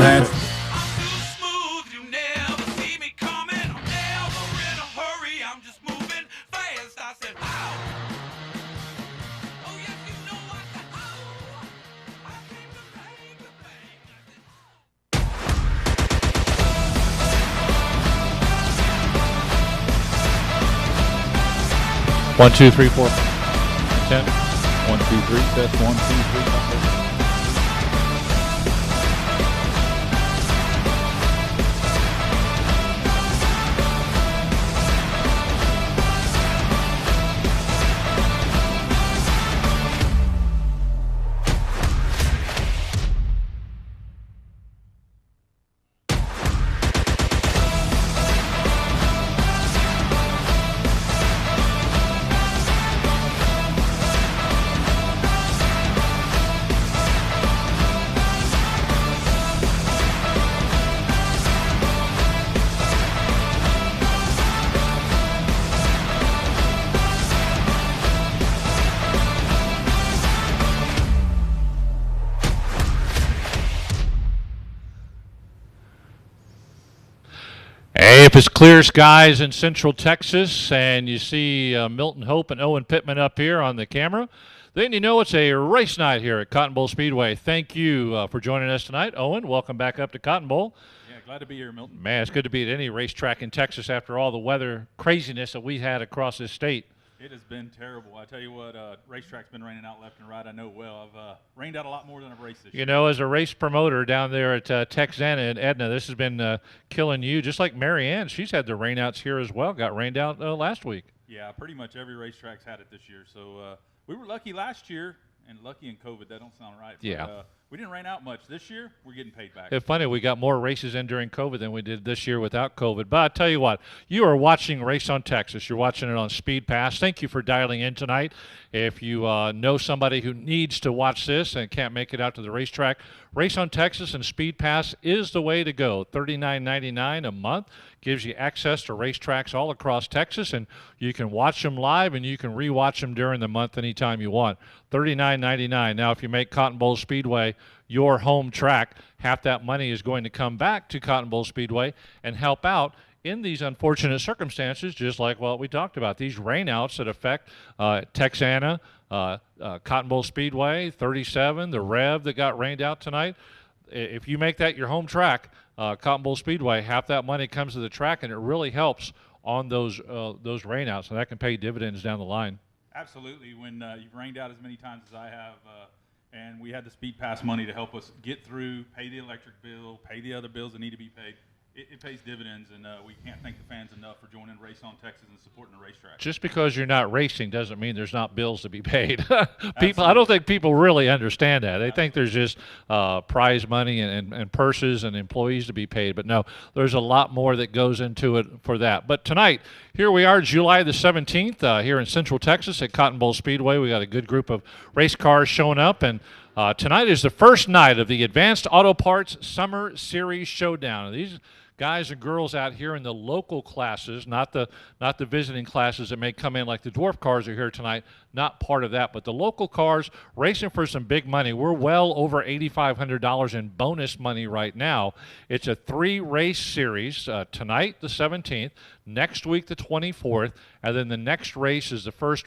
That's One, two, three, four, 10. 1, 2, 3. Test 1, 2, 3. Hey, if it's clear skies in Central Texas and you see Milton Hope and Owen Pittman up here on the camera, then you know it's a race night here at Cotton Bowl Speedway. Thank you for joining us tonight. Owen, welcome back up to Cotton Bowl. Yeah, glad to be here, Milton. Man, it's good to be at any racetrack in Texas after all the weather craziness that we had across this state. It has been terrible. I tell you what, racetrack's been raining out left and right. I know well. I've rained out a lot more than I've raced this year. You know, as a race promoter down there at Texana and Edna, this has been killing you. Just like Marianne, she's had the rainouts here as well. Got rained out last week. Yeah, pretty much every racetrack's had it this year. So we were lucky last year, and lucky in COVID. That don't sound right. But, yeah. We didn't rain out much. This year, we're getting paid back. It's funny, we got more races in during COVID than we did this year without COVID. But I tell you what, you are watching Race on Texas. You're watching it on Speed Pass. Thank you for dialing in tonight. If you know somebody who needs to watch this and can't make it out to the racetrack, Race on Texas and Speed Pass is the way to go. $39.99 a month gives you access to racetracks all across Texas, and you can watch them live and you can rewatch them during the month anytime you want. $39.99. Now, if you make Cotton Bowl Speedway your home track, half that money is going to come back to Cotton Bowl Speedway and help out in these unfortunate circumstances, just like what we talked about, these rainouts that affect Texana, Cotton Bowl Speedway, 37, the Rev that got rained out tonight. If you make that your home track, Cotton Bowl Speedway, half that money comes to the track, and it really helps on those rainouts, and that can pay dividends down the line. Absolutely. When you've rained out as many times as I have, and we had the Speed Pass money to help us get through, pay the electric bill, pay the other bills that need to be paid, it pays dividends, and we can't thank the fans enough for joining Race on Texas and supporting the racetrack. Just because you're not racing doesn't mean there's not bills to be paid. I don't think people really understand that. They think there's just prize money and purses and employees to be paid. But no, there's a lot more that goes into it for that. But tonight, here we are, July the 17th, here in Central Texas at Cotton Bowl Speedway. We got a good group of race cars showing up, and tonight is the first night of the Advanced Auto Parts Summer Series Showdown. These guys and girls out here in the local classes, not the visiting classes that may come in like the dwarf cars are here tonight, not part of that, but the local cars racing for some big money. We're well over $8,500 in bonus money right now. It's a 3-race series, tonight the 17th, next week the 24th, and then the next race is the first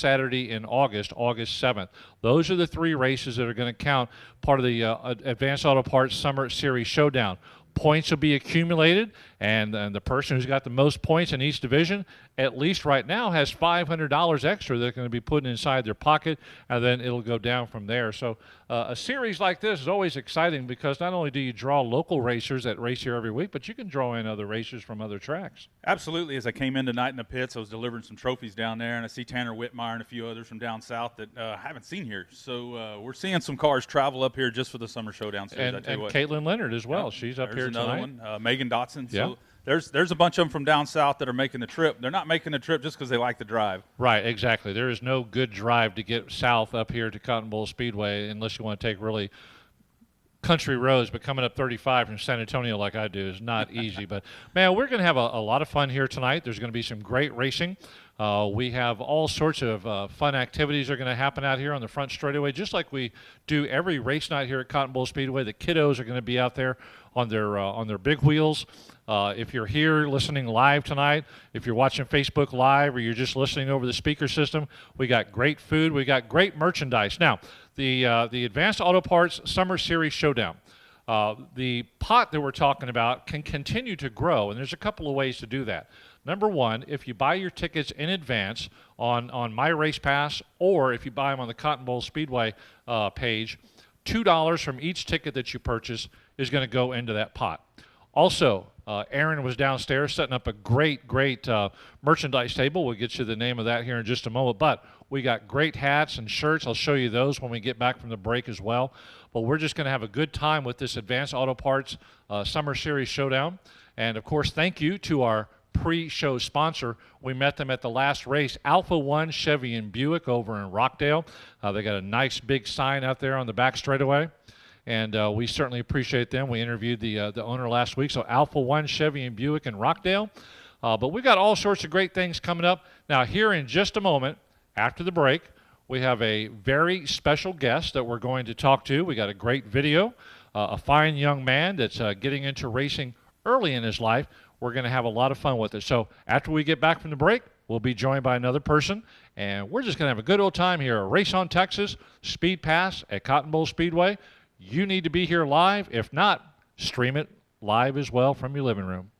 Saturday in August 7th. Those are the 3 races that are going to count part of the Advanced Auto Parts Summer Series Showdown. Points will be accumulated, and the person who's got the most points in each division, at least right now, has $500 extra they're going to be putting inside their pocket, and then it'll go down from there. So a series like this is always exciting because not only do you draw local racers that race here every week, but you can draw in other racers from other tracks. Absolutely. As I came in tonight in the pits, I was delivering some trophies down there, and I see Tanner Whitmire and a few others from down south that I haven't seen here. So we're seeing some cars travel up here just for the Summer Showdown series. And Caitlin Leonard as well. She's up here another tonight. One, Megan Dotson. Yeah. So there's a bunch of them from down south that are making the trip. They're not making the trip just because they like the drive. Right, exactly. There is no good drive to get south up here to Cotton Bowl Speedway unless you want to take really country roads, but coming up 35 from San Antonio like I do is not easy. But, man, we're going to have a lot of fun here tonight. There's going to be some great racing. We have all sorts of fun activities that are going to happen out here on the front straightaway, just like we do every race night here at Cotton Bowl Speedway. The kiddos are going to be out there on their big wheels. If you're here listening live tonight, if you're watching Facebook Live, or you're just listening over the speaker system, we got great food. We got great merchandise. Now, the Advanced Auto Parts Summer Series Showdown. The pot that we're talking about can continue to grow, and there's a couple of ways to do that. Number one, if you buy your tickets in advance on My Race Pass, or if you buy them on the Cotton Bowl Speedway page, $2 from each ticket that you purchase is going to go into that pot. Also, Aaron was downstairs setting up a great merchandise table. We'll get you the name of that here in just a moment. But we got great hats and shirts. I'll show you those when we get back from the break as well. But we're just going to have a good time with this Advanced Auto Parts Summer Series Showdown. And, of course, thank you to our pre-show sponsor. We met them at the last race, Alpha One Chevy and Buick over in Rockdale. They got a nice big sign out there on the back straightaway. And we certainly appreciate them. We interviewed the owner last week. So Alpha One Chevy and Buick in Rockdale. But we've got all sorts of great things coming up. Now, here in just a moment, after the break, we have a very special guest that we're going to talk to. We got a great video, a fine young man that's getting into racing early in his life. We're going to have a lot of fun with it. So after we get back from the break, we'll be joined by another person, and we're just going to have a good old time here. A Race on Texas, Speed Pass at Cotton Bowl Speedway. You need to be here live. If not, stream it live as well from your living room.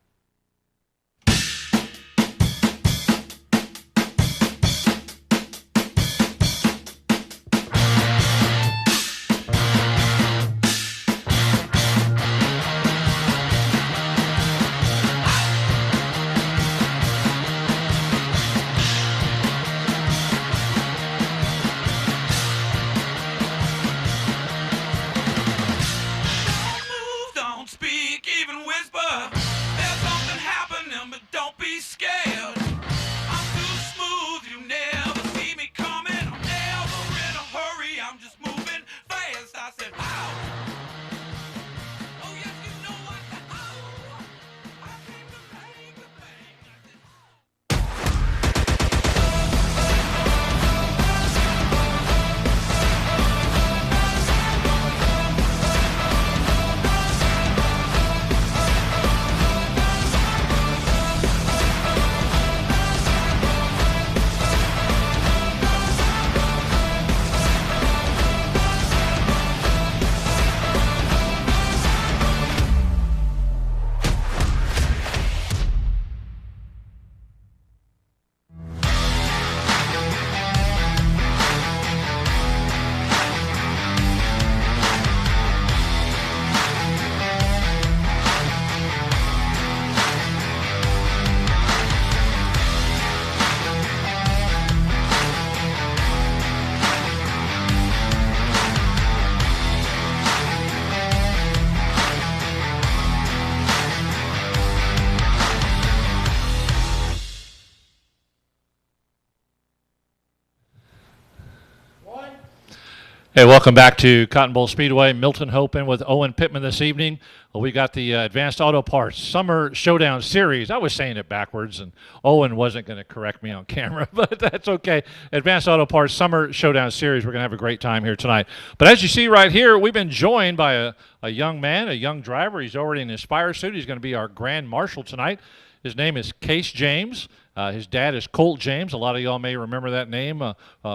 Hey, welcome back to Cotton Bowl Speedway. Milton Hope in with Owen Pittman this evening. We got the Advanced Auto Parts Summer Showdown Series. I was saying it backwards, and Owen wasn't going to correct me on camera, but that's okay. Advanced Auto Parts Summer Showdown Series. We're going to have a great time here tonight. But as you see right here, we've been joined by a young man, a young driver. He's already in his fire suit. He's going to be our Grand Marshal tonight. His name is Case James. His dad is Colt James. A lot of y'all may remember that name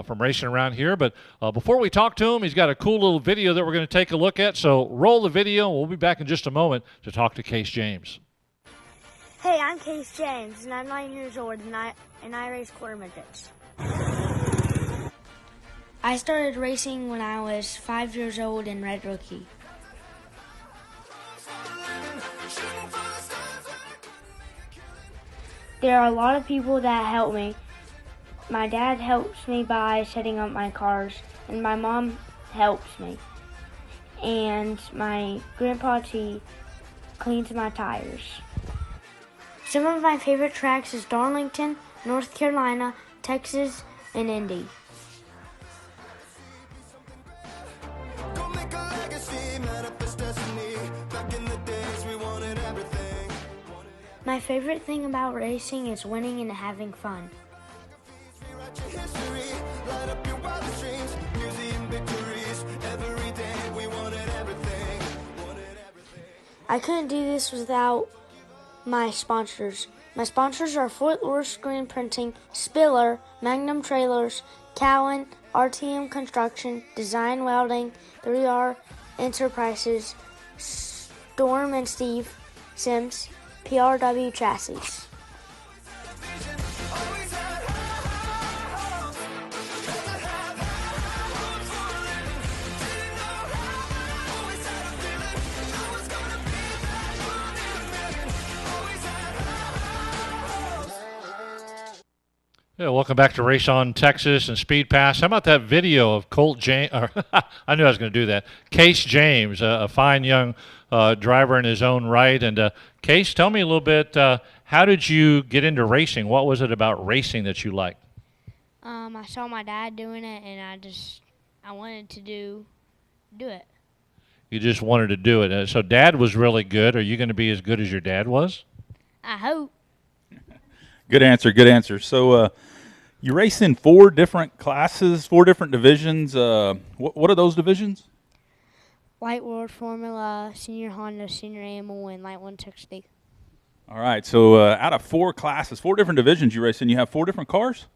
from racing around here. But before we talk to him, he's got a cool little video that we're going to take a look at. So roll the video, and we'll be back in just a moment to talk to Case James. Hey, I'm Case James, and I'm 9 years old, and I race quarter midgets. I started racing when I was 5 years old in Red Rookie. There are a lot of people that help me. My dad helps me by setting up my cars, and my mom helps me. And my grandpa T cleans my tires. Some of my favorite tracks is Darlington, North Carolina, Texas, and Indy. Go make a legacy, manifest favorite thing about racing is winning and having fun. I couldn't do this without my sponsors. My sponsors are Fort Worth Screen Printing, Spiller, Magnum Trailers, Cowan, RTM Construction, Design Welding, 3R Enterprises, Storm and Steve Sims, PRW Chassis. Yeah, welcome back to Race On Texas and Speed Pass. How about that video of Colt James? I knew I was going to do that. Case James, a fine young driver in his own right. And Case, tell me a little bit. How did you get into racing? What was it about racing that you liked? I saw my dad doing it, and I wanted to do it. You just wanted to do it. So Dad was really good. Are you going to be as good as your dad was? I hope. Good answer. Good answer. So you race in 4 different classes, 4 different divisions. What are those divisions? Light World Formula, Senior Honda, Senior AMO, and Light 160. All right. So out of 4 classes, 4 different divisions you race in, you have 4 different cars?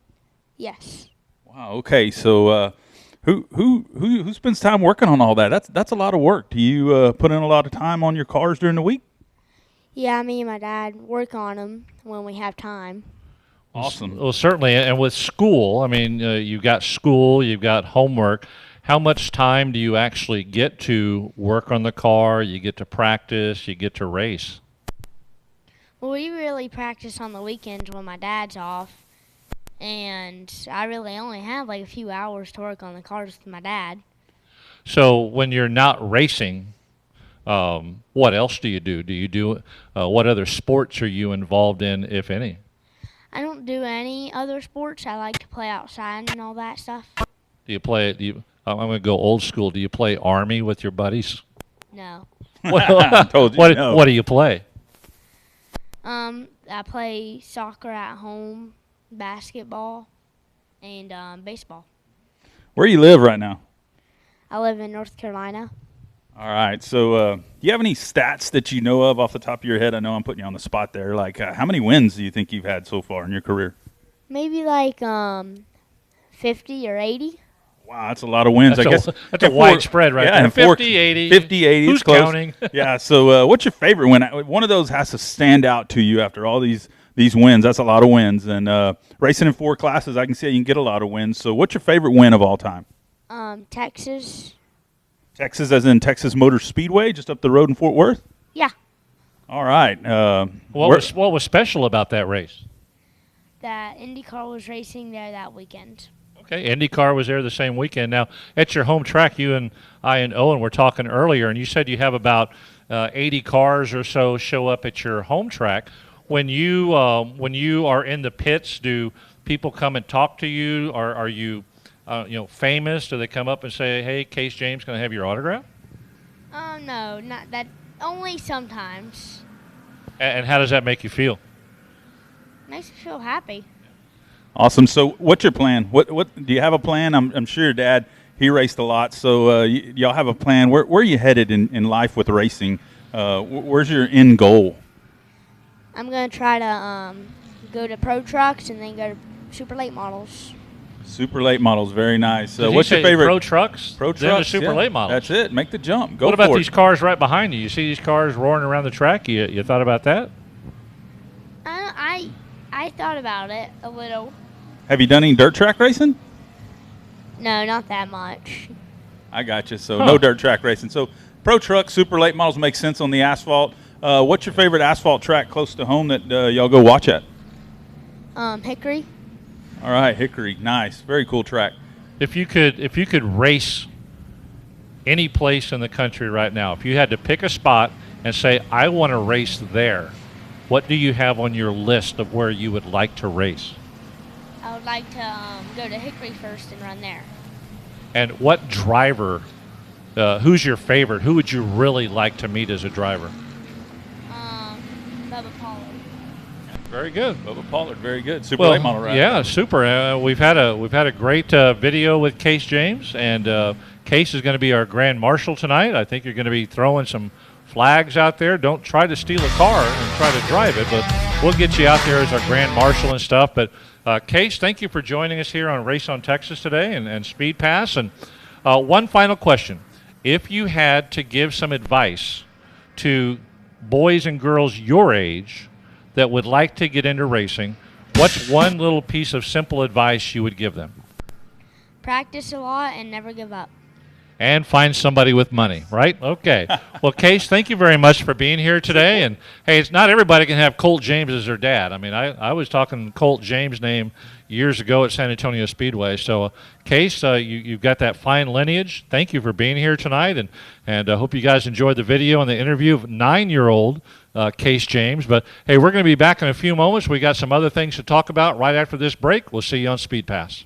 Yes. Wow. Okay. So who spends time working on all that? That's a lot of work. Do you put in a lot of time on your cars during the week? Yeah, me and my dad work on them when we have time. Awesome. Well, certainly. And with school, I mean, you've got school, you've got homework. How much time do you actually get to work on the car? You get to practice, you get to race? Well, we really practice on the weekends when my dad's off. And I really only have like a few hours to work on the cars with my dad. So when you're not racing, what else do you do? Do you do what other sports are you involved in, if any? I don't do any other sports. I like to play outside and all that stuff. Do you play? I'm going to go old school. Do you play Army with your buddies? No. Told you no. What do you play? I play soccer at home, basketball, and baseball. Where do you live right now? I live in North Carolina. All right. So do you have any stats that you know of off the top of your head? I know I'm putting you on the spot there. Like how many wins do you think you've had so far in your career? Maybe like 50 or 80. Wow, that's a lot of wins. That's a wide spread right there. 50, 80. 50, 80. Who's close. counting? Yeah, so what's your favorite win? One of those has to stand out to you after all these wins. That's a lot of wins. And racing in 4 classes, I can see you can get a lot of wins. So what's your favorite win of all time? Texas. Texas as in Texas Motor Speedway, just up the road in Fort Worth? Yeah. All right. What was special about that race? That IndyCar was racing there that weekend. Okay, IndyCar was there the same weekend. Now, at your home track, you and I and Owen were talking earlier, and you said you have about 80 cars or so show up at your home track. When you are in the pits, do people come and talk to you? Are you famous? Do they come up and say, "Hey, Case James, can I have your autograph?" No, not that. Only sometimes. And how does that make you feel? Makes me feel happy. Awesome. So what's your plan? What do you have a plan? I'm sure your dad, he raced a lot. So y'all have a plan. Where are you headed in life with racing? Where's your end goal? I'm going to try to go to Pro Trucks and then go to Super Late Models. Super Late Models, very nice. Did what's your favorite? Pro Trucks? Pro Trucks. Then the Super yeah, Late Models. That's it. Make the jump. Go What about for these it. cars right behind you? You see these cars roaring around the track? You thought about that? I thought about it a little. Have you done any dirt track racing? No, not that much. I got you. So no dirt track racing. So Pro Truck, Super Late Models make sense on the asphalt. What's your favorite asphalt track close to home that y'all go watch at? Hickory. All right, Hickory. Nice. Very cool track. If you could race any place in the country right now, if you had to pick a spot and say, I want to race there, what do you have on your list of where you would like to race? I would like to go to Hickory first and run there. And what driver, who's your favorite? Who would you really like to meet as a driver? Bubba Pollard. Very good. Bubba Pollard, very good. Super late model ride. Yeah, super. We've had a great video with Case James, and Case is going to be our grand marshal tonight. I think you're going to be throwing some flags out there. Don't try to steal a car and try to drive it, but we'll get you out there as our grand marshal and stuff. But Case, thank you for joining us here on Race on Texas today and Speed Pass. And one final question. If you had to give some advice to boys and girls your age that would like to get into racing, what's one little piece of simple advice you would give them? Practice a lot and never give up. And find somebody with money, right? Okay. Well, Case, thank you very much for being here today. And, hey, it's not everybody can have Colt James as their dad. I mean, I was talking Colt James' name years ago at San Antonio Speedway. So, Case, you've got that fine lineage. Thank you for being here tonight. And I hope you guys enjoyed the video and the interview of 9-year-old Case James. But, hey, we're going to be back in a few moments. We got some other things to talk about right after this break. We'll see you on Speed Pass.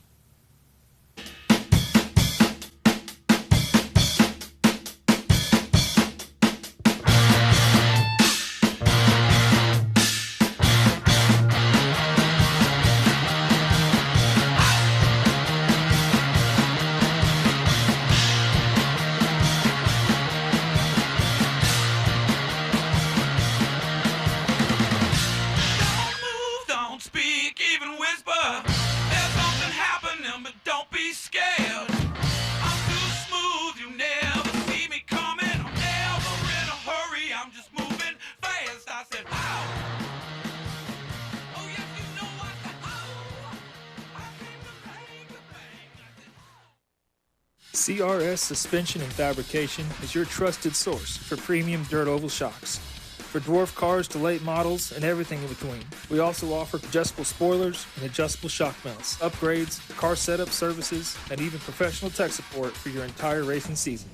CRS Suspension and Fabrication is your trusted source for premium dirt oval shocks. For dwarf cars to late models and everything in between. We also offer adjustable spoilers and adjustable shock mounts, upgrades, car setup services, and even professional tech support for your entire racing season.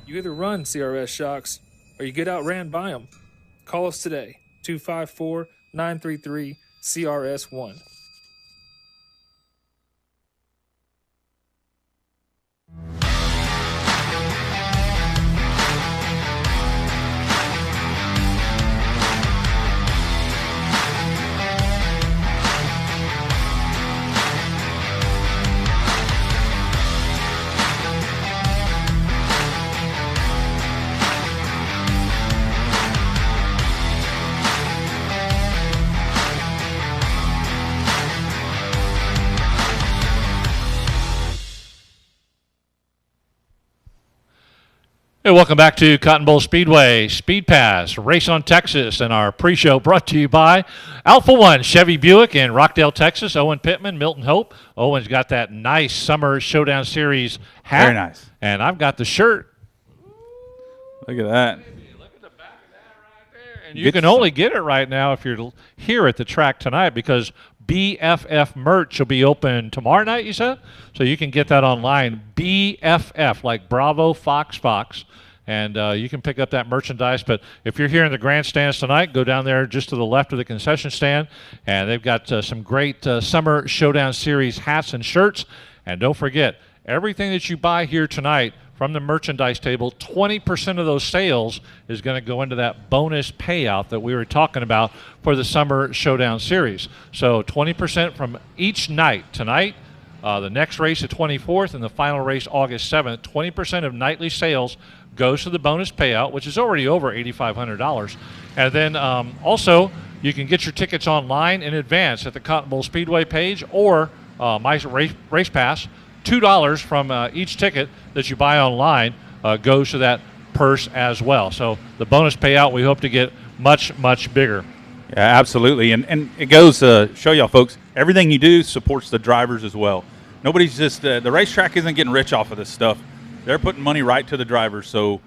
You either run CRS shocks or you get outran by them. Call us today, 254-933-CRS1. Hey, welcome back to Cotton Bowl Speedway, Speed Pass, Race on Texas, and our pre-show brought to you by Alpha One, Chevy Buick in Rockdale, Texas, Owen Pittman, Milton Hope. Owen's got that nice summer Showdown Series hat. Very nice. And I've got the shirt. Look at that. Look at the back of that right there. And you can only get it right now if you're here at the track tonight because BFF merch will be open tomorrow night, you said? So you can get that online, BFF, like Bravo, Fox, Fox. And you can pick up that merchandise. But if you're here in the grandstands tonight, go down there just to the left of the concession stand. And they've got some great Summer Showdown Series hats and shirts. And don't forget, everything that you buy here tonight from the merchandise table, 20% of those sales is going to go into that bonus payout that we were talking about for the Summer Showdown Series. So 20% from each night. Tonight, the next race, the 24th, and the final race, August 7th, 20% of nightly sales goes to the bonus payout, which is already over $8,500. And then also, you can get your tickets online in advance at the Cotton Bowl Speedway page or my race pass. $2 from each ticket that you buy online goes to that purse as well. So the bonus payout we hope to get much, much bigger. Yeah, absolutely. And it goes to show y'all folks, everything you do supports the drivers as well. Nobody's just, the racetrack isn't getting rich off of this stuff. They're putting money right to the drivers. So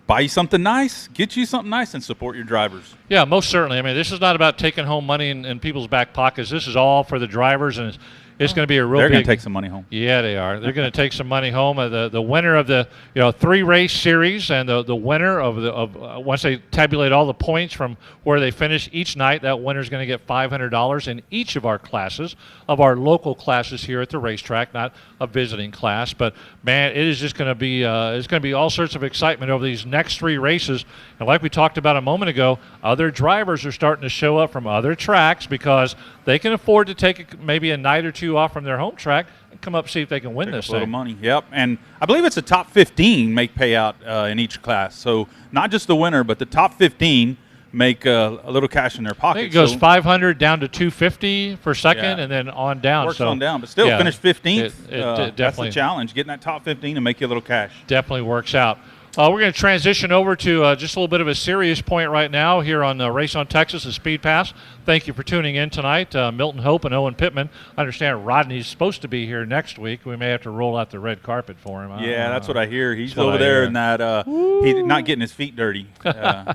buy you something nice, get you something nice, and support your drivers. Yeah, most certainly. I mean, this is not about taking home money in people's back pockets. This is all for the drivers, and It's going to be a real They're going big. to take some money home. Yeah, they are. They're going to take some money home. The winner of the 3-race series and the winner of once they tabulate all the points from where they finish each night, that winner is going to get $500 in each of our classes, of our local classes here at the racetrack, not a visiting class. But man, it is just going to be it's going to be all sorts of excitement over these next 3 races. And like we talked about a moment ago, other drivers are starting to show up from other tracks because they can afford to take maybe a night or 2 off from their home track and come up see if they can win this A little thing. money. Yep. And I believe it's the top 15 make payout in each class. So not just the winner, but the top 15 make a little cash in their I pocket. think it goes so 500 down to 250 for second, Yeah. and then on down. works so on down, but still yeah, finish 15th. It That's the definitely challenge, getting that top 15 and make you a little cash. definitely works out. We're going to transition over to just a little bit of a serious point right now here on Race on Texas, the Speed Pass. Thank you for tuning in tonight. Milton Hope and Owen Pittman. I understand Rodney's supposed to be here next week. We may have to roll out the red carpet for him. Yeah, that's what I hear. He's That's what over I there hear. in that. He's not getting his feet dirty.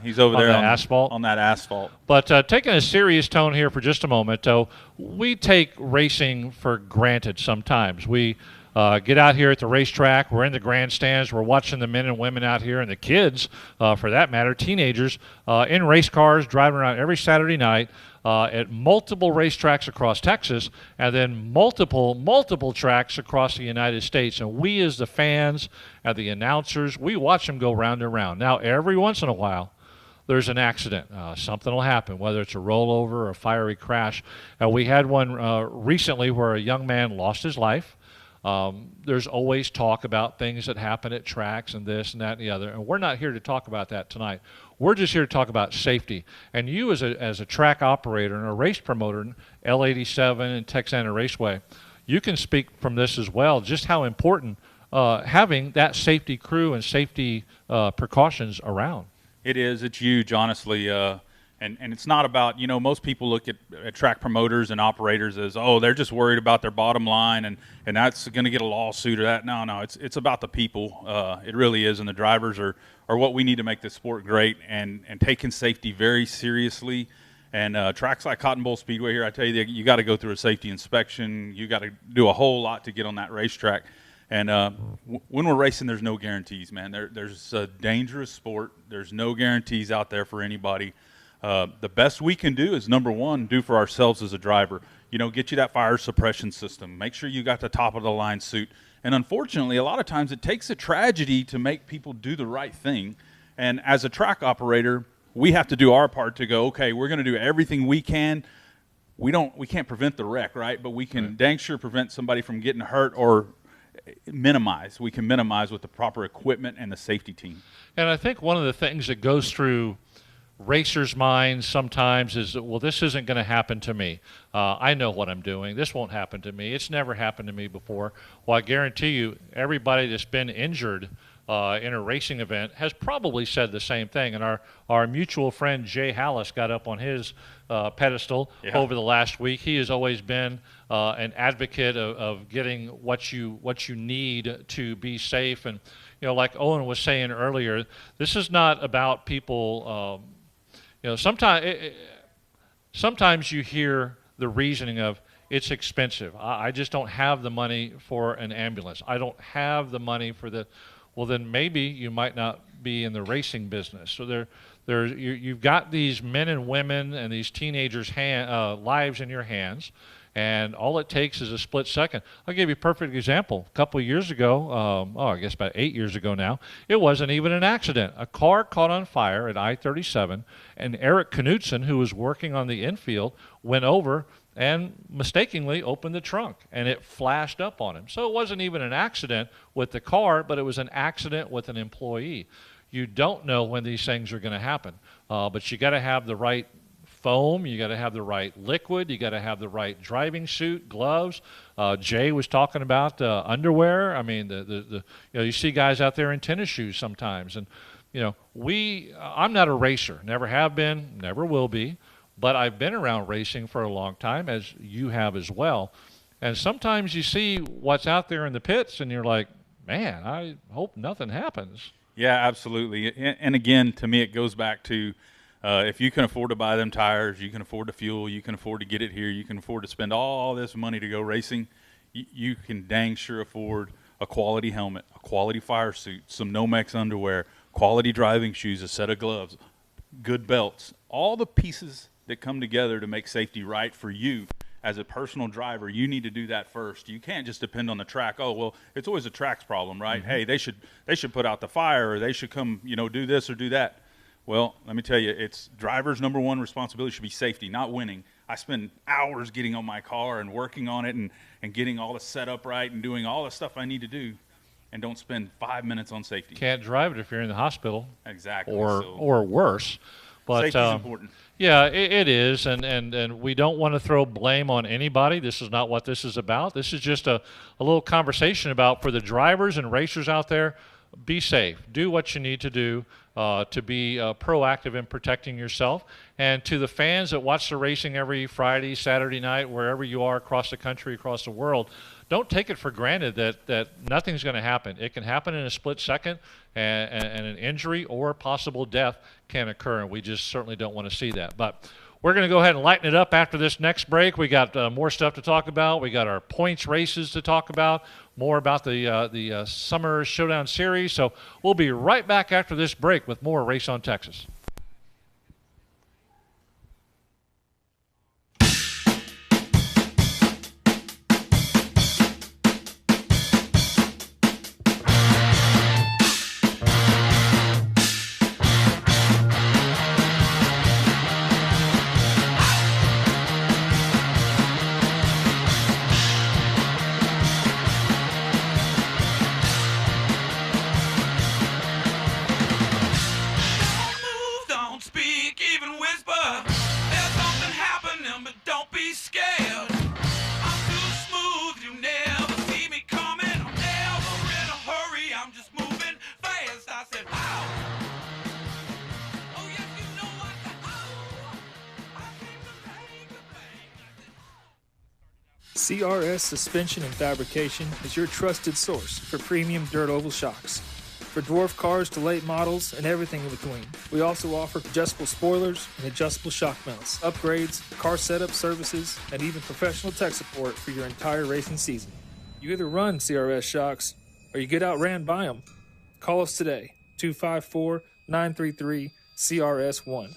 He's over On there the asphalt? On that asphalt. But taking a serious tone here for just a moment, we take racing for granted sometimes. We get out here at the racetrack. We're in the grandstands. We're watching the men and women out here and the kids, for that matter, teenagers, in race cars, driving around every Saturday night at multiple racetracks across Texas and then multiple tracks across the United States. And we as the fans and the announcers, we watch them go round and round. Now, every once in a while, there's an accident. Something will happen, whether it's a rollover or a fiery crash. We had one recently where a young man lost his life. There's always talk about things that happen at tracks and this and that and the other, and we're not here to talk about that tonight. We're just here to talk about safety. And you as a track operator and a race promoter in L87 and Texana Raceway, you can speak from this as well, just how important having that safety crew and safety precautions around. It is. It's huge, honestly. And it's not about, most people look at track promoters and operators as, they're just worried about their bottom line and that's going to get a lawsuit or that. No, it's about the people. It really is. And the drivers are what we need to make this sport great and taking safety very seriously. And tracks like Cotton Bowl Speedway here, I tell you, you got to go through a safety inspection. You got to do a whole lot to get on that racetrack. And when we're racing, there's no guarantees, man. There's a dangerous sport. There's no guarantees out there for anybody. The best we can do is, number one, do for ourselves as a driver. Get you that fire suppression system. Make sure you got the top of the line suit. And unfortunately, a lot of times it takes a tragedy to make people do the right thing. And as a track operator, we have to do our part to go, okay, we're going to do everything we can. We can't prevent the wreck, right? But we can dang sure prevent somebody from getting hurt or minimize. We can minimize with the proper equipment and the safety team. And I think one of the things that goes through racers' minds sometimes is, well, this isn't going to happen to me. I know what I'm doing. This won't happen to me. It's never happened to me before. Well, I guarantee you, everybody that's been injured in a racing event has probably said the same thing. And our mutual friend Jay Hallis got up on his pedestal over the last week. He has always been an advocate of getting what you need to be safe. And like Owen was saying earlier, this is not about people. Sometimes you hear the reasoning of, it's expensive. I just don't have the money for an ambulance. I don't have the money for the. Well, then maybe you might not be in the racing business. So you've got these men and women and these teenagers' lives in your hands, and all it takes is a split second. I'll give you a perfect example. A couple of years ago, I guess about 8 years ago now, it wasn't even an accident. A car caught on fire at I-37, and Eric Knutson, who was working on the infield, went over and mistakenly opened the trunk, and it flashed up on him. So it wasn't even an accident with the car, but it was an accident with an employee. You don't know when these things are going to happen, but you got to have the right foam, you got to have the right liquid, you got to have the right driving suit, gloves. Jay was talking about underwear. I mean, you see guys out there in tennis shoes sometimes, and I'm not a racer, never have been, never will be. But I've been around racing for a long time, as you have as well. And sometimes you see what's out there in the pits, and you're like, man, I hope nothing happens. Yeah, absolutely. And again, to me, it goes back to If you can afford to buy them tires, you can afford the fuel, you can afford to get it here, you can afford to spend all this money to go racing, you can dang sure afford a quality helmet, a quality fire suit, some Nomex underwear, quality driving shoes, a set of gloves, good belts, all the pieces that come together to make safety right for you. As a personal driver, you need to do that first. You can't just depend on the track. Oh, well, it's always a track's problem, right? Hey, they should put out the fire, or they should come, do this or do that. Well, let me tell you, it's driver's number one responsibility should be safety, not winning. I spend hours getting on my car and working on it and getting all the setup right and doing all the stuff I need to do, and don't spend 5 minutes on safety. Can't drive it if you're in the hospital. Exactly. Or worse. But safety's important. Yeah, it is, and we don't want to throw blame on anybody. This is not what this is about. This is just a little conversation about, for the drivers and racers out there, be safe. Do what you need to do to be proactive in protecting yourself. And to the fans that watch the racing every Friday, Saturday night, wherever you are across the country, across the world, don't take it for granted that nothing's going to happen. It can happen in a split second, and an injury or possible death can occur, and we just certainly don't want to see that. But we're going to go ahead and lighten it up after this next break. We got more stuff to talk about. We got our points races to talk about, more about the Summer Showdown Series. So we'll be right back after this break with more Race on Texas. CRS Suspension and Fabrication is your trusted source for premium dirt oval shocks. For dwarf cars to late models and everything in between. We also offer adjustable spoilers and adjustable shock mounts, upgrades, car setup services, and even professional tech support for your entire racing season. You either run CRS shocks or you get outran by them. Call us today, 254-933-CRS1.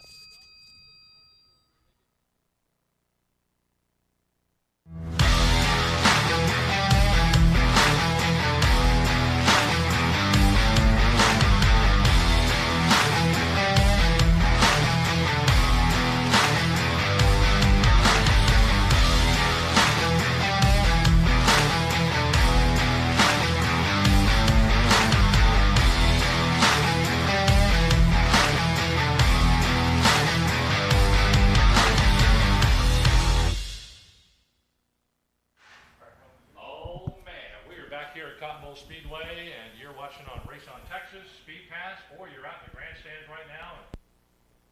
Speedway, and you're watching on Race on Texas, Speed Pass, or you're out in the grandstands right now. And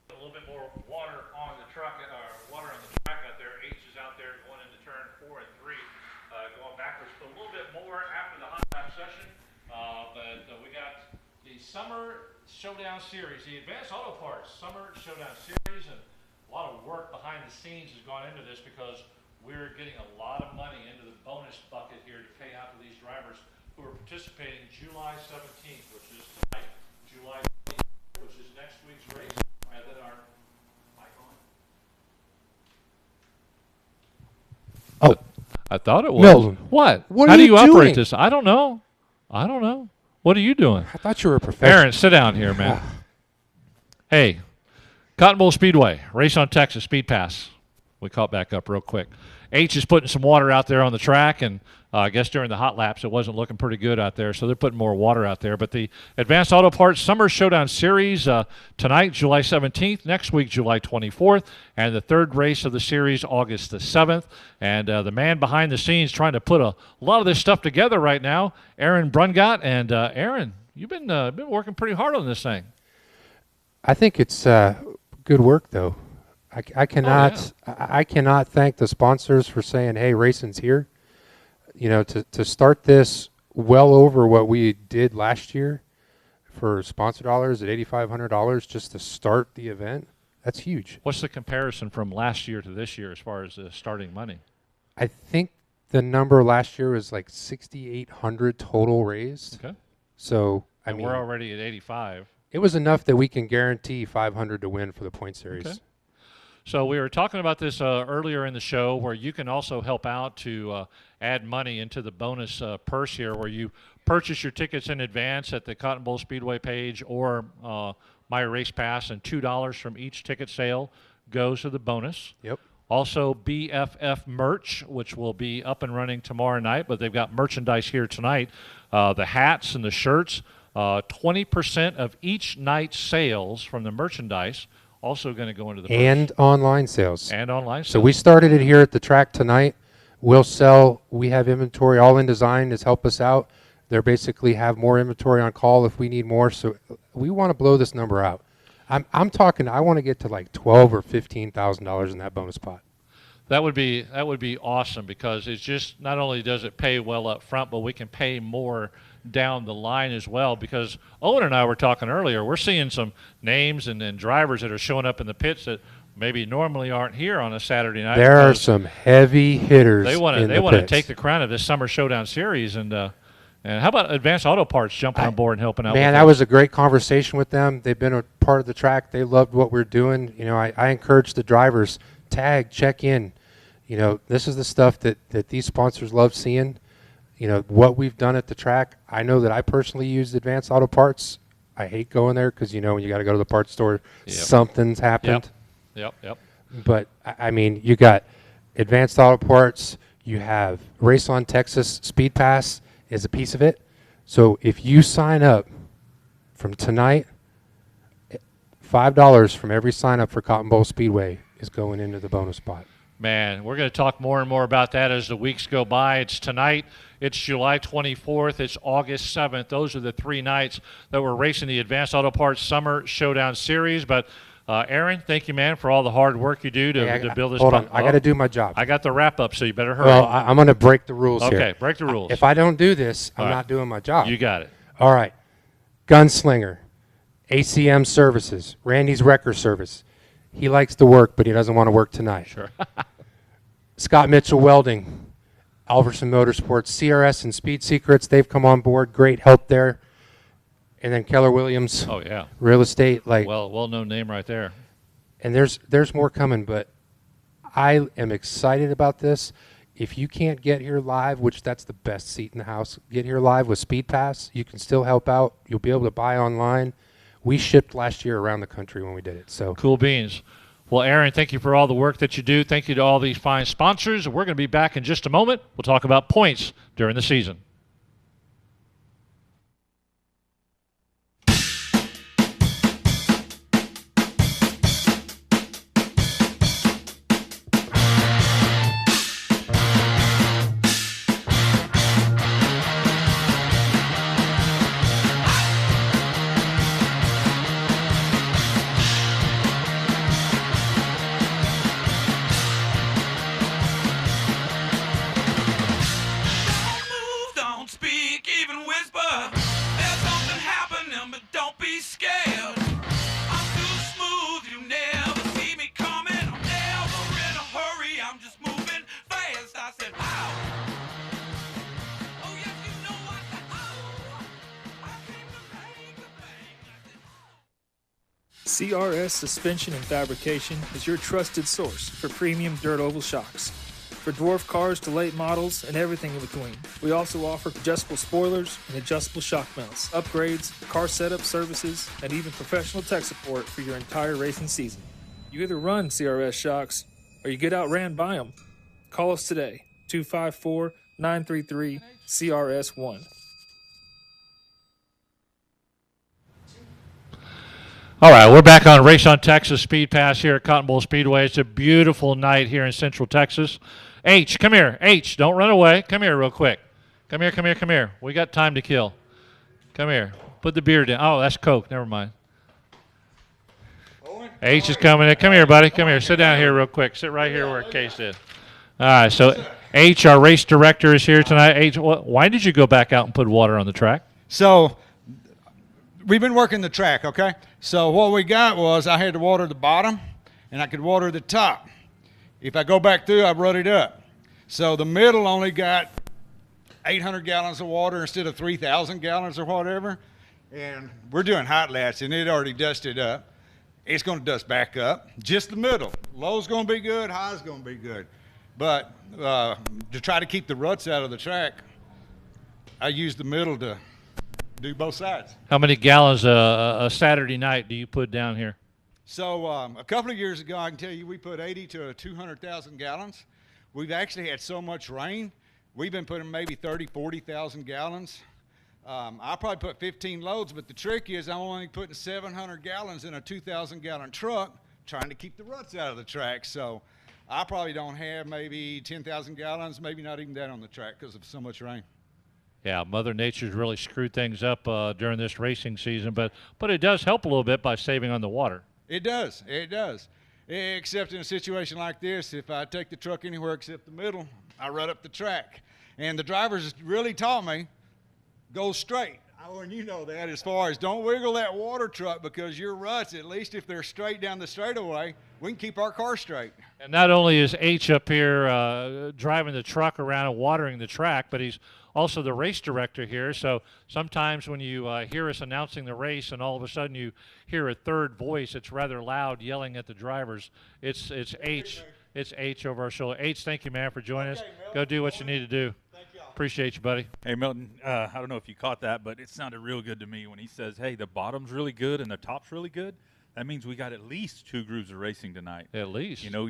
a little bit more water on the truck, water on the track out there. H is out there going into turn 4 and 3, going backwards. But a little bit more after the hot lap session. But we got the Summer Showdown Series, the Advanced Auto Parts Summer Showdown Series, and a lot of work behind the scenes has gone into this because we're getting a lot of money into the bonus bucket here to pay out to these drivers who are participating July 17th, which is tonight, July 20th, which is next week's race. And then our mic on. Oh, I thought it was. Milton. What? What How are do you you operate doing? this? I don't know. What are you doing? I thought you were a professional. Aaron, sit down here, man. Hey, Cotton Bowl Speedway, Race on Texas, Speed Pass. We caught back up real quick. H is putting some water out there on the track, and I guess during the hot laps it wasn't looking pretty good out there, so they're putting more water out there. But the Advanced Auto Parts Summer Showdown Series tonight, July 17th, next week, July 24th, and the third race of the series, August the 7th. And the man behind the scenes trying to put a lot of this stuff together right now, Aaron Brungot. And Aaron, you've been working pretty hard on this thing. I think it's good work, though. I cannot I cannot thank the sponsors for saying, "Hey, racing's here." You know, to start this well over what we did last year for sponsor dollars at $8,500 just to start the event. That's huge. What's the comparison from last year to this year as far as the starting money? I think the number last year was like 6,800 total raised. Okay. So I And mean, we're already at 85. it was enough that we can guarantee 500 to win for the point series. Okay. So we were talking about this earlier in the show, where you can also help out to add money into the bonus purse here, where you purchase your tickets in advance at the Cotton Bowl Speedway page or My Race Pass, and $2 from each ticket sale goes to the bonus. Yep. Also, BFF merch, which will be up and running tomorrow night, but they've got merchandise here tonight. The hats and the shirts, 20% of each night's sales from the merchandise also going to go into the And online sales. And online sales. So we started it here at the track tonight. We'll sell. We have inventory. All In Design has helped us out. They're basically have more inventory on call if we need more. So we want to blow this number out. I'm talking. I want to get to like $12,000 or $15,000 in that bonus pot. That would be awesome, because it's just not only does it pay well up front, but we can pay more down the line as well. Because Owen and I were talking earlier, we're seeing some names and drivers that are showing up in the pits that maybe normally aren't here on a Saturday night. There are some heavy hitters. They want to take the crown of this summer Showdown series. And how about Advanced Auto Parts jumping on board and helping out? Man, that was a great conversation with them. They've been a part of the track. They loved what we're doing. You know, I encourage the drivers, tag, check in. You know, this is the stuff that these sponsors love seeing. You know, what we've done at the track. I know that I personally use Advanced Auto Parts. I hate going there because, you know, when you got to go to the parts store, something's happened. Yep. But, I mean, you got Advanced Auto Parts. You have Race on Texas Speed Pass is a piece of it. So if you sign up from tonight, $5 from every sign up for Cotton Bowl Speedway is going into the bonus pot. Man, we're going to talk more and more about that as the weeks go by. It's tonight. It's July 24th. It's August 7th. Those are the 3 nights that we're racing the Advanced Auto Parts Summer Showdown Series. But, Aaron, thank you, man, for all the hard work you do to build this. Hold on. I got to do my job. I got the wrap-up, so you better hurry. Well, I'm going to break the rules here. Okay, break the rules. If I don't do this, I'm not doing my job. You got it. All right. Gunslinger, ACM Services, Randy's Wrecker Service. He likes to work, but he doesn't want to work tonight. Sure. Scott Mitchell Welding, Alverson Motorsports, CRS and Speed Secrets, they've come on board. Great help there. And then Keller Williams. Oh, yeah. Real estate. Well-known name right there. And there's more coming, but I am excited about this. If you can't get here live, which that's the best seat in the house, get here live with Speed Pass. You can still help out. You'll be able to buy online. We shipped last year around the country when we did it. So cool beans. Well, Aaron, thank you for all the work that you do. Thank you to all these fine sponsors. We're going to be back in just a moment. We'll talk about points during the season. CRS Suspension and Fabrication is your trusted source for premium dirt oval shocks. For dwarf cars to late models and everything in between. We also offer adjustable spoilers and adjustable shock mounts, upgrades, car setup services, and even professional tech support for your entire racing season. You either run CRS shocks or you get outran by them. Call us today, 254-933-CRS1. All right, we're back on Race on Texas Speed Pass here at Cotton Bowl Speedway. It's a beautiful night here in Central Texas. H, come here. H, don't run away. Come here real quick. Come here. We got time to kill. Come here. Put the beer down. Oh, that's Coke. Never mind. H is coming in. Come here, buddy. Come here. Sit down here real quick. Sit right here where Case is. All right, so H, our race director, is here tonight. H, why did you go back out and put water on the track? So we've been working the track, okay? So what we got was I had to water the bottom and I could water the top. If I go back through, I rut it up. So the middle only got 800 gallons of water instead of 3,000 gallons or whatever. And we're doing hot latch, and it already dusted up. It's going to dust back up. Just the middle. Low's going to be good, high's going to be good. But to try to keep the ruts out of the track, I use the middle to do both sides. How many gallons a Saturday night do you put down here? So a couple of years ago, I can tell you we put 80 to 200,000 gallons. We've actually had so much rain, we've been putting maybe 30, 40,000 gallons. I probably put 15 loads, but the trick is I'm only putting 700 gallons in a 2,000 gallon truck trying to keep the ruts out of the track. So I probably don't have maybe 10,000 gallons, maybe not even that on the track because of so much rain. Yeah, Mother Nature's really screwed things up during this racing season, but it does help a little bit by saving on the water. It does. It does. Except in a situation like this, if I take the truck anywhere except the middle, I rut up the track. And the drivers really taught me, go straight. And you know that as far as don't wiggle that water truck because your ruts, at least if they're straight down the straightaway, we can keep our car straight. And not only is H up here driving the truck around and watering the track, but he's also the race director here. So sometimes when you hear us announcing the race and all of a sudden you hear a third voice, it's rather loud yelling at the drivers. It's H. It's H over our shoulder. H, thank you, man, for joining us. Go do what you need to do. Appreciate you, buddy. Hey, Milton, I don't know if you caught that, but it sounded real good to me when he says, hey, the bottom's really good and the top's really good. That means we got at least 2 grooves of racing tonight. At least. You know,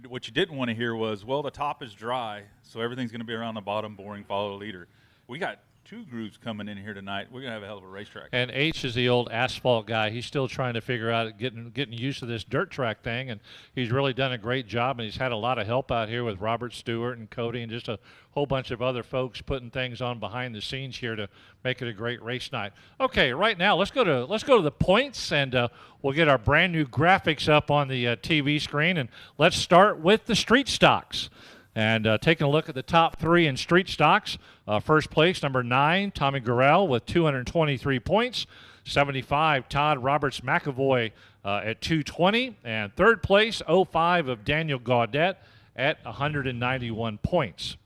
what you didn't want to hear was, well, the top is dry, so everything's going to be around the bottom, boring, follow the leader. We got 2 grooves coming in here tonight. We're going to have a hell of a racetrack. And H is the old asphalt guy. He's still trying to figure out getting used to this dirt track thing, and he's really done a great job, and he's had a lot of help out here with Robert Stewart and Cody and just a whole bunch of other folks putting things on behind the scenes here to make it a great race night. Okay, right now let's go to the points, and we'll get our brand new graphics up on the TV screen, and let's start with the street stocks. And taking a look at the top 3 in street stocks, first place, number 9, Tommy Gurrell with 223 points. 75, Todd Roberts McAvoy at 220. And third place, 05 of Daniel Gaudette at 191 points.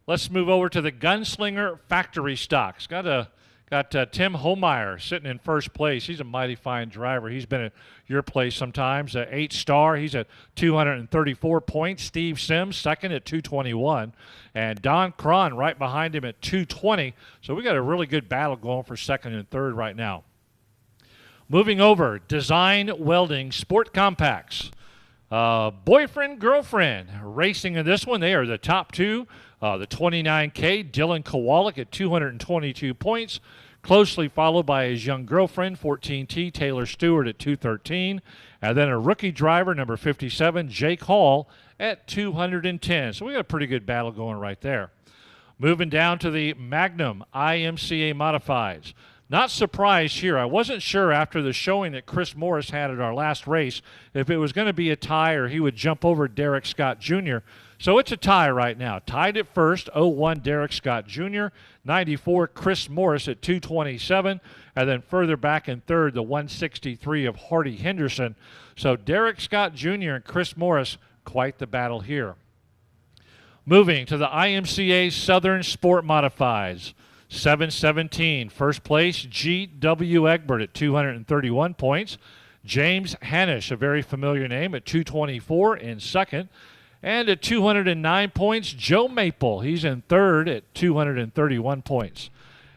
Let's move over to the Gunslinger factory stocks. Got Tim Homeyer sitting in first place. He's a mighty fine driver. He's been at your place sometimes. 8-star. He's at 234 points. Steve Sims second at 221. And Don Cron right behind him at 220. So we got a really good battle going for second and third right now. Moving over, Design Welding Sport Compacts. Boyfriend, girlfriend racing in this one. They are the top 2. The 29K, Dylan Kowalik at 222 points, closely followed by his young girlfriend, 14T, Taylor Stewart at 213, and then a rookie driver, number 57, Jake Hall at 210. So we got a pretty good battle going right there. Moving down to the Magnum IMCA Modifieds. Not surprised here. I wasn't sure after the showing that Chris Morris had at our last race if it was going to be a tie or he would jump over Derek Scott Jr. So it's a tie right now. Tied at first, 01 Derek Scott Jr., 94 Chris Morris at 227, and then further back in third, the 163 of Hardy Henderson. So Derek Scott Jr. and Chris Morris, quite the battle here. Moving to the IMCA Southern Sport Modifieds. 717, first place, G.W. Egbert at 231 points. James Hanish, a very familiar name, at 224 in second. And at 209 points, Joe Maple. He's in third at 231 points.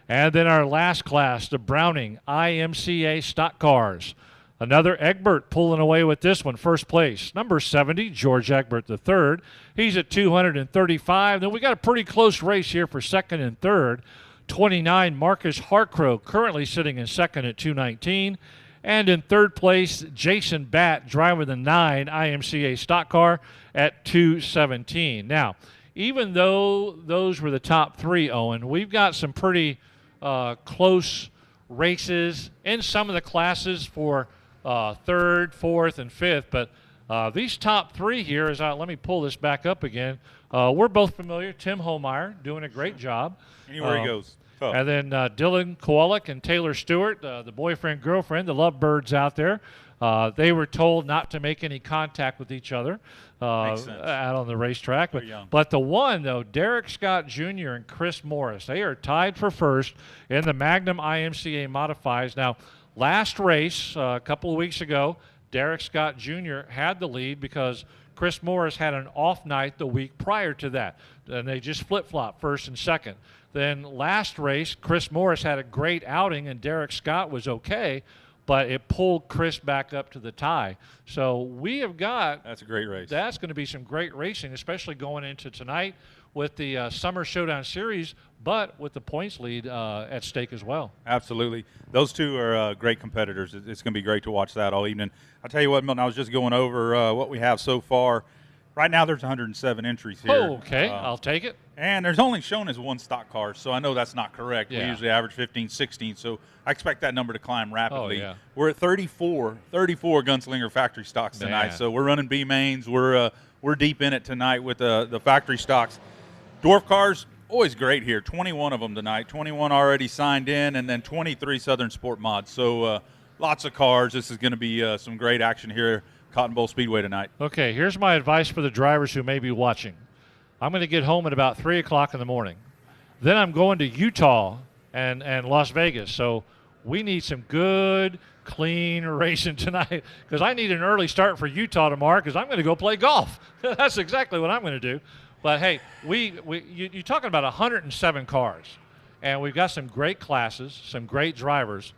And then our last class, the Browning IMCA Stock Cars. Another Egbert pulling away with this one, first place. Number 70, George Egbert III. He's at 235. Then we got a pretty close race here for second and third. 29, Marcus Harcrow, currently sitting in second at 219. And in third place, Jason Batt, driving the 9 IMCA stock car at 217. Now, even though those were the top 3, Owen, we've got some pretty close races in some of the classes for third, fourth, and fifth. But these top 3 here, let me pull this back up again. We're both familiar. Tim Homeyer doing a great job. Anywhere he goes. Tough. And then Dylan Kowalik and Taylor Stewart, the boyfriend, girlfriend, the lovebirds out there. They were told not to make any contact with each other Makes sense. out on the racetrack. They're young. But the one, though, Derek Scott Jr. and Chris Morris, they are tied for first in the Magnum IMCA Modifieds. Now, last race, a couple of weeks ago, Derek Scott Jr. had the lead because Chris Morris had an off night the week prior to that, and they just flip-flopped first and second. Then last race, Chris Morris had a great outing, and Derek Scott was okay, but it pulled Chris back up to the tie. So we have got That's a great race. that's going to be some great racing, especially going into tonight with the Summer Showdown Series, but with the points lead at stake as well. Absolutely. Those two are great competitors. It's going to be great to watch that all evening. I'll tell you what, Milton, I was just going over what we have so far. Right now there's 107 entries here. Oh, okay. I'll take it. And there's only shown as one stock car, so I know that's not correct. Yeah. We usually average 15, 16, so I expect that number to climb rapidly. yeah. We're at 34 Gunslinger factory stocks tonight, Man. so we're running B mains. We're deep in it tonight with the factory stocks. Dwarf cars, always great here. 21 of them tonight. 21 already signed in, and then 23 Southern Sport mods. So lots of cars. This is going to be some great action here, Cotton Bowl Speedway tonight. Okay, here's my advice for the drivers who may be watching. I'm going to get home at about 3 o'clock in the morning. Then I'm going to Utah and Las Vegas. So we need some good, clean racing tonight because I need an early start for Utah tomorrow because I'm going to go play golf. That's exactly what I'm going to do. But, hey, you're talking about 107 cars, and we've got some great classes, some great drivers.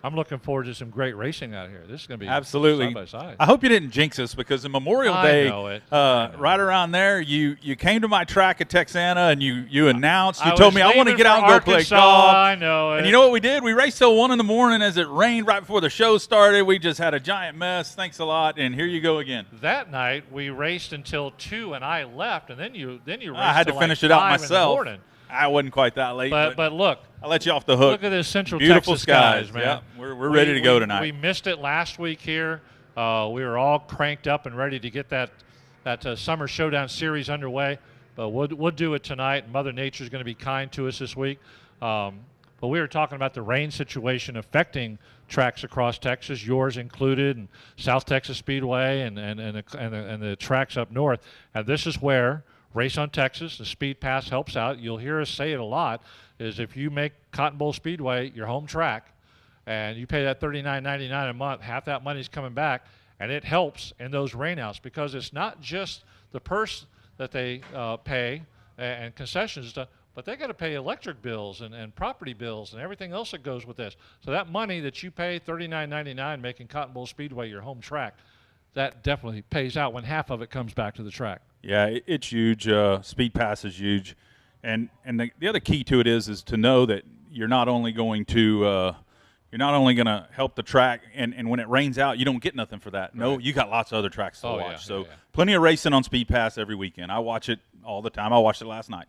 I'm looking forward to some great racing out here. This is going to be Absolutely. side by side. I hope you didn't jinx us because in Memorial I Day, know it. right around there, you came to my track at Texana and you announced, you I told was me I want to leaving get out for and go play Arkansas. golf. I know it. And you know what we did? We raced till 1 in the morning as it rained right before the show started. We just had a giant mess. Thanks a lot. And here you go again. That night we raced until 2 and I left, and then you raced I had to till finish like it out 5 in the myself. morning. I wasn't quite that late, But look, I let you off the hook. look at this Central Beautiful Texas skies, man. yeah. We're ready to go tonight. We missed it last week here. We were all cranked up and ready to get that Summer Showdown Series underway. But we'll do it tonight. Mother Nature's going to be kind to us this week. But we were talking about the rain situation affecting tracks across Texas, yours included, and South Texas Speedway and the tracks up north. And this is where Race on Texas, the Speed Pass helps out. You'll hear us say it a lot, is if you make Cotton Bowl Speedway your home track and you pay that $39.99 a month, half that money's coming back, and it helps in those rainouts because it's not just the purse that they pay and concessions and stuff, but they got to pay electric bills and property bills and everything else that goes with this. So that money that you pay, $39.99, making Cotton Bowl Speedway your home track, that definitely pays out when half of it comes back to the track. Yeah, it's huge. Speed Pass is huge, and the other key to it is to know that you're not only going to help the track, and when it rains out, you don't get nothing for that. No, you got lots of other tracks to watch. So plenty of racing on Speed Pass every weekend. I watch it all the time. I watched it last night.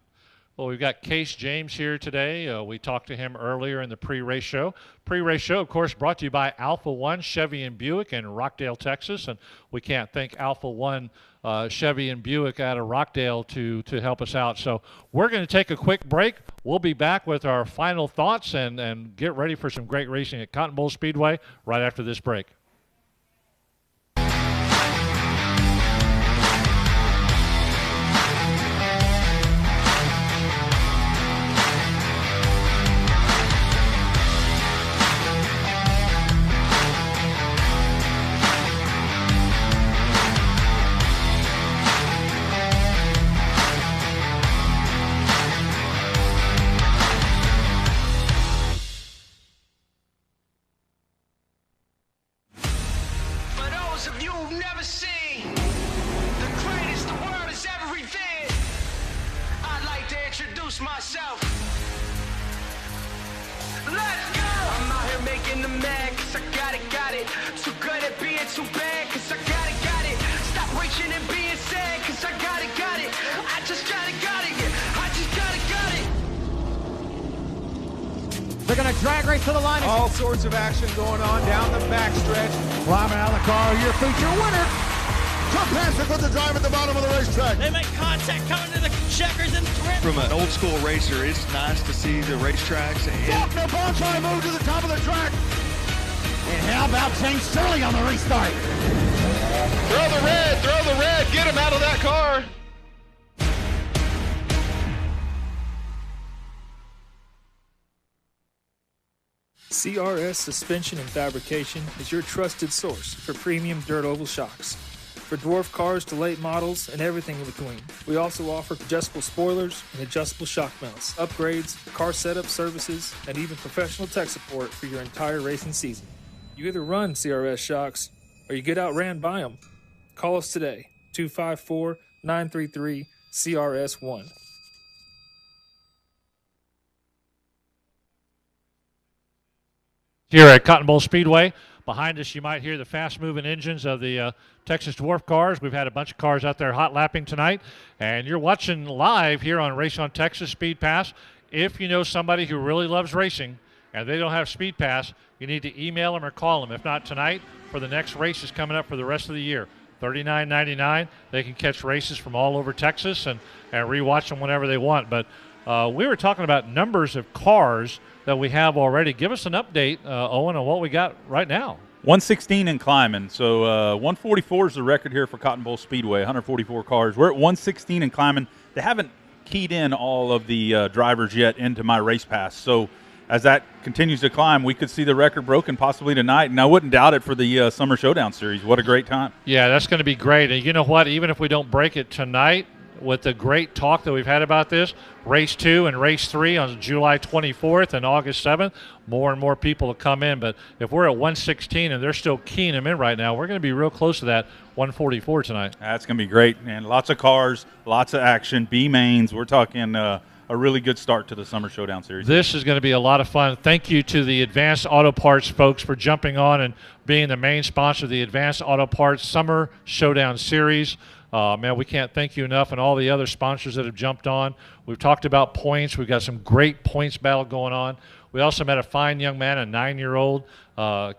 Well, we've got Case James here today. We talked to him earlier in the pre-race show. Pre-race show, of course, brought to you by Alpha One Chevy and Buick in Rockdale, Texas. And we can't thank Alpha One Chevy and Buick out of Rockdale to help us out. So we're going to take a quick break. We'll be back with our final thoughts and get ready for some great racing at Cotton Bowl Speedway right after this break. Myself. Let's go! I'm out here making them mad cause I got it. Too good at being too bad cause I got it. Stop reaching and being sad cause I got it. I just got it, yeah. I just got it. They're going to drag race to the line. All sorts of action going on down the backstretch. Climbing out of the car, your feature winner. Tough pass to the drive at the bottom of the racetrack. They make contact coming to the checkers and the trip. From an old school racer, it's nice to see the racetracks. Faulkner bonsai move to the top of the track. And how about James Sterling on the restart? Throw the red, get him out of that car. CRS Suspension and Fabrication is your trusted source for premium dirt oval shocks. For dwarf cars to late models and everything in between. We also offer adjustable spoilers and adjustable shock mounts, upgrades, car setup services, and even professional tech support for your entire racing season. You either run CRS shocks or you get outran by them. Call us today, 254-933-CRS1. Here at Cotton Bowl Speedway, behind us you might hear the fast-moving engines of the Texas Dwarf cars. We've had a bunch of cars out there hot lapping tonight, and you're watching live here on Race on Texas Speed Pass. If you know somebody who really loves racing and they don't have Speed Pass, you need to email them or call them. If not tonight, for the next races coming up for the rest of the year. $39.99. They can catch races from all over Texas and rewatch them whenever they want. But we were talking about numbers of cars that we have already. Give us an update, Owen, on what we got right now. 116 and climbing. So 144 is the record here for Cotton Bowl Speedway, 144 cars. We're at 116 and climbing. They haven't keyed in all of the drivers yet into my race pass. So as that continues to climb, we could see the record broken possibly tonight. And I wouldn't doubt it for the Summer Showdown Series. What a great time. Yeah, that's going to be great. And you know what? Even if we don't break it tonight, with the great talk that we've had about this, Race 2 and Race 3 on July 24th and August 7th, more and more people will come in. But if we're at 116 and they're still keying them in right now, we're going to be real close to that 144 tonight. That's going to be great, and lots of cars, lots of action, B-mains. We're talking a really good start to the Summer Showdown Series. This is going to be a lot of fun. Thank you to the Advanced Auto Parts folks for jumping on and being the main sponsor of the Advanced Auto Parts Summer Showdown Series. Man, we can't thank you enough, and all the other sponsors that have jumped on. We've talked about points. We've got some great points battle going on. We also met a fine young man, a 9-year-old,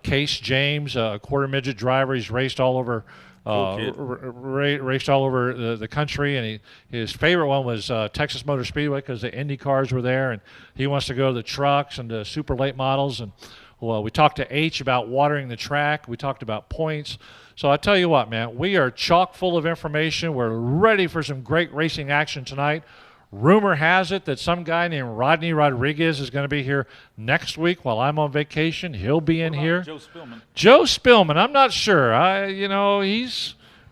Case James, a quarter midget driver. He's raced all over raced all over the country, and his favorite one was Texas Motor Speedway because the Indy cars were there, and he wants to go to the trucks and the super late models. And well, we talked to H about watering the track. We talked about points. So I tell you what, man, we are chock full of information. We're ready for some great racing action tonight. Rumor has it that some guy named Rodney Rodriguez is going to be here next week while I'm on vacation. He'll be in here. Joe Spillman. Joe Spillman. I'm not sure.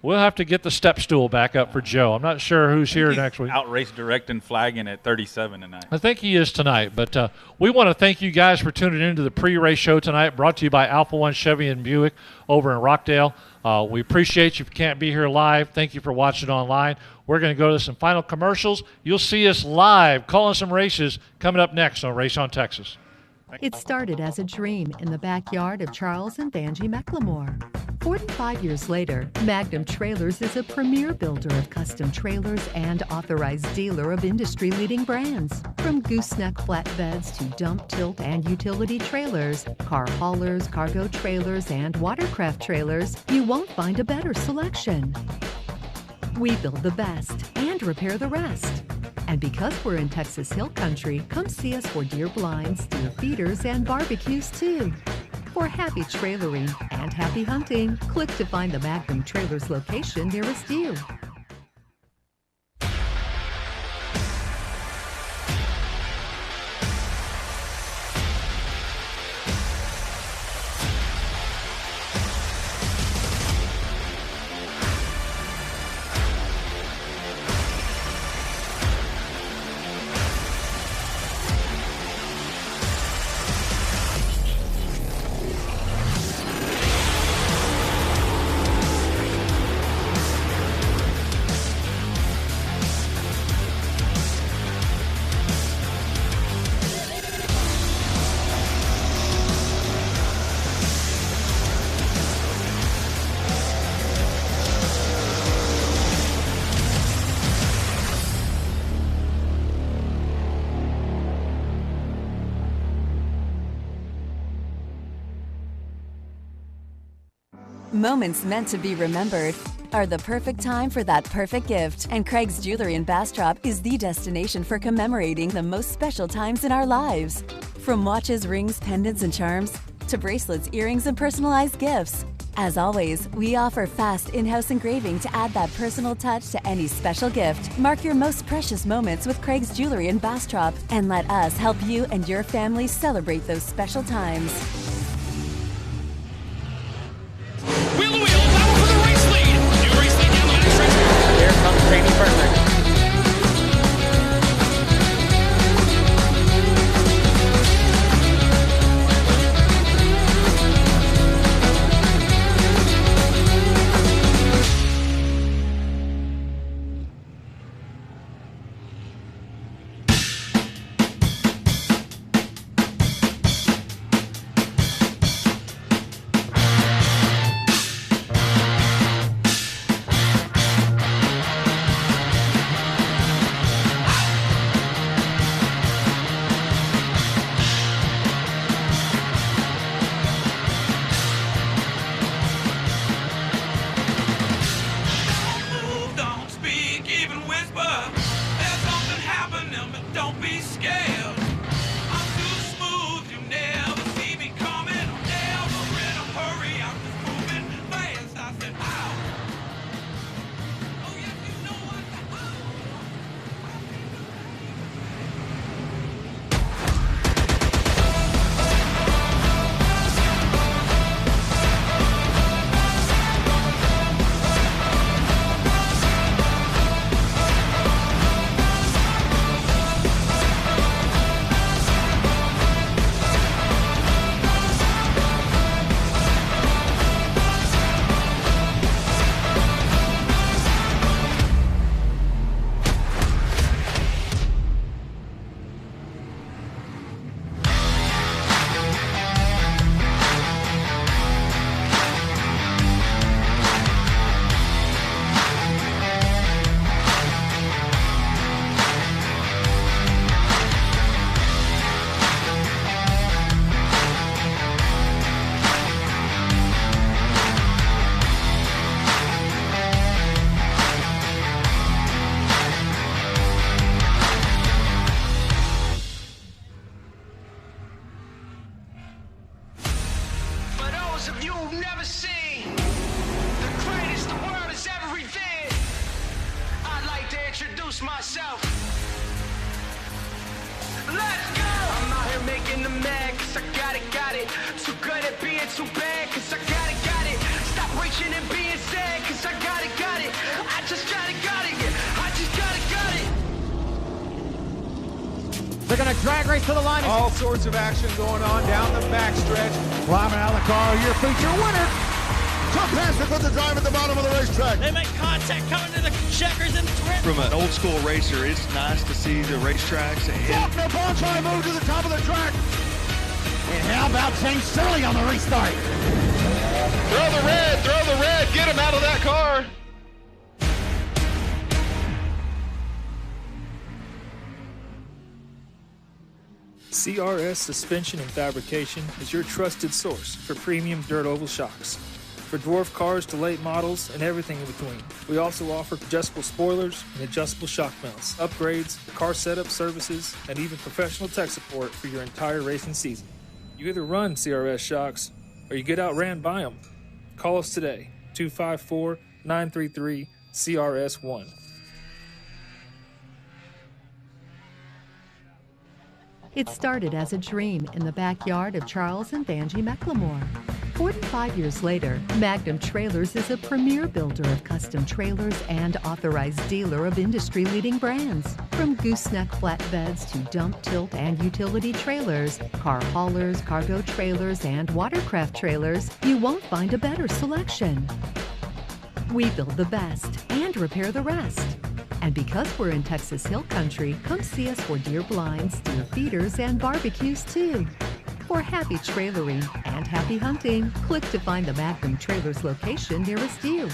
We'll have to get the step stool back up for Joe. I'm not sure who's here next week. Out race directing, flagging at 37 tonight. I think he is tonight. But we want to thank you guys for tuning into the pre-race show tonight, brought to you by Alpha One Chevy and Buick over in Rockdale. We appreciate you if you can't be here live. Thank you for watching online. We're going to go to some final commercials. You'll see us live calling some races coming up next on Race on Texas. It started as a dream in the backyard of Charles and Vanjie McLemore. 45 years later, Magnum Trailers is a premier builder of custom trailers and authorized dealer of industry-leading brands. From gooseneck flatbeds to dump, tilt, and utility trailers, car haulers, cargo trailers, and watercraft trailers, you won't find a better selection. We build the best and repair the rest. And because we're in Texas Hill Country, come see us for deer blinds, deer feeders, and barbecues too. For happy trailering and happy hunting, click to find the Magnum Trailers location nearest you. Moments meant to be remembered are the perfect time for that perfect gift. And Craig's Jewelry in Bastrop is the destination for commemorating the most special times in our lives. From watches, rings, pendants, and charms, to to bracelets, earrings, and personalized gifts. As always, we offer fast in-house engraving to add that personal touch to any special gift. Mark your most precious moments with Craig's Jewelry in Bastrop, and let us help you and your family celebrate those special times. Wheel to wheel, battle for the race lead. New race lead down the back stretch. Here comes Jamie Perfect. Myself. Let's go! I'm out here making them mad, cause I got it. Too good at being too bad, cause I got it. Stop reaching and being sad, cause I got it. I just got it, yeah. I just got it. They're going to drag race to the line. All sorts of action going on down the backstretch. Climbing out of the car, your feature winner. Tough pass to put the drive at the bottom of the racetrack. They make contact coming to the checkers and thread. From an old school racer, it's nice to see the racetracks. Faulkner Ball trying to move to the top of the track. And how about James Shirley on the restart? Throw the red, get him out of that car. CRS Suspension and Fabrication is your trusted source for premium dirt oval shocks. For dwarf cars to late models and everything in between. We also offer adjustable spoilers and adjustable shock mounts, upgrades, car setup services, and even professional tech support for your entire racing season. You either run CRS shocks or you get outran by them. Call us today, 254-933-CRS1. It started as a dream in the backyard of Charles and Vanjie McLemore. 45 years later, Magnum Trailers is a premier builder of custom trailers and authorized dealer of industry-leading brands. From gooseneck flatbeds to dump, tilt, and utility trailers, car haulers, cargo trailers, and watercraft trailers, you won't find a better selection. We build the best and repair the rest. And because we're in Texas Hill Country, come see us for deer blinds, deer feeders, and barbecues too. For happy trailering and happy hunting, click to find the Magnum Trailers location nearest you.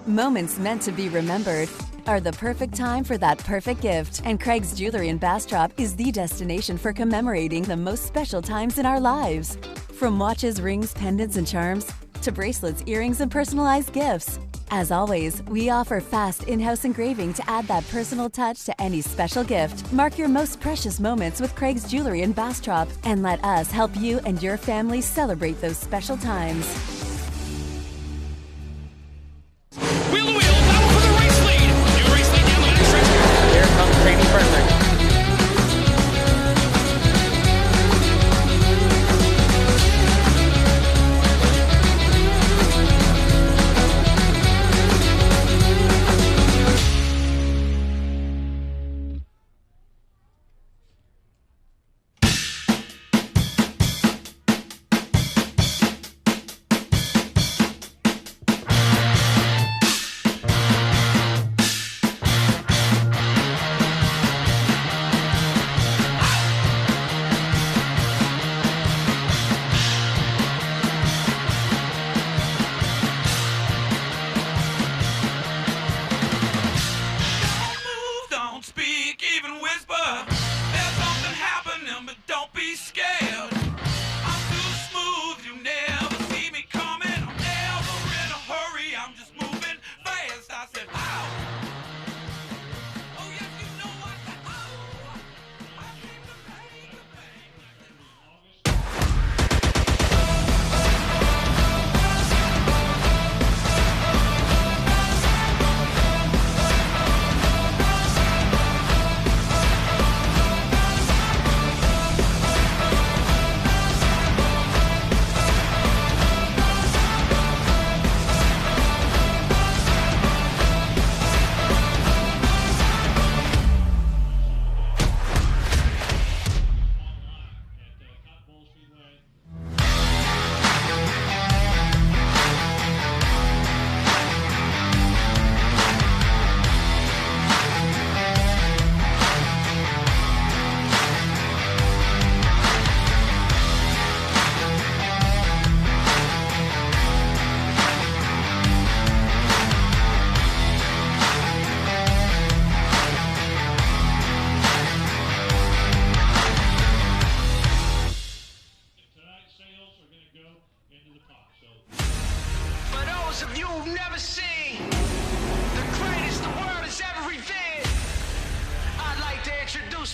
Moments meant to be remembered are the perfect time for that perfect gift. And Craig's Jewelry in Bastrop is the destination for commemorating the most special times in our lives. From watches, rings, pendants, and charms, to bracelets, earrings, and personalized gifts. As always, we offer fast in-house engraving to add that personal touch to any special gift. Mark your most precious moments with Craig's Jewelry in Bastrop and let us help you and your family celebrate those special times. Wheel to wheel, battle for the race lead. New race lead down the backstretch. Here comes Training Perfect.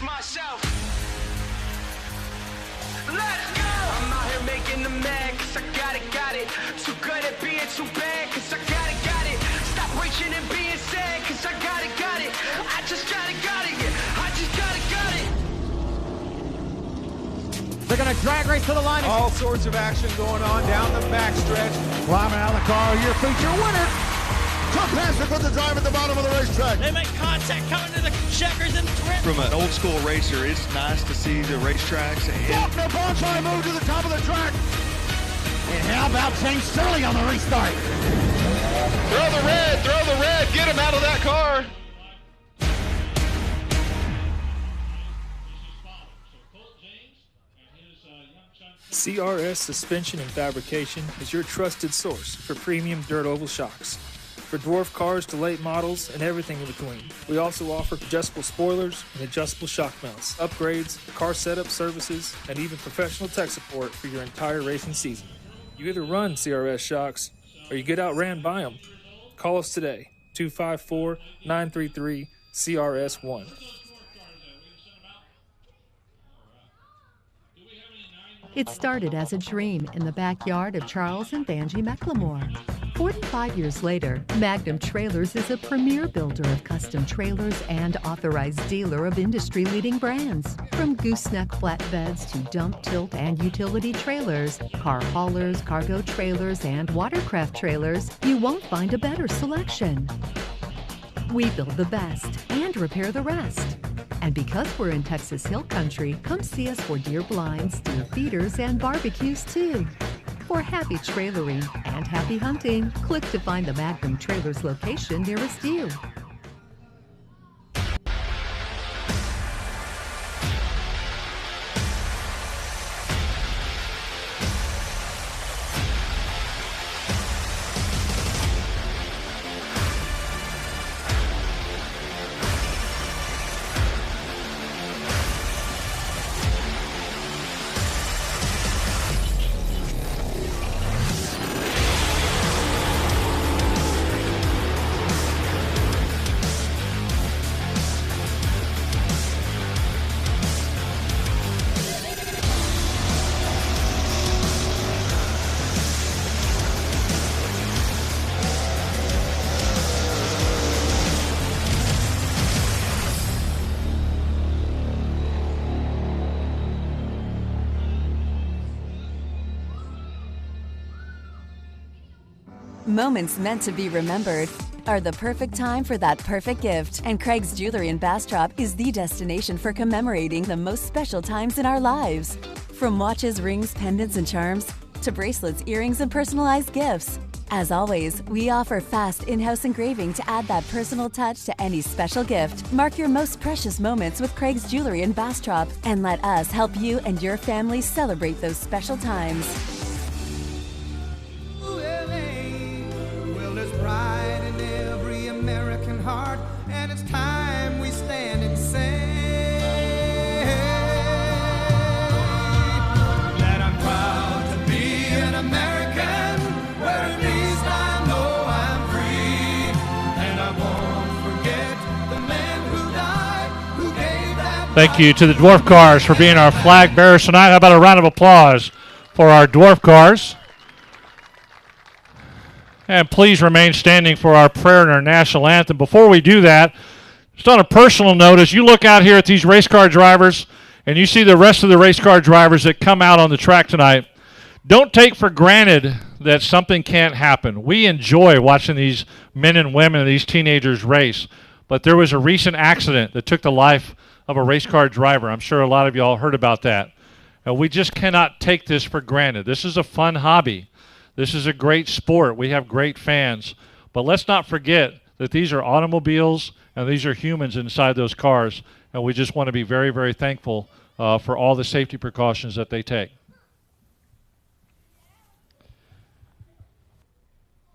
Myself. Let's go! I'm out here making them mad, cause I got it. Too good at being too bad, cause I got it. Stop reaching and being sad, cause I got it. I just got it, yeah. I just got it. They're going to drag race to the line. All sorts of action going on down the backstretch. Climbing out of the car, your feature winner. Took past it with the drive at the bottom of the racetrack. They make contact coming to the checkers and the twin. From an old school racer, it's nice to see the racetracks. Faulkner Bonchai move to the top of the track. And how about James Shirley on the restart? Throw the red, get him out of that car. CRS Suspension and Fabrication is your trusted source for premium dirt oval shocks. For dwarf cars to late models and everything in between. We also offer adjustable spoilers and adjustable shock mounts, upgrades, car setup services, and even professional tech support for your entire racing season. You either run CRS shocks or you get outran by them. Call us today, 254-933-CRS1. It started as a dream in the backyard of Charles and Vanjie McLemore. 45 years later, Magnum Trailers is a premier builder of custom trailers and authorized dealer of industry-leading brands. From gooseneck flatbeds to dump, tilt, and utility trailers, car haulers, cargo trailers, and watercraft trailers, you won't find a better selection. We build the best and repair the rest. And because we're in Texas Hill Country, come see us for deer blinds, deer feeders, and barbecues too. For happy trailering and happy hunting, click to find the Magnum Trailers location nearest you. Moments meant to be remembered are the perfect time for that perfect gift. And Craig's Jewelry in Bastrop is the destination for commemorating the most special times in our lives. From watches, rings, pendants, and charms, to bracelets, earrings, and personalized gifts. As always, we offer fast in-house engraving to add that personal touch to any special gift. Mark your most precious moments with Craig's Jewelry in Bastrop and let us help you and your family celebrate those special times. Well, there's pride in every American heart, and it's time we stand and say that I'm proud to be an American, where at least I know I'm free, and I won't forget the men who died, who gave that. Thank you to the Dwarf Cars for being our flag bearers tonight. How about a round of applause for our Dwarf Cars? And please remain standing for our prayer and our national anthem. Before we do that, just on a personal note, as you look out here at these race car drivers and you see the rest of the race car drivers that come out on the track tonight, don't take for granted that something can't happen. We enjoy watching these men and women, these teenagers race. But there was a recent accident that took the life of a race car driver. I'm sure a lot of y'all heard about that. And we just cannot take this for granted. This is a fun hobby. This is a great sport. We have great fans. But let's not forget that these are automobiles and these are humans inside those cars. And we just want to be very, very thankful for all the safety precautions that they take.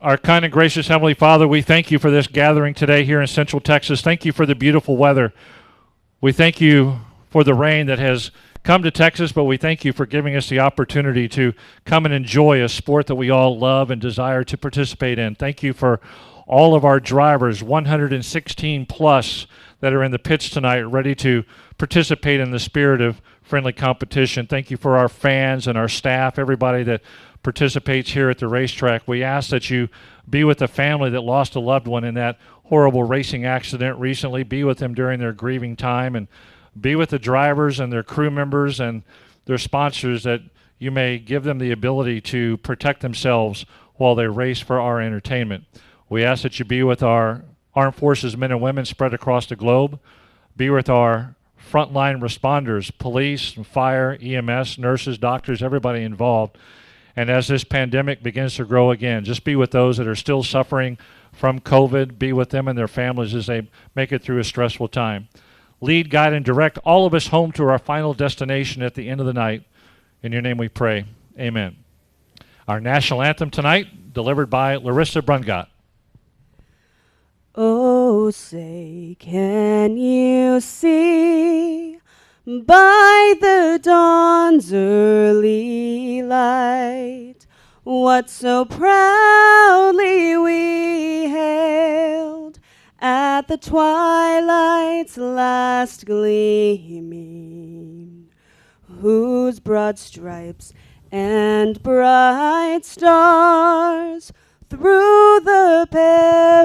Our kind and gracious Heavenly Father, we thank you for this gathering today here in Central Texas. Thank you for the beautiful weather. We thank you for the rain that has come to Texas, but we thank you for giving us the opportunity to come and enjoy a sport that we all love and desire to participate in. Thank you for all of our drivers, 116 plus, that are in the pits tonight, ready to participate in the spirit of friendly competition. Thank you for our fans and our staff, everybody that participates here at the racetrack. We ask that you be with the family that lost a loved one in that horrible racing accident recently. Be with them during their grieving time, and be with the drivers and their crew members and their sponsors, that you may give them the ability to protect themselves while they race for our entertainment. We ask that you be with our armed forces men and women spread across the globe. Be with our frontline responders, police, fire, EMS, nurses, doctors, everybody involved. And as this pandemic begins to grow again, just be with those that are still suffering from COVID. Be with them and their families as they make it through a stressful time. Lead, guide, and direct all of us home to our final destination at the end of the night. In your name we pray. Amen. Our national anthem tonight, delivered by Larissa Brungot. Oh, say, can you see by the dawn's early light what so proudly we hailed at the twilight's last gleaming, whose broad stripes and bright stars through the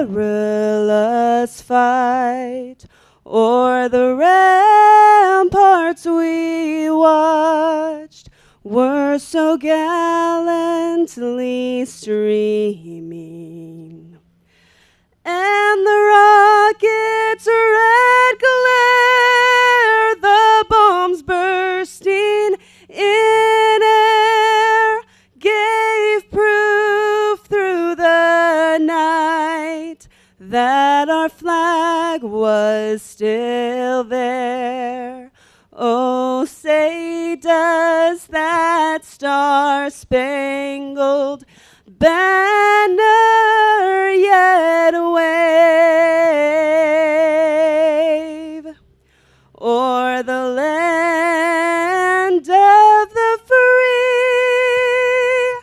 perilous fight o'er the ramparts we watched were so gallantly streaming. And the rocket's red glare, the bombs bursting in air, gave proof through the night that our flag was still there. Oh, say, does that star-spangled banner yet wave o'er the land of the free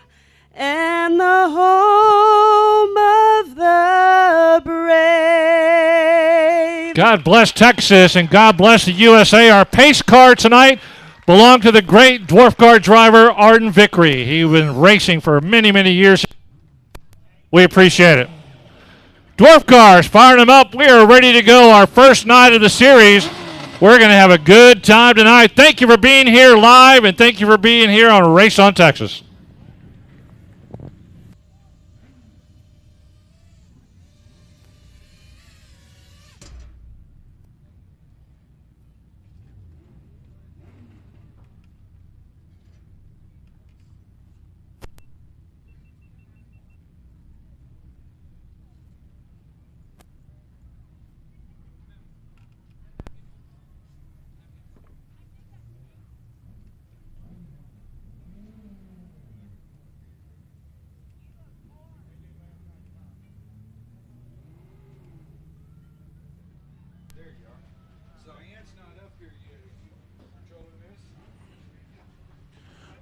and the home of the brave? God bless Texas and God bless the USA. Our pace car tonight belonged to the great dwarf car driver Arden Vickery. He's been racing for many, many years. We appreciate it. Dwarf cars, firing them up. We are ready to go. Our first night of the series. We're going to have a good time tonight. Thank you for being here live, and thank you for being here on Race on Texas.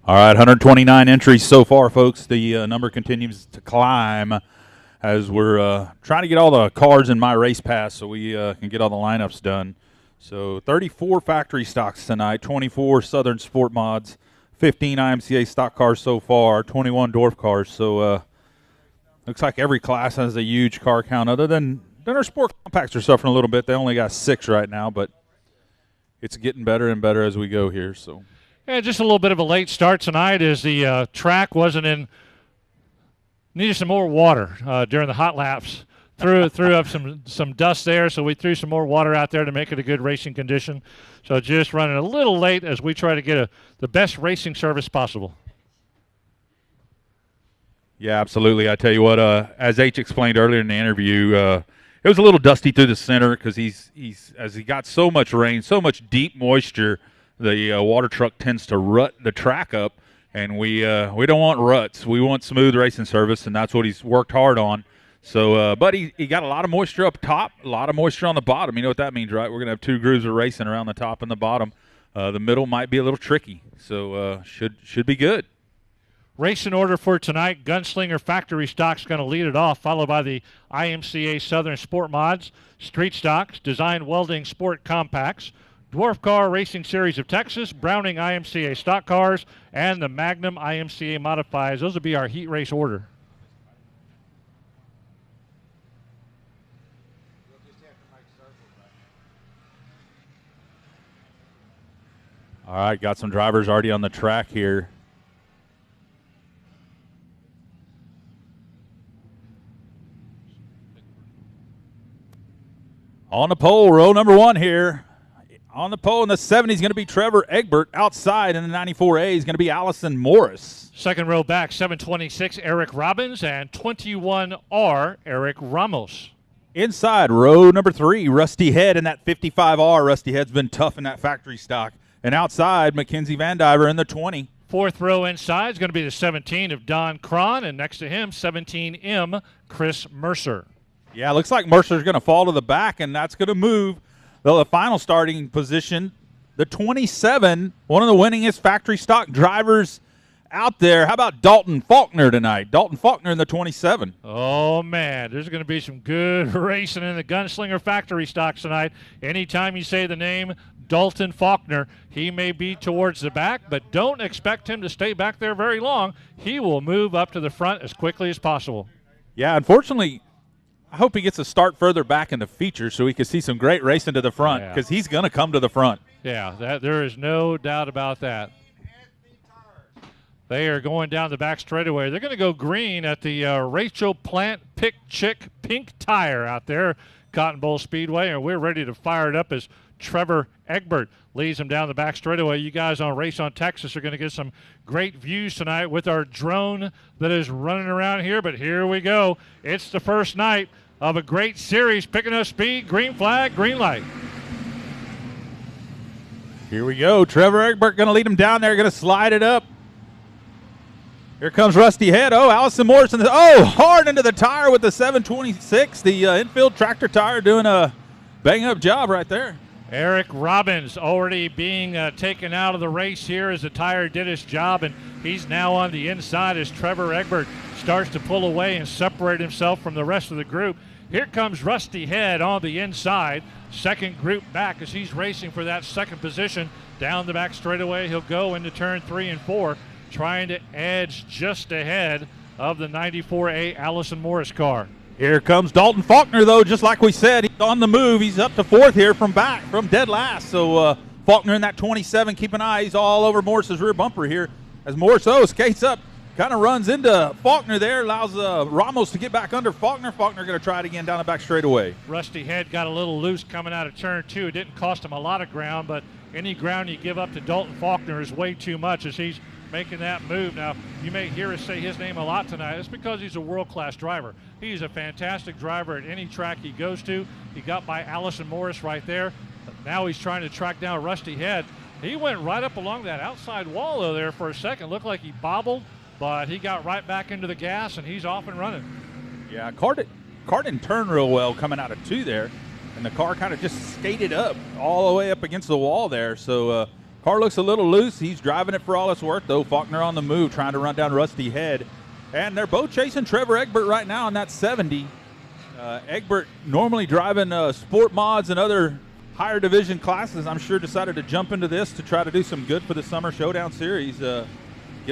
All right, 129 entries so far, folks. The number continues to climb as we're trying to get all the cars in My Race Pass so we can get all the lineups done. So 34 factory stocks tonight, 24 Southern Sport Mods, 15 IMCA stock cars so far, 21 dwarf cars. So looks like every class has a huge car count other than our sport compacts are suffering a little bit. They only got 6 right now, but it's getting better and better as we go here. So. Yeah, just a little bit of a late start tonight as the track needed some more water during the hot laps. Threw up some dust there, so we threw some more water out there to make it a good racing condition. So just running a little late as we try to get the best racing service possible. Yeah, absolutely. I tell you what, as H explained earlier in the interview, it was a little dusty through the center because as he got so much rain, so much deep moisture. The water truck tends to rut the track up, and we don't want ruts. We want smooth racing service, and that's what he's worked hard on. So, but he got a lot of moisture up top, a lot of moisture on the bottom. You know what that means, right? We're going to have 2 grooves of racing around the top and the bottom. The middle might be a little tricky, so should be good. Race in order for tonight, Gunslinger Factory Stock's going to lead it off, followed by the IMCA Southern Sport Mods, Street Stocks, Design Welding Sport Compacts, Dwarf Car Racing Series of Texas, Browning IMCA Stock Cars, and the Magnum IMCA Modifieds. Those will be our heat race order. All right, got some drivers already on the track here. On the pole, row number 1 here. On the pole in the 70 is going to be Trevor Egbert. Outside in the 94A is going to be Allison Morris. Second row back, 726, Eric Robbins, and 21R, Eric Ramos. Inside, row number 3, Rusty Head in that 55R. Rusty Head's been tough in that factory stock. And outside, Mackenzie Van Diver in the 20. Fourth row inside is going to be the 17 of Don Cron, and next to him, 17M, Chris Mercer. Yeah, looks like Mercer's going to fall to the back, and that's going to move the final starting position. The 27, one of the winningest factory stock drivers out there. How about Dalton Faulkner tonight? Dalton Faulkner in the 27. Oh, man, there's going to be some good racing in the Gunslinger Factory stocks tonight. Anytime you say the name Dalton Faulkner, he may be towards the back, but don't expect him to stay back there very long. He will move up to the front as quickly as possible. Yeah, unfortunately, I hope he gets a start further back in the feature so we can see some great racing to the front because he's going to come to the front. Yeah, there is no doubt about that. They are going down the back straightaway. They're going to go green at the Rachel Plant Pick Chick Pink Tire out there, Cotton Bowl Speedway, and we're ready to fire it up as Trevor Egbert leads them down the back straightaway. You guys on Race on Texas are going to get some great views tonight with our drone that is running around here, but here we go. It's the first night of a great series, picking up speed, green flag, green light. Here we go. Trevor Egbert going to lead him down there, going to slide it up. Here comes Rusty Head. Oh, Allison Morrison. Oh, hard into the tire with the 726. The infield tractor tire doing a bang-up job right there. Eric Robbins already being taken out of the race here as the tire did its job, and he's now on the inside as Trevor Egbert starts to pull away and separate himself from the rest of the group. Here comes Rusty Head on the inside, second group back as he's racing for that second position. Down the back straightaway, he'll go into turn 3 and 4, trying to edge just ahead of the 94A Allison Morris car. Here comes Dalton Faulkner, though, just like we said. He's on the move. He's up to 4th here from dead last. So Faulkner in that 27, keep an eye. He's all over Morris's rear bumper here as Morris skates up, kind of runs into Faulkner there, allows Ramos to get back under Faulkner. Faulkner going to try it again down the back straightaway. Rusty Head got a little loose coming out of turn 2. It didn't cost him a lot of ground, but any ground you give up to Dalton Faulkner is way too much as he's making that move. Now, you may hear us say his name a lot tonight. It's because he's a world-class driver. He's a fantastic driver at any track he goes to. He got by Allison Morris right there. Now he's trying to track down Rusty Head. He went right up along that outside wall, though, there for a second. Looked like he bobbled, but he got right back into the gas, and he's off and running. Yeah, car didn't turn real well coming out of 2 there, and the car kind of just skated up all the way up against the wall there. So Car looks a little loose. He's driving it for all it's worth, though. Faulkner on the move, trying to run down Rusty Head. And they're both chasing Trevor Egbert right now on that 70. Egbert, normally driving sport mods and other higher division classes, I'm sure decided to jump into this to try to do some good for the Summer Showdown Series. Get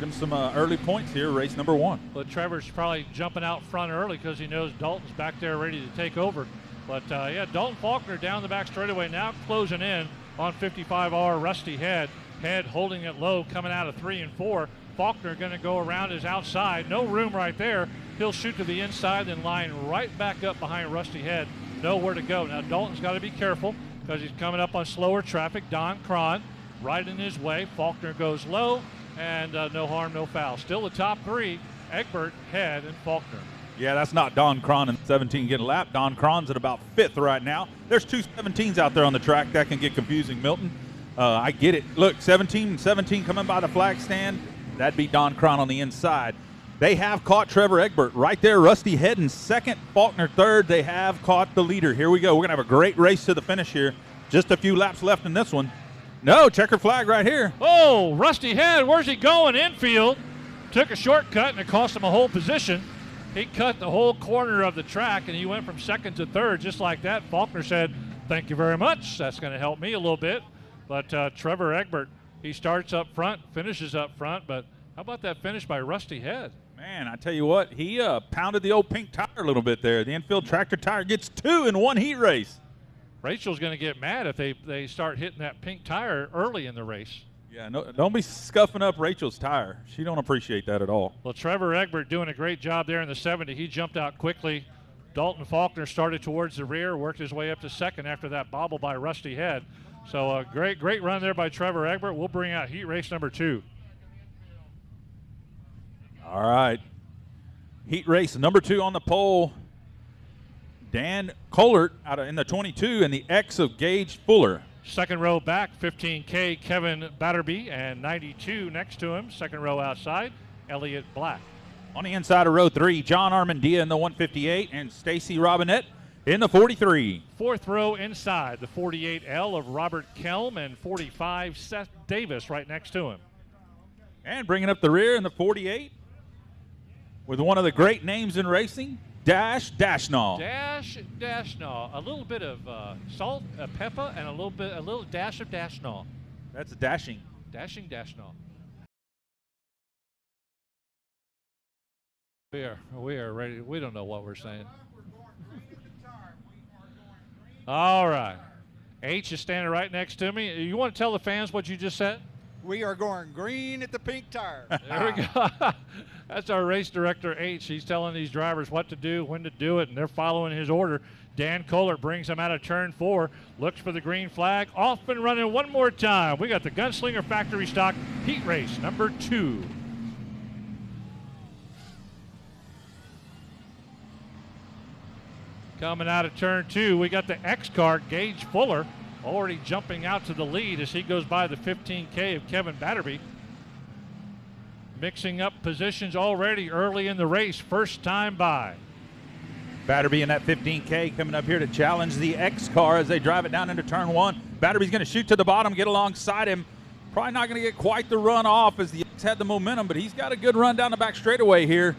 him some early points here, race number 1. But Trevor's probably jumping out front early because he knows Dalton's back there ready to take over. But, yeah, Dalton Faulkner down the back straightaway now closing in on 55R Rusty Head. Head holding it low, coming out of 3 and 4. Faulkner going to go around his outside. No room right there. He'll shoot to the inside, then line right back up behind Rusty Head. Nowhere to go. Now, Dalton's got to be careful because he's coming up on slower traffic. Don Cron right in his way. Faulkner goes low, and no harm, no foul. Still the top 3, Egbert, Head, and Faulkner. Yeah, that's not Don Cron in 17 getting lapped. Don Cron's at about 5th right now. There's 2 17s out there on the track. That can get confusing, Milton. I get it. Look, 17 and 17 coming by the flag stand. That'd be Don Cron on the inside. They have caught Trevor Egbert right there. Rusty Head in 2nd, Faulkner 3rd. They have caught the leader. Here we go. We're going to have a great race to the finish here. Just a few laps left in this one. No, checker flag right here. Oh, Rusty Head, where's he going? Infield. Took a shortcut, and it cost him a whole position. He cut the whole corner of the track, and he went from 2nd to 3rd just like that. Faulkner said, thank you very much. That's going to help me a little bit. But Trevor Egbert, he starts up front, finishes up front. But how about that finish by Rusty Head? Man, I tell you what, he pounded the old pink tire a little bit there. The infield tractor tire gets 2 in one heat race. Rachel's going to get mad if they start hitting that pink tire early in the race. Yeah, no, don't be scuffing up Rachel's tire. She don't appreciate that at all. Well, Trevor Egbert doing a great job there in the 70. He jumped out quickly. Dalton Faulkner started towards the rear, worked his way up to 2nd after that bobble by Rusty Head. So a great run there by Trevor Egbert. We'll bring out heat race number 2. All right. Heat race number 2 on the pole. Dan Kohlert out in the 22 and the X of Gage Fuller. 2nd row back, 15K, Kevin Batterby, and 92 next to him. 2nd row outside, Elliott Black. On the inside of row 3, John Armandia in the 158 and Stacy Robinette in the 43. 4th row inside, the 48L of Robert Kelm and 45 Seth Davis right next to him. And bringing up the rear in the 48 with one of the great names in racing, Dash Dashnall. Dash Dashnall. A little bit of salt, pepper, and a little dash of Dashnall. That's dashing. Dashing Dashnall. We are ready. We don't know what we're saying. All right. H is standing right next to me. You want to tell the fans what you just said? We are going green at the pink tire. There we go. That's our race director, H. He's telling these drivers what to do, when to do it, and they're following his order. Dan Kohlert brings them out of turn 4, looks for the green flag, off and running one more time. We got the Gunslinger Factory Stock Heat Race number 2. Coming out of turn 2, we got the X car, Gage Fuller, already jumping out to the lead as he goes by the 15K of Kevin Batterby. Mixing up positions already early in the race, first time by. Batterby in that 15K coming up here to challenge the X car as they drive it down into turn 1. Batterby's going to shoot to the bottom, get alongside him. Probably not going to get quite the run off as the X had the momentum, but he's got a good run down the back straightaway here.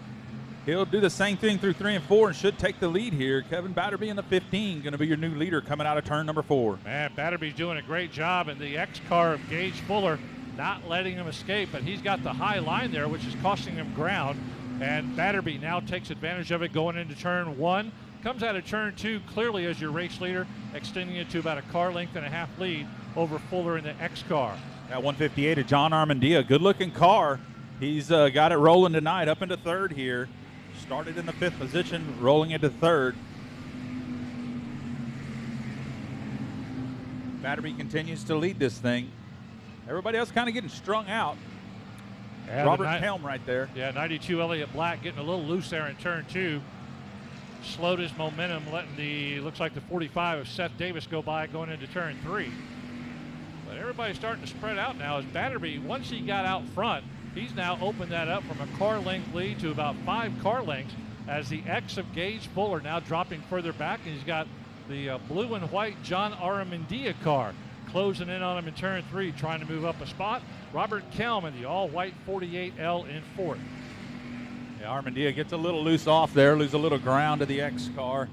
He'll do the same thing through 3 and 4 and should take the lead here. Kevin Batterby in the 15, going to be your new leader coming out of turn number 4. Man, Batterby's doing a great job, and the X car of Gage Fuller not letting him escape, but he's got the high line there, which is costing him ground. And Batterby now takes advantage of it going into turn 1. Comes out of turn 2 clearly as your race leader, extending it to about a car length and a half lead over Fuller in the X car. That 158 of John Armandia, good-looking car. He's got it rolling tonight up into 3rd here. Started in the 5th position, rolling into 3rd. Batterby continues to lead this thing. Everybody else kind of getting strung out. Yeah, Robert Helm right there. Yeah, 92 Elliott Black getting a little loose there in turn 2. Slowed his momentum, letting looks like the 45 of Seth Davis go by going into turn 3. But everybody's starting to spread out now as Batterby, once he got out front, he's now opened that up from a car length lead to about 5 car lengths as the X of Gage Fuller now dropping further back, and he's got the blue and white John Armandia car closing in on him in turn 3, trying to move up a spot. Robert Kelm in the all-white 48L in 4th. Yeah, Armandia gets a little loose off there, lose a little ground to the X car.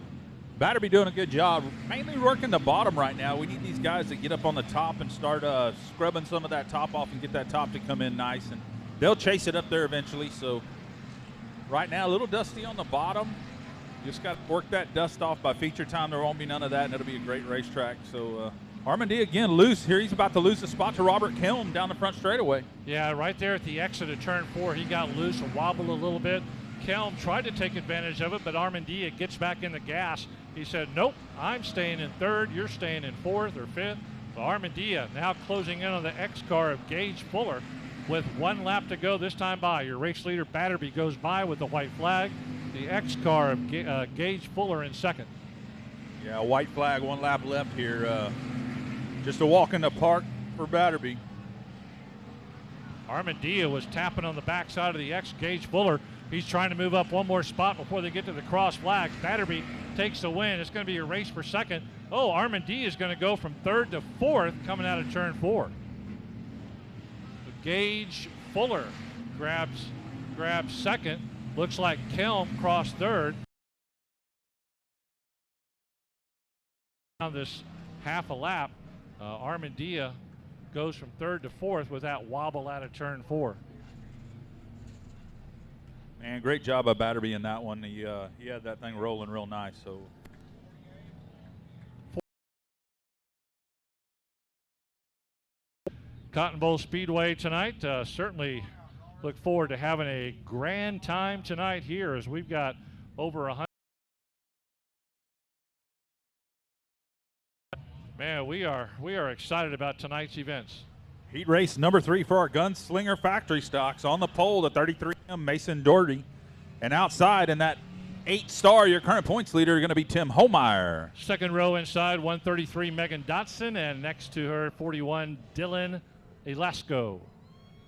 Batterby doing a good job, mainly working the bottom right now. We need these guys to get up on the top and start scrubbing some of that top off and get that top to come in nice, and they'll chase it up there eventually. So right now, a little dusty on the bottom. Just got to work that dust off by feature time. There won't be none of that, and it'll be a great racetrack. So Armandia again loose here. He's about to lose the spot to Robert Kelm down the front straightaway. Yeah, right there at the exit of turn 4, he got loose and wobbled a little bit. Kelm tried to take advantage of it, but Armandia gets back in the gas. He said, nope, I'm staying in 3rd, you're staying in 4th or 5th. So Armandia now closing in on the X car of Gage Fuller with 1 lap to go this time by. Your race leader Batterby goes by with the white flag. The X car of Gage Fuller in 2nd. Yeah, white flag, 1 lap left here. Just a walk in the park for Batterby. Armandia was tapping on the backside of the X. Gage Fuller, he's trying to move up 1 more spot before they get to the cross flags. Batterby takes the win. It's going to be a race for 2nd. Oh, Armandia is going to go from 3rd to 4th coming out of turn 4. Gage Fuller grabs 2nd. Looks like Kelm crossed 3rd. On this half a lap, Armandia goes from 3rd to 4th with that wobble out of turn 4. Man, great job by Batterby in that one. He had that thing rolling real nice. So Cotton Bowl Speedway tonight. Certainly look forward to having a grand time tonight here as we've got over 100. Man, we are excited about tonight's events. Heat race number 3 for our Gunslinger Factory stocks. On the pole, the 33M Mason Doherty. And outside in that 8-star, your current points leader, going to be Tim Homeyer. 2nd row inside, 133 Megan Dotson, and next to her, 41 Dylan Elasco.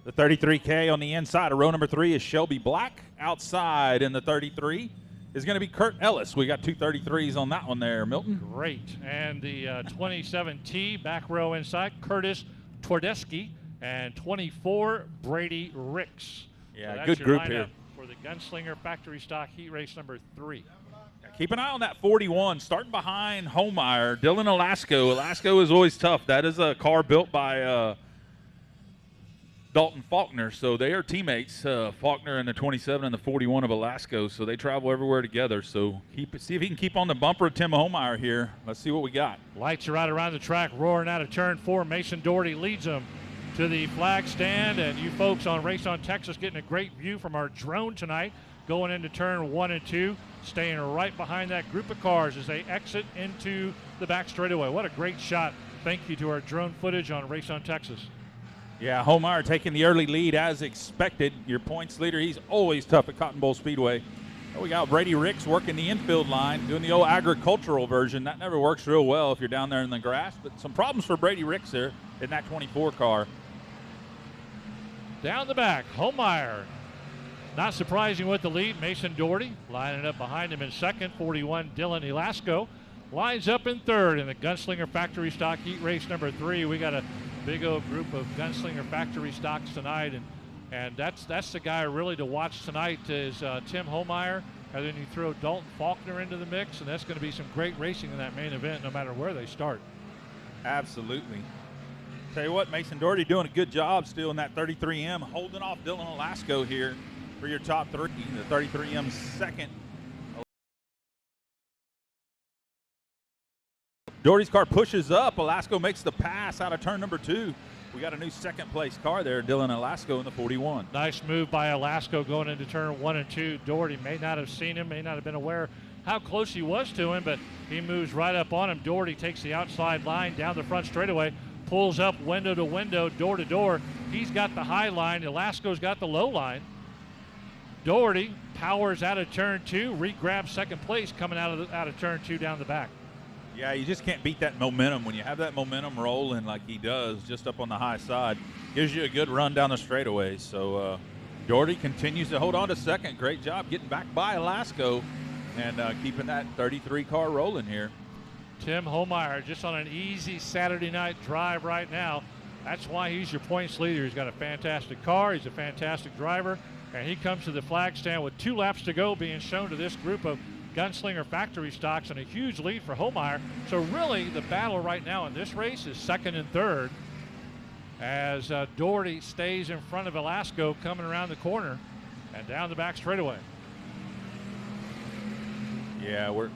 The 33K on the inside of row number 3 is Shelby Black. Outside in the 33 is going to be Kurt Ellis. We got 2 33s on that one there, Milton. Great. And the 27T back row inside, Curtis Twardeski, and 24 Brady Ricks. Yeah, so good group here for the Gunslinger Factory Stock Heat Race number 3. Keep an eye on that 41, starting behind Homeyer, Dylan Elasco. Elasco is always tough. That is a car built by Dalton Faulkner, so they are teammates, Faulkner and the 27 and the 41 of Elasco, so they travel everywhere together. So see if he can keep on the bumper of Tim Homeyer here. Let's see what we got. Lights are out around the track, roaring out of turn 4. Mason Doherty leads them to the flag stand, and you folks on Race on Texas getting a great view from our drone tonight, going into turn 1 and 2, staying right behind that group of cars as they exit into the back straightaway. What a great shot. Thank you to our drone footage on Race on Texas. Yeah, Homeyer taking the early lead as expected. Your points leader, he's always tough at Cotton Bowl Speedway. We got Brady Ricks working the infield line, doing the old agricultural version. That never works real well if you're down there in the grass, but some problems for Brady Ricks there in that 24 car. Down the back, Homeyer. Not surprising with the lead. Mason Doherty lining up behind him in 2nd. 41 Dylan Elasco lines up in 3rd in the Gunslinger Factory Stock Heat Race number 3. We got a big old group of Gunslinger Factory stocks tonight, and that's the guy really to watch tonight is Tim Homeyer, and then you throw Dalton Faulkner into the mix, and that's going to be some great racing in that main event no matter where they start. Absolutely. Tell you what, Mason Doherty doing a good job still in that 33M, holding off Dylan Elasco here for your top 3. The 33M 2nd. Doherty's car pushes up. Elasco makes the pass out of turn number 2. We got a new 2nd place car there, Dylan Elasco in the 41. Nice move by Elasco going into turn 1 and 2. Doherty may not have seen him, may not have been aware how close he was to him, but he moves right up on him. Doherty takes the outside line down the front straightaway, pulls up window to window, door to door. He's got the high line. Elasco's got the low line. Doherty powers out of turn 2, re-grabs 2nd place coming out of turn 2 down the back. Yeah, you just can't beat that momentum. When you have that momentum rolling like he does just up on the high side, gives you a good run down the straightaway. So Doherty continues to hold on to 2nd. Great job getting back by Elasco and keeping that 33 car rolling here. Tim Homeyer just on an easy Saturday night drive right now. That's why he's your points leader. He's got a fantastic car. He's a fantastic driver. And he comes to the flag stand with 2 laps to go, being shown to this group of Gunslinger factory stocks, and a huge lead for Homeyer. So really the battle right now in this race is second and third, as Doherty stays in front of Velasco coming around the corner and down the back straightaway. Yeah, we're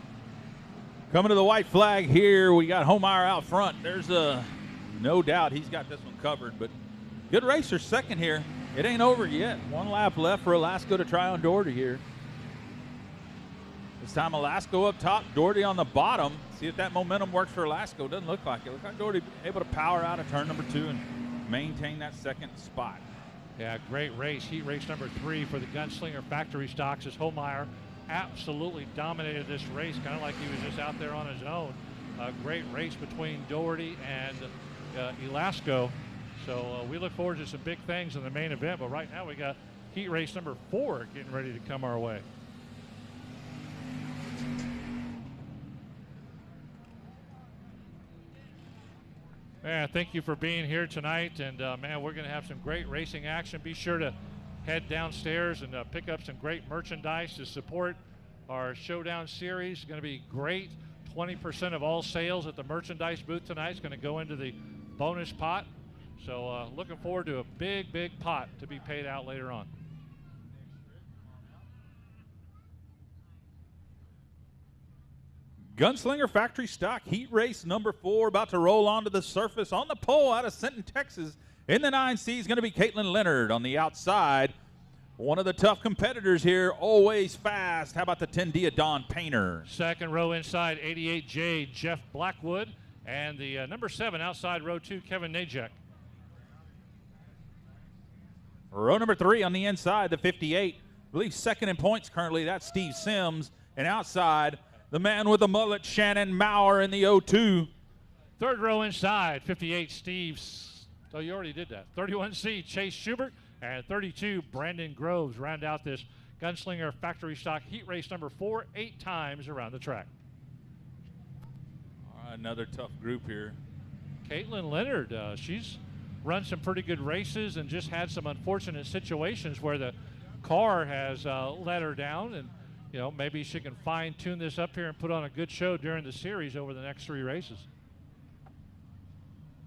coming to the white flag here. We got Homeyer out front. There's no doubt he's got this one covered, but good racer second here. It ain't over yet. 1 lap left for Velasco to try on Doherty here. This time Velasco up top, Doherty on the bottom. See if that momentum works for Velasco. Doesn't look like it. Look like Doherty able to power out of turn number 2 and maintain that second spot. Yeah, great race. Heat race number 3 for the Gunslinger factory stocks, as Homeyer absolutely dominated this race, kind of like he was just out there on his own. A great race between Doherty and Velasco. So we look forward to some big things in the main event, but right now we got heat race number 4 getting ready to come our way. Man, thank you for being here tonight, and man, we're going to have some great racing action. Be sure to head downstairs and pick up some great merchandise to support our Showdown series. It's going to be great. 20% of all sales at the merchandise booth tonight is going to go into the bonus pot. So looking forward to a big, big pot to be paid out later on. Gunslinger factory stock heat race number 4 about to roll onto the surface. On the pole out of Sinton, Texas, in the 9C is going to be Caitlin Leonard. On the outside, one of the tough competitors here, always fast. How about the 10D of Don Painter? Second row inside, 88J, Jeff Blackwood. And the number 7 outside row 2, Kevin Najek. Row number 3 on the inside, the 58. I believe second in points currently, that's Steve Sims. And outside, the man with the mullet, Shannon Maurer, in the 02. Third row inside, 58, Steve. Oh, you already did that. 31C, Chase Schubert. And 32, Brandon Groves, round out this Gunslinger factory stock heat race number 4, 8 times around the track. All right, another tough group here. Caitlin Leonard, she's run some pretty good races and just had some unfortunate situations where the car has let her down, and you know, maybe she can fine-tune this up here and put on a good show during the series over the next 3 races.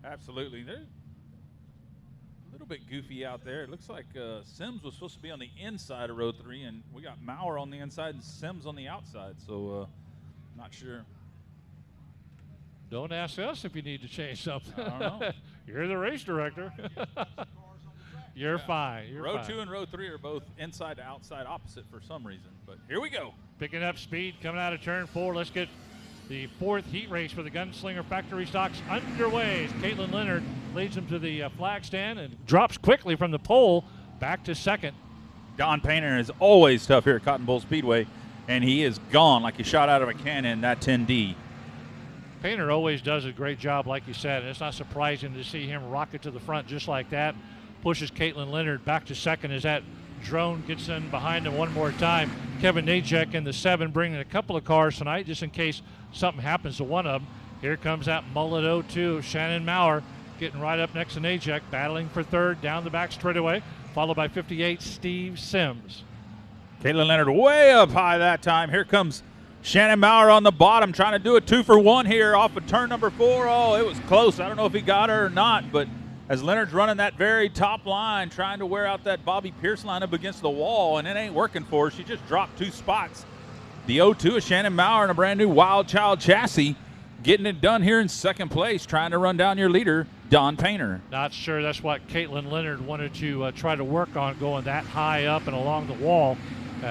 Absolutely. They're a little bit goofy out there. It looks like Sims was supposed to be on the inside of row 3, and we got Maurer on the inside and Sims on the outside, so not sure. Don't ask us if you need to change something. I don't know. You're the race director. You're fine. You're row fine. 2 and row 3 are both inside to outside opposite for some reason, but here we go. Picking up speed coming out of turn 4. Let's get the 4th heat race for the Gunslinger factory stocks underway. Caitlin Leonard leads them to the flag stand and drops quickly from the pole back to second. Don Painter is always tough here at Cotton Bowl Speedway, and he is gone like he shot out of a cannon, that 10D. Painter always does a great job, like you said, and it's not surprising to see him rocket to the front just like that. Pushes Caitlin Leonard back to second as that drone gets in behind him one more time. Kevin Najek in the 7 bringing a couple of cars tonight just in case something happens to one of them. Here comes that mullet 02, Shannon Maurer getting right up next to Najek, battling for third down the back straightaway, followed by 58, Steve Sims. Caitlin Leonard way up high that time. Here comes Shannon Maurer on the bottom trying to do a 2-for-1 here off of turn number 4. Oh, it was close. I don't know if he got her or not, but as Leonard's running that very top line, trying to wear out that Bobby Pierce line up against the wall, and it ain't working for her. She just dropped 2 spots. The 0-2 is Shannon Maurer in a brand new Wild Child chassis, getting it done here in second place, trying to run down your leader, Don Painter. Not sure that's what Caitlin Leonard wanted to try to work on, going that high up and along the wall.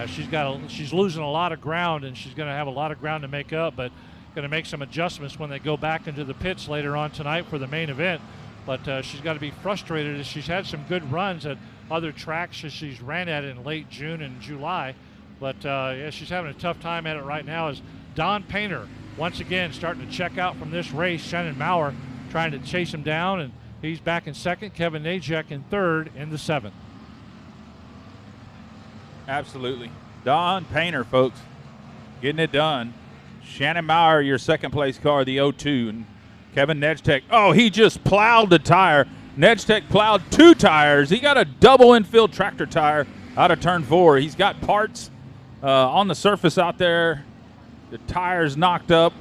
She's losing a lot of ground, and she's going to have a lot of ground to make up, but going to make some adjustments when they go back into the pits later on tonight for the main event. But she's got to be frustrated as she's had some good runs at other tracks as she's ran at in late June and July. But yeah, she's having a tough time at it right now as Don Painter once again starting to check out from this race. Shannon Maurer trying to chase him down, and he's back in second. Kevin Najek in third in the 7th. Absolutely. Don Painter, folks, getting it done. Shannon Maurer, your second place car, the 02. And Kevin Nedgetech, oh, he just plowed the tire. Nedgetech plowed 2 tires. He got a double infield tractor tire out of turn 4. He's got parts on the surface out there. The tire's knocked up.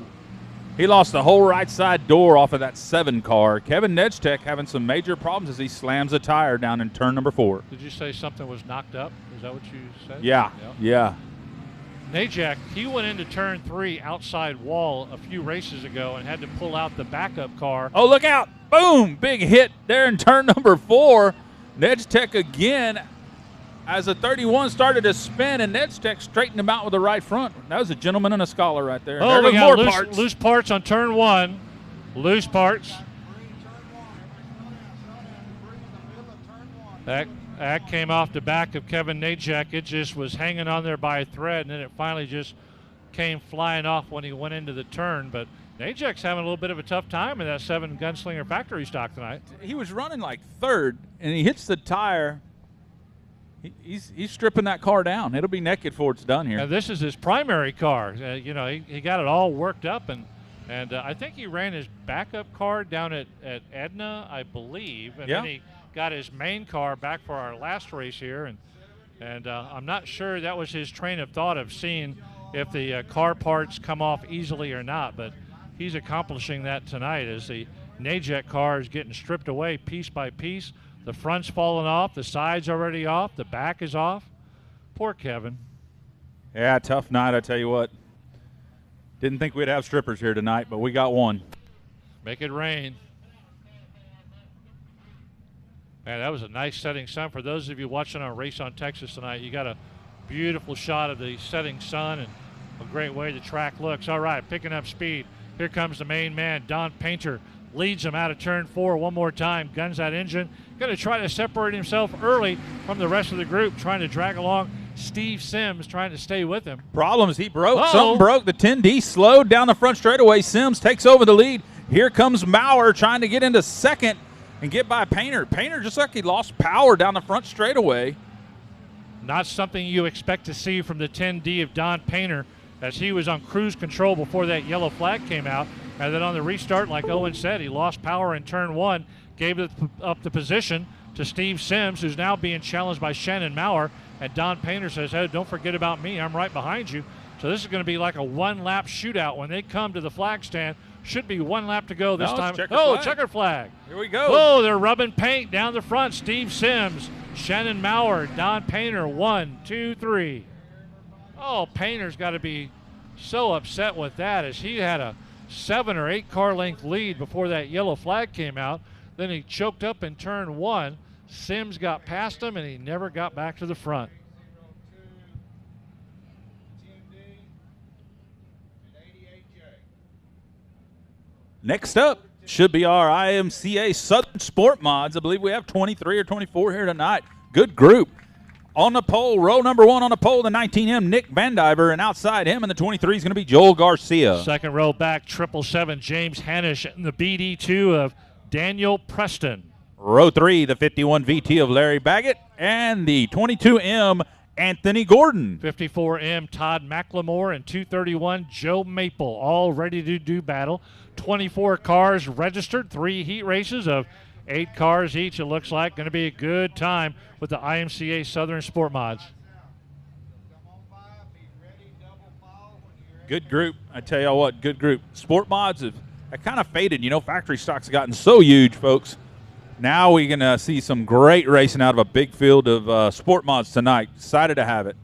He lost the whole right side door off of that 7 car. Kevin Nedgetech having some major problems as he slams a tire down in turn number 4. Did you say something was knocked up? Is that what you said? Yeah, yeah. Najak, he went into turn 3 outside wall a few races ago and had to pull out the backup car. Oh, look out. Boom. Big hit there in turn number 4. Nedgetech again as the 31 started to spin, and Nedgetech straightened him out with the right front. That was a gentleman and a scholar right there. Oh, we got loose parts on turn 1. Loose parts. That came off the back of Kevin Najak. It just was hanging on there by a thread, and then it finally just came flying off when he went into the turn. But Najak's having a little bit of a tough time in that 7 Gunslinger factory stock tonight. He was running like 3rd, and he hits the tire. He's stripping that car down. It'll be naked before it's done here. Now, this is his primary car. You know, he got it all worked up, and I think he ran his backup car down at Edna, I believe, and then he got his main car back for our last race here, and I'm not sure that was his train of thought of seeing if the car parts come off easily or not, but he's accomplishing that tonight as the Najak car is getting stripped away piece by piece. The front's falling off, the side's already off, the back is off. Poor Kevin. Yeah, tough night, I tell you what. Didn't think we'd have strippers here tonight, but we got one. Make it rain. Man, that was a nice setting sun. For those of you watching on Race on Texas tonight, you got a beautiful shot of the setting sun and a great way the track looks. All right, picking up speed. Here comes the main man, Don Painter. Leads him out of turn 4 one more time. Guns that engine. Going to try to separate himself early from the rest of the group, trying to drag along Steve Sims, trying to stay with him. Problems, he broke. Something broke. The 10D slowed down the front straightaway. Sims takes over the lead. Here comes Maurer trying to get into 2nd and get by Painter. Painter just like he lost power down the front straightaway. Not something you expect to see from the 10D of Don Painter, as he was on cruise control before that yellow flag came out. And then on the restart, like Owen said, he lost power in turn 1, gave up the position to Steve Sims, who's now being challenged by Shannon Maurer. And Don Painter says, hey, don't forget about me. I'm right behind you. So this is going to be like a 1-lap shootout when they come to the flag stand. Should be 1 lap to go this time. Checkered flag. Here we go. Oh, they're rubbing paint down the front. Steve Sims, Shannon Maurer, Don Painter, 1, 2, 3. Oh, Painter's got to be so upset with that, as he had a 7 or 8 car length lead before that yellow flag came out. Then he choked up in turn 1. Sims got past him, and he never got back to the front. Next up should be our IMCA Southern Sport Mods. I believe we have 23 or 24 here tonight. Good group. On the pole, row number 1 on the pole, the 19M, Nick Vandiver, and outside him in the 23 is going to be Joel Garcia. Second row back, 777, James Hanish, and the BD2 of Daniel Preston. Row 3, the 51 VT of Larry Baggett, and the 22M, Anthony Gordon. 54M, Todd McLemore, and 231, Joe Maple, all ready to do battle. 24 cars registered, 3 heat races of 8 cars each. It looks like going to be a good time with the IMCA Southern Sport Mods. Good group. I tell you what, good group. Sport Mods have kind of faded. You know, factory stock's gotten so huge, folks. Now we're going to see some great racing out of a big field of Sport Mods tonight. Excited to have it.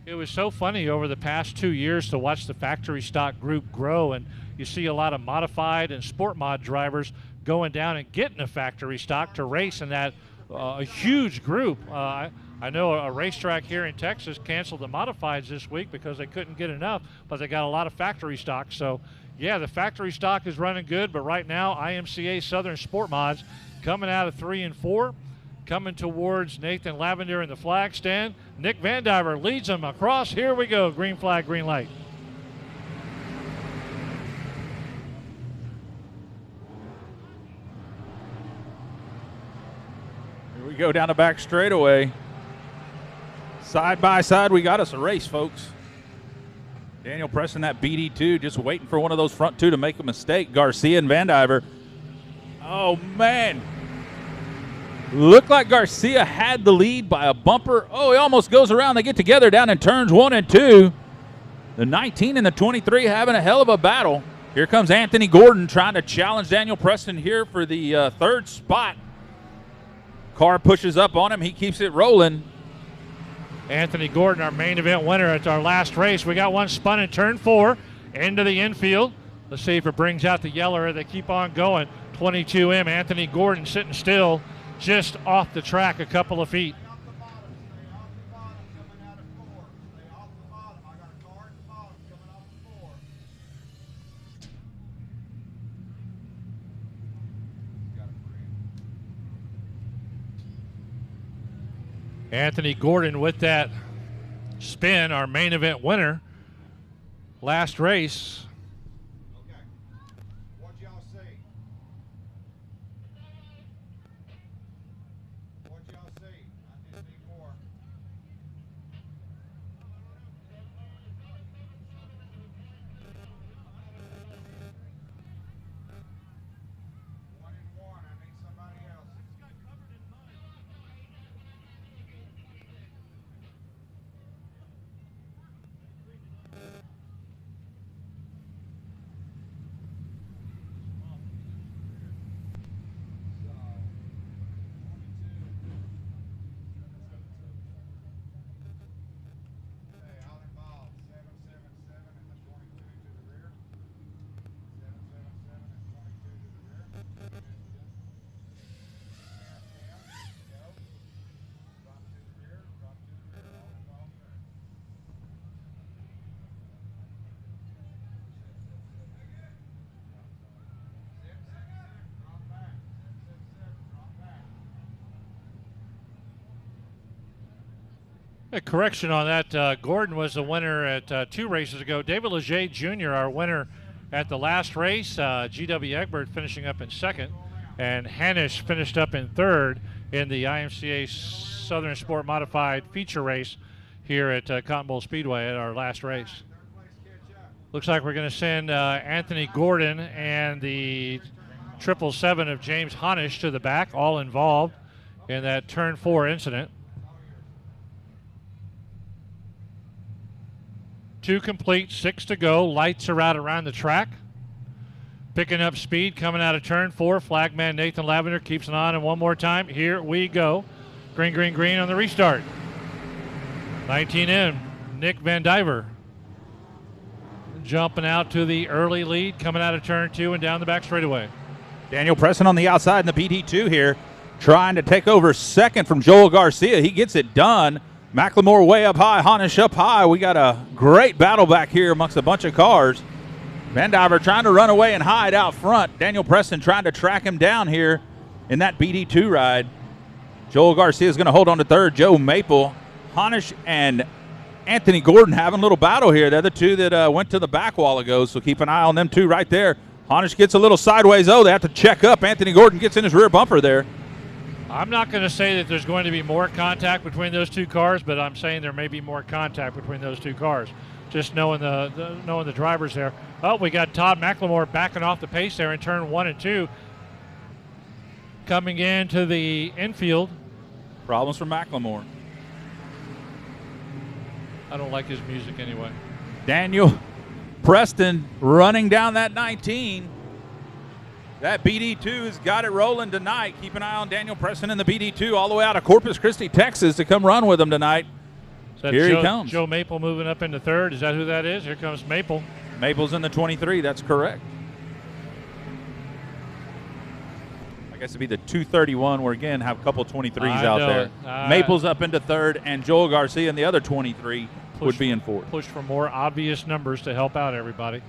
It was so funny over the past 2 years to watch the factory stock group grow, and you see a lot of modified and sport mod drivers going down and getting a factory stock to race in that a huge group. I know a racetrack here in Texas canceled the modifieds this week because they couldn't get enough, but they got a lot of factory stock. So, yeah, the factory stock is running good, but right now IMCA Southern Sport Mods coming out of 3 and 4, coming towards Nathan Lavender in the flag stand. Nick Vandiver leads them across. Here we go. Green flag, green light. Here we go down the back straightaway. Side by side, we got us a race, folks. Daniel Preston, that BD2, just waiting for one of those front two to make a mistake. Garcia and Vandiver. Oh, man. Looked like Garcia had the lead by a bumper. Oh, he almost goes around. They get together down in turns 1 and 2. The 19 and the 23 having a hell of a battle. Here comes Anthony Gordon trying to challenge Daniel Preston here for the third spot. Car pushes up on him. He keeps it rolling. Anthony Gordon, our main event winner at our last race. We got one spun in turn 4 into the infield. Let's see if it brings out the yeller. They keep on going. 22M, Anthony Gordon sitting still just off the track a couple of feet. Anthony Gordon with that spin, our main event winner. Last race. What'd y'all see? What'd y'all see? I didn't see more. One and one. I need somebody else. A correction on that. Gordon was the winner at 2 races ago. David Leger Jr., our winner at the last race. G.W. Egbert finishing up in 2nd. And Hanisch finished up in 3rd in the IMCA Southern Sport Modified feature race here at Cotton Bowl Speedway at our last race. Looks like we're going to send Anthony Gordon and the 777 of James Hanisch to the back, all involved in that turn 4 incident. 2 complete, 6 to go. Lights are out around the track. Picking up speed coming out of turn 4. Flagman Nathan Lavender keeps an eye on him one more time. Here we go. Green, green, green on the restart. 19M, Nick Van Diver. Jumping out to the early lead, coming out of turn 2 and down the back straightaway. Daniel Preston on the outside in the BD2 here, trying to take over 2nd from Joel Garcia. He gets it done. McLemore way up high, Hanisch up high. We got a great battle back here amongst a bunch of cars. Van Diver trying to run away and hide out front. Daniel Preston trying to track him down here in that BD2 ride. Joel Garcia is going to hold on to 3rd. Joe Maple, Hanisch, and Anthony Gordon having a little battle here. They're the 2 that went to the back a while ago, so keep an eye on them 2 right there. Hanisch gets a little sideways. Oh, they have to check up. Anthony Gordon gets in his rear bumper there. I'm not going to say that there's going to be more contact between those 2 cars, but I'm saying there may be more contact between those 2 cars. Just knowing the drivers there. Oh, we got Todd McLemore backing off the pace there in turn 1 and 2. Coming into the infield. Problems for McLemore. I don't like his music anyway. Daniel Preston running down that 19. That BD2 has got it rolling tonight. Keep an eye on Daniel Preston in the BD2 all the way out of Corpus Christi, Texas to come run with him tonight. Here he comes. Joe Maple moving up into 3rd. Is that who that is? Here comes Maple. Maple's in the 23. That's correct. I guess it'd be the 231 where, again, have a couple 23s out there. Maple's up into 3rd, and Joel Garcia in the other 23 would be in 4th. Push for more obvious numbers to help out everybody.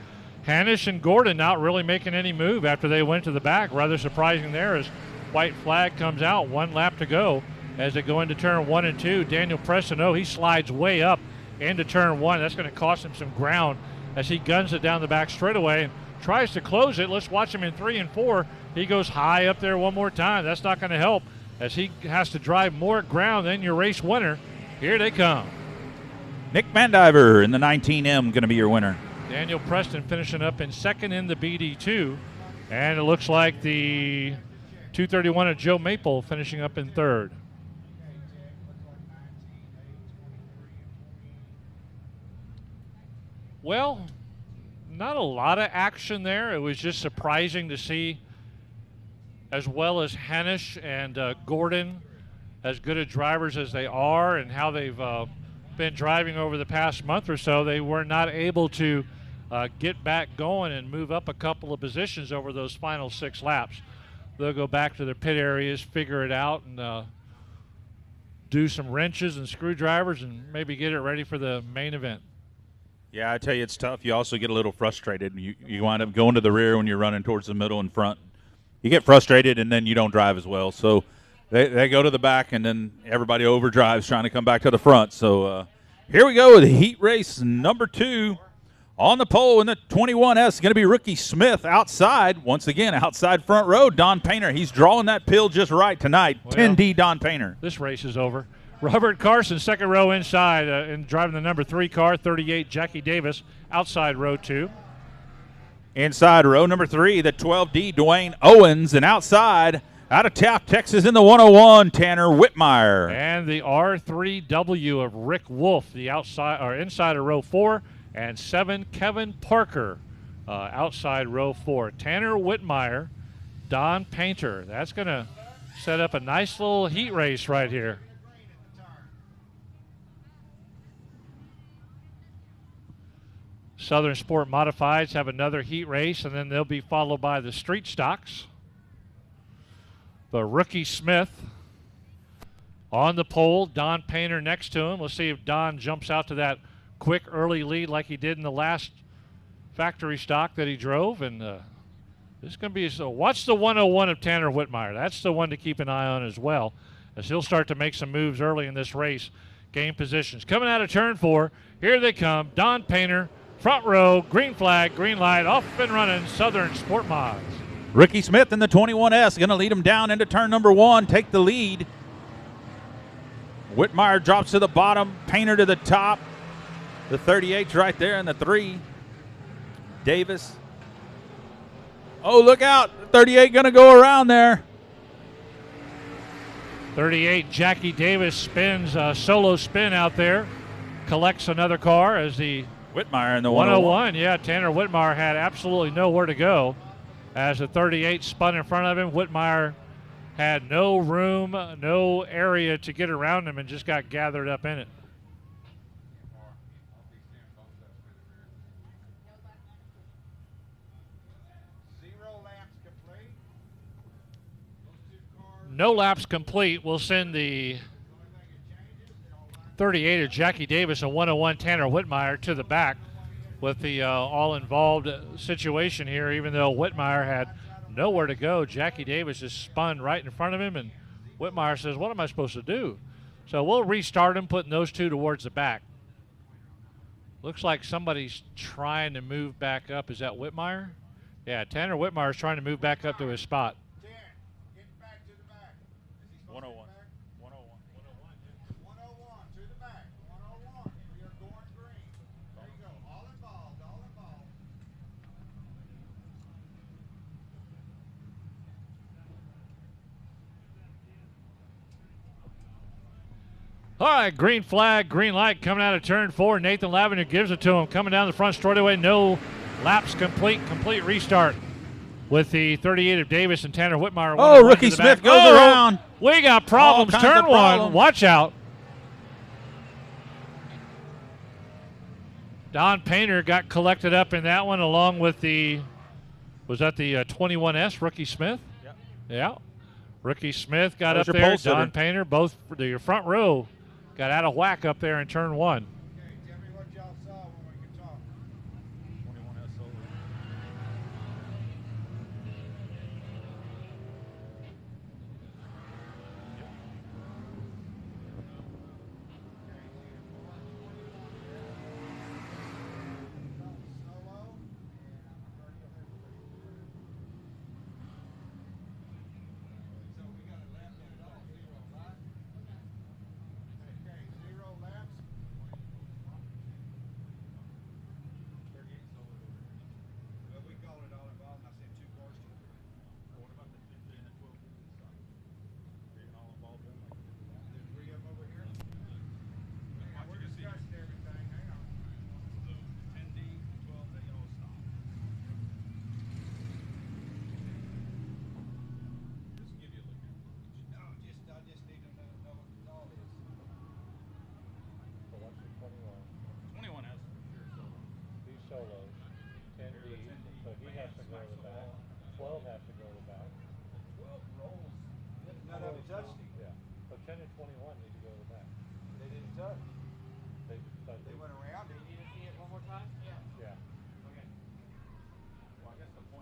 Hanisch and Gordon not really making any move after they went to the back. Rather surprising there as white flag comes out. 1 lap to go as they go into turn 1 and 2. Daniel Preston, he slides way up into turn 1. That's going to cost him some ground as he guns it down the back straightaway and tries to close it. Let's watch him in 3 and 4. He goes high up there one more time. That's not going to help as he has to drive more ground than your race winner. Here they come. Nick Mandiver in the 19M going to be your winner. Daniel Preston finishing up in second in the BD2. And it looks like the 231 of Joe Maple finishing up in third. Well, not a lot of action there. It was just surprising to see, as well as Hanish and Gordon, as good of drivers as they are and how they've been driving over the past month or so, they were not able to get back going and move up a couple of positions over those final 6 laps. They'll go back to their pit areas, figure it out, and do some wrenches and screwdrivers and maybe get it ready for the main event. Yeah, I tell you, it's tough. You also get a little frustrated. You wind up going to the rear when you're running towards the middle and front. You get frustrated, and then you don't drive as well. So they go to the back, and then everybody overdrives trying to come back to the front. So here we go with heat race number 2. On the pole in the 21S is going to be Rookie Smith outside. Once again, outside front row, Don Painter. He's drawing that pill just right tonight. Well, 10D Don Painter. This race is over. Robert Carson, second row inside, and driving the number 3 car, 38, Jackie Davis, outside row 2. Inside row number 3, the 12D, Dwayne Owens, and outside, out of Taft, Texas, in the 101, Tanner Whitmire. And the R3W of Rick Wolf, the outside or inside of row 4, and 7, Kevin Parker, outside row 4. Tanner Whitmire, Don Painter. That's going to set up a nice little heat race right here. Southern Sport Modifieds have another heat race, and then they'll be followed by the street stocks. The Rookie Smith on the pole, Don Painter next to him. Let's see if Don jumps out to that quick early lead like he did in the last factory stock that he drove. And this is going to be, so watch the 101 of Tanner Whitmire. That's the one to keep an eye on as well, as he'll start to make some moves early in this race. Game positions. Coming out of turn 4, here they come. Don Painter, front row, green flag, green light, off and running, Southern Sport Mods. Ricky Smith in the 21S going to lead him down into turn number 1, take the lead. Whitmire drops to the bottom, Painter to the top. The 38's right there in the 3. Davis. Oh, look out. 38 going to go around there. 38, Jackie Davis spins a solo spin out there. Collects another car as the Whitmire in the 101. Yeah, Tanner Whitmire had absolutely nowhere to go. As the 38 spun in front of him, Whitmire had no room, no area to get around him and just got gathered up in it. No laps complete. We'll send the 38 of Jackie Davis and 101 Tanner Whitmire to the back with the all-involved situation here. Even though Whitmire had nowhere to go, Jackie Davis just spun right in front of him, and Whitmire says, what am I supposed to do? So we'll restart him, putting those two towards the back. Looks like somebody's trying to move back up. Is that Whitmire? Yeah, Tanner Whitmire is trying to move back up to his spot. 101. 101 to the back. 101. We are going green. There you go. All involved. All involved. All right, green flag, green light coming out of turn 4. Nathan Lavender gives it to him. Coming down the front straightaway, no laps complete. Complete restart with the 38 of Davis and Tanner Whitmire. Oh, Rookie Smith goes around. We got problems. Turn 1. Watch out. Don Painter got collected up in that one along with the, was that the 21S, Rookie Smith? Yep. Yeah. Rookie Smith got There's up your there. pole sitter. Don Painter, both for the front row, got out of whack up there in turn 1. Okay, tell me what y'all saw when we could talk. 21S solo.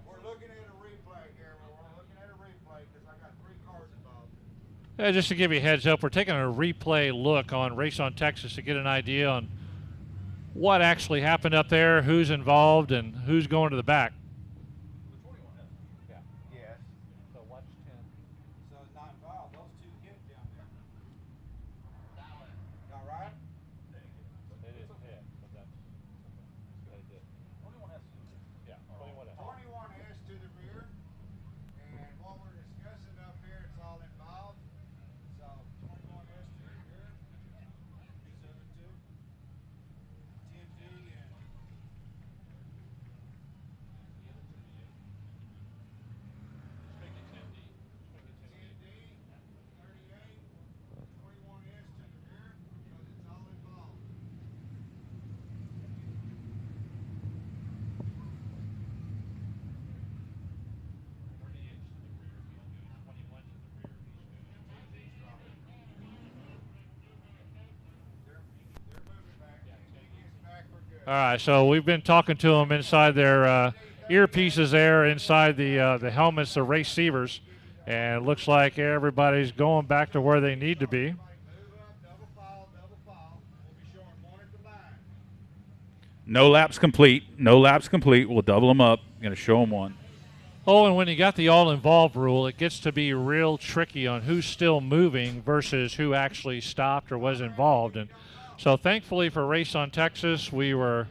We're looking at a replay here. We're looking at a replay because I got 3 cars involved. Yeah, just to give you a heads up, we're taking a replay look on Race on Texas to get an idea on what actually happened up there, who's involved, and who's going to the back. Yes. So watch 10. So it's not involved. Those 2 hit down there. All right? It is hit, but that's they did. 21 has to. Yeah, 21 has. 21 has to the rear. And what we're discussing up here, it's all involved. So 21 has to the rear. 272. 10D and All right, so we've been talking to them inside their earpieces there, inside the helmets, the receivers, and it looks like everybody's going back to where they need to be. No laps complete. No laps complete. We'll double them up. Going to show them one. Oh, and when you got the all-involved rule, it gets to be real tricky on who's still moving versus who actually stopped or was involved. And so thankfully for Race on Texas, we were,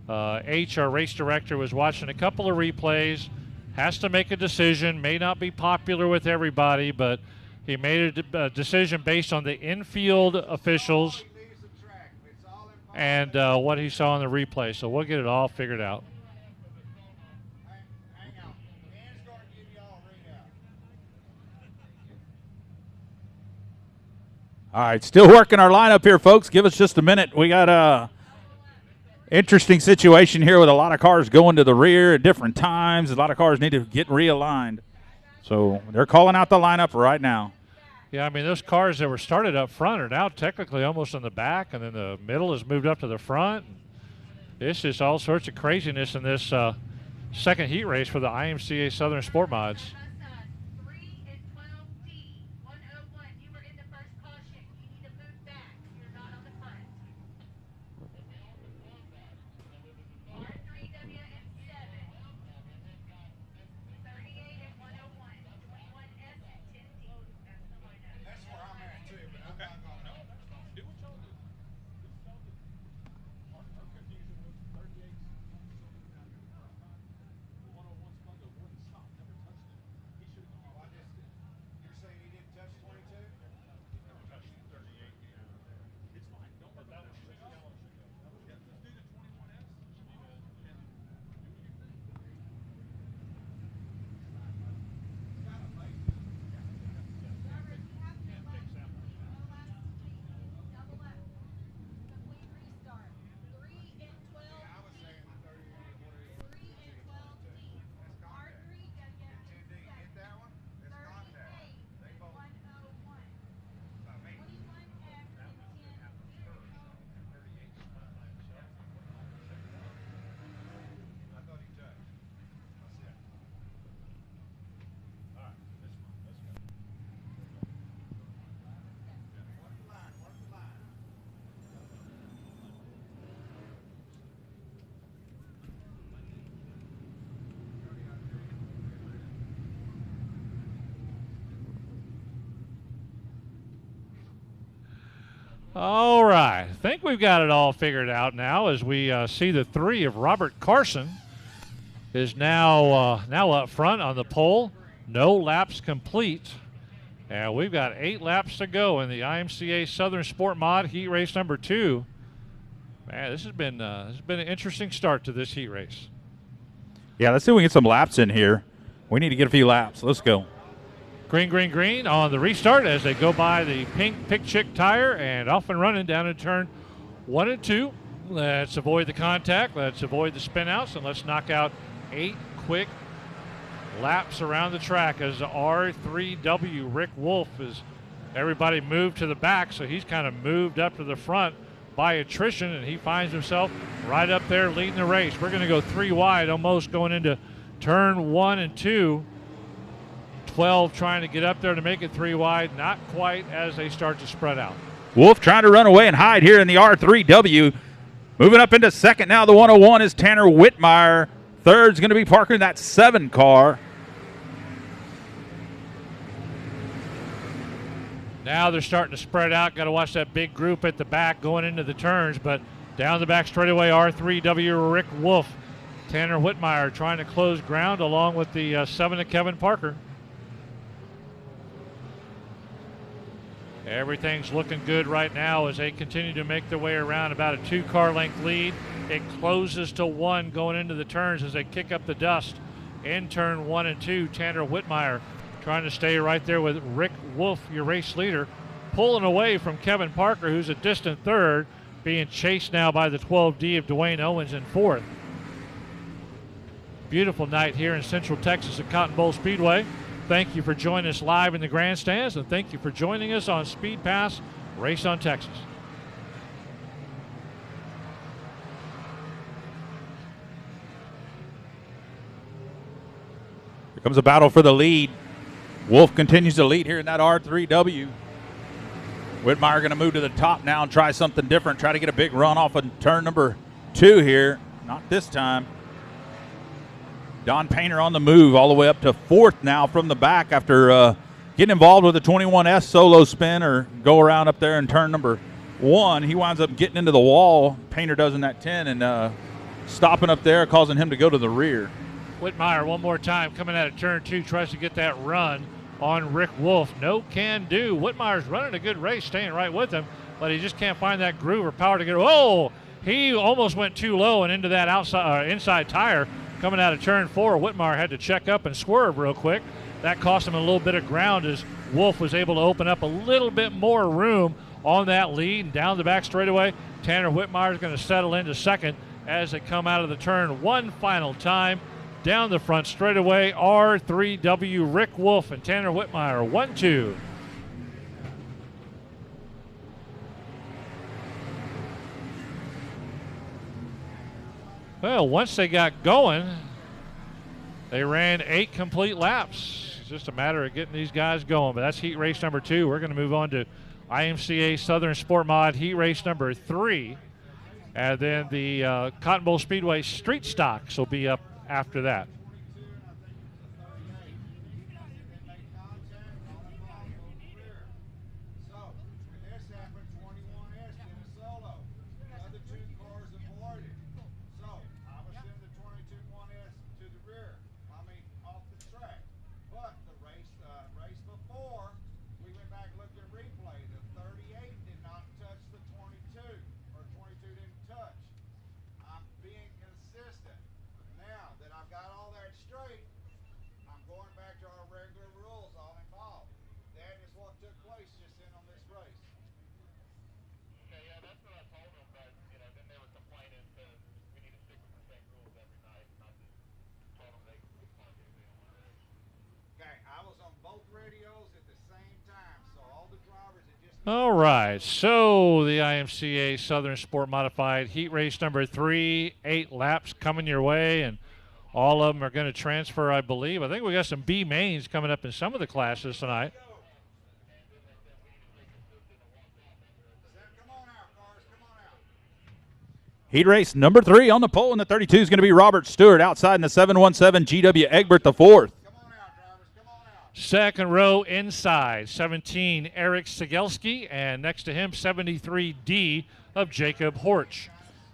H, our race director, was watching a couple of replays, has to make a decision, may not be popular with everybody, but he made a decision based on the infield officials and what he saw in the replay. So we'll get it all figured out. All right, still working our lineup here, folks. Give us just a minute. We got a interesting situation here with a lot of cars going to the rear at different times. A lot of cars need to get realigned. So they're calling out the lineup right now. Yeah, I mean, those cars that were started up front are now technically almost in the back, and then the middle has moved up to the front. It's just all sorts of craziness in this second heat race for the IMCA Southern Sport Mods. All right, I think we've got it all figured out now as we see the 3 of Robert Carson is now up front on the pole. No laps complete. And we've got 8 laps to go in the IMCA Southern Sport Mod heat race number 2. Man, this has been an interesting start to this heat race. Yeah, let's see if we can get some laps in here. We need to get a few laps. Let's go. Green, green, green on the restart as they go by the pink Pick Chick tire and off and running down in turn 1 and 2. Let's avoid the contact. Let's avoid the spin outs, and let's knock out 8 quick laps around the track as R3W Rick Wolf is everybody moved to the back, so he's kind of moved up to the front by attrition, and he finds himself right up there leading the race. We're going to go 3 wide almost going into turn 1 and 2. 12 trying to get up there to make it 3 wide, not quite as they start to spread out. Wolf trying to run away and hide here in the R3W. Moving up into second now, the 101 is Tanner Whitmire. Third's going to be Parker in that 7 car. Now they're starting to spread out. Got to watch that big group at the back going into the turns, but down the back straightaway, R3W Rick Wolf. Tanner Whitmire trying to close ground along with the 7 of Kevin Parker. Everything's looking good right now as they continue to make their way around. About a 2-car length lead. It closes to 1 going into the turns as they kick up the dust in turn 1 and 2. Tanner Whitmire trying to stay right there with Rick Wolf, your race leader, pulling away from Kevin Parker, who's a distant third, being chased now by the 12D of Dwayne Owens in 4th. Beautiful night here in Central Texas at Cotton Bowl Speedway. Thank you for joining us live in the grandstands, and thank you for joining us on Speed Pass Race on Texas. Here comes a battle for the lead. Wolf continues to lead here in that R3W. Whitmire going to move to the top now and try something different. Try to get a big run off of turn number 2 here. Not this time. Don Painter on the move all the way up to 4th now from the back after getting involved with a 21S solo spin or go around up there in turn number 1. He winds up getting into the wall. Painter does in that 10 and stopping up there, causing him to go to the rear. Whitmire one more time coming out of turn 2, tries to get that run on Rick Wolf. No can do. Whitmire's running a good race, staying right with him, but he just can't find that groove or power to get. Oh, he almost went too low and into that outside inside tire. Coming out of turn 4, Whitmire had to check up and swerve real quick. That cost him a little bit of ground as Wolf was able to open up a little bit more room on that lead. And down the back straightaway, Tanner Whitmire is going to settle into second as they come out of the turn one final time. Down the front straightaway, R3W Rick Wolf and Tanner Whitmire, 1-2. Well, once they got going, they ran 8 complete laps. It's just a matter of getting these guys going. But that's heat race number 2. We're going to move on to IMCA Southern Sport Mod heat race number 3. And then the Cotton Bowl Speedway Street Stocks will be up after that. All right, so the IMCA Southern Sport Modified heat race number 3, 8 laps coming your way, and all of them are going to transfer, I believe. I think we got some B mains coming up in some of the classes tonight. Heat race number 3 on the pole in the 32 is going to be Robert Stewart outside in the 717 GW Egbert the 4th. Second row inside, 17, Eric Sigelski, and next to him, 73D of Jacob Horch.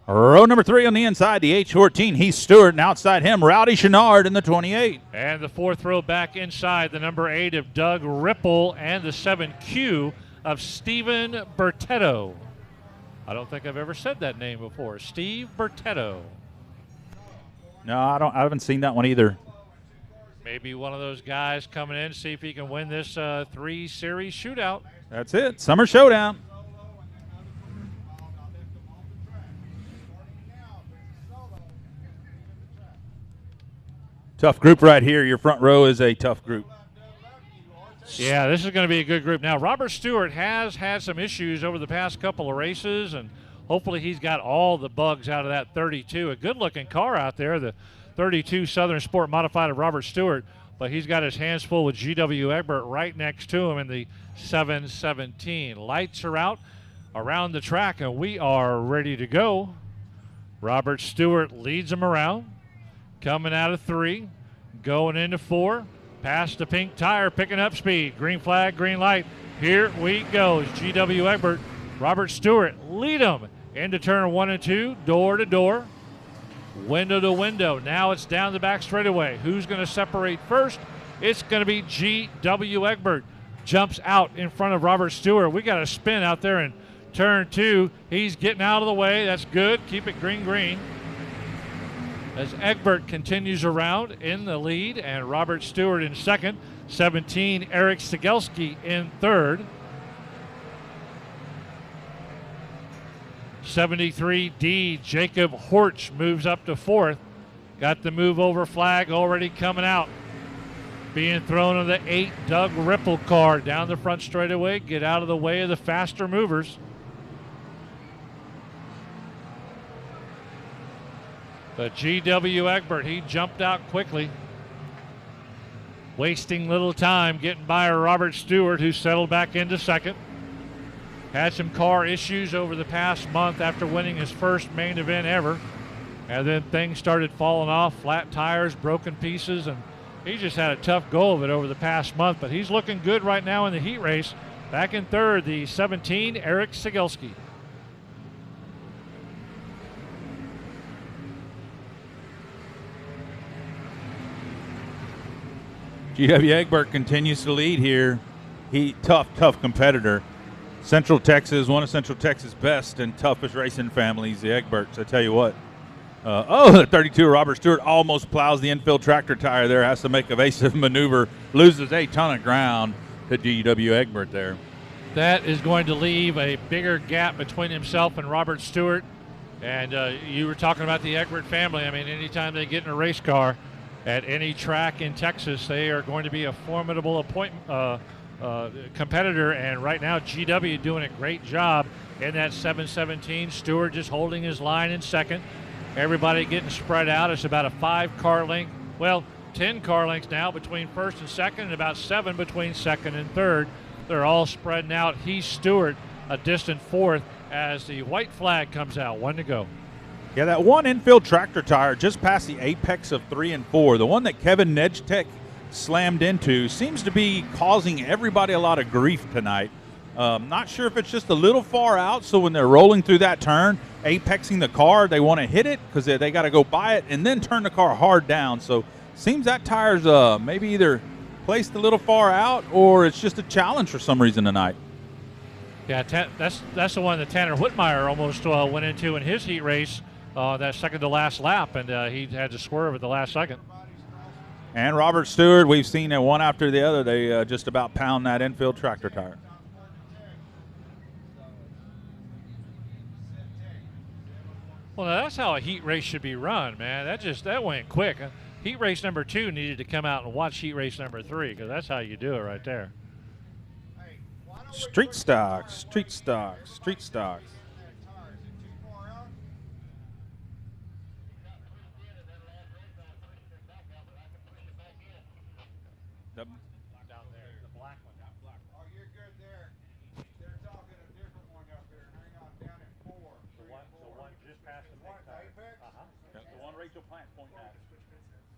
Row number 3 on the inside, the H14, Heath Stewart, and outside him, Rowdy Chenard in the 28. And the 4th row back inside, the number 8 of Doug Ripple, and the 7Q of Stephen Bertetto. I don't think I've ever said that name before, Steve Bertetto. No, I haven't seen that one either. Maybe one of those guys coming in to see if he can win this 3-series shootout. That's it. Summer Showdown. Tough group right here. Your front row is a tough group. Yeah, this is going to be a good group. Now, Robert Stewart has had some issues over the past couple of races and hopefully he's got all the bugs out of that 32. A good-looking car out there, the 32 Southern Sport Modified of Robert Stewart, but he's got his hands full with G.W. Egbert right next to him in the 717. Lights are out around the track, and we are ready to go. Robert Stewart leads them around, coming out of 3, going into 4, past the pink tire, picking up speed. Green flag, green light. Here we go. G.W. Egbert, Robert Stewart lead them into turn 1 and 2, door to door, window to window. Now it's down the back straightaway. Who's going to separate first? It's going to be G.W. Egbert. Jumps out in front of Robert Stewart. We got a spin out there in turn 2. He's getting out of the way. That's good. Keep it green, green. As Egbert continues around in the lead, and Robert Stewart in second. 17, Eric Sigelski in third. 73D, Jacob Horch moves up to fourth. Got the move over flag already coming out. Being thrown on the 8, Doug Ripple car down the front straightaway. Get out of the way of the faster movers. But G.W. Egbert, he jumped out quickly. Wasting little time getting by Robert Stewart, who settled back into second. Had some car issues over the past month after winning his first main event ever. And then things started falling off, flat tires, broken pieces, and he just had a tough go of it over the past month. But he's looking good right now in the heat race. Back in third, the 17, Eric Sigelski. G.W. Egbert continues to lead here. Tough competitor. Central Texas, one of Central Texas' best and toughest racing families, the Egberts. I tell you what. The 32 Robert Stewart almost plows the infield tractor tire there, has to make evasive maneuver, loses a ton of ground to G.W. Egbert there. That is going to leave a bigger gap between himself and Robert Stewart. And you were talking about the Egbert family. I mean, anytime they get in a race car at any track in Texas, they are going to be a formidable competitor, and right now GW doing a great job in that 717. Stewart just holding his line in second. Everybody getting spread out. It's about a 5-car length, 10 car lengths now between first and second, and about 7 between second and third. They're all spreading out. Heath Stewart a distant fourth as the white flag comes out. 1 to go. Yeah, that one infield tractor tire just past the apex of 3 and 4, the one that Kevin Nedgetech slammed into, seems to be causing everybody a lot of grief tonight. Not sure if it's just a little far out, so when they're rolling through that turn, apexing the car, they want to hit it because they got to go by it and then turn the car hard down. So seems that tire's maybe either placed a little far out or it's just a challenge for some reason tonight. Yeah, that's the one that Tanner Whitmire almost went into in his heat race, that second to last lap, and he had to swerve at the last second. And Robert Stewart, we've seen it one after the other. They just about pound that infield tractor tire. Well, now that's how a heat race should be run, man. That went quick. Heat race number 2 needed to come out and watch heat race number 3, because that's how you do it right there. Street stocks, street stocks, street stocks. Down there, the black one. Oh, you're good there. They're talking a different one up there. Hang on, down at 4. The one just past the What, Apex? The one Rachel Plant pointed at.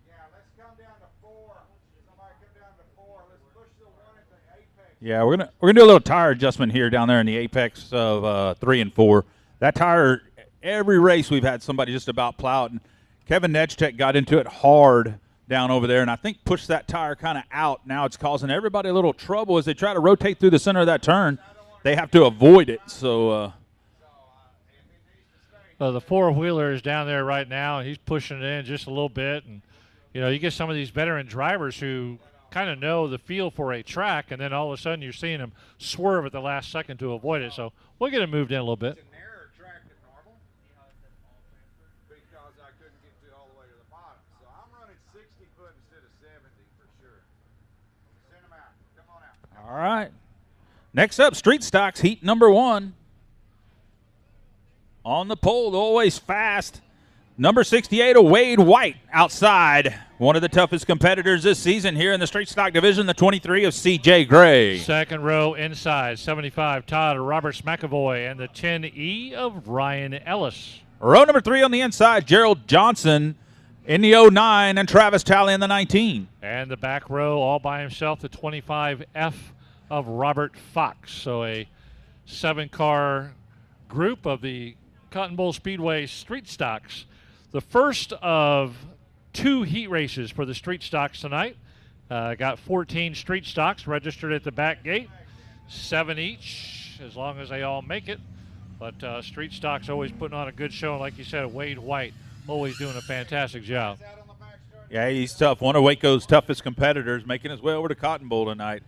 Yeah, let's come down to 4. Somebody come down to 4. Let's push the one at the apex. Yeah, we're gonna do a little tire adjustment here down there in the apex of 3 and 4. That tire, every race we've had somebody just about plow it, and Kevin Nedgetech got into it hard down over there, and I think pushed that tire kind of out. Now it's causing everybody a little trouble as they try to rotate through the center of that turn. They have to avoid it. So the four-wheeler is down there right now, and he's pushing it in just a little bit. And you get some of these veteran drivers who kind of know the feel for a track, and then all of a sudden you're seeing them swerve at the last second to avoid it. So we'll get it moved in a little bit. all right. Next up, Street Stocks heat number 1. On the pole, always fast. Number 68, Wade White, outside. One of the toughest competitors this season here in the straight stock division, the 23 of C.J. Gray. Second row inside, 75, Todd Roberts McAvoy, and the 10E of Ryan Ellis. Row number 3 on the inside, Gerald Johnson in the 09, and Travis Talley in the 19. And the back row all by himself, the 25F of Robert Fox. So a 7-car group of the Cotton Bowl Speedway street stocks. The first of 2 heat races for the street stocks tonight. Got 14 street stocks registered at the back gate, 7 each, as long as they all make it. But street stocks always putting on a good show. Like you said, Wade White always doing a fantastic job. Yeah, he's tough. One of Waco's toughest competitors, making his way over to Cotton Bowl tonight.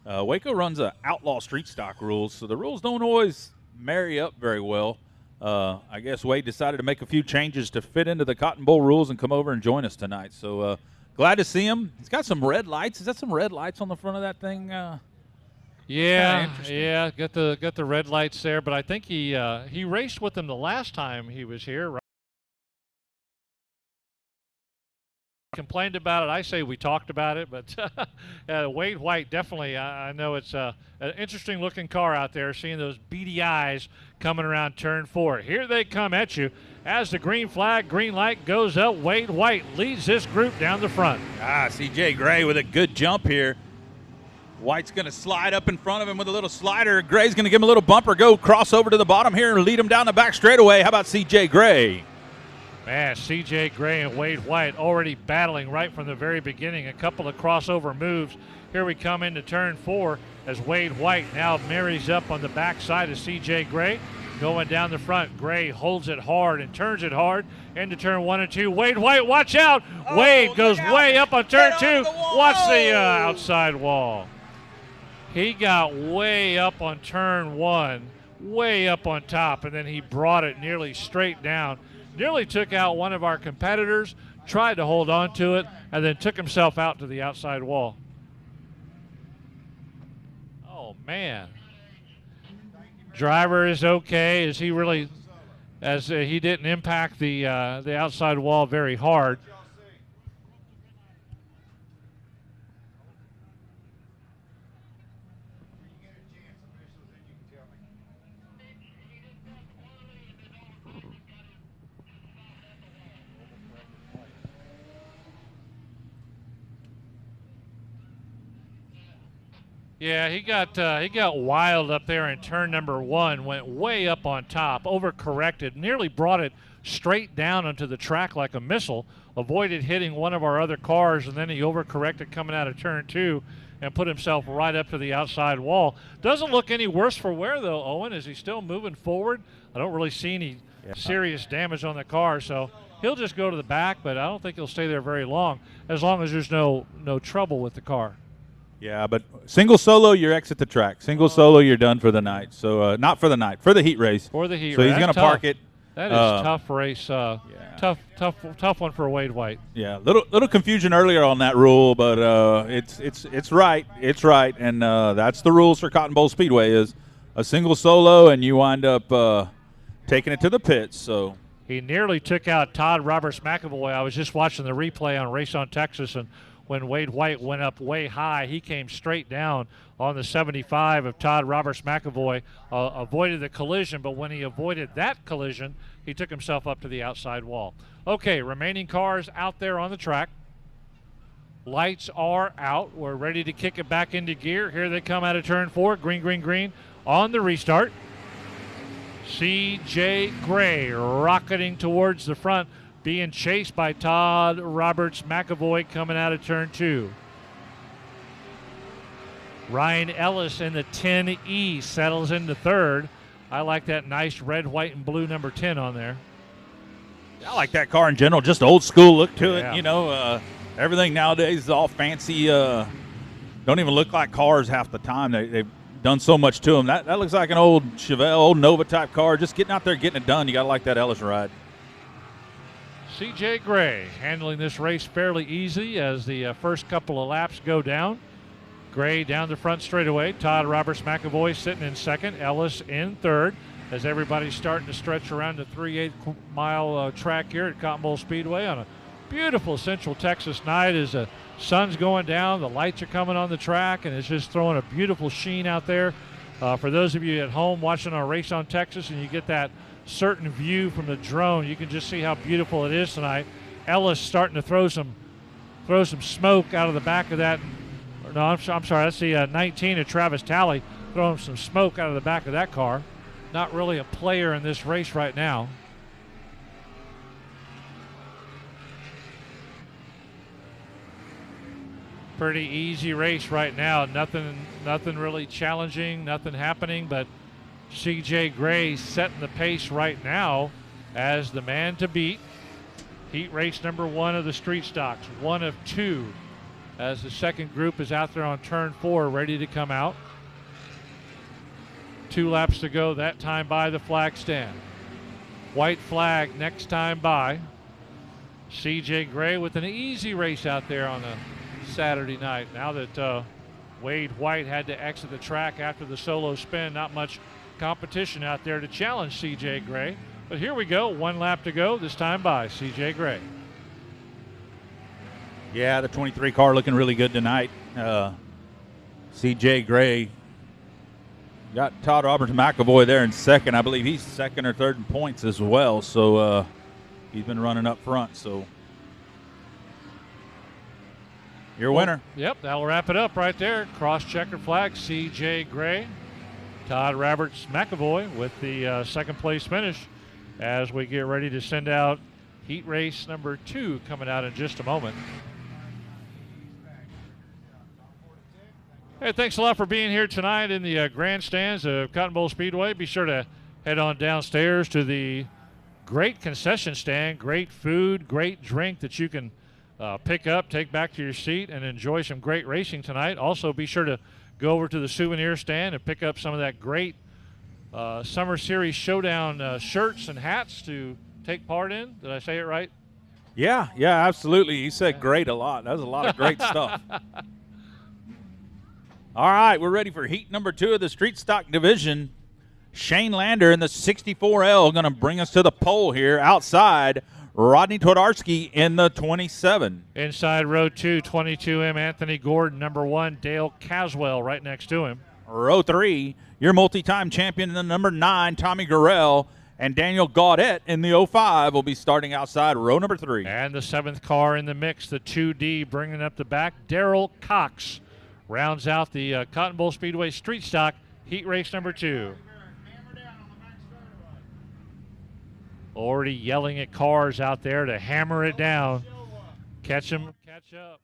Waco runs outlaw street stock rules, so the rules don't always marry up very well. I guess Wade decided to make a few changes to fit into the Cotton Bowl rules and come over and join us tonight. So glad to see him. He's got some red lights. Is that some red lights on the front of that thing? Yeah, got the red lights there. But I think he raced with them the last time he was here. Right? Complained about it. I say we talked about it, but Wade White definitely. I know it's an interesting looking car out there. Seeing those beady eyes coming around turn 4. Here they come at you as the green light goes up. Wade White leads this group down the front. C.J. Gray with a good jump here. White's going to slide up in front of him with a little slider. Gray's going to give him a little bumper, go cross over to the bottom here and lead him down the back straightaway. How about C.J. Gray? Man, C.J. Gray and Wade White already battling right from the very beginning. A couple of crossover moves. Here we come into turn 4 as Wade White now marries up on the backside of C.J. Gray. Going down the front, Gray holds it hard and turns it hard into turn 1 and 2. Wade White, watch out! Wade goes way up on turn 2. Watch the outside wall. He got way up on turn 1, way up on top, and then he brought it nearly straight down. Nearly took out one of our competitors, tried to hold on to it, and then took himself out to the outside wall. Oh, man. Driver is okay. He didn't impact the outside wall very hard. Yeah, he got wild up there in turn number 1, went way up on top, overcorrected, nearly brought it straight down onto the track like a missile, avoided hitting one of our other cars, and then he overcorrected coming out of turn 2 and put himself right up to the outside wall. Doesn't look any worse for wear, though, Owen. Is he still moving forward? I don't really see any serious damage on the car, so he'll just go to the back, but I don't think he'll stay there very long, as there's no trouble with the car. Yeah, but single solo, you're exit the track. Single solo, you're done for the night. So not for the night, for the heat race. For the heat race. So race. he's going to park it. That is tough race. Tough one for Wade White. Yeah, little confusion earlier on that rule, but it's right. It's right, and that's the rules for Cotton Bowl Speedway is a single solo, and you wind up taking it to the pits. So he nearly took out Todd Roberts McAvoy. I was just watching the replay on Race on Texas, and when Wade White went up way high, he came straight down on the 75 of Todd Roberts McAvoy, avoided the collision, but when he avoided that collision, he took himself up to the outside wall. Okay, remaining cars out there on the track. Lights are out. We're ready to kick it back into gear. Here they come out of turn 4. Green, green, green on the restart. C.J. Gray rocketing towards the front, being chased by Todd Roberts McAvoy coming out of turn 2. Ryan Ellis in the 10E settles into third. I like that nice red, white, and blue number 10 on there. I like that car in general, just old school look to it. You know, everything nowadays is all fancy. Don't even look like cars half the time. They've done so much to them. That looks like an old Chevelle, old Nova type car. Just getting out there, getting it done. You got to like that Ellis ride. C.J. Gray handling this race fairly easy as the first couple of laps go down. Gray down the front straightaway. Todd Roberts McAvoy sitting in second. Ellis in third. as everybody's starting to stretch around the 3/8 mile track here at Cotton Bowl Speedway on a beautiful Central Texas night as the sun's going down, the lights are coming on the track, and it's just throwing a beautiful sheen out there. For those of you at home watching our Race on Texas and you get that certain view from the drone, you can just see how beautiful it is tonight. Ellis starting to throw some smoke out of the back of that. No, I'm sorry, that's the 19 of Travis Talley throwing some smoke out of the back of that car. Not really a player in this race right now. Pretty easy race right now. Nothing really challenging, nothing happening, but CJ Gray setting the pace right now as the man to beat. Heat race number 1 of the street stocks, 1 of 2, as the second group is out there on turn 4 ready to come out. 2 laps to go that time by the flag stand. White flag next time by. CJ Gray with an easy race out there on a Saturday night. Now that Wade White had to exit the track after the solo spin, not much competition out there to challenge CJ Gray. But here we go, 1 lap to go, this time by CJ Gray. Yeah, the 23 car looking really good tonight. CJ Gray got Todd Roberts McAvoy there in second. I believe he's second or third in points as well. So he's been running up front. So your winner. Yep, that'll wrap it up right there. Cross-checkered flag, CJ Gray. Todd Roberts McAvoy with the second place finish as we get ready to send out heat race number 2 coming out in just a moment. Hey, thanks a lot for being here tonight in the grandstands of Cotton Bowl Speedway. Be sure to head on downstairs to the great concession stand, great food, great drink that you can pick up, take back to your seat, and enjoy some great racing tonight. Also, be sure to go over to the souvenir stand and pick up some of that great Summer Series Showdown shirts and hats to take part in. Did I say it right? Yeah, absolutely. You said great a lot. That was a lot of great stuff. All right, we're ready for heat number 2 of the street stock division. Shane Lander in the 64L going to bring us to the pole here outside. Rodney Twardarski in the 27. Inside row 2, 22M, Anthony Gordon. Number 1, Dale Caswell right next to him. Row 3, your multi-time champion in the number 9, Tommy Gurrell. And Daniel Gaudette in the 05 will be starting outside row number 3. And the 7th car in the mix, the 2D, bringing up the back, Darrell Cox. Rounds out the Cotton Bowl Speedway Street Stock heat race number 2. Already yelling at cars out there to hammer it down. Catch them, catch up.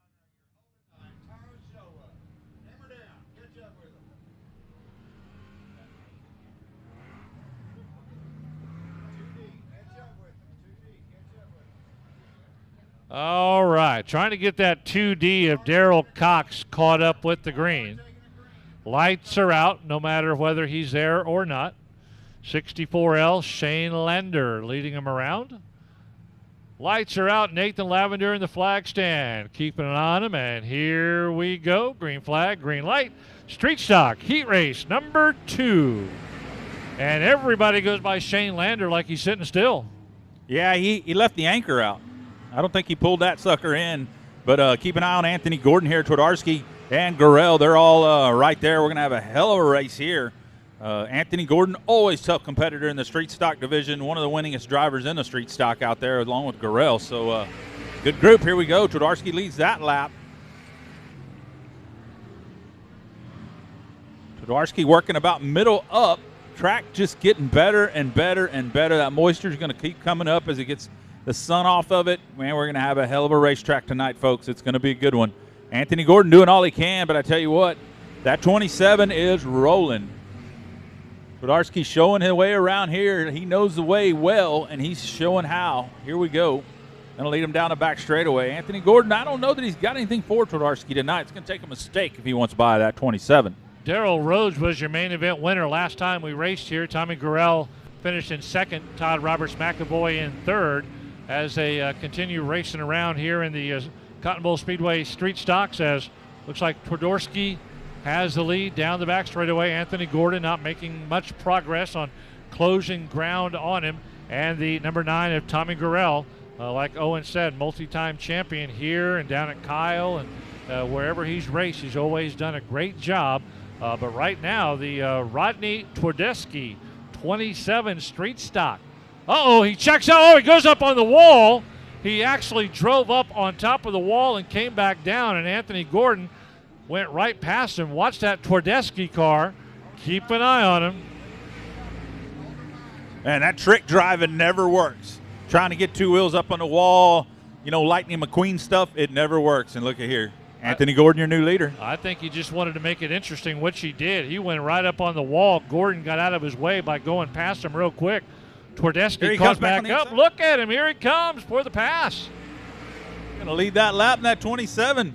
All right, trying to get that 2D of Darrell Cox caught up with the green. Lights are out, no matter whether he's there or not. 64L, Shane Lander leading him around. Lights are out, Nathan Lavender in the flag stand. Keeping an eye on him, and here we go. Green flag, green light. Street stock, heat race number 2. And everybody goes by Shane Lander like he's sitting still. Yeah, he left the anchor out. I don't think he pulled that sucker in, but keep an eye on Anthony Gordon here, Twardarski and Gurrell. They're all right there. We're going to have a hell of a race here. Anthony Gordon, always tough competitor in the street stock division, one of the winningest drivers in the street stock out there, along with Gurrell. So good group. Here we go. Twardarski leads that lap. Twardarski working about middle up. Track just getting better and better and better. That moisture is going to keep coming up as it gets the sun off of it. Man, we're going to have a hell of a racetrack tonight, folks. It's going to be a good one. Anthony Gordon doing all he can, but I tell you what, that 27 is rolling. Twardarski showing his way around here. He knows the way well, and he's showing how. Here we go. Going to lead him down the back straightaway. Anthony Gordon, I don't know that he's got anything for Twardarski tonight. It's going to take a mistake if he wants to buy that 27. Darrell Rhodes was your main event winner last time we raced here. Tommy Gurrell finished in second. Todd Roberts McAvoy in third. As they continue racing around here in the Cotton Bowl Speedway street stocks, as looks like Twardarski has the lead down the back straightaway. Anthony Gordon not making much progress on closing ground on him. And the number 9 of Tommy Gurrell, like Owen said, multi-time champion here and down at Kyle and wherever he's raced, he's always done a great job. But right now, the Rodney Twardesky 27 street stock. Uh-oh, he checks out. Oh, he goes up on the wall. He actually drove up on top of the wall and came back down, and Anthony Gordon went right past him. Watch that Twardesky car. Keep an eye on him. And that trick driving never works. Trying to get 2 wheels up on the wall, you know, Lightning McQueen stuff, it never works. And look at here. Anthony Gordon, your new leader. I think he just wanted to make it interesting, which he did. He went right up on the wall. Gordon got out of his way by going past him real quick. Twardesky caught back up. Look at him. Here he comes for the pass. Going to lead that lap in that 27.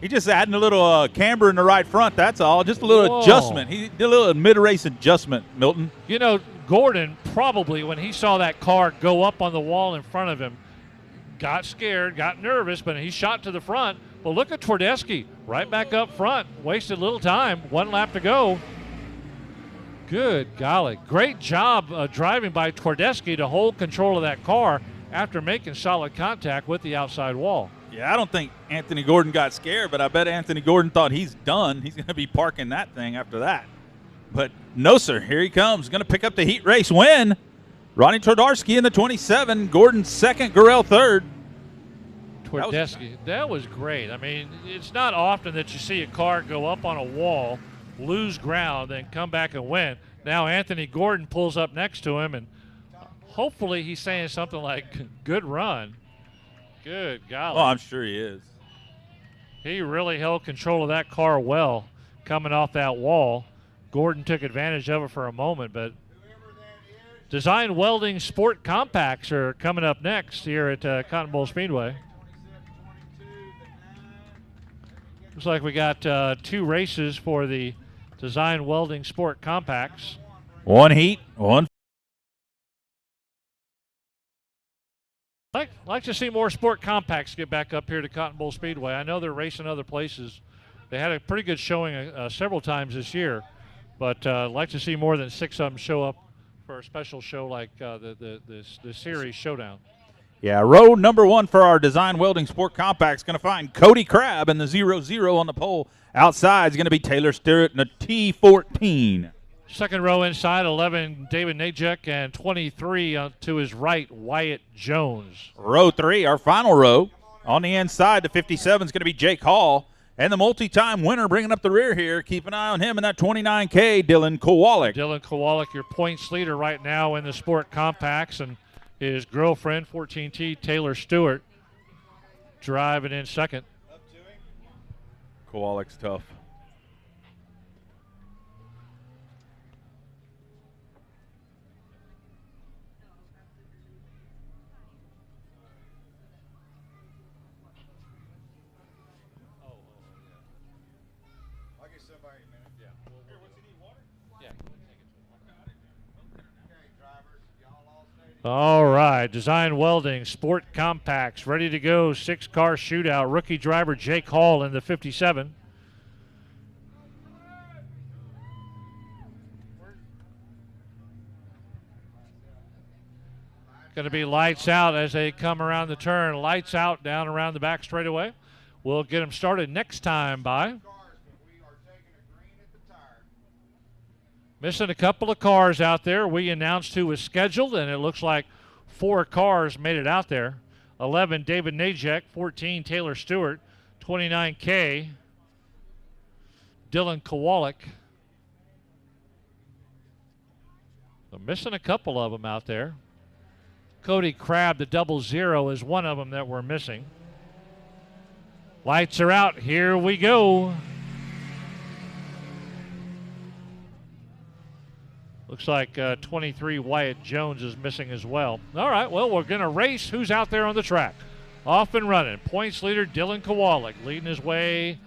He just adding a little camber in the right front, that's all. Just a little adjustment. He did a little mid-race adjustment, Milton. You know, Gordon probably, when he saw that car go up on the wall in front of him, got scared, got nervous, but he shot to the front. Well, look at Twardesky right back up front. Wasted little time. 1 lap to go. Good golly. Great job driving by Twardesky to hold control of that car after making solid contact with the outside wall. Yeah, I don't think Anthony Gordon got scared, but I bet Anthony Gordon thought he's done. He's going to be parking that thing after that. But no, sir. Here he comes. Going to pick up the heat race win. Ronnie Twardesky in the 27. Gordon second. Gurrell third. Twardesky, that was great. I mean, it's not often that you see a car go up on a wall, lose ground, then come back and win. Now Anthony Gordon pulls up next to him, and hopefully he's saying something like, good run. Good golly. Oh, I'm sure he is. He really held control of that car well coming off that wall. Gordon took advantage of it for a moment, but Design Welding Sport Compacts are coming up next here at Cotton Bowl Speedway. Looks like we got 2 races for the Design Welding Sport Compacts. 1 heat, 1. Like to see more sport compacts get back up here to Cotton Bowl Speedway. I know they're racing other places. They had a pretty good showing several times this year, but like to see more than 6 of them show up for a special show like the series Showdown. Yeah, row number 1 for our Design Welding Sport Compact's going to find Cody Crabb in the 0-0 on the pole. Outside is going to be Taylor Stewart in the T14. Second row inside, 11, David Najek, and 23 to his right, Wyatt Jones. Row 3, our final row. On the inside, the 57 is going to be Jake Hall. And the multi-time winner bringing up the rear here. Keep an eye on him in that 29K, Dylan Kowalik. Dylan Kowalik, your points leader right now in the Sport Compacts, and his girlfriend, 14T, Taylor Stewart, driving in second. Kowalik's tough. All right, Design Welding, Sport Compacts, ready to go. 6-car shootout. Rookie driver Jake Hall in the 57. Going to be lights out as they come around the turn. Lights out down around the back straightaway. We'll get them started next time by. Missing a couple of cars out there. We announced who was scheduled, and it looks like 4 cars made it out there. 11, David Najek. 14, Taylor Stewart. 29K, Dylan Kowalik. So missing a couple of them out there. Cody Crabb, the 00, is one of them that we're missing. Lights are out. Here we go. Looks like 23 Wyatt Jones is missing as well. All right, well, we're going to race. Who's out there on the track? Off and running. Points leader Dylan Kowalik leading his way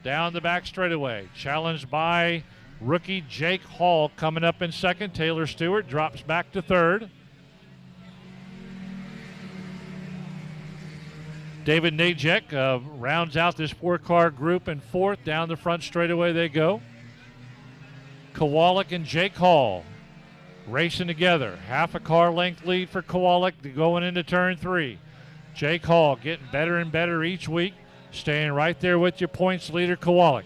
down the back straightaway. Challenged by rookie Jake Hall coming up in second. Taylor Stewart drops back to third. David Najek rounds out this 4-car group in fourth. Down the front straightaway they go. Kowalik and Jake Hall racing together. Half a car length lead for Kowalik going into turn 3. Jake Hall getting better and better each week, staying right there with your points leader, Kowalik.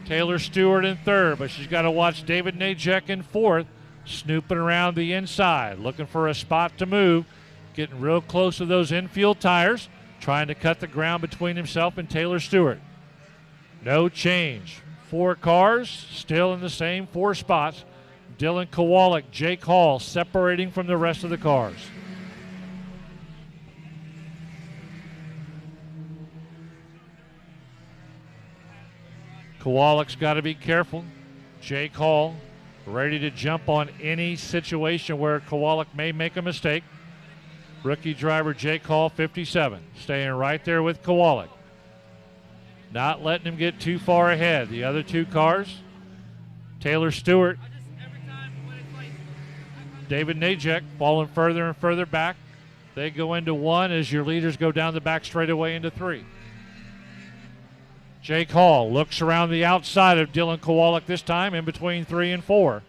Taylor Stewart in third, but she's got to watch David Najek in fourth, snooping around the inside, looking for a spot to move, getting real close to those infield tires, trying to cut the ground between himself and Taylor Stewart. No change. 4 cars, still in the same 4 spots. Dylan Kowalik, Jake Hall separating from the rest of the cars. Kowalik's got to be careful. Jake Hall ready to jump on any situation where Kowalik may make a mistake. Rookie driver Jake Hall, 57, staying right there with Kowalik. Not letting him get too far ahead. The other 2 cars, Taylor Stewart, David Najek falling further and further back. They go into 1 as your leaders go down the back straightaway into 3. Jake Hall looks around the outside of Dylan Kowalik this time in between 3 and 4.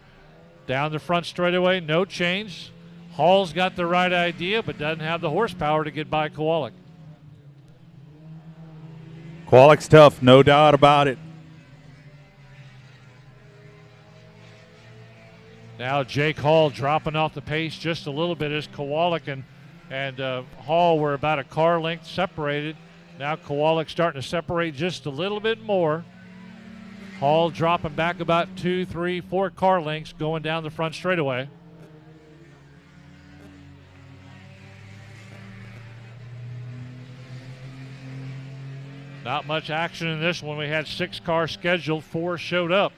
Down the front straightaway, no change. Hall's got the right idea but doesn't have the horsepower to get by Kowalik. Kowalik's tough, no doubt about it. Now Jake Hall dropping off the pace just a little bit as Kowalik and Hall were about a car length separated. Now Kowalik starting to separate just a little bit more. Hall dropping back about 2, 3, 4 car lengths going down the front straightaway. Not much action in this one. We had 6 cars scheduled, 4 showed up.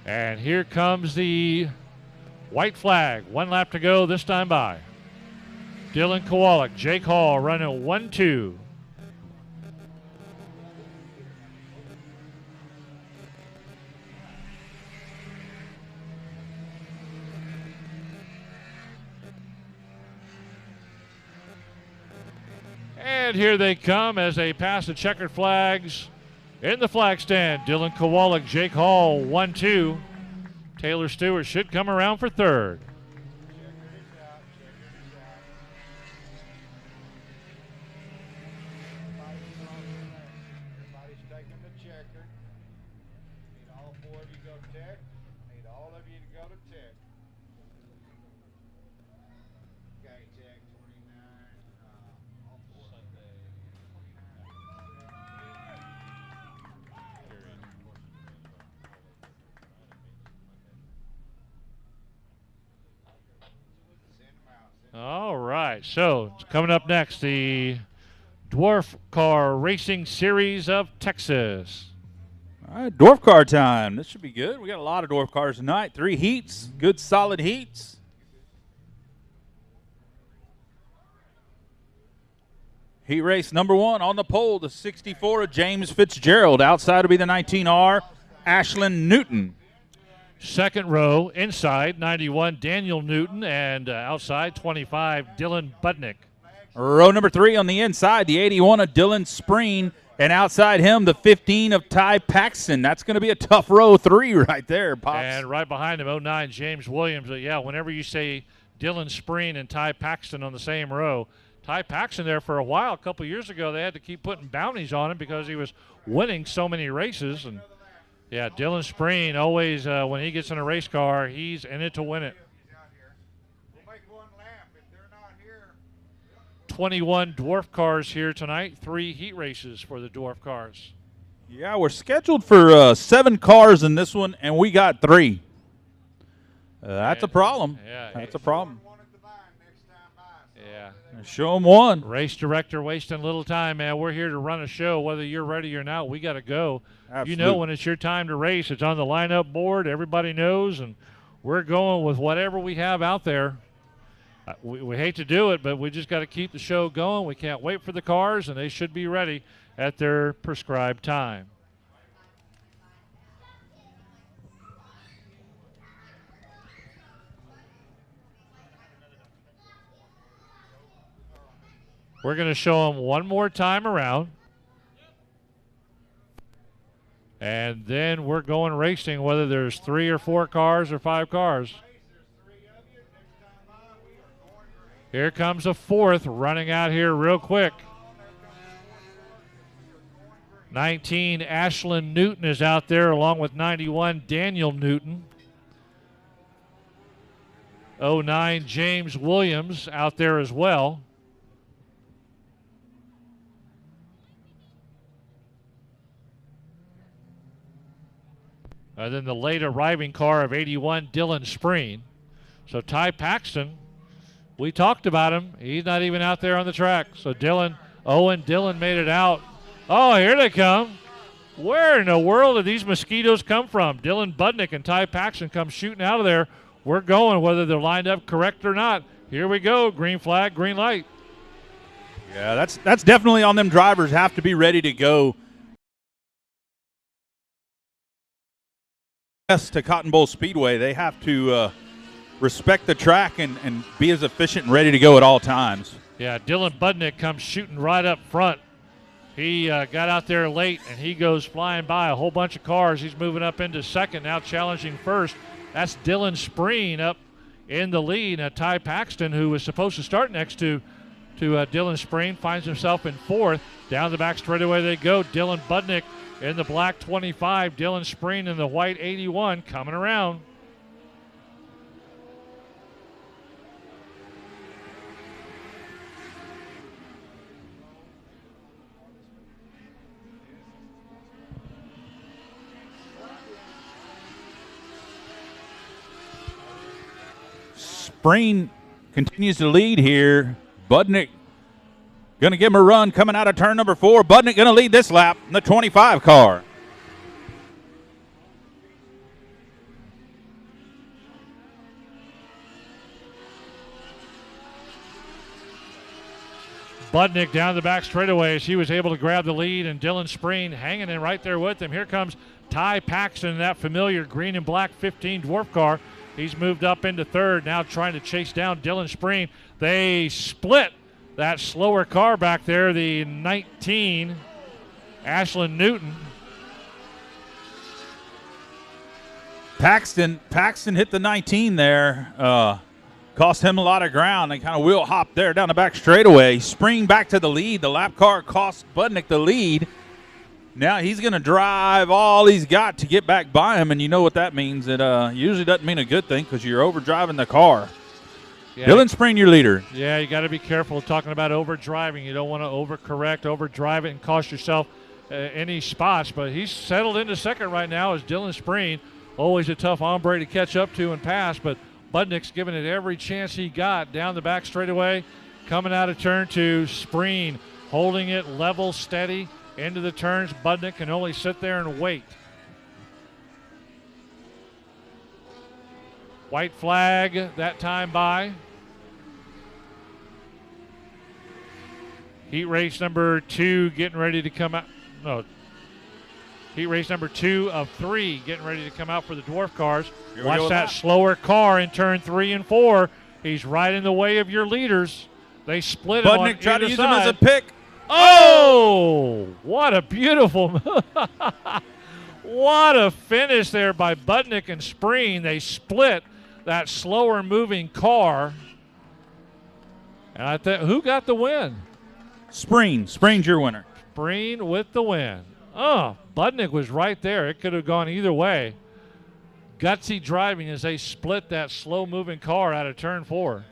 And here comes the white flag. 1 lap to go this time by. Dylan Kowalik, Jake Hall running 1-2. And here they come as they pass the checkered flags in the flag stand. Dylan Kowalik, Jake Hall, 1-2. Taylor Stewart should come around for third. Everybody's taking the checker. Need all 4 of you to go to tech. Need all of you to go to tech. Okay, tech 29. All 4. All right, so coming up next, the Dwarf Car Racing Series of Texas. All right, dwarf car time. This should be good. We got a lot of dwarf cars tonight. 3 heats, good solid heats. Heat race number 1 on the pole, the 64 of James Fitzgerald. Outside will be the 19R, Ashlyn Newton. Second row, inside, 91, Daniel Newton, and outside, 25, Dylan Budnick. Row number 3 on the inside, the 81 of Dylan Spreen, and outside him, the 15 of Ty Paxton. That's going to be a tough row 3 right there, Pops. And right behind him, 09, James Williams. Yeah, whenever you say Dylan Spreen and Ty Paxton on the same row, Ty Paxton there for a while, a couple years ago, they had to keep putting bounties on him because he was winning so many races. And yeah, Dylan Spreen always, when he gets in a race car, he's in it to win it. 21 dwarf cars here tonight, 3 heat races for the dwarf cars. Yeah, we're scheduled for 7 cars in this one, and we got 3. That's a problem. Yeah, that's a problem. Yeah. Show them one. Race director wasting a little time, man. We're here to run a show. Whether you're ready or not, we got to go. Absolutely. You know when it's your time to race. It's on the lineup board. Everybody knows, and we're going with whatever we have out there. We hate to do it, but we just got to keep the show going. We can't wait for the cars, and they should be ready at their prescribed time. We're going to show them one more time around. And then we're going racing, whether there's 3 or 4 cars or 5 cars. Here comes a 4th running out here real quick. 19, Ashlyn Newton is out there along with 91, Daniel Newton. 09, James Williams out there as well. And then the late arriving car of 81, Dylan Spreen. So Ty Paxton, we talked about him. He's not even out there on the track. So Dylan made it out. Oh, here they come. Where in the world did these mosquitoes come from? Dylan Budnick and Ty Paxton come shooting out of there. We're going, whether they're lined up correct or not. Here we go. Green flag, green light. Yeah, that's definitely on them drivers. Have to be ready to go. Yes, to Cotton Bowl Speedway, they have to respect the track and be as efficient and ready to go at all times. Yeah, Dylan Budnick comes shooting right up front. He got out there late, and he goes flying by a whole bunch of cars. He's moving up into second, now challenging first. That's Dylan Spreen up in the lead. Now Ty Paxton, who was supposed to start next to Dylan Spreen, finds himself in 4th. Down the back straightaway they go. Dylan Budnick in the black 25. Dylan Spreen in the white 81 coming around. Spreen continues to lead here. Budnick going to give him a run coming out of turn number 4. Budnick going to lead this lap in the 25 car. Budnick down the back straightaway as he was able to grab the lead, and Dylan Spreen hanging in right there with him. Here comes Ty Paxton, that familiar green and black 15 dwarf car. He's moved up into 3rd, now trying to chase down Dylan Spreen. They split that slower car back there, the 19, Ashlyn Newton. Paxton hit the 19 there. Cost him a lot of ground. They kind of wheel hop there down the back straightaway. Spreen back to the lead. The lap car cost Budnick the lead. Now he's going to drive all he's got to get back by him, and you know what that means. It usually doesn't mean a good thing because you're overdriving the car. Yeah. Dylan Spreen, your leader. Yeah, you got to be careful talking about overdriving. You don't want to overcorrect, overdrive it, and cost yourself any spots. But he's settled into second right now as Dylan Spreen. Always a tough hombre to catch up to and pass, but Budnick's giving it every chance he got down the back straightaway. Coming out of turn 2, Spreen holding it level, steady. Into the turns, Budnick can only sit there and wait. White flag that time by. Heat race number 2 getting ready to come out. No. Heat race number 2 of 3 getting ready to come out for the dwarf cars. Watch that slower car in turn 3 and 4. He's right in the way of your leaders. They split him on either side. Budnick tried to use him as a pick. Oh, what a beautiful what a finish there by Budnick and Spreen. They split that slower moving car. And I think, who got the win? Spreen. Spreen's your winner. Spreen with the win. Oh, Budnick was right there. It could have gone either way. Gutsy driving as they split that slow moving car out of turn 4.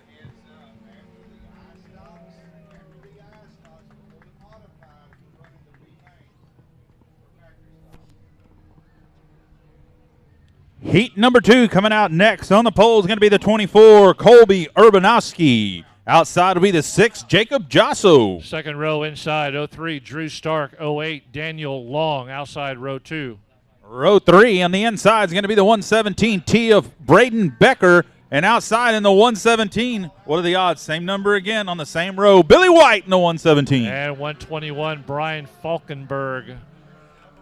Heat number 2 coming out next. On the pole is going to be the 24, Colby Urbanowski. Outside will be the 6, Jacob Josso. Second row inside, 03, Drew Stark. 08, Daniel Long. Outside row 2. Row 3 on the inside is going to be the 117, T of Braden Becker. And outside in the 117, what are the odds? Same number again on the same row. Billy White in the 117. And 121, Brian Falkenberg.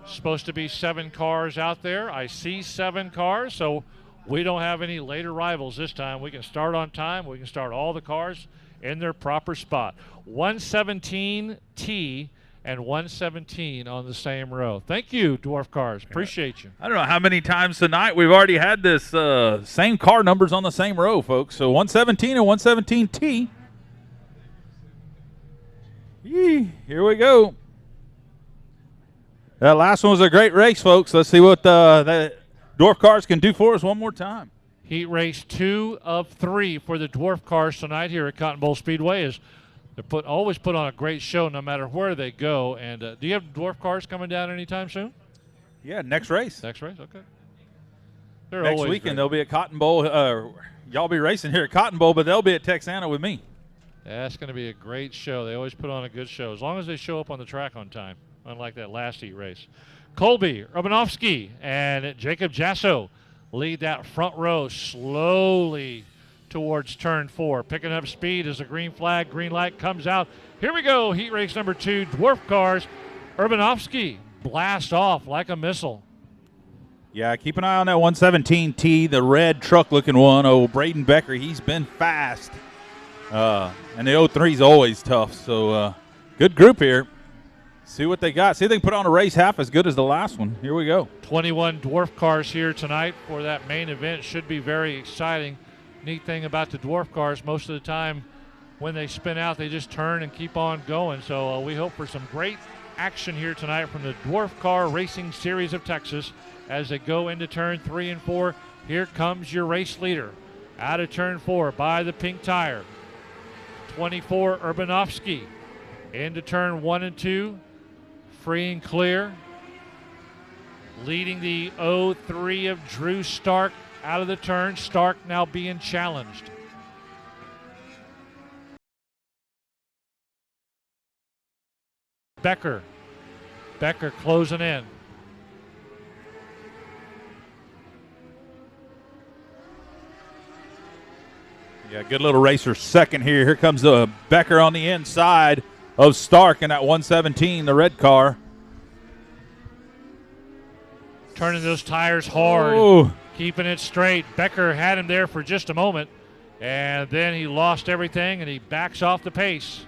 Supposed to be 7 cars out there. I see 7 cars, so we don't have any late arrivals this time. We can start on time. We can start all the cars in their proper spot. 117T and 117 on the same row. Thank you, Dwarf Cars. Appreciate you. I don't know how many times tonight we've already had this same car numbers on the same row, folks. So 117 and 117T. Yee, here we go. That last one was a great race, folks. Let's see what the Dwarf Cars can do for us one more time. Heat race 2 of 3 for the Dwarf Cars tonight here at Cotton Bowl Speedway. They're always put on a great show no matter where they go. And do you have Dwarf Cars coming down anytime soon? Yeah, next race. Next race, okay. Next weekend they'll be at Cotton Bowl. Y'all be racing here at Cotton Bowl, but they'll be at Texana with me. That's going to be a great show. They always put on a good show, as long as they show up on the track on time, unlike that last heat race. Colby Urbanovsky and Jacob Jasso lead that front row slowly towards turn 4. Picking up speed as the green light comes out. Here we go, heat race number 2, Dwarf Cars. Urbanovsky blast off like a missile. Yeah, keep an eye on that 117T, the red truck-looking one. Oh, Braden Becker, he's been fast. And the 03 is always tough, so good group here. See what they got. See if they can put on a race half as good as the last one. Here we go. 21 Dwarf Cars here tonight for that main event. Should be very exciting. Neat thing about the Dwarf Cars, most of the time when they spin out, they just turn and keep on going. So we hope for some great action here tonight from the Dwarf Car Racing Series of Texas as they go into turn 3 and 4. Here comes your race leader out of turn 4 by the pink tire. 24 Urbanovsky into turn 1 and 2. Free and clear. Leading the 03 of Drew Stark out of the turn. Stark now being challenged. Becker closing in. Yeah, good little racer second here. Here comes Becker on the inside of Stark in that 117, the red car. Turning those tires hard, keeping it straight. Becker had him there for just a moment, and then he lost everything, and he backs off the pace.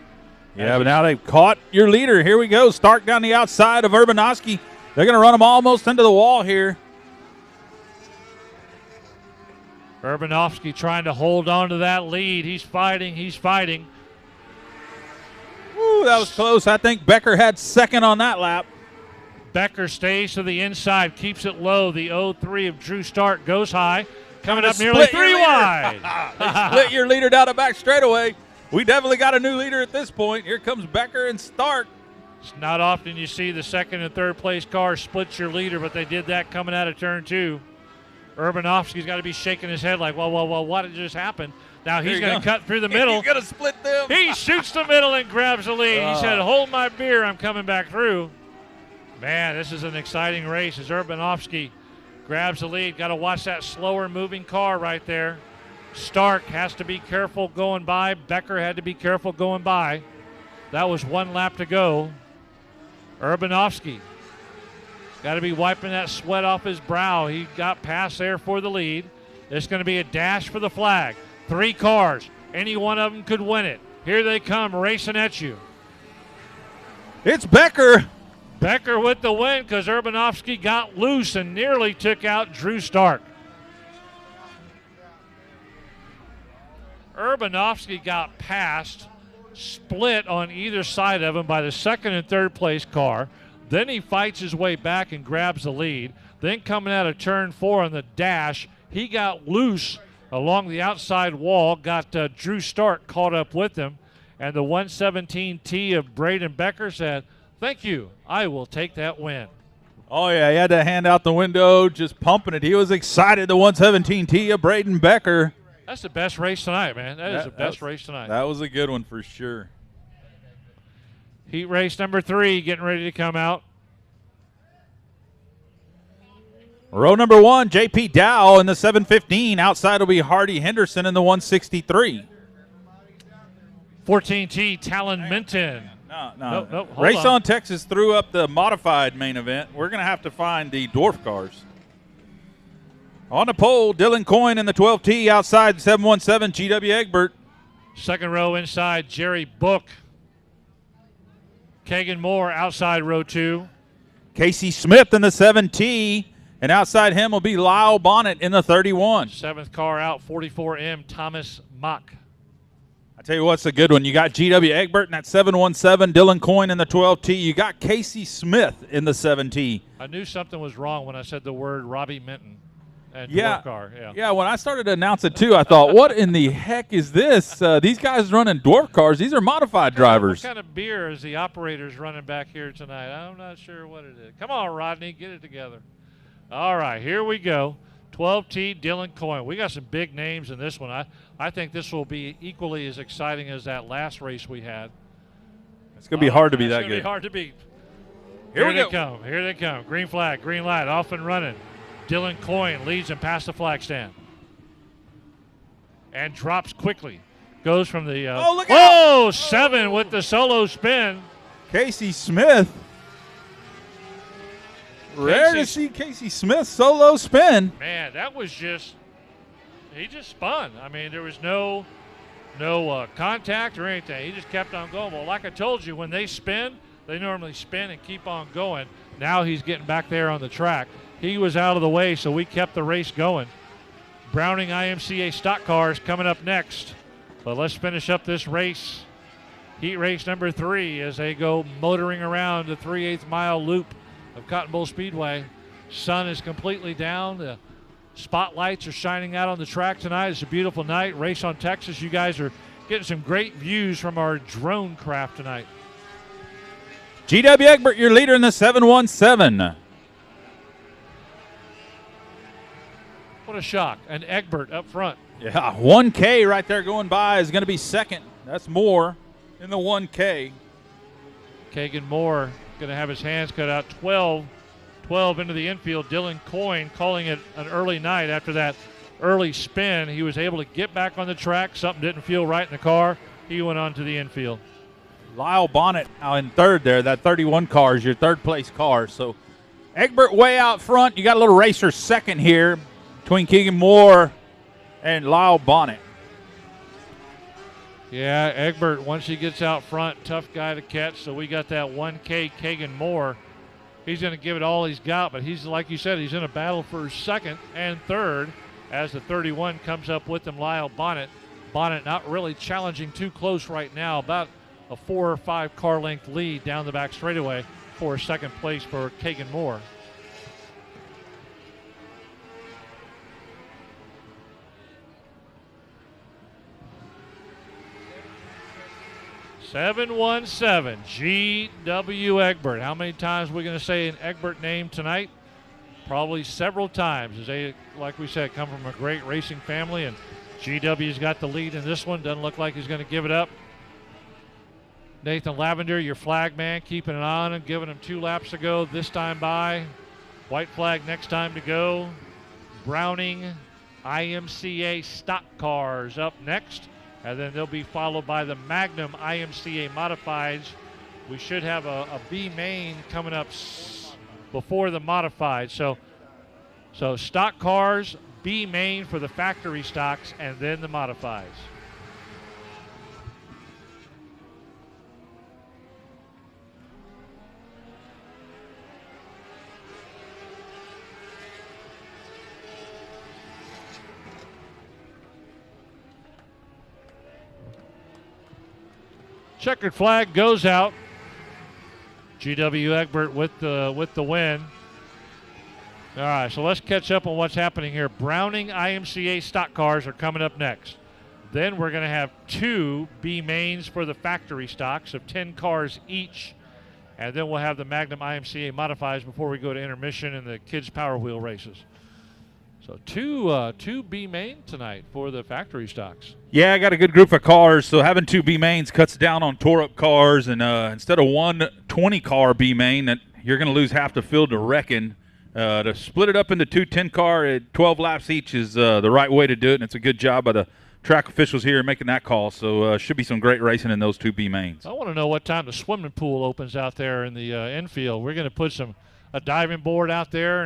Yeah, but now they've caught your leader. Here we go. Stark down the outside of Urbanovsky. They're going to run him almost into the wall here. Urbanovsky trying to hold on to that lead. He's fighting. Ooh, that was close. I think Becker had second on that lap. Becker stays to the inside, keeps it low. The 03 of Drew Stark goes high. Coming up nearly 3 wide. They split your leader down the back straightaway. We definitely got a new leader at this point. Here comes Becker and Stark. It's not often you see the second and third place car split your leader, but they did that coming out of turn 2. Urbanovsky's got to be shaking his head like, well, what did just happen? Now he's going to cut through the middle. He's going to split them. He shoots the middle and grabs the lead. He said, hold my beer, I'm coming back through. Man, this is an exciting race as Urbanovsky grabs the lead. Got to watch that slower moving car right there. Stark has to be careful going by. Becker had to be careful going by. That was 1 lap to go. Urbanovsky got to be wiping that sweat off his brow. He got past there for the lead. It's going to be a dash for the flag. 3 cars. Any one of them could win it. Here they come racing at you. It's Becker. Becker with the win because Urbanovsky got loose and nearly took out Drew Stark. Urbanovsky got past, split on either side of him by the second and third place car. Then he fights his way back and grabs the lead. Then coming out of turn 4 on the dash, he got loose along the outside wall, got Drew Stark caught up with him. And the 117T of Braden Becker said, thank you, I will take that win. Oh, yeah, he had to hand out the window, just pumping it. He was excited, the 117T of Braden Becker. That's the best race tonight, man. That is the best race tonight. That was a good one for sure. Heat race number 3 getting ready to come out. Row number 1, J.P. Dow in the 715. Outside will be Hardy Henderson in the 163. 14T Talon Minton. No. Race on Texas threw up the modified main event. We're going to have to find the dwarf cars. On the pole, Dylan Coyne in the 12T. Outside 717, G.W. Egbert. Second row inside, Jerry Book. Kagan Moore outside row 2. Casey Smith in the 7T, and outside him will be Lyle Bonnet in the 31. 7th car out, 44M, Thomas Mock. I tell you what's a good one. You got GW Egbert in that 717, Dylan Coyne in the 12T. You got Casey Smith in the 7T. I knew something was wrong when I said the word Robbie Minton. And Yeah, dwarf car. yeah. When I started to announce it too, I thought, "What in the heck is this? These guys running dwarf cars. These are modified drivers." What kind of beer is the operator's running back here tonight? I'm not sure what it is. Come on, Rodney, get it together. All right, here we go. 12T, Dylan Coyne. We got some big names in this one. I think this will be equally as exciting as that last race we had. It's going to be hard to be that It's going to good. be hard to beat. Here we they go. come. Here they come. Green flag, green light, off and running. Dylan Coyne leads him past the flag stand. And drops quickly. Goes from the... look out! 7 with the solo spin. Casey Smith. Rare to see Casey Smith solo spin. Man, that was just... He just spun. I mean, there was no contact or anything. He just kept on going. Well, like I told you, when they spin, they normally spin and keep on going. Now he's getting back there on the track. He was out of the way, so we kept the race going. Browning IMCA stock cars coming up next. But let's finish up this race. Heat race number 3 as they go motoring around the 3/8 mile loop of Cotton Bowl Speedway. Sun is completely down. The spotlights are shining out on the track tonight. It's a beautiful night. Race on Texas. You guys are getting some great views from our drone craft tonight. GW Egbert, your leader in the 717. What a shock. And Egbert up front. Yeah, 1K right there going by is going to be second. That's Moore in the 1K. Kagan Moore going to have his hands cut out. 12 into the infield. Dylan Coyne calling it an early night after that early spin. He was able to get back on the track. Something didn't feel right in the car. He went on to the infield. Lyle Bonnet now in third there. That 31 car is your third place car. So Egbert way out front. You got a little racer second here between Keegan Moore and Lyle Bonnet. Yeah, Egbert, once he gets out front, tough guy to catch. So we got that 1K Kagan Moore. He's going to give it all he's got, but he's, like you said, he's in a battle for second and third as the 31 comes up with him, Lyle Bonnet. Bonnet not really challenging too close right now, about a 4 or 5 car length lead down the back straightaway for second place for Kagan Moore. (717) GW Egbert. How many times are we going to say an Egbert name tonight? Probably several times, as they, like we said, come from a great racing family, and GW's got the lead in this one. Doesn't look like he's going to give it up. Nathan Lavender, your flag man, keeping it on and giving him 2 laps to go this time by. White flag next time to go. Browning IMCA stock cars up next, and then they'll be followed by the Magnum IMCA modifieds. We should have a B main coming up before the modified. So stock cars, B main for the factory stocks, and then the modifieds. Checkered flag goes out. GW Egbert with the win. All right, so let's catch up on what's happening here. Browning IMCA stock cars are coming up next. Then we're going to have 2 B mains for the factory stocks of 10 cars each. And then we'll have the Magnum IMCA modifieds before we go to intermission and the kids' Power Wheel races. So two B main tonight for the factory stocks. Yeah, I got a good group of cars, so having 2 B mains cuts down on tore-up cars, and instead of 1 20-car B main, that you're going to lose half the field to reckon. To split it up into 2 10-car at 12 laps each is the right way to do it, and it's a good job by the track officials here making that call. So should be some great racing in those 2 B mains. I want to know what time the swimming pool opens out there in the infield. We're going to put a diving board out there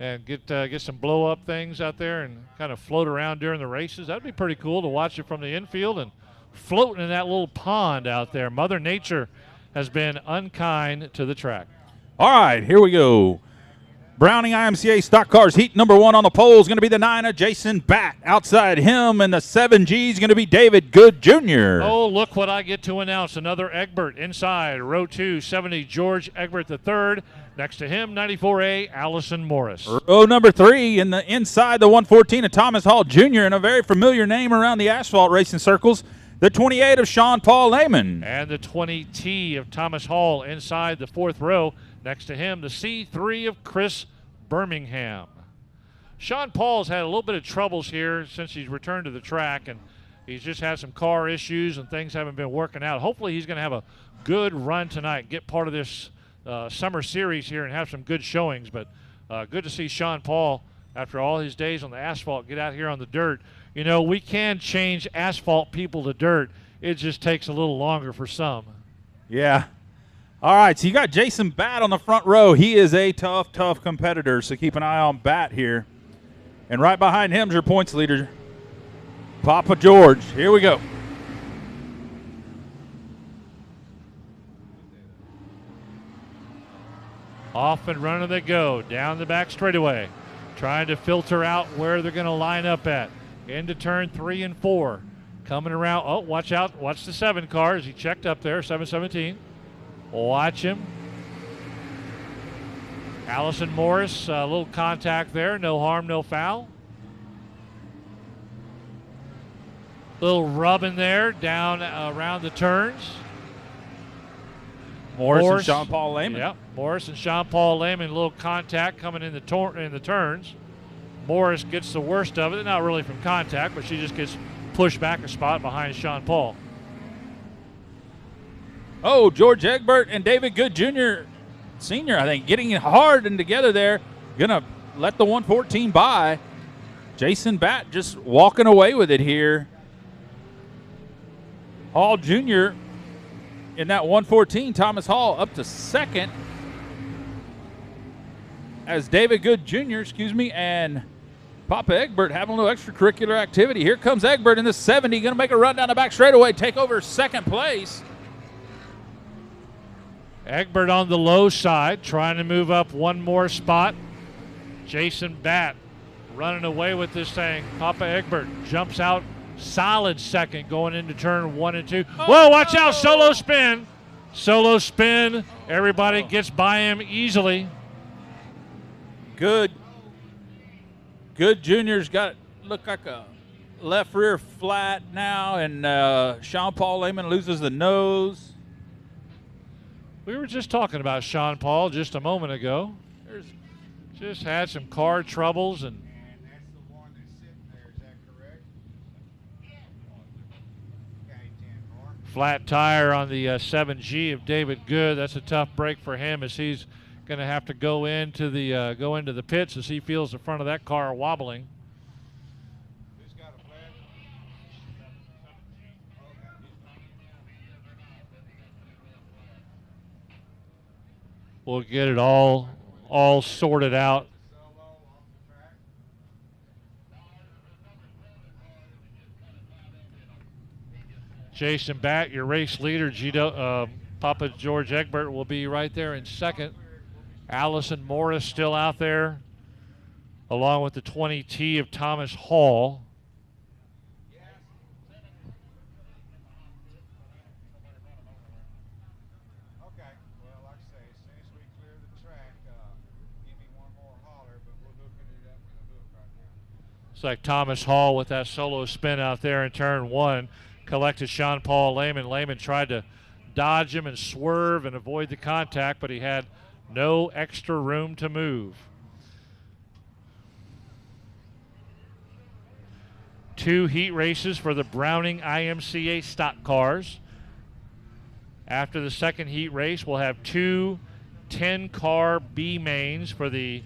and get some blow-up things out there and kind of float around during the races. That'd be pretty cool to watch it from the infield and floating in that little pond out there. Mother Nature has been unkind to the track. All right, here we go. Browning IMCA Stock Cars Heat number 1 on the pole is going to be the 9 of Jason Batt. Outside him and the 7G is going to be David Good Jr. Oh, look what I get to announce. Another Egbert inside. Row 2, 70 George Egbert III. Next to him, 94A Allison Morris. Row number 3 in the inside, the 114 of Thomas Hall Jr. and a very familiar name around the asphalt racing circles, the 28 of Sean Paul Lehman. And the 20T of Thomas Hall inside the 4th row. Next to him, the C3 of Chris Birmingham. Sean Paul's had a little bit of troubles here since he's returned to the track, and he's just had some car issues and things haven't been working out. Hopefully he's going to have a good run tonight, get part of this summer series here and have some good showings. But good to see Sean Paul, after all his days on the asphalt, get out here on the dirt. You know, we can change asphalt people to dirt. It just takes a little longer for some. Yeah. All right, so you got Jason Batt on the front row. He is a tough, tough competitor, so keep an eye on Batt here. And right behind him is your points leader, Papa George. Here we go. Off and running they go, down the back straightaway, trying to filter out where they're going to line up at. Into turn 3 and 4. Coming around, oh, watch out, watch the 7 car as he checked up there, 717. Watch him. Allison Morris, a little contact there. No harm, no foul. Little rubbing there down around the turns. Morris and Sean Paul Lehman. Yep, Morris and Sean Paul Lehman, a little contact coming in the turns. Morris gets the worst of it, not really from contact, but she just gets pushed back a spot behind Sean Paul. Oh, George Egbert and David Good Jr. Sr., I think, getting it hard and together there. Going to let the 114 by. Jason Batt just walking away with it here. Hall Jr. in that 114. Thomas Hall up to second. As David Good Jr., and Papa Egbert having a little extracurricular activity. Here comes Egbert in the 70. Going to make a run down the back straightaway, take over second place. Egbert on the low side, trying to move up one more spot. Jason Batt running away with this thing. Papa Egbert jumps out solid second going into turn 1 and 2. Whoa, watch out, solo spin. Solo spin. Everybody gets by him easily. Good Junior's got look like a left rear flat now, and Sean Paul Lehman loses the nose. We were just talking about Sean Paul just a moment ago. Just had some car troubles, and that's the one that's sitting there, is that correct? Okay, 10 more. flat tire on the 7G of David Good. That's a tough break for him as he's going to have to go into the pits as he feels the front of that car wobbling. We'll get it all sorted out. Jason Batt, your race leader, Papa George Egbert will be right there in second. Allison Morris still out there, along with the 20T of Thomas Hall. Looks like Thomas Hall with that solo spin out there in turn 1 collected Sean Paul Lehman. Lehman tried to dodge him and swerve and avoid the contact, but he had no extra room to move. 2 heat races for the Browning IMCA stock cars. After the second heat race, we'll have 2 10-car B mains for the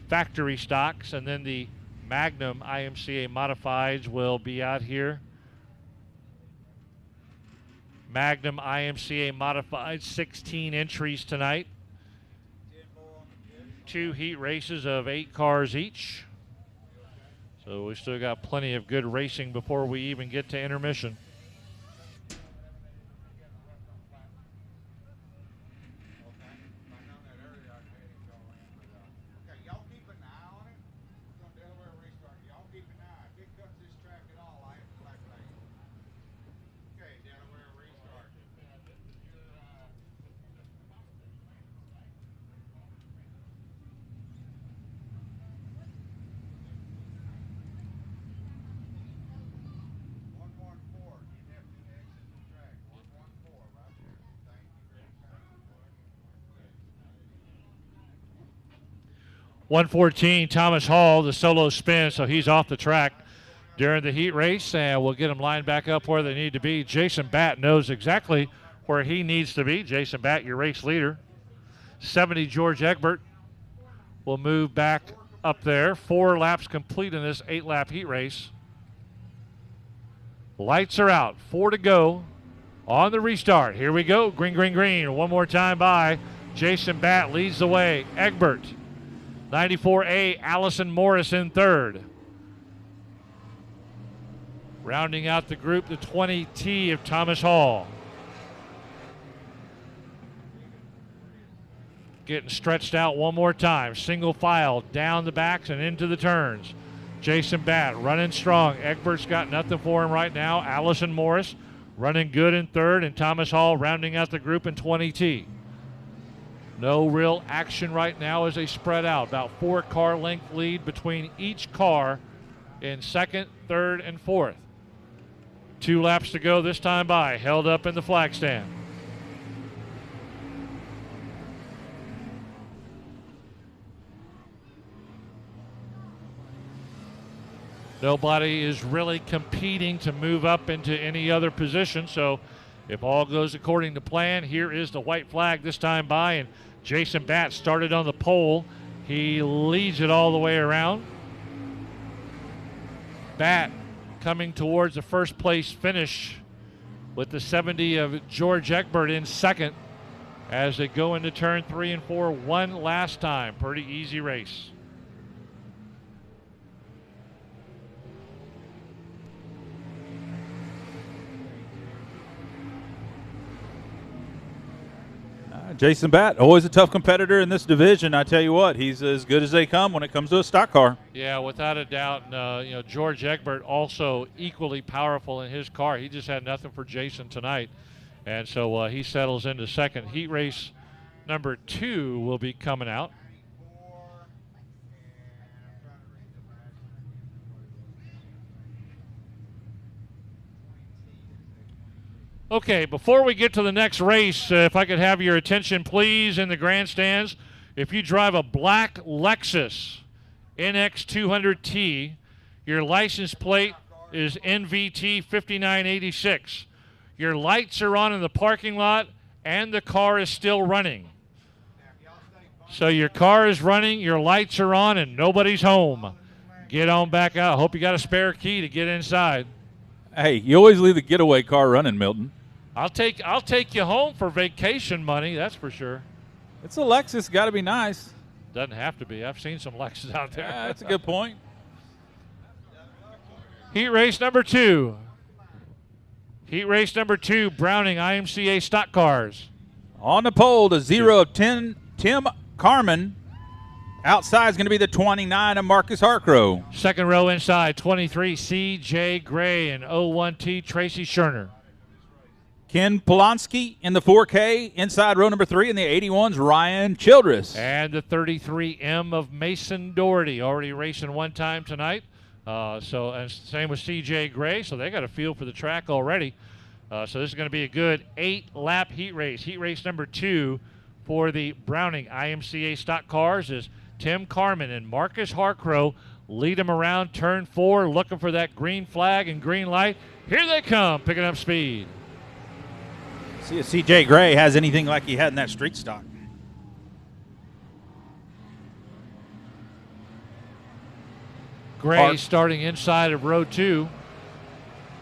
factory stocks, and then the Magnum IMCA modifieds will be out here. Magnum IMCA modified, 16 entries tonight. 2 heat races of 8 cars each. So we still got plenty of good racing before we even get to intermission. 114, Thomas Hall, the solo spin, so he's off the track during the heat race, and we'll get them lined back up where they need to be. Jason Batt knows exactly where he needs to be. Jason Batt, your race leader. 70, George Egbert will move back up there. 4 laps complete in this 8-lap heat race. Lights are out. 4 to go on the restart. Here we go. Green, green, green. One more time by Jason Batt leads the way. Egbert. 94A, Allison Morris in third. Rounding out the group, the 20T of Thomas Hall. Getting stretched out one more time. Single file down the backs and into the turns. Jason Batt running strong. Egbert's got nothing for him right now. Allison Morris running good in third, and Thomas Hall rounding out the group in 20T. No real action right now as they spread out. About 4-car length lead between each car in second, third, and fourth. 2 laps to go this time by. Held up in the flag stand. Nobody is really competing to move up into any other position, so if all goes according to plan, here is the white flag this time by, and Jason Batt started on the pole. He leads it all the way around. Batt coming towards the first place finish with the 70 of George Egbert in second as they go into turn 3 and 4 one last time. Pretty easy race. Jason Batt, always a tough competitor in this division. I tell you what, he's as good as they come when it comes to a stock car. Yeah, without a doubt. And, George Egbert also equally powerful in his car. He just had nothing for Jason tonight. And so he settles into second. Heat race number 2 will be coming out. Okay, before we get to the next race, if I could have your attention, please, in the grandstands. If you drive a black Lexus NX200T, your license plate is NVT 5986. Your lights are on in the parking lot, and the car is still running. So your car is running, your lights are on, and nobody's home. Get on back out. Hope you got a spare key to get inside. Hey, you always leave the getaway car running, Milton. I'll take you home for vacation money, that's for sure. It's a Lexus, got to be nice. Doesn't have to be. I've seen some Lexus out there. Yeah, that's a good point. Heat race number 2. Heat race number 2, Browning IMCA stock cars. On the pole, the 0 of 10, Tim Carmen. Outside is going to be the 29 of Marcus Harcrow. Second row inside, 23, C.J. Gray, and 01T, Tracy Scherner. Ken Polanski in the 4K, inside row number 3, in the 81's Ryan Childress. And the 33M of Mason Doherty, already racing one time tonight. And same with C.J. Gray, so they got a feel for the track already. So this is going to be a good 8-lap heat race. Heat race number 2 for the Browning IMCA stock cars is Tim Carmen and Marcus Harcrow. Lead them around turn 4, looking for that green flag and green light. Here they come, picking up speed. See if C.J. Gray has anything like he had in that street stock. Gray starting inside of row 2.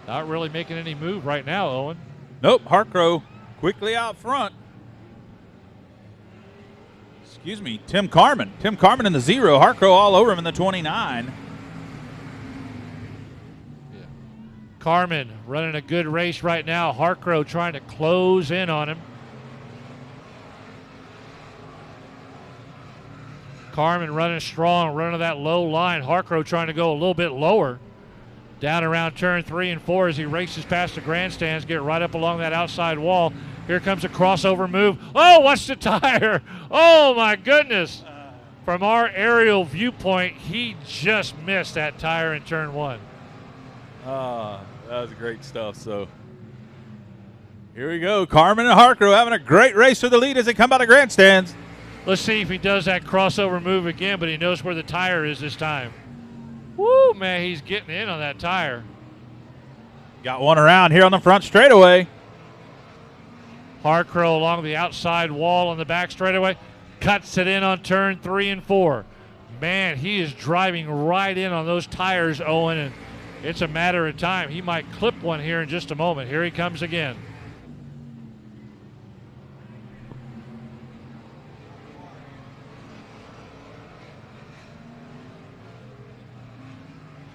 Not really making any move right now, Owen. Nope, Harcrow quickly out front. Excuse me, Tim Carmen. Tim Carmen in the 0, Harcrow all over him in the 29. Carmen running a good race right now. Harcrow trying to close in on him. Carmen running strong, running that low line. Harcrow trying to go a little bit lower. Down around turn 3 and 4 as he races past the grandstands, get right up along that outside wall. Here comes a crossover move. Oh, watch the tire. Oh, my goodness. From our aerial viewpoint, he just missed that tire in turn 1. That was great stuff. So here we go. Carmen and Harcrow having a great race for the lead as they come out of grandstands. Let's see if he does that crossover move again, but he knows where the tire is this time. Woo, man, he's getting in on that tire. Got one around here on the front straightaway. Harcrow along the outside wall on the back straightaway. Cuts it in on turn 3 and 4. Man, he is driving right in on those tires, Owen, and it's a matter of time. He might clip one here in just a moment. Here he comes again.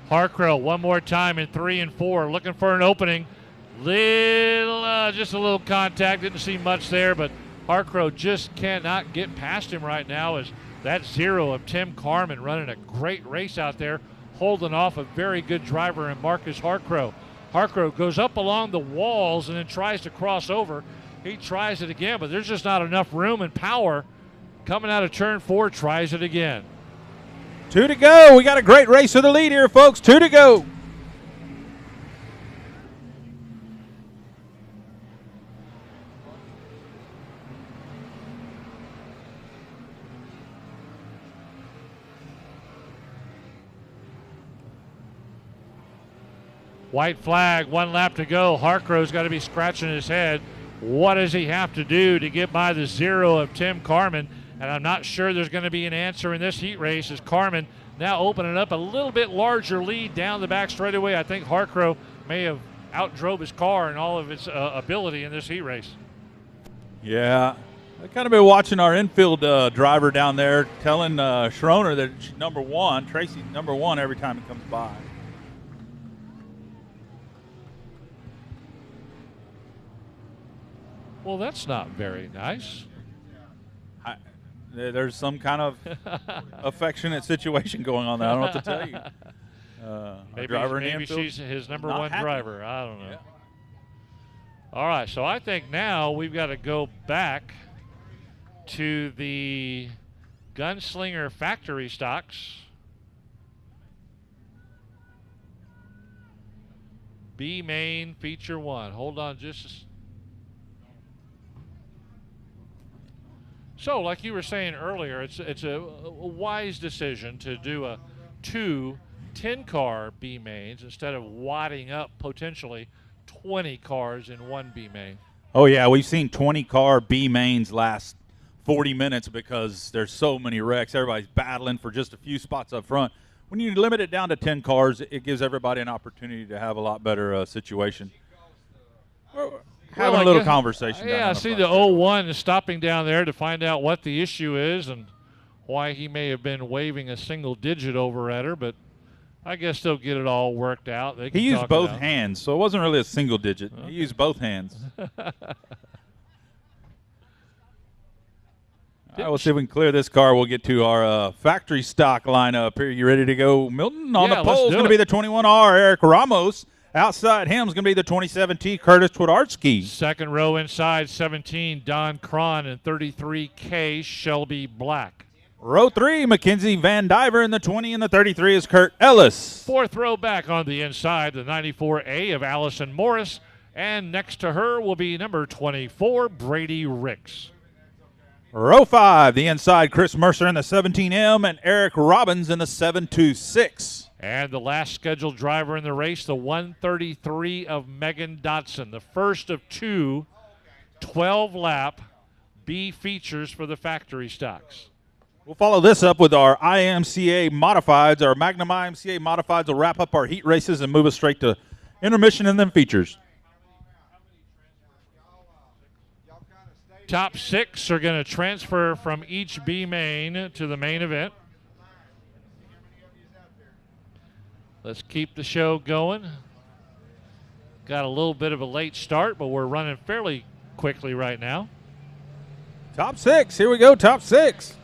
Harcrow one more time in 3 and 4, looking for an opening. Just a little contact. Didn't see much there, but Harcrow just cannot get past him right now as that 0 of Tim Carmen running a great race out there, holding off a very good driver in Marcus Harcrow. Harcrow goes up along the walls and then tries to cross over. He tries it again, but there's just not enough room and power. Coming out of turn 4, tries it again. 2 to go. We got a great race for the lead here, folks. 2 to go. White flag, 1 lap to go. Harcrow's got to be scratching his head. What does he have to do to get by the 0 of Tim Carmen? And I'm not sure there's going to be an answer in this heat race as Carmen now opening up a little bit larger lead down the back straightaway. I think Harcrow may have outdrove his car and all of its ability in this heat race. Yeah. I've kind of been watching our infield driver down there telling Schroner that she's number 1, Tracy's number 1 every time he comes by. Well, that's not very nice. There's some kind of affectionate situation going on there. I don't know what to tell you. Maybe she's his number 1 driver. I don't know. Yeah. All right, so I think now we've got to go back to the Gunslinger factory stocks. B main feature 1. Hold on just a So, like you were saying earlier, it's a wise decision to do 2 10-car B mains instead of wadding up potentially 20 cars in 1 B main. Oh yeah, we've seen 20-car B mains last 40 minutes because there's so many wrecks. Everybody's battling for just a few spots up front. When you limit it down to 10 cars, it gives everybody an opportunity to have a lot better situation. Having a little conversation. Yeah, I see the 01 is stopping down there to find out what the issue is and why he may have been waving a single digit over at her, but I guess they'll get it all worked out. He used both hands, so it wasn't really a single digit. Okay. He used both hands. All right, we'll see if we can clear this car. We'll get to our factory stock lineup here. You ready to go, Milton? On the pole is going to be the 21R, Eric Ramos. Outside him is going to be the 27T, Curtis Twidarski. Second row inside, 17, Don Cron, and 33K, Shelby Black. Row 3, Mackenzie Van Diver, and the 20 and the 33 is Kurt Ellis. Fourth row back on the inside, the 94A of Allison Morris, and next to her will be number 24, Brady Ricks. Row 5, the inside, Chris Mercer in the 17M, and Eric Robbins in the 726. And the last scheduled driver in the race, the 133 of Megan Dotson, the first of 2 12-lap B features for the factory stocks. We'll follow this up with our IMCA Modifieds. Our Magnum IMCA Modifieds will wrap up our heat races and move us straight to intermission and then features. Top 6 are going to transfer from each B main to the main event. Let's keep the show going. Got a little bit of a late start, but we're running fairly quickly right now. Top 6. Here we go, top 6.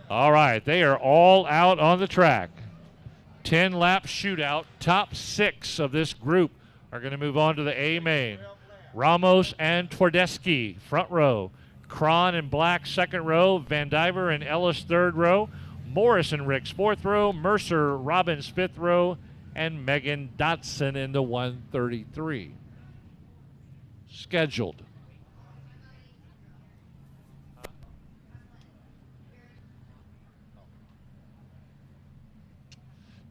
All right, they are all out on the track. 10-lap shootout. Top 6 of this group are going to move on to the A main. Ramos and Twardeski, front row. Cron and Black, second row. Van Diver and Ellis, third row. Morris and Ricks, fourth row. Mercer, Robbins, fifth row. And Megan Dotson in the 133. Scheduled.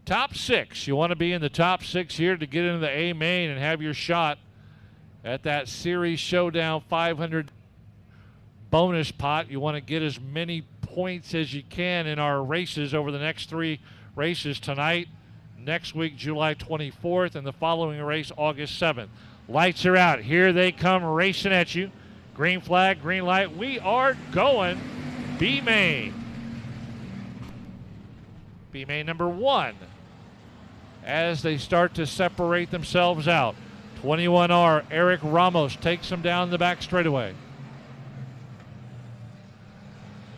top 6. You want to be in the top 6 here to get into the A main and have your shot at that Series Showdown 500 bonus pot. You want to get as many points as you can in our races over the next 3 races tonight, next week, July 24th, and the following race, August 7th. Lights are out. Here they come racing at you. Green flag, green light. We are going B main. B main number 1 as they start to separate themselves out. 21R, Eric Ramos takes them down the back straightaway.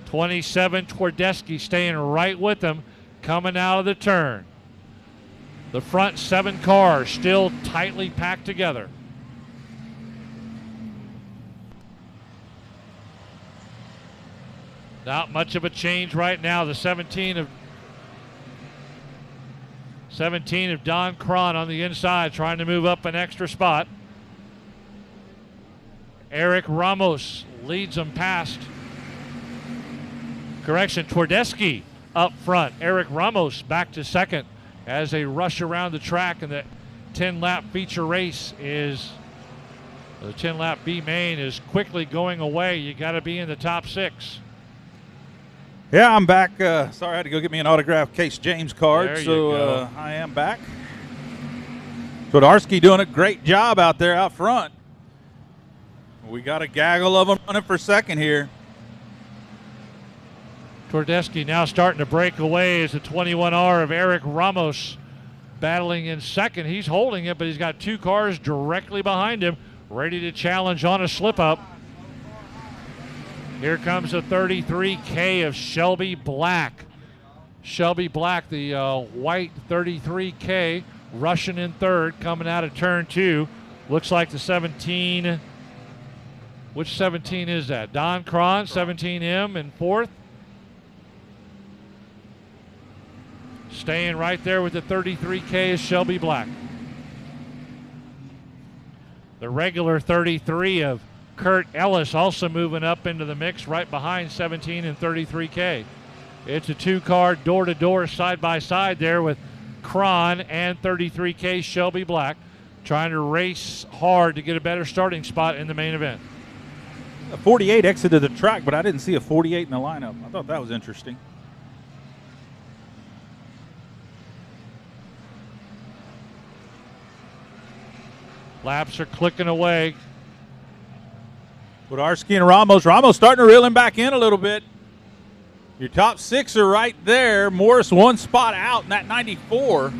27, Twardesky staying right with them, coming out of the turn. The front 7 cars still tightly packed together. Not much of a change right now. The 17 of Don Cron on the inside, trying to move up an extra spot. Eric Ramos leads them past. Correction, Twardesky up front. Eric Ramos back to second as they rush around the track, and the 10-lap feature race is, the 10-lap B main is quickly going away. You got to be in the top 6. Yeah, I'm back. Sorry, I had to go get me an autographed Case James card. There you so go. I am back. Twardarski doing a great job out there out front. We got a gaggle of them running for second here. Twardesky now starting to break away as the 21R of Eric Ramos battling in second. He's holding it, but he's got 2 cars directly behind him, ready to challenge on a slip-up. Here comes the 33K of Shelby Black. Shelby Black, the white 33K, rushing in third, coming out of turn 2. Looks like the 17. Which 17 is that? Don Cron, 17M in fourth. Staying right there with the 33K is Shelby Black. The regular 33 of Kurt Ellis also moving up into the mix right behind 17 and 33K. It's a 2-car door-to-door side-by-side there with Cron and 33K Shelby Black trying to race hard to get a better starting spot in the main event. A 48 exited the track, but I didn't see a 48 in the lineup. I thought that was interesting. Laps are clicking away. Twardarski and Ramos. Ramos starting to reel him back in a little bit. Your top 6 are right there. Morris 1 spot out in that 94.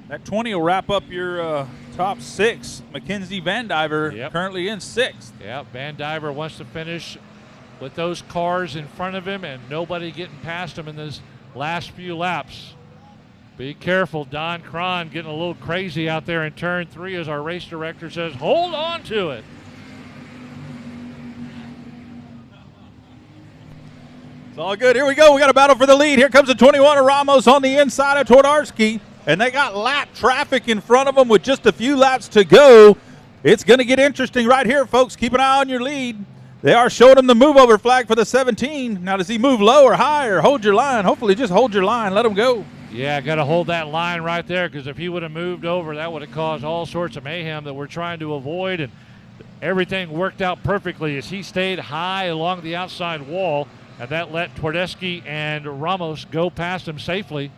That 20 will wrap up your top 6. Mackenzie Van Diver currently in 6th. Yeah, Van Diver wants to finish with those cars in front of him and nobody getting past him in those last few laps. Be careful. Don Cron getting a little crazy out there in turn 3 as our race director says, hold on to it. It's all good. Here we go. We got a battle for the lead. Here comes the 21 of Ramos on the inside of Twardarski. And they got lap traffic in front of them with just a few laps to go. It's going to get interesting right here, folks. Keep an eye on your lead. They are showing him the move over flag for the 17. Now, does he move low or high or hold your line? Hopefully, just hold your line. Let him go. Yeah, got to hold that line right there because if he would have moved over, that would have caused all sorts of mayhem that we're trying to avoid. And everything worked out perfectly as he stayed high along the outside wall, and that let Twardesky and Ramos go past him safely.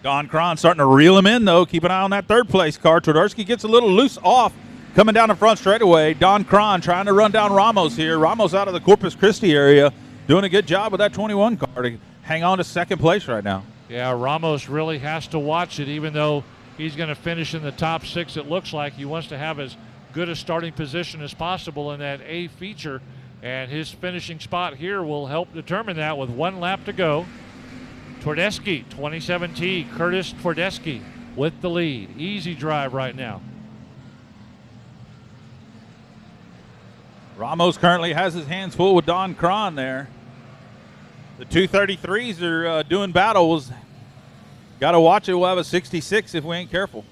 Don Cron starting to reel him in, though. Keep an eye on that third place car. Twardarski gets a little loose off coming down the front straightaway. Don Cron trying to run down Ramos here. Ramos out of the Corpus Christi area doing a good job with that 21 car to hang on to second place right now. Yeah, Ramos really has to watch it, even though he's going to finish in the top 6. It looks like he wants to have as good a starting position as possible in that A feature, and his finishing spot here will help determine that with 1 lap to go. Twardesky, 27T, Curtis Twardesky with the lead. Easy drive right now. Ramos currently has his hands full with Don Cron there. The 233s are doing battles. Got to watch it. We'll have a 66 if we ain't careful.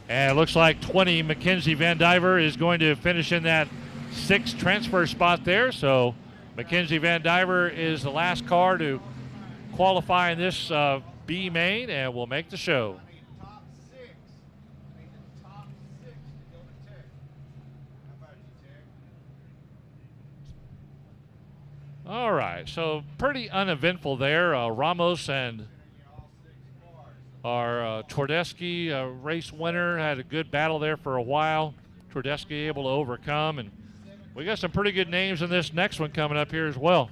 And it looks like 20 Mackenzie Van Diver is going to finish in that 6th transfer spot there. So Mackenzie Van Diver is the last car to qualify in this B main, and we'll make the show. All right, so pretty uneventful there. Ramos and our Twardesky race winner had a good battle there for a while. Twardesky able to overcome, and we got some pretty good names in this next one coming up here as well.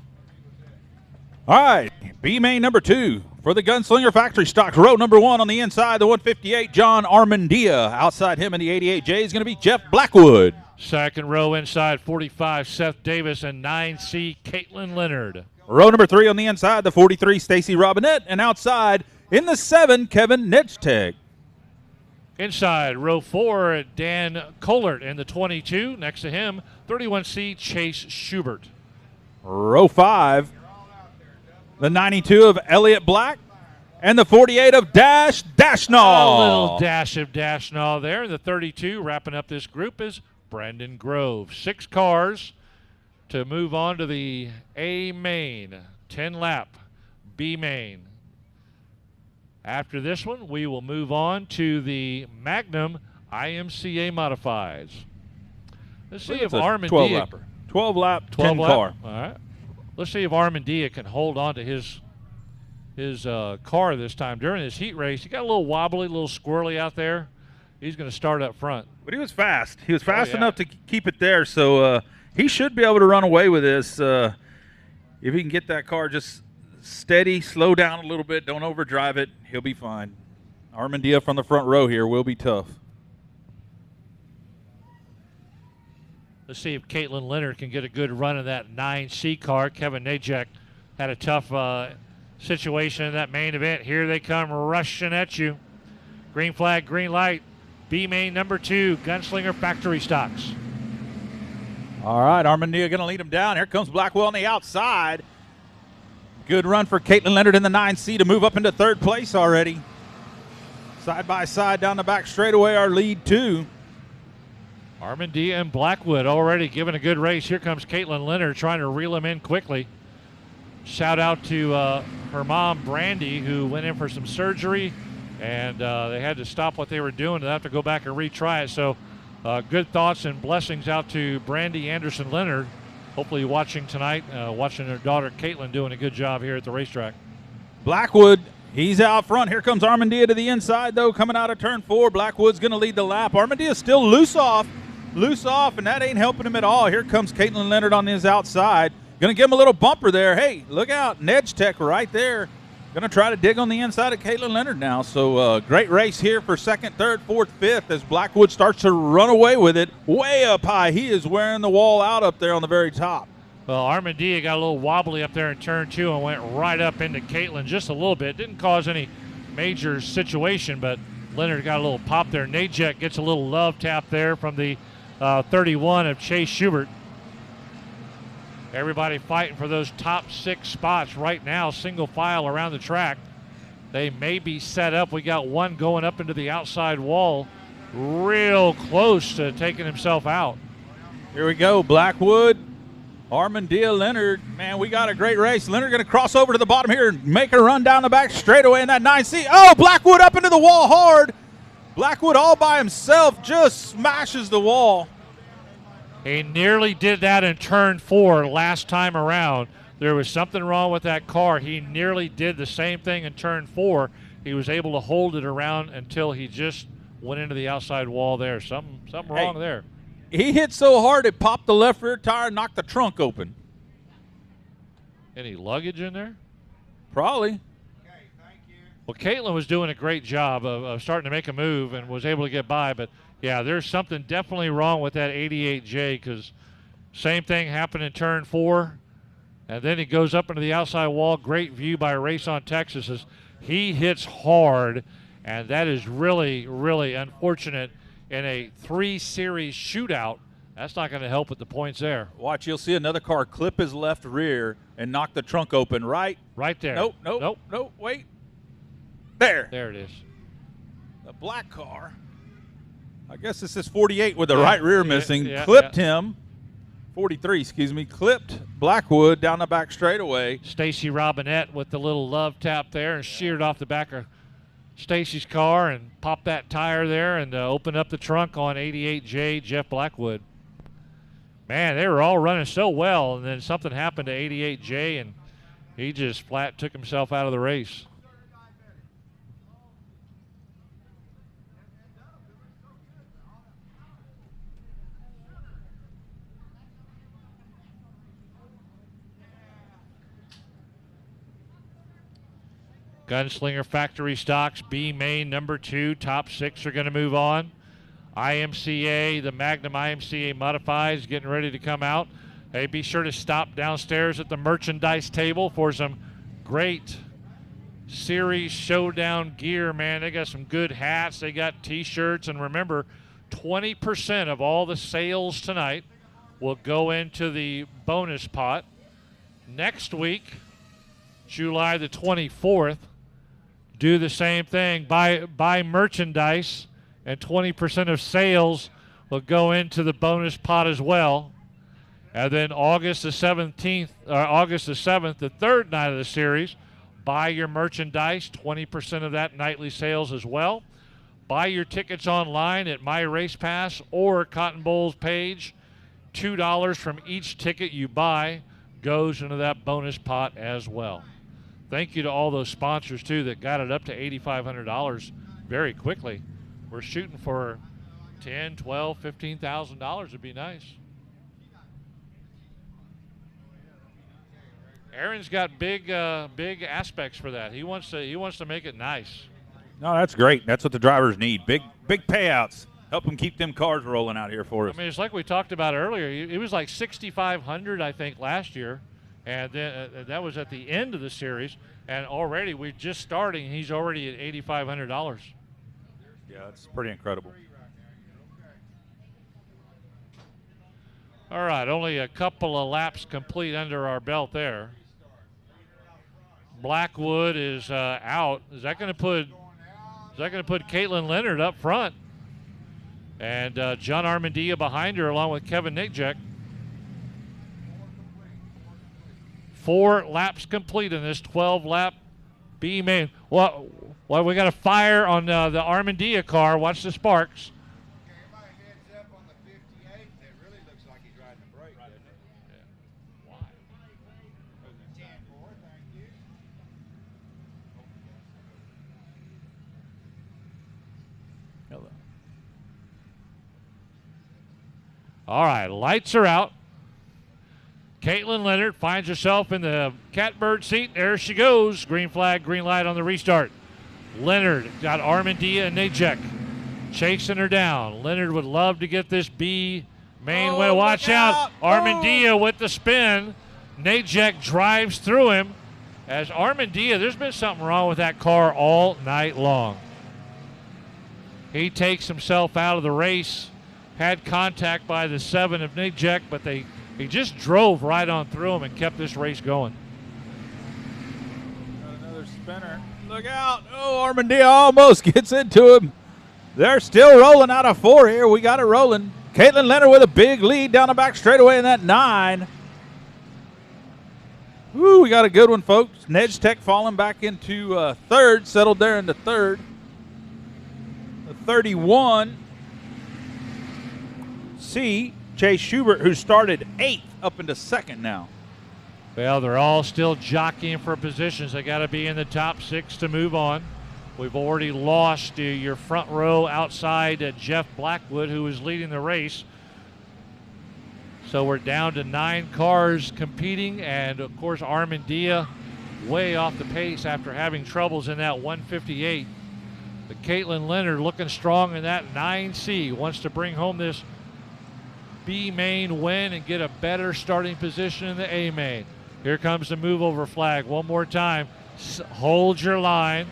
All right, B main number 2 for the Gunslinger Factory Stocks. Row number 1 on the inside, the 158, John Armandia. Outside him in the 88J is going to be Jeff Blackwood. Second row inside, 45, Seth Davis, and 9C, Caitlin Leonard. Row number 3 on the inside, the 43, Stacy Robinette, and outside in the 7, Kevin Nedgeteg. Inside, row 4, Dan Kohlert in the 22. Next to him, 31C, Chase Schubert. Row 5, the 92 of Elliott Black, and the 48 of Dash Dashnall. A little dash of Dashnall there. And the 32, wrapping up this group, is Brandon Grove. 6 cars to move on to the A main, 10-lap B main. After this one, we will move on to the Magnum IMCA Modifieds. Let's see if Armandia... 12-lap, 12 10 car. All right. Let's see if Armandia can hold on to his car this time. During this heat race, he got a little wobbly, a little squirrely out there. He's going to start up front. But he was fast. He was fast enough to keep it there, so he should be able to run away with this. If he can get that car just steady, slow down a little bit, don't overdrive it, he'll be fine. Armandia from the front row here will be tough. Let's see if Caitlin Leonard can get a good run in that 9C car. Kevin Najek had a tough situation in that main event. Here they come rushing at you. Green flag, green light. B main number 2, Gunslinger Factory Stocks. All right, Armandia going to lead him down. Here comes Blackwell on the outside. Good run for Caitlin Leonard in the 9C to move up into 3rd place already. Side by side down the back straightaway, our lead 2. Armandia and Blackwood already giving a good race. Here comes Caitlin Leonard trying to reel him in quickly. Shout out to her mom, Brandy, who went in for some surgery, and they had to stop what they were doing. They have to go back and retry it. So good thoughts and blessings out to Brandy Anderson Leonard. Hopefully watching tonight, watching her daughter Caitlin doing a good job here at the racetrack. Blackwood, he's out front. Here comes Armandia to the inside, though, coming out of turn 4. Blackwood's going to lead the lap. Armandia's still loose off, and that ain't helping him at all. Here comes Caitlin Leonard on his outside. Going to give him a little bumper there. Hey, look out, Nedgeteg right there. Going to try to dig on the inside of Caitlin Leonard now. So great race here for 2nd, 3rd, 4th, 5th as Blackwood starts to run away with it way up high. He is wearing the wall out up there on the very top. Well, Armandia got a little wobbly up there in turn 2 and went right up into Caitlin just a little bit. Didn't cause any major situation, but Leonard got a little pop there. Najek gets a little love tap there from the 31 of Chase Schubert. Everybody fighting for those top 6 spots right now, single file around the track. They may be set up. We got one going up into the outside wall, real close to taking himself out. Here we go, Blackwood, Armandia, Leonard. Man, we got a great race. Leonard going to cross over to the bottom here and make a run down the back straightaway in that 9C. Oh, Blackwood up into the wall hard. Blackwood all by himself just smashes the wall. He nearly did that in turn 4 last time around. There was something wrong with that car. He nearly did the same thing in turn 4. He was able to hold it around until he just went into the outside wall there. Something wrong there. He hit so hard it popped the left rear tire and knocked the trunk open. Any luggage in there? Probably. Well, Caitlin was doing a great job of starting to make a move and was able to get by, but yeah, there's something definitely wrong with that 88J because same thing happened in turn 4, and then he goes up into the outside wall. Great view by Race on Texas as he hits hard, and that is really, really unfortunate in a 3-series shootout. That's not going to help with the points there. Watch, you'll see another car clip his left rear and knock the trunk open right there. Nope, wait. There. There it is. The black car, I guess this is 48 with the right rear missing, clipped him 43, excuse me, clipped Blackwood down the back straightaway. Stacy Robinette with the little love tap there and sheared off the back of Stacy's car and popped that tire there and opened up the trunk on 88J Jeff Blackwood. Man, they were all running so well, and then something happened to 88J, and he just flat took himself out of the race. Gunslinger Factory Stocks, B main, number 2, top 6 are going to move on. IMCA, the Magnum IMCA Modifieds getting ready to come out. Hey, be sure to stop downstairs at the merchandise table for some great series Showdown gear, man. They got some good hats. They got T-shirts. And remember, 20% of all the sales tonight will go into the bonus pot. Next week, July the 24th, do the same thing. Buy merchandise, and 20% of sales will go into the bonus pot as well. And then August the 17th, or August the 7th, the third night of the series, buy your merchandise, 20% of that nightly sales as well. Buy your tickets online at My Race Pass or Cotton Bowl's page. $2 from each ticket you buy goes into that bonus pot as well. Thank you to all those sponsors, too, that got it up to $8,500 very quickly. We're shooting for $10,000, $12,000, $15,000 would be nice. Aaron's got big aspects for that. He wants to make it nice. No, that's great. That's what the drivers need. Big payouts. Help them keep them cars rolling out here for us. I mean, it's like we talked about earlier. It was like $6,500, I think, last year. And then that was at the end of the series, and already we're just starting. He's already at $8,500. Yeah, that's pretty incredible. All right, only a couple of laps complete under our belt there. Blackwood is out. Is that going to put Caitlin Leonard up front, and John Armandia behind her, along with Kevin Nijek. 4 laps complete in this 12-lap B main. Well, we got a fire on the Armandia car. Watch the sparks. All right, lights are out. Caitlin Leonard finds herself in the catbird seat. There she goes. Green flag, green light on the restart. Leonard got Armandia and Najek chasing her down. Leonard would love to get this B main win. Watch out. Armandia with the spin. Najek drives through him. As Armandia, there's been something wrong with that car all night long. He takes himself out of the race. Had contact by the 7 of Najek, but he just drove right on through him and kept this race going. Got another spinner. Look out. Oh, Armandia almost gets into him. They're still rolling out of 4 here. We got it rolling. Caitlin Leonard with a big lead down the back straightaway in that 9. Ooh, we got a good one, folks. Nedge Tech falling back into 3rd, settled there into 3rd. The 31. Chase Schubert, who started 8th, up into 2nd now. Well, they're all still jockeying for positions. They got to be in the top 6 to move on. We've already lost your front row outside Jeff Blackwood, who was leading the race. So we're down to 9 cars competing, and of course Armandia way off the pace after having troubles in that 158. But Caitlin Leonard looking strong in that 9C, wants to bring home this B main win and get a better starting position in the A main. Here comes the move over flag one more time. Hold your line.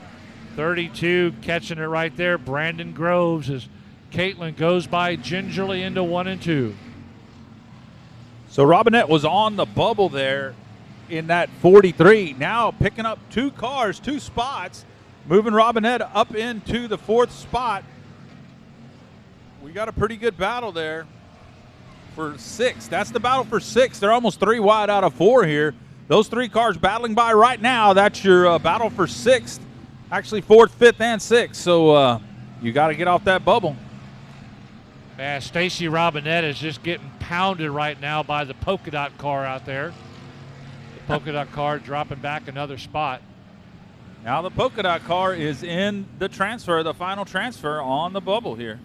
32 catching it right there. Brandon Groves as Caitlin goes by gingerly into 1 and 2. So Robinette was on the bubble there in that 43. Now picking up 2 cars, 2 spots, moving Robinette up into the 4th spot. We got a pretty good battle there. for 6th. That's the battle for 6th. They're almost 3 wide out of 4 here. Those 3 cars battling by right now. That's your battle for 6th. Actually 4th, 5th, and 6th. So you got to get off that bubble. Yeah, Stacy Robinette is just getting pounded right now by the polka dot car out there. The polka dot car dropping back another spot. Now the polka dot car is in the transfer, the final transfer on the bubble here.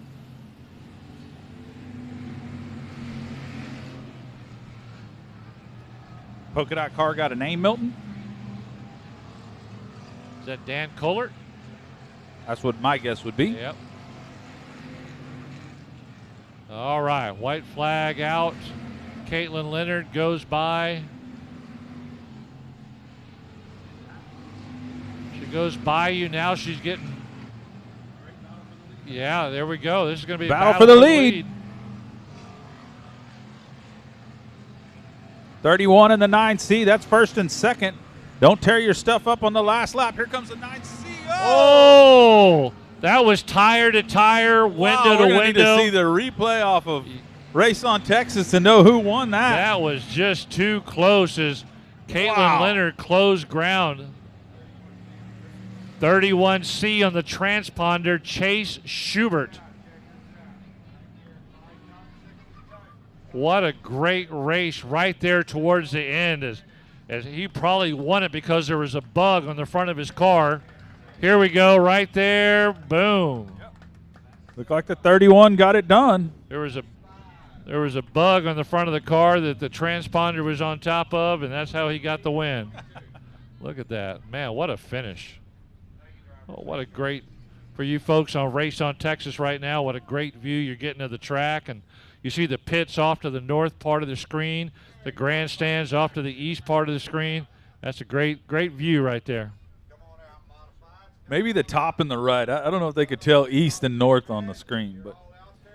Polka dot car got a name, Milton? Is that Dan Kohler? That's what my guess would be. Yep. All right, white flag out. Caitlin Leonard goes by. She goes by you now. She's getting. Yeah, there we go. This is going to be a battle for the lead. 31 in the 9C. That's 1st and 2nd. Don't tear your stuff up on the last lap. Here comes the 9C. Oh, that was tire to tire, window to window. Need to see the replay off of Race on Texas to know who won that. That was just too close as Caitlin Leonard closed ground. 31C on the transponder, Chase Schubert. What a great race right there towards the end as he probably won it because there was a bug on the front of his car. Here we go, right there, boom. Looked like the 31 got it done. There was a bug on the front of the car that the transponder was on top of, and that's how he got the win. Look at that. Man, what a finish. Oh, what a great, for you folks on Race on Texas right now, what a great view you're getting of the track. And you see the pits off to the north part of the screen, the grandstands off to the east part of the screen. That's a great, great view right there. Maybe the top and the right. I don't know if they could tell east and north on the screen. But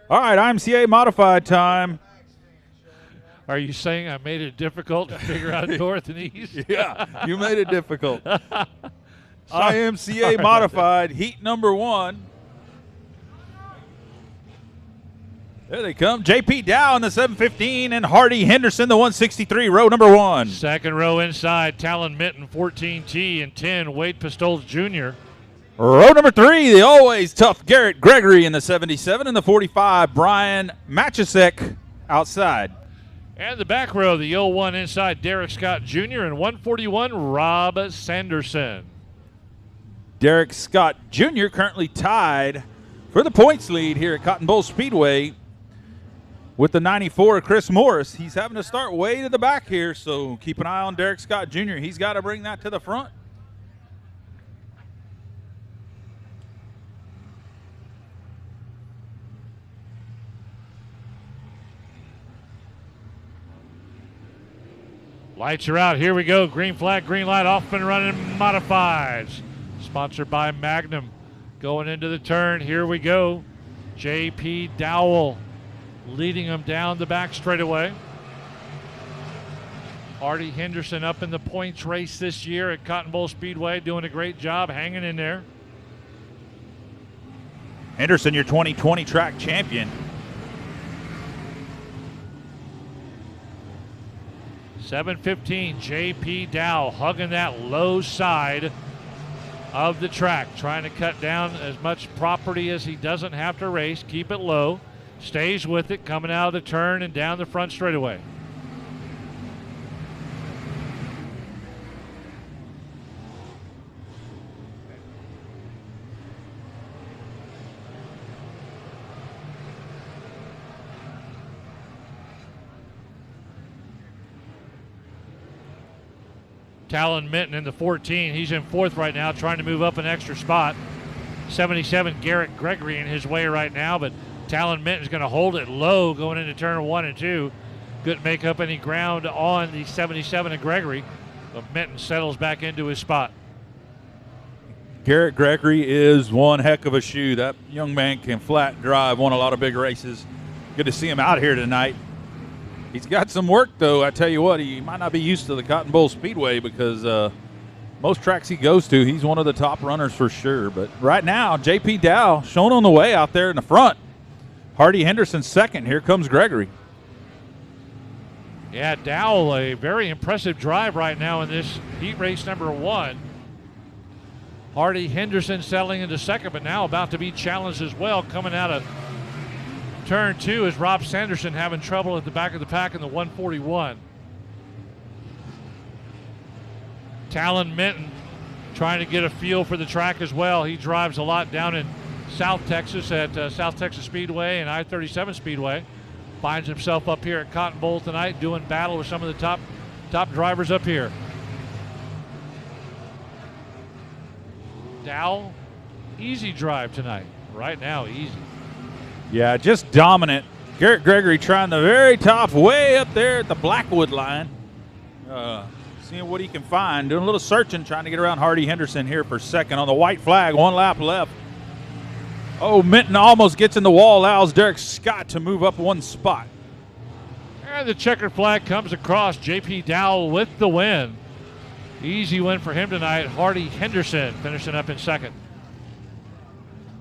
all right, IMCA modified time. Are you saying I made it difficult to figure out north and east? Yeah, you made it difficult. IMCA modified, heat number 1. There they come. JP Dow in the 715 and Hardy Henderson, the 163, row number 1. Second row inside, Talon Minton, 14T, and 10, Wade Pistols Jr. Row number 3, the always tough Garrett Gregory in the 77 and the 45, Brian Machasek outside. And the back row, the 01 inside, Derek Scott Jr. and 141, Rob Sanderson. Derek Scott Jr. currently tied for the points lead here at Cotton Bowl Speedway with the 94, Chris Morris. He's having to start way to the back here, so keep an eye on Derek Scott Jr. He's got to bring that to the front. Lights are out. Here we go. Green flag, green light, off and running modifieds. Sponsored by Magnum. Going into the turn. Here we go. JP Dowell leading them down the back straightaway. Hardy Henderson up in the points race this year at Cotton Bowl Speedway, doing a great job hanging in there. Henderson, your 2020 track champion. 7:15, JP Dow hugging that low side of the track, trying to cut down as much property as he doesn't have to race, keep it low, stays with it, coming out of the turn and down the front straightaway. Talon Minton in the 14. He's in 4th right now, trying to move up an extra spot. 77, Garrett Gregory in his way right now, but Talon Minton's going to hold it low going into turn 1 and 2. Couldn't make up any ground on the 77 of Gregory, but Minton settles back into his spot. Garrett Gregory is one heck of a shoe. That young man can flat drive, won a lot of big races. Good to see him out here tonight. He's got some work, though. I tell you what, he might not be used to the Cotton Bowl Speedway because most tracks he goes to, he's one of the top runners for sure. But right now, JP Dow shown on the way out there in the front. Hardy Henderson second. Here comes Gregory. Yeah, Dowell, a very impressive drive right now in this heat race number 1. Hardy Henderson settling into second, but now about to be challenged as well. Coming out of turn 2 is Rob Sanderson having trouble at the back of the pack in the 141. Talon Minton trying to get a feel for the track as well. He drives a lot down in South Texas at South Texas Speedway and I-37 Speedway. Finds himself up here at Cotton Bowl tonight doing battle with some of the top drivers up here. Dowell, easy drive tonight. Right now, easy. Yeah, just dominant. Garrett Gregory trying the very top, way up there at the Blackwood line. Seeing what he can find. Doing a little searching, trying to get around Hardy Henderson here for second on the white flag. 1 lap left. Oh, Minton almost gets in the wall, allows Derek Scott to move up 1 spot. And the checkered flag comes across. J.P. Dowell with the win. Easy win for him tonight. Hardy Henderson finishing up in second.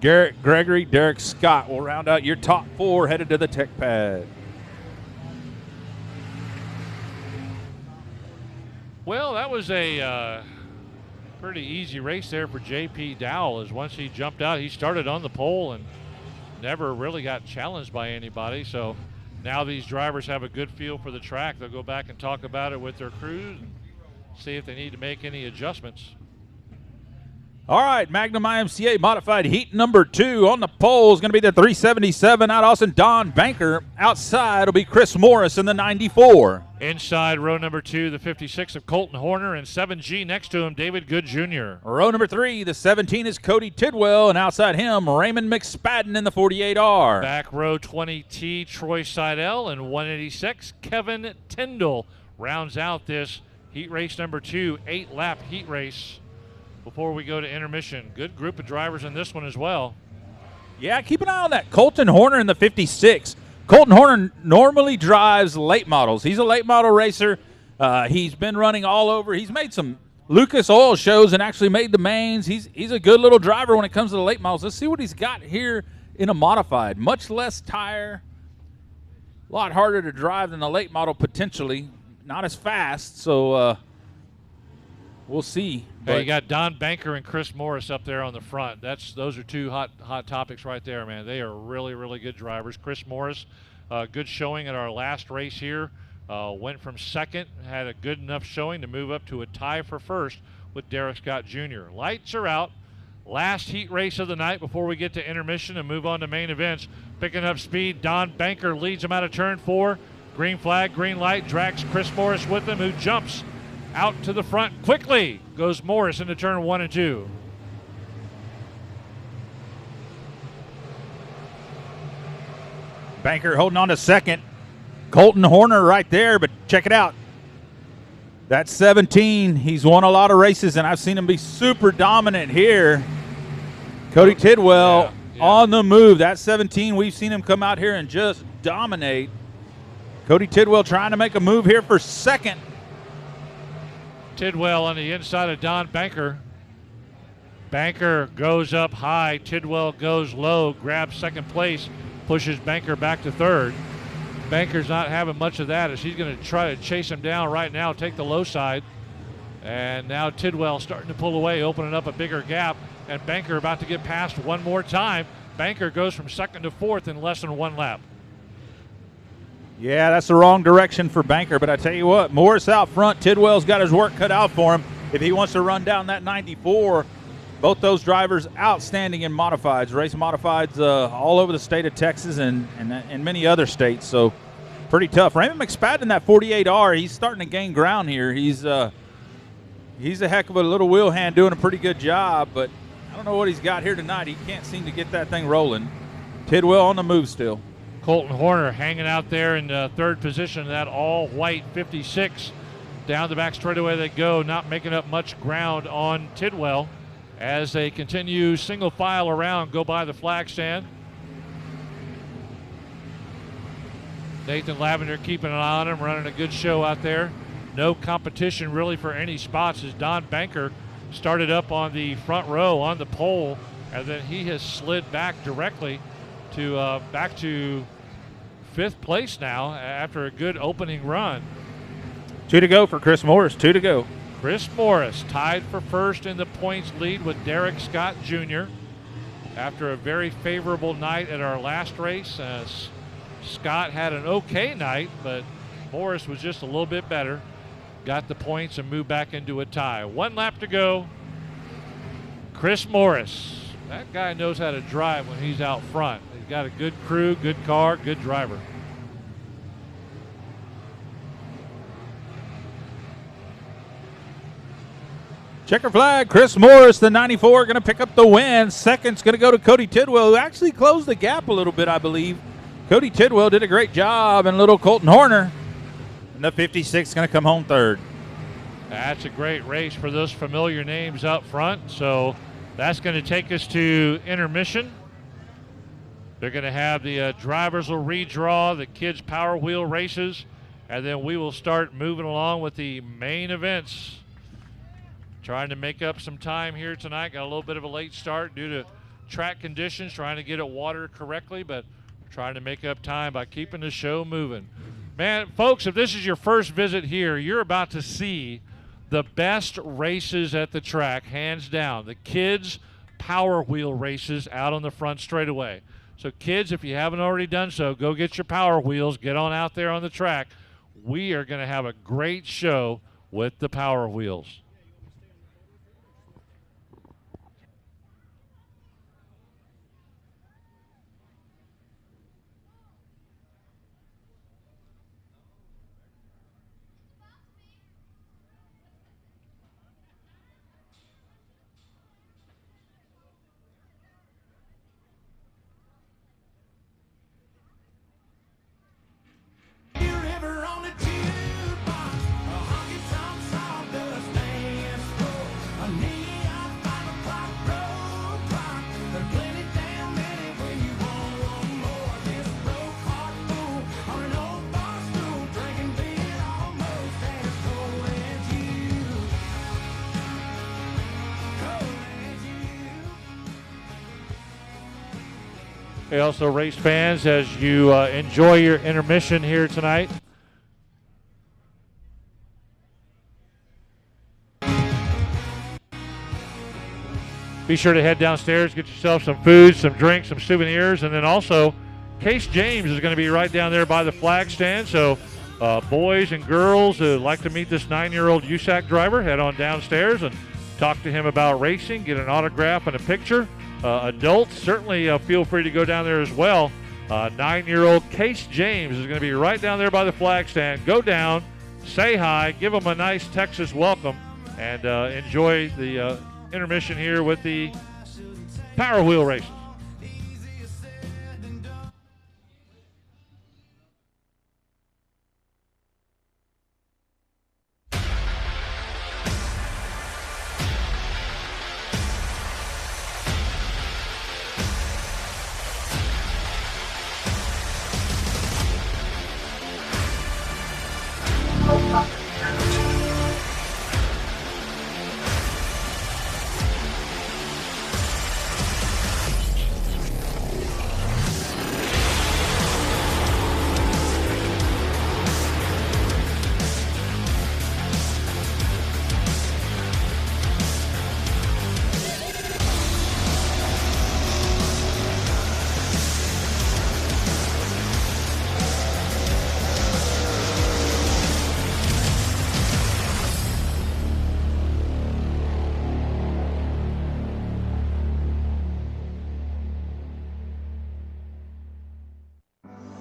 Garrett Gregory, Derek Scott will round out your top 4 headed to the tech pad. Well, that was a pretty easy race there for J.P. Dowell, as once he jumped out, he started on the pole and never really got challenged by anybody. So now these drivers have a good feel for the track. They'll go back and talk about it with their crews and see if they need to make any adjustments. All right, Magnum IMCA modified heat number 2 on the pole is going to be the 377 out Austin Don Banker. Outside will be Chris Morris in the 94. Inside row number 2, the 56 of Colton Horner, and 7G next to him, David Good Jr. Row number 3, the 17 is Cody Tidwell, and outside him, Raymond McSpadden in the 48R. Back row 20T, Troy Seidel, and 186, Kevin Tyndall rounds out this heat race number 2, 8-lap heat race. Before we go to intermission, good group of drivers in this one as well. Yeah, keep an eye on that. Colton Horner in the 56. Colton Horner normally drives late models. He's a late model racer. He's been running all over. He's made some Lucas Oil shows and actually made the mains. He's a good little driver when it comes to the late models. Let's see what he's got here in a modified. Much less tire. A lot harder to drive than the late model potentially. Not as fast, so we'll see. Hey, you got Don Banker and Chris Morris up there on the front. Those are 2 hot topics right there, man. They are really, really good drivers. Chris Morris, good showing at our last race here. Went from second, had a good enough showing to move up to a tie for first with Derek Scott Jr. Lights are out. Last heat race of the night before we get to intermission and move on to main events. Picking up speed, Don Banker leads him out of turn 4. Green flag, green light, drags Chris Morris with him, who jumps out to the front quickly. Goes Morris into turn 1 and 2. Banker holding on to second. Colton Horner right there, but check it out. That's 17. He's won a lot of races, and I've seen him be super dominant here. Cody Tidwell on the move. That's 17. We've seen him come out here and just dominate. Cody Tidwell trying to make a move here for second. Tidwell on the inside of Don Banker. Banker goes up high. Tidwell goes low, grabs second place, pushes Banker back to third. Banker's not having much of that as he's going to try to chase him down right now, take the low side. And now Tidwell starting to pull away, opening up a bigger gap. And Banker about to get past one more time. Banker goes from second to fourth in less than 1 lap. Yeah, that's the wrong direction for Banker, but I tell you what, Morris out front, Tidwell's got his work cut out for him. If he wants to run down that 94, both those drivers outstanding in modifieds, race modifieds all over the state of Texas and many other states, so pretty tough. Raymond McSpadden, that 48R, he's starting to gain ground here. He's a heck of a little wheel hand doing a pretty good job, but I don't know what he's got here tonight. He can't seem to get that thing rolling. Tidwell on the move still. Colton Horner hanging out there in third position in that all-white 56. Down the back straightaway they go, not making up much ground on Tidwell as they continue single file around, go by the flag stand. Nathan Lavender keeping an eye on him, running a good show out there. No competition really for any spots as Don Banker started up on the front row on the pole, and then he has slid back directly to back to 5th place now after a good opening run. 2 to go for Chris Morris. 2 to go. Chris Morris tied for first in the points lead with Derek Scott Jr. after a very favorable night at our last race. Scott had an okay night, but Morris was just a little bit better. Got the points and moved back into a tie. 1 lap to go. Chris Morris. That guy knows how to drive when he's out front. He's got a good crew, good car, good driver. Checker flag. Chris Morris, the 94, going to pick up the win. Second's going to go to Cody Tidwell, who actually closed the gap a little bit, I believe. Cody Tidwell did a great job, and little Colton Horner. And the 56 is going to come home third. That's a great race for those familiar names up front. So that's going to take us to intermission. They're going to have the drivers will redraw the kids' Power Wheel races, and then we will start moving along with the main events. Trying to make up some time here tonight. Got a little bit of a late start due to track conditions, trying to get it watered correctly, but trying to make up time by keeping the show moving. Man, folks, if this is your first visit here, you're about to see the best races at the track, hands down. The kids' Power Wheel races out on the front straightaway. So kids, if you haven't already done so, go get your Power Wheels, get on out there on the track. We are going to have a great show with the Power Wheels. Hey, also race fans, as you enjoy your intermission here tonight, be sure to head downstairs, get yourself some food, some drinks, some souvenirs, and then also Case James is going to be right down there by the flag stand. So boys and girls who like to meet this 9-year-old USAC driver, head on downstairs and talk to him about racing, get an autograph and a picture. Adults, certainly feel free to go down there as well. 9-year-old Case James is going to be right down there by the flag stand. Go down, say hi, give him a nice Texas welcome, and enjoy the intermission here with the Power Wheel races.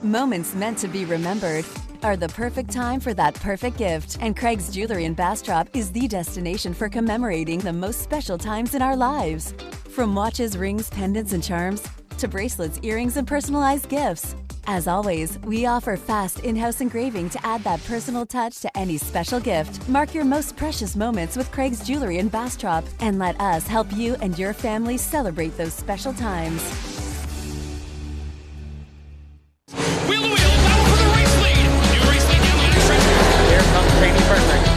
Moments meant to be remembered are the perfect time for that perfect gift. And Craig's Jewelry in Bastrop is the destination for commemorating the most special times in our lives. From watches, rings, pendants, and charms, to bracelets, earrings, and personalized gifts. As always, we offer fast in-house engraving to add that personal touch to any special gift. Mark your most precious moments with Craig's Jewelry in Bastrop, and let us help you and your family celebrate those special times. Wheel to wheel, battle for the race lead. New race lead down the back stretch. Here comes Training Perfect.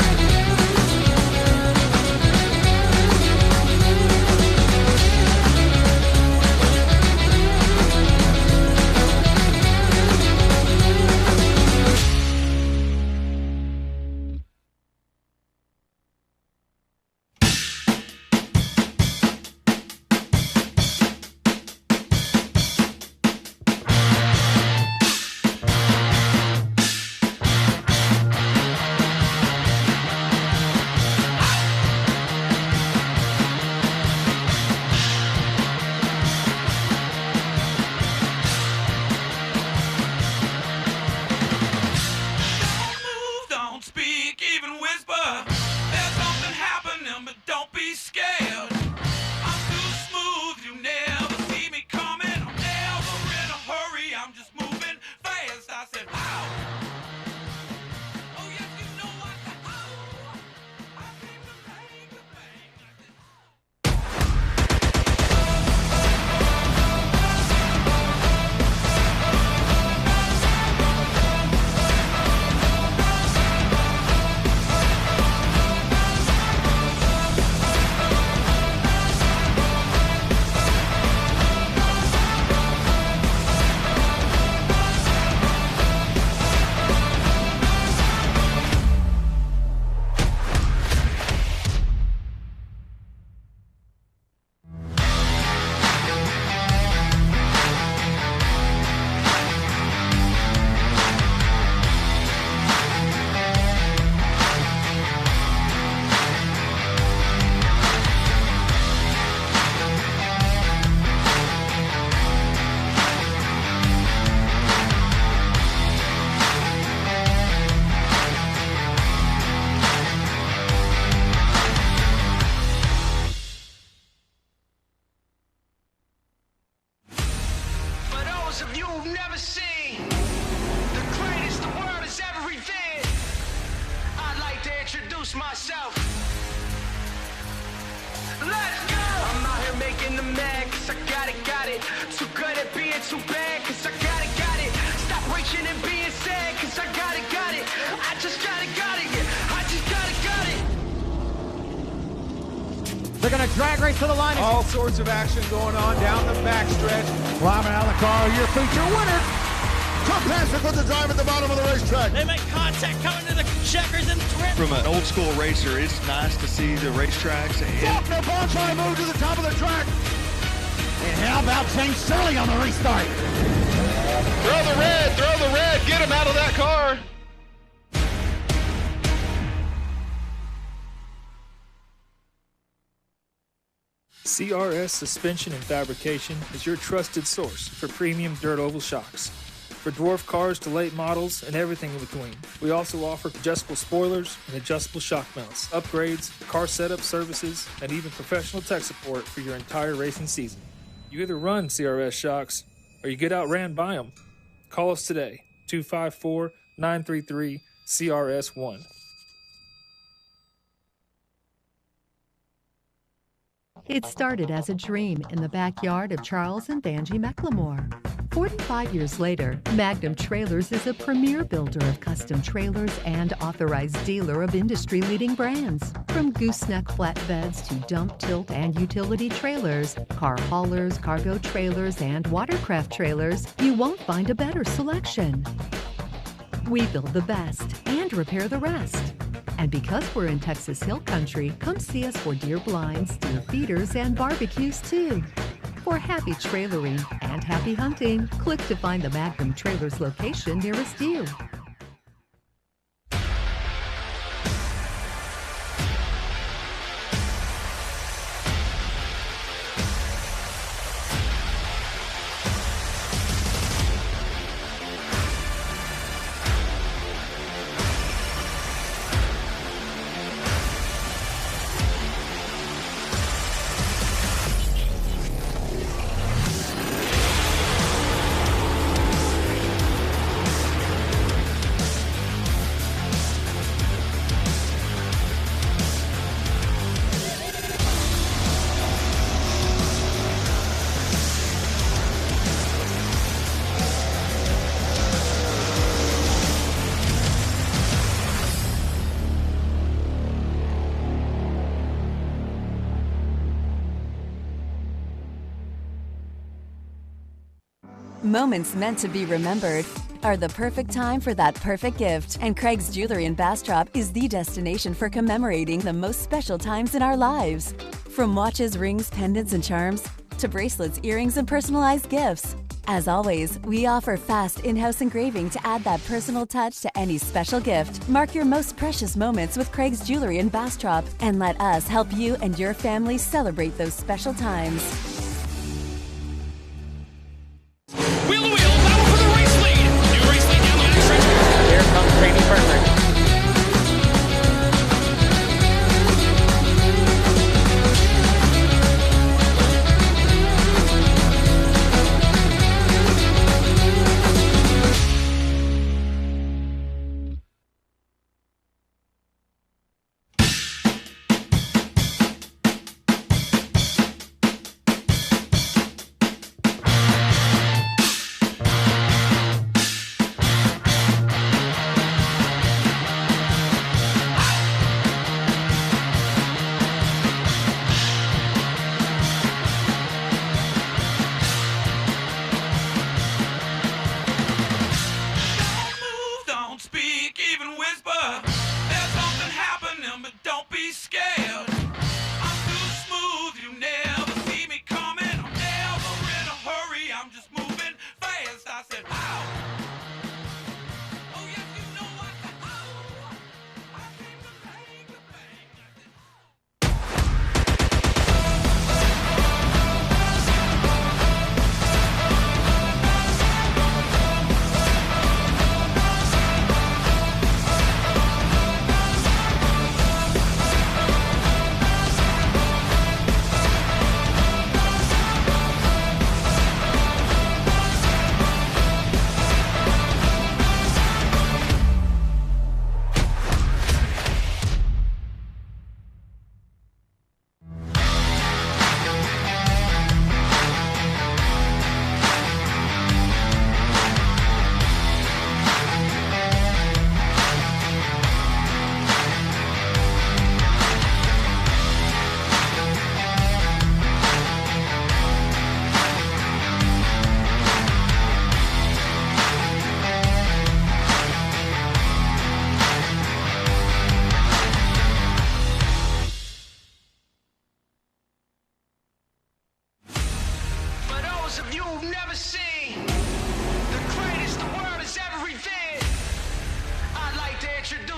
too bad, cause I got it. Stop reaching and being sad, cause I got it. I just got it, yeah. I just got it. They're going to drag race to the line. All sorts of action going on down the backstretch. Climbing out of the car, your feature winner. Chuck Patrick with the drive at the bottom of the racetrack. They make contact coming to the checkers and the trip. From an old school racer, it's nice to see the racetracks. Faulkner Bond trying to move to the top of the track. And how about James Shirley on the restart? Throw the red, get him out of that car. CRS Suspension and Fabrication is your trusted source for premium dirt oval shocks. For dwarf cars to late models and everything in between. We also offer adjustable spoilers and adjustable shock mounts, upgrades, car setup services, and even professional tech support for your entire racing season. You either run CRS shocks or you get outran by them. Call us today, 254-933-CRS1. It started as a dream in the backyard of Charles and Vanjie McLemore. 45 years later, Magnum Trailers is a premier builder of custom trailers and authorized dealer of industry-leading brands. From gooseneck flatbeds to dump, tilt, and utility trailers, car haulers, cargo trailers, and watercraft trailers, you won't find a better selection. We build the best and repair the rest. And because we're in Texas Hill Country, come see us for deer blinds, deer feeders, and barbecues too. For happy trailering and happy hunting, click to find the Magnum Trailers location nearest you. Moments meant to be remembered are the perfect time for that perfect gift. And Craig's Jewelry in Bastrop is the destination for commemorating the most special times in our lives. From watches, rings, pendants, and charms, to bracelets, earrings, and personalized gifts. As always, we offer fast in-house engraving to add that personal touch to any special gift. Mark your most precious moments with Craig's Jewelry in Bastrop and let us help you and your family celebrate those special times. Wheel to wheel, battle for the race lead. New race lead down the backstretch. Here comes Brady Burner.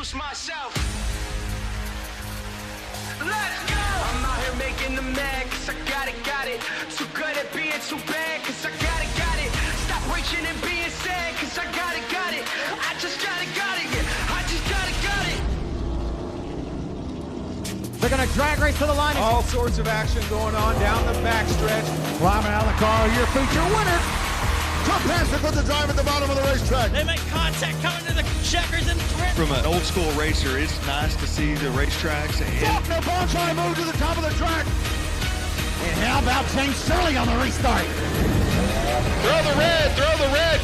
introduce myself. Let's go! I'm out here making them mad, cause I got it. Too good at being too bad, cause I got it. Stop reaching and being sad, cause I got it. I just got it, yeah. I just got it. They're going to drag race to the line. All sorts of action going on down the backstretch. Climbing out of the car, your feature winner. Top Patrick with the drive at the bottom of the racetrack. They make contact coming to the checkers and thread. From an old school racer, it's nice to see the racetracks. Faulkner Bond trying to move to the top of the track. And how about James Shirley on the restart? Throw the red,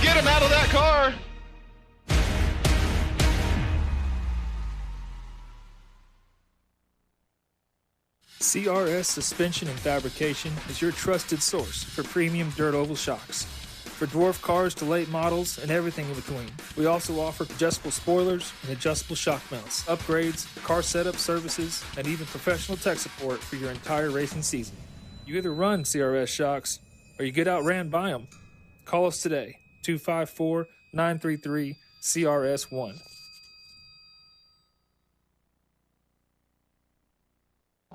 get him out of that car. CRS Suspension and Fabrication is your trusted source for premium dirt oval shocks. For dwarf cars to late models and everything in between. We also offer adjustable spoilers and adjustable shock mounts, upgrades, car setup services, and even professional tech support for your entire racing season. You either run CRS shocks or you get outran by them. Call us today, 254-933-CRS1.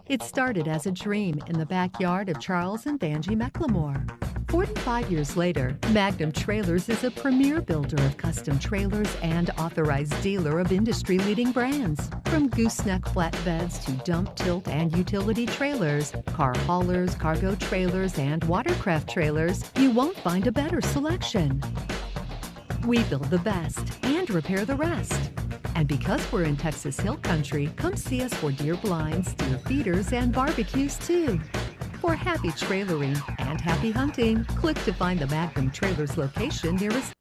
It started as a dream in the backyard of Charles and Vanjie McLemore. 45 years later, Magnum Trailers is a premier builder of custom trailers and authorized dealer of industry-leading brands. From gooseneck flatbeds to dump, tilt, and utility trailers, car haulers, cargo trailers, and watercraft trailers, you won't find a better selection. We build the best and repair the rest. And because we're in Texas Hill Country, come see us for deer blinds, deer feeders, and barbecues too. For happy trailering and happy hunting, click to find the Magnum Trailers location nearest.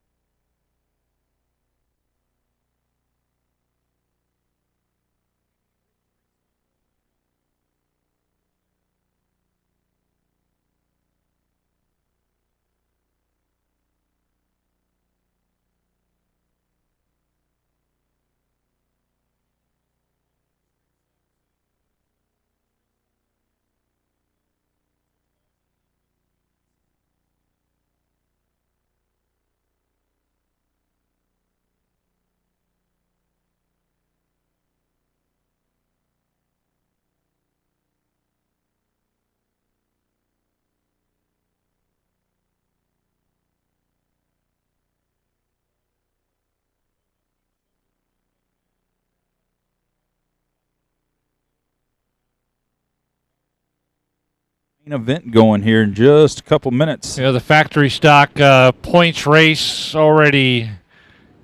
Event going here in just a couple minutes. The factory stock points race already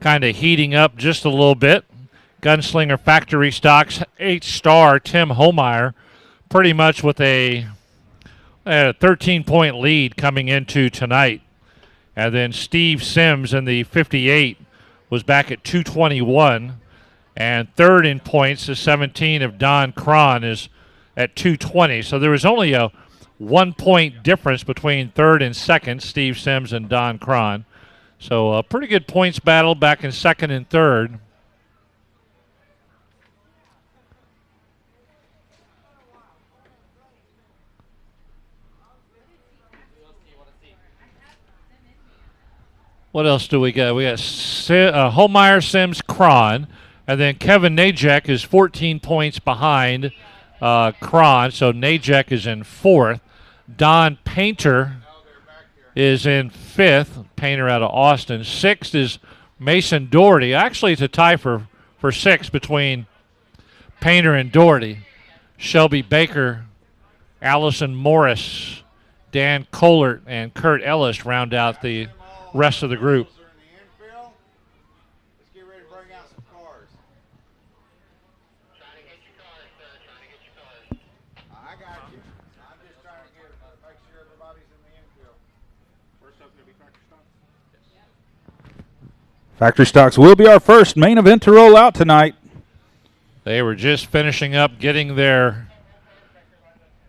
kind of heating up just a little bit. Gunslinger factory stocks 8-star Tim Homeyer pretty much with a 13-point lead coming into tonight. And then Steve Sims in the 58 was back at 221. And third in points, the 17 of Don Cron is at 220. So there was only a 1-point difference between third and second, Steve Sims and Don Cron. So a pretty good points battle back in second and third. What else do we got? We got Homeyer, Sims, Cron, and then Kevin Najek is 14 points behind Cron, so Najek is in fourth. Don Painter is in fifth. Painter out of Austin. Sixth is Mason Doherty. Actually, it's a tie for sixth between Painter and Doherty. Shelby Baker, Allison Morris, Dan Kohlert, and Kurt Ellis round out the rest of the group. Factory stocks will be our first main event to roll out tonight. They were just finishing up getting their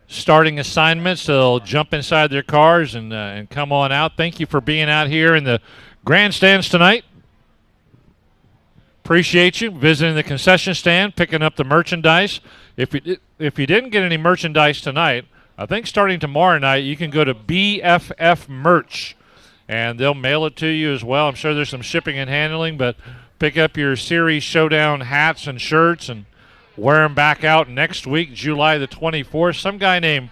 starting assignments. They'll jump inside their cars and come on out. Thank you for being out here in the grandstands tonight. Appreciate you visiting the concession stand, picking up the merchandise. If you didn't get any merchandise tonight, I think starting tomorrow night you can go to BFF Merch, and they'll mail it to you as well. I'm sure there's some shipping and handling, but pick up your Series Showdown hats and shirts and wear them back out next week, July the 24th. Some guy named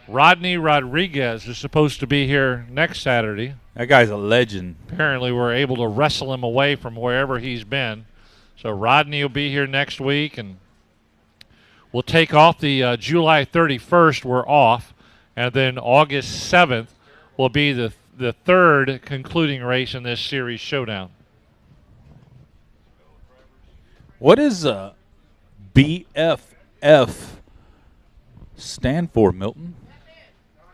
Rodney Rodriguez is supposed to be here next Saturday. That guy's a legend. Apparently we're able to wrestle him away from wherever he's been. So Rodney will be here next week, and we'll take off the July 31st. We're off. And then August 7th will be the third concluding race in this Series Showdown. What does BFF stand for, Milton?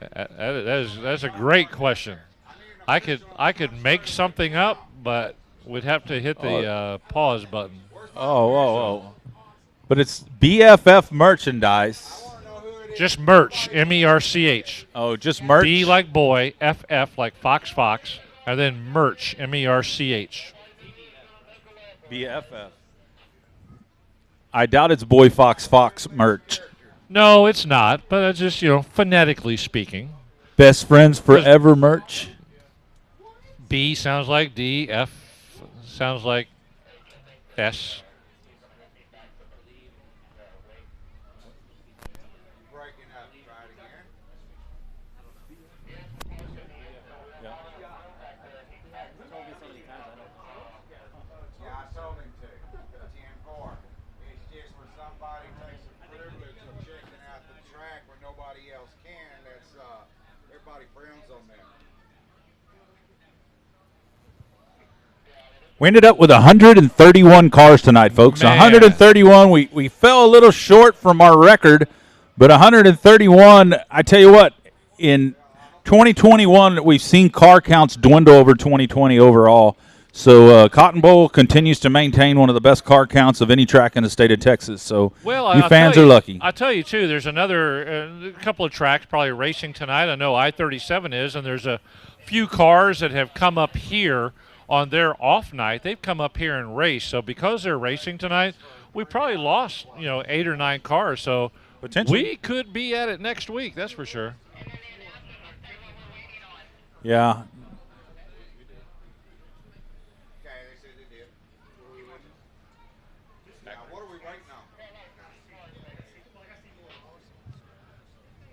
That's a great question. I could make something up, but we'd have to hit the pause button. Oh. But it's BFF merchandise. Just merch, M-E-R-C-H. Oh, just merch? B like boy, F like fox, and then merch, M-E-R-C-H. BFF. I doubt it's Boy Fox merch. No, it's not, but it's just, phonetically speaking. Best Friends Forever merch? B sounds like D, F sounds like S. We ended up with 131 cars tonight, folks. Man. 131. We fell a little short from our record, but 131, I tell you what, in 2021, we've seen car counts dwindle over 2020 overall. So Cotton Bowl continues to maintain one of the best car counts of any track in the state of Texas. So you fans are lucky. I'll tell you, too, there's a couple of tracks probably racing tonight. I know I-37 is, and there's a few cars that have come up here on their off night. They've come up here and raced. So because they're racing tonight, we probably lost, 8 or 9 cars. So we could be at it next week, that's for sure. Yeah.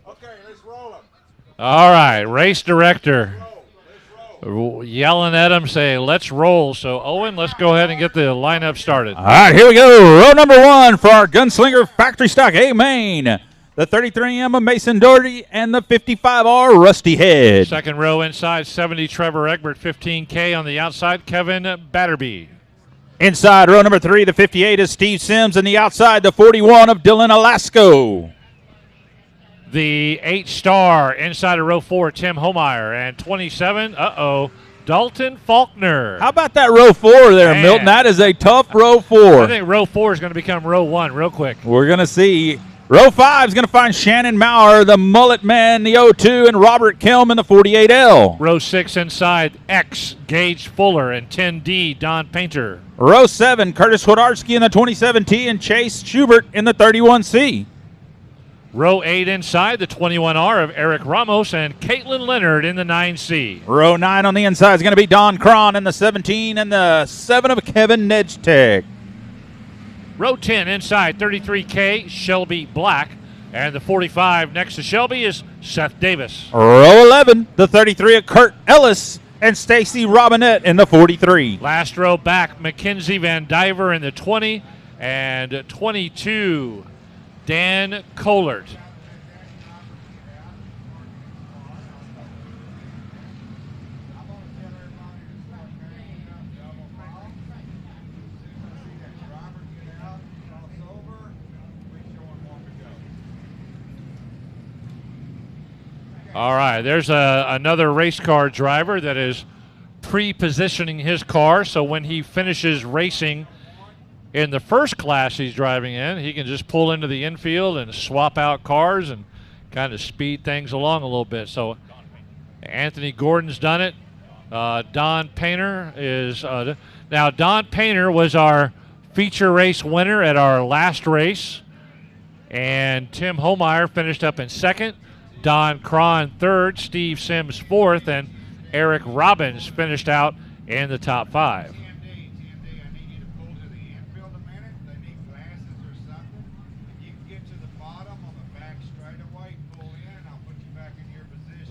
Okay, let's roll them. All right, race director yelling at him, saying, let's roll. So, Owen, let's go ahead and get the lineup started. All right, here we go. Row number 1 for our Gunslinger Factory Stock A-Main. The 33M of Mason Doherty and the 55R Rusty Head. Second row inside, 70 Trevor Egbert, 15K on the outside, Kevin Batterby. Inside row number 3, the 58 is Steve Sims, and the outside, the 41 of Dylan Alasco. The 8-star inside of row 4, Tim Homeyer, and 27, Dalton Faulkner. How about that row 4 there, Man. Milton? That is a tough row 4. I think row 4 is going to become row 1 real quick. We're going to see. Row 5 is going to find Shannon Maurer, the Mullet Man, the 02, and Robert Kelm in the 48L. Row 6 inside, X, Gage Fuller, and 10D, Don Painter. Row 7, Curtis Wodarski in the 27T, and Chase Schubert in the 31C. Row 8 inside, the 21R of Eric Ramos and Caitlin Leonard in the 9C. Row 9 on the inside is going to be Don Cron in the 17 and the 7 of Kevin Nedgetech. Row 10 inside, 33K, Shelby Black. And the 45 next to Shelby is Seth Davis. Row 11, the 33 of Kurt Ellis and Stacy Robinette in the 43. Last row back, Mackenzie Van Diver in the 20 and 22, Dan Kohlert. All right, there's another race car driver that is pre-positioning his car, so when he finishes racing in the first class he's driving in, he can just pull into the infield and swap out cars and kind of speed things along a little bit. So Anthony Gordon's done it. Don Painter is now Don Painter was our feature race winner at our last race, and Tim Homeyer finished up in second. Don Cron third, Steve Sims fourth, and Eric Robbins finished out in the top 5.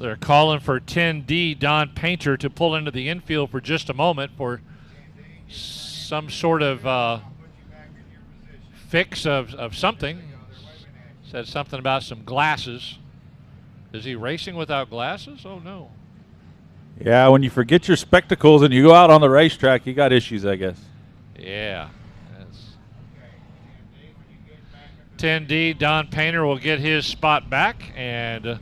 They're calling for 10D Don Painter to pull into the infield for just a moment for some sort of fix of something. Said something about some glasses. Is he racing without glasses? Oh, no. Yeah, when you forget your spectacles and you go out on the racetrack, you got issues, I guess. Yeah. 10D Don Painter will get his spot back, and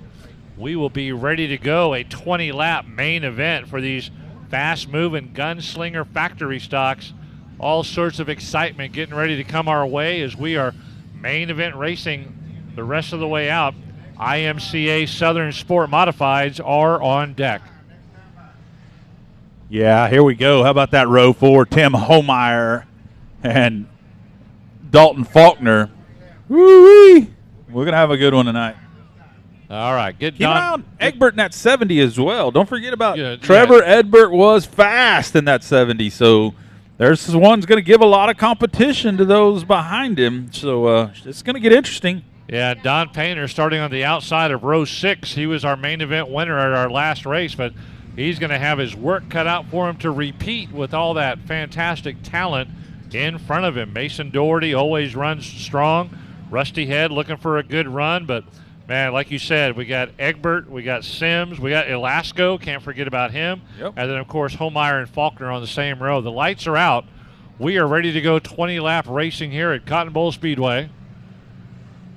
we will be ready to go. A 20-lap main event for these fast-moving gunslinger factory stocks. All sorts of excitement getting ready to come our way as we are main event racing the rest of the way out. IMCA Southern Sport Modifieds are on deck. Yeah, here we go. How about that row 4? Tim Homeyer and Dalton Faulkner. Woo-wee. We're going to have a good one tonight. All right, good. Keep an eye on Egbert in that 70 as well. Don't forget about Trevor Edbert was fast in that 70, so there's one's going to give a lot of competition to those behind him. So it's going to get interesting. Yeah, Don Painter starting on the outside of row 6. He was our main event winner at our last race, but he's going to have his work cut out for him to repeat with all that fantastic talent in front of him. Mason Doherty always runs strong. Rusty Head looking for a good run, but man, like you said, we got Egbert, we got Sims, we got Elasco, can't forget about him. Yep. And then, of course, Homeyer and Faulkner on the same row. The lights are out. We are ready to go 20-lap racing here at Cotton Bowl Speedway.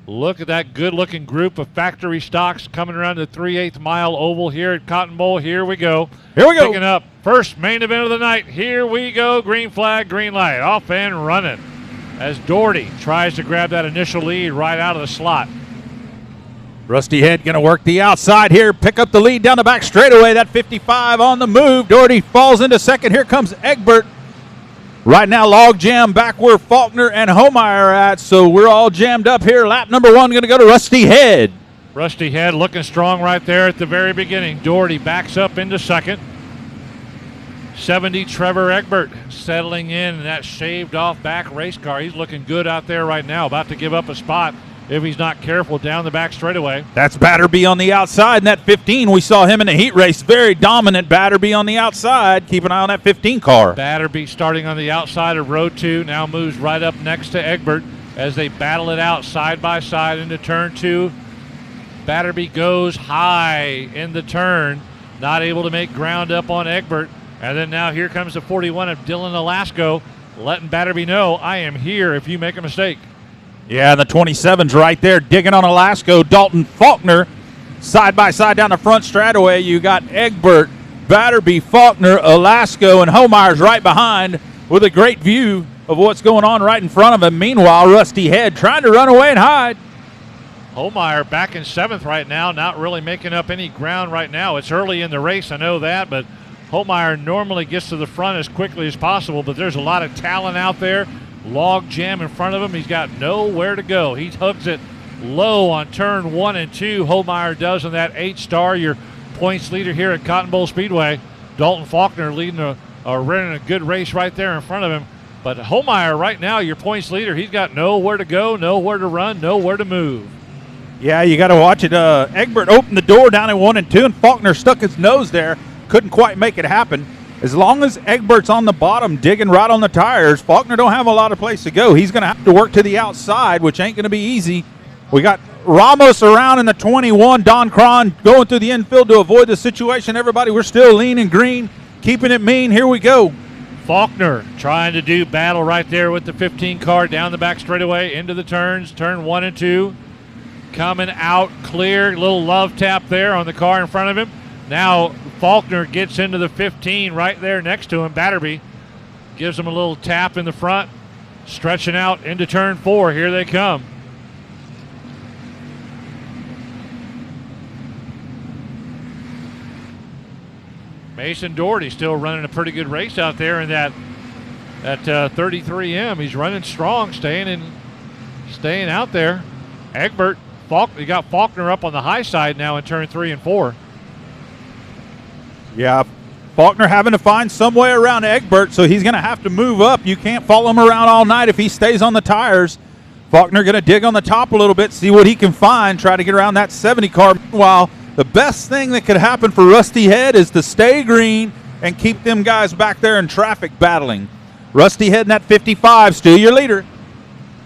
Look at that good-looking group of factory stocks coming around the 3/8 mile oval here at Cotton Bowl. Here we go. Here we go. Picking up first main event of the night. Here we go. Green flag, green light. Off and running as Doherty tries to grab that initial lead right out of the slot. Rusty Head going to work the outside here, pick up the lead down the back straightaway. That 55 on the move. Doherty falls into second. Here comes Egbert. Right now, log jam back where Faulkner and Homeyer are at, so we're all jammed up here. Lap number 1 going to go to Rusty Head. Rusty Head looking strong right there at the very beginning. Doherty backs up into second. 70 Trevor Egbert settling in that shaved-off back race car. He's looking good out there right now, about to give up a spot if he's not careful down the back straightaway. That's Batterby on the outside. And that 15, we saw him in the heat race. Very dominant Batterby on the outside. Keep an eye on that 15 car. Batterby starting on the outside of row 2, now moves right up next to Egbert as they battle it out side by side into turn 2. Batterby goes high in the turn, not able to make ground up on Egbert. And then now here comes the 41 of Dylan Elasco, letting Batterby know, I am here if you make a mistake. Yeah, the 27's right there, digging on Elasco. Dalton Faulkner, side by side down the front straightaway. You got Egbert, Batterby, Faulkner, Elasco, and Homeyer's right behind with a great view of what's going on right in front of him. Meanwhile, Rusty Head trying to run away and hide. Homeyer back in 7th right now, not really making up any ground right now. It's early in the race, I know that, but Homeyer normally gets to the front as quickly as possible, but there's a lot of talent out there. Log jam in front of him. He's got nowhere to go. He hooks it low on turn 1 and 2. Homeyer does on that 8-star. Your points leader here at Cotton Bowl Speedway. Dalton Faulkner leading running a good race right there in front of him. But Homeyer right now, your points leader, he's got nowhere to go, nowhere to run, nowhere to move. Yeah, you got to watch it. Egbert opened the door down in 1 and 2, and Faulkner stuck his nose there. Couldn't quite make it happen. As long as Egbert's on the bottom digging right on the tires, Faulkner don't have a lot of place to go. He's going to have to work to the outside, which ain't going to be easy. We got Ramos around in the 21. Don Cron going through the infield to avoid the situation. Everybody, we're still lean and green, keeping it mean. Here we go. Faulkner trying to do battle right there with the 15 car down the back straightaway into the turns, turn 1 and 2. Coming out clear, little love tap there on the car in front of him. Now Faulkner gets into the 15 right there next to him. Batterby gives him a little tap in the front, stretching out into turn 4. Here they come. Mason Doherty still running a pretty good race out there in that 33M. He's running strong, staying out there. Egbert, you got Faulkner up on the high side now in turn 3 and 4. Yeah, Faulkner having to find some way around Egbert, so he's going to have to move up. You can't follow him around all night if he stays on the tires. Faulkner going to dig on the top a little bit, see what he can find, try to get around that 70 car. Meanwhile, The best thing that could happen for Rusty Head is to stay green and keep them guys back there in traffic battling. Rusty Head in that 55, still your leader.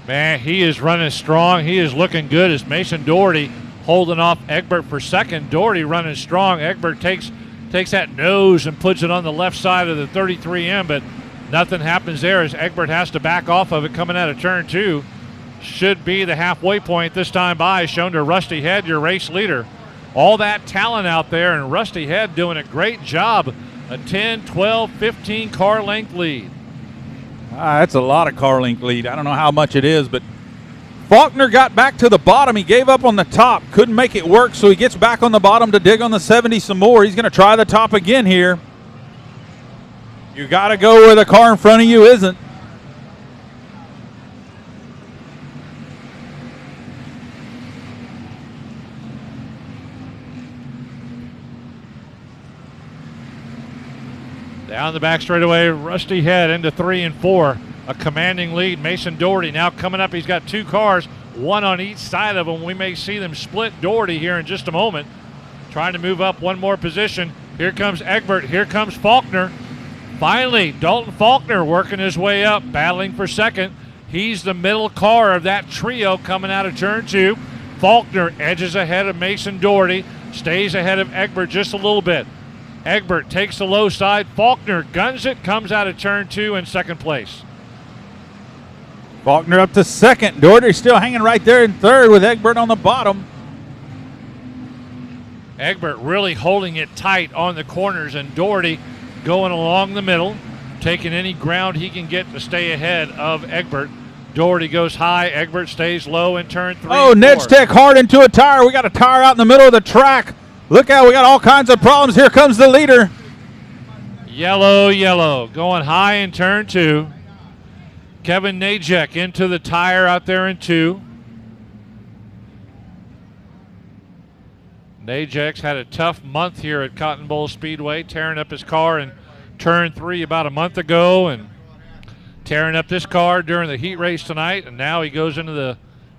Man, he is running strong. He is looking good as Mason Doherty holding off Egbert for second. Doherty running strong. Egbert takes that nose and puts it on the left side of the 33M, but nothing happens there as Egbert has to back off of it coming out of turn 2. Should be the halfway point this time by, shown to Rusty Head, your race leader. All that talent out there, and Rusty Head doing a great job. A 10, 12, 15 car length lead. That's a lot of car length lead. I don't know how much it is, but Faulkner got back to the bottom. He gave up on the top, couldn't make it work, so he gets back on the bottom to dig on the 70 some more. He's going to try the top again here. You got to go where the car in front of you isn't. Down the back straightaway, Rusty Head into 3 and 4. A commanding lead. Mason Doherty now coming up. He's got 2 cars, one on each side of him. We may see them split Doherty here in just a moment. Trying to move up one more position. Here comes Egbert. Here comes Faulkner. Finally, Dalton Faulkner working his way up, battling for second. He's the middle car of that trio coming out of turn 2. Faulkner edges ahead of Mason Doherty, stays ahead of Egbert just a little bit. Egbert takes the low side. Faulkner guns it, comes out of turn 2 in second place. Faulkner up to second. Doherty still hanging right there in third with Egbert on the bottom. Egbert really holding it tight on the corners, and Doherty going along the middle, taking any ground he can get to stay ahead of Egbert. Doherty goes high. Egbert stays low in turn 3. Oh, Ned's Tech hard into a tire. We got a tire out in the middle of the track. Look out, we got all kinds of problems. Here comes the leader. Yellow, going high in turn 2. Kevin Najek into the tire out there in 2. Najak's had a tough month here at Cotton Bowl Speedway, tearing up his car in turn 3 about a month ago and tearing up this car during the heat race tonight, and now he goes into the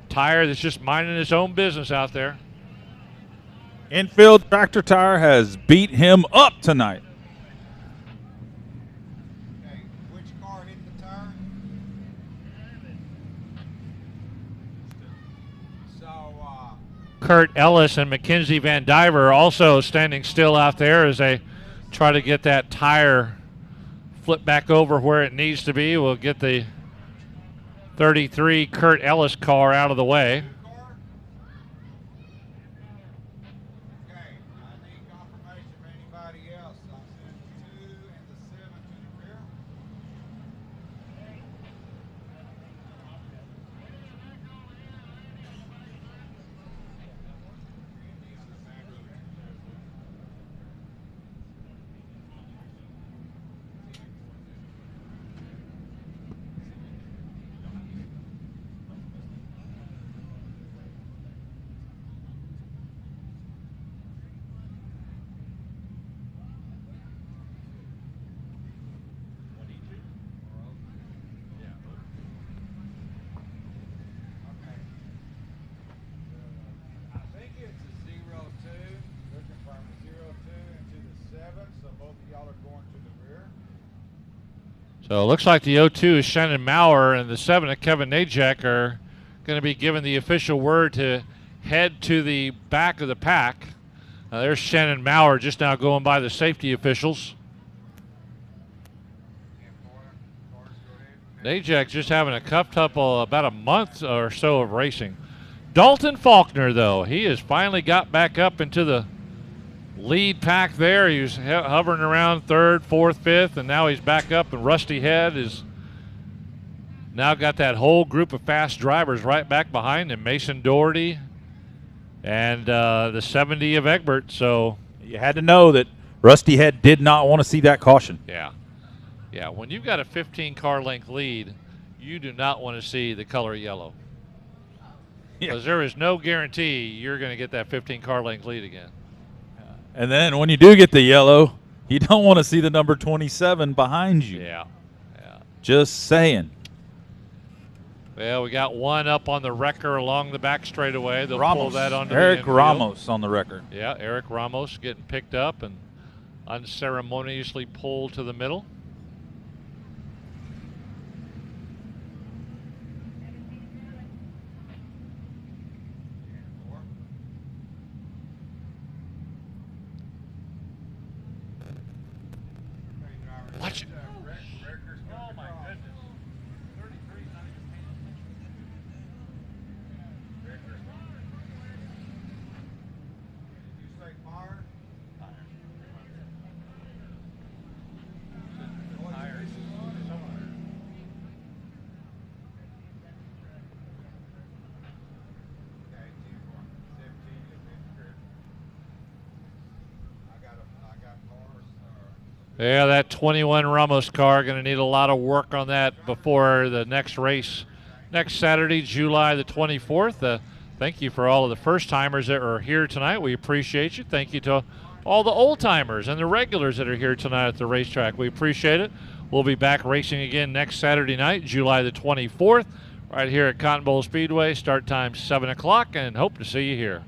tire that's just minding his own business out there. Infield tractor tire has beat him up tonight. Okay, which car hit the tire? So, Kurt Ellis and Mackenzie Van Diver also standing still out there as they try to get that tire flipped back over where it needs to be. We'll get the 33 Kurt Ellis car out of the way. So it looks like the 02 is Shannon Maurer, and the 7 of Kevin Najek are going to be given the official word to head to the back of the pack. There's Shannon Maurer just now going by the safety officials. Najek just having a cup up about a month or so of racing. Dalton Faulkner, though, he has finally got back up into the lead pack there. He was hovering around 3rd, 4th, 5th, and now he's back up, and Rusty Head is now got that whole group of fast drivers right back behind him. Mason Doherty and the 70 of Egbert. So you had to know that Rusty Head did not want to see that caution. Yeah, when you've got a 15 car length lead, you do not want to see the color yellow. Because there is no guarantee you're going to get that 15 car length lead again. And then when you do get the yellow, you don't want to see the number 27 behind you. Yeah. Just saying. Well, we got one up on the wrecker along the back straightaway. They'll pull Ramos. that onto Eric the infield. Ramos on the wrecker. Yeah, Eric Ramos getting picked up and unceremoniously pulled to the middle. Watch it. Oh, my goodness. 33 is not even paying Yeah, that 21 Ramos car going to need a lot of work on that before the next race next Saturday, July the 24th. Thank you for all of the first-timers that are here tonight. We appreciate you. Thank you to all the old-timers and the regulars that are here tonight at the racetrack. We appreciate it. We'll be back racing again next Saturday night, July the 24th, right here at Cotton Bowl Speedway. Start time 7 o'clock, and hope to see you here.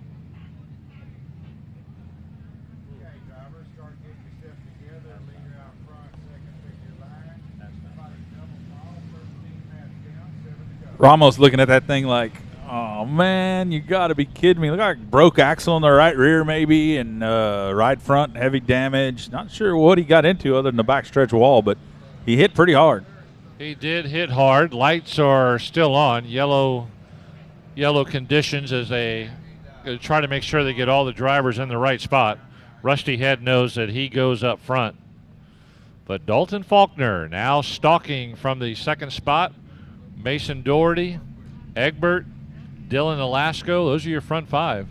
Ramos looking at that thing like, oh, man, you got to be kidding me. Look like broke axle on the right rear maybe and right front, heavy damage. Not sure what he got into other than the backstretch wall, but he hit pretty hard. He did hit hard. Lights are still on. Yellow conditions as they try to make sure they get all the drivers in the right spot. Rusty Head knows that he goes up front. But Dalton Faulkner now stalking from the second spot. Mason Doherty, Egbert, Dylan Alasko, those are your front five.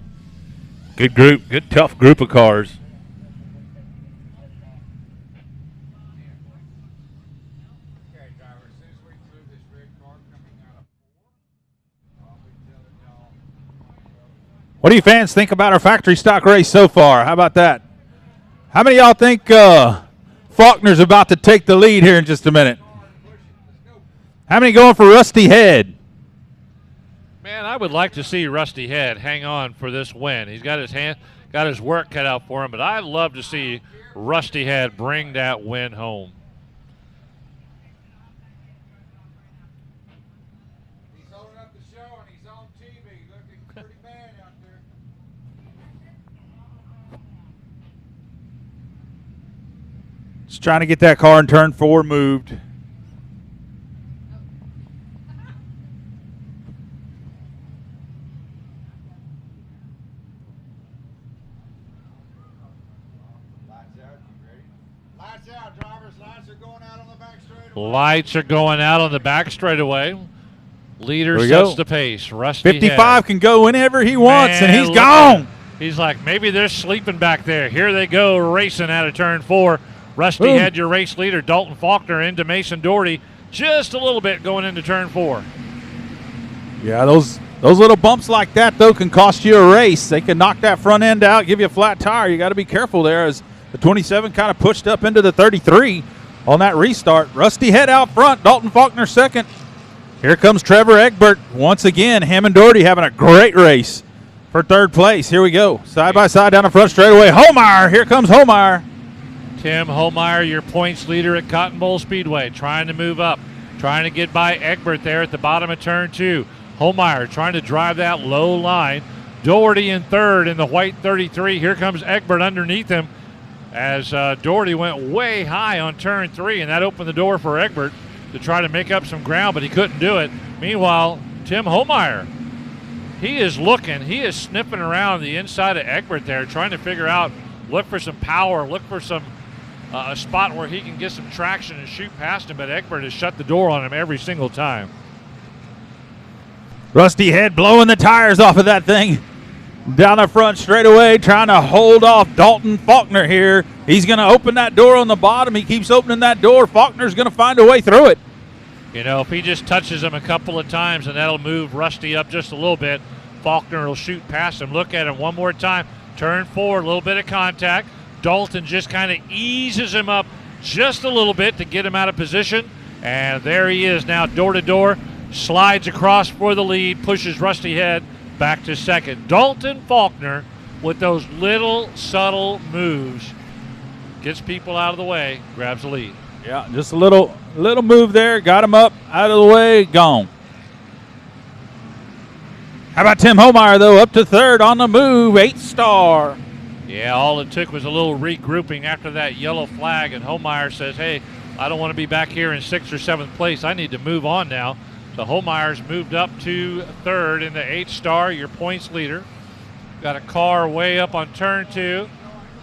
Good group, good tough group of cars. What do you fans think about our factory stock race so far? How about that? How many of y'all think Faulkner's about to take the lead here in just a minute? How many going for Rusty Head? Man, I would like to see Rusty Head hang on for this win. He's got his work cut out for him, but I'd love to see Rusty Head bring that win home. He's holding up the show and he's on TV, looking pretty bad out there. Just trying to get that car in turn 4 moved. Lights are going out on the back straightaway. Leader sets go. the pace. Rusty 55 Head. can go whenever he wants, Man, and he's look gone. at- He's like, maybe they're sleeping back there. Here they go racing out of turn 4. Rusty Boom. Head, your race leader. Dalton Faulkner into Mason Doherty. Just a little bit going into turn 4. Yeah, those little bumps like that, though, can cost you a race. They can knock that front end out, give you a flat tire. You got to be careful there as the 27 kind of pushed up into the 33 on that restart. Rusty Head out front, Dalton Faulkner second. Here comes Trevor Egbert once again. Hammond Doherty having a great race for third place. Here we go. Side by side down the front straightaway. Holmeyer, here comes Holmeyer. Tim Holmeyer, your points leader at Cotton Bowl Speedway, trying to move up, trying to get by Egbert there at the bottom of turn 2. Holmeyer trying to drive that low line. Doherty in third in the white 33. Here comes Egbert underneath him as Doherty went way high on turn 3, and that opened the door for Egbert to try to make up some ground, but he couldn't do it. Meanwhile, Tim Holmeyer, he is sniffing around the inside of Egbert there, trying to figure out, look for some power, look for some a spot where he can get some traction and shoot past him, but Egbert has shut the door on him every single time. Rusty Head blowing the tires off of that thing. Down the front straightaway, trying to hold off Dalton Faulkner here. He's going to open that door on the bottom. He keeps opening that door. Faulkner's going to find a way through it. You know, if he just touches him a couple of times, and that'll move Rusty up just a little bit, Faulkner will shoot past him. Look at him one more time. Turn 4, a little bit of contact. Dalton just kind of eases him up just a little bit to get him out of position. And there he is now, door to door. slides across for the lead, pushes Rusty Head back to second. Dalton Faulkner with those little subtle moves gets people out of the way, grabs the lead. Yeah, just a little move there, got him up, out of the way, gone. How about Tim Homeyer, though, up to third on the move, 8-star. Yeah, all it took was a little regrouping after that yellow flag, and Homeyer says, hey, I don't want to be back here in 6th or 7th place. I need to move on now. So Homeyer's moved up to third in the 8-star, your points leader. Got a car way up on turn 2.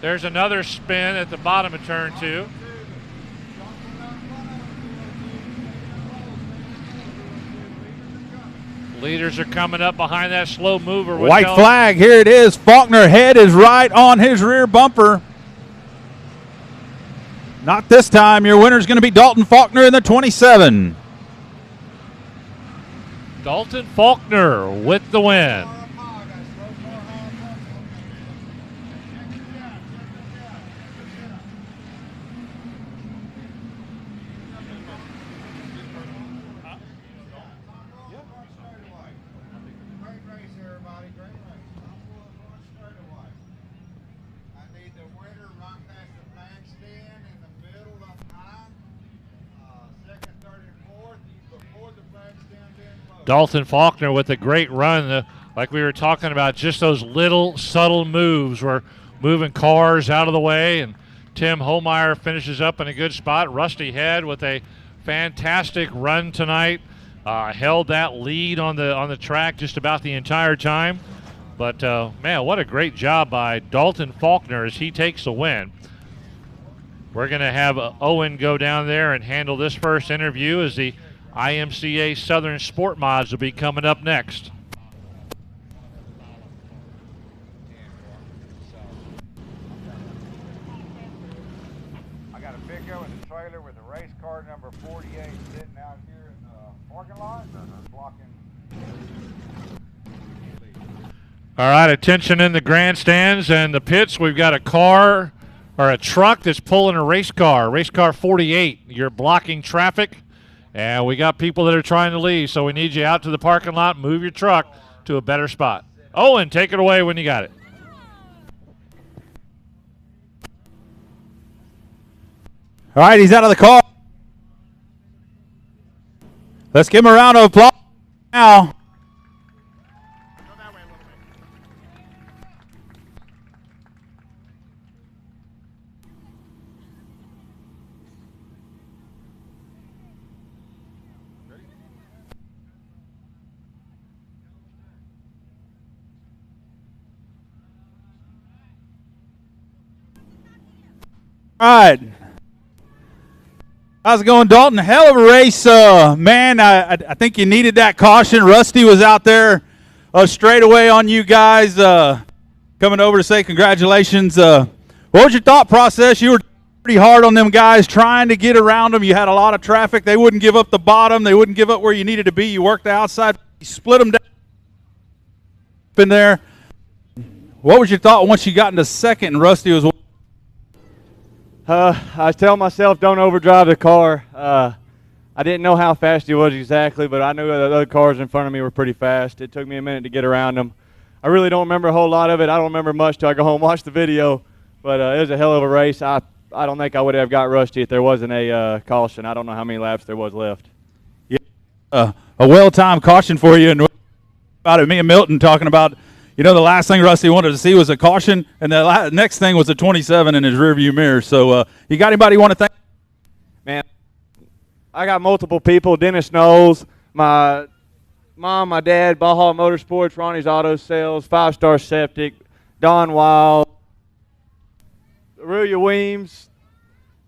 There's another spin at the bottom of turn 2. Leaders are coming up behind that slow mover. White flag, here it is. Faulkner head is right on his rear bumper. Not this time. Your winner is going to be Dalton Faulkner in the 27. Dalton Faulkner with the win. Dalton Faulkner with a great run. Like we were talking about, just those little subtle moves were moving cars out of the way, and Tim Homeyer finishes up in a good spot. Rusty Head with a fantastic run tonight. Held that lead on the track just about the entire time. But, man, what a great job by Dalton Faulkner as he takes the win. We're going to have Owen go down there and handle this first interview as the IMCA Southern Sport Mods will be coming up next. I got a pickup with a trailer with a race car number 48 sitting out here in the parking lot, blocking. All right, attention in the grandstands and the pits. We've got a car or a truck that's pulling a race car 48. You're blocking traffic. And we got people that are trying to leave, so we need you out to the parking lot, move your truck to a better spot. Owen, take it away when you got it. All right, he's out of the car. Let's give him a round of applause now. All right. How's it going, Dalton? Hell of a race. Man, I think you needed that caution. Rusty was out there straight away on you guys, coming over to say congratulations. What was your thought process? You were pretty hard on them guys, trying to get around them. You had a lot of traffic. They wouldn't give up the bottom. They wouldn't give up where you needed to be. You worked the outside. You split them down in there. What was your thought once you got into second and Rusty was... I tell myself don't overdrive the car. I didn't know how fast he was exactly, but I knew the other cars in front of me were pretty fast. It took me a minute to get around them. I really don't remember a whole lot of it. I don't remember much till I go home and watch the video, but it was a hell of a race. I don't think I would have got Rusty if there wasn't a caution. I don't know how many laps there was left. Yeah, a well-timed caution for you. And about it, me and Milton talking about, you know, the last thing Rusty wanted to see was a caution, and the next thing was a 27 in his rearview mirror. So you got anybody you want to thank? Man, I got multiple people. Dennis Knowles, my mom, my dad, Baja Motorsports, Ronnie's Auto Sales, 5-Star Septic, Don Wild, Aurelia Weems,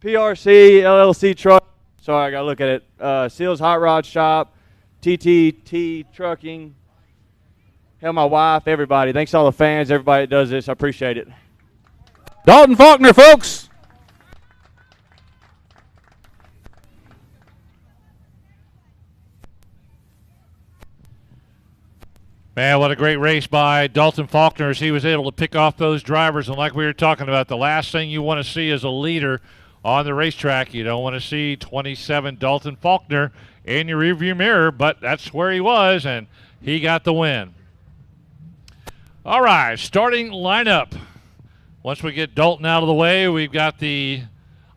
PRC, LLC Truck. Sorry, I got to look at it. Seals Hot Rod Shop, TTT Trucking. Hell, my wife, everybody. Thanks to all the fans, everybody that does this. I appreciate it. Dalton Faulkner, folks. Man, what a great race by Dalton Faulkner as he was able to pick off those drivers. And like we were talking about, the last thing you want to see as a leader on the racetrack. You don't want to see 27 Dalton Faulkner in your rearview mirror, but that's where he was, and he got the win. All right, starting lineup. Once we get Dalton out of the way, we've got the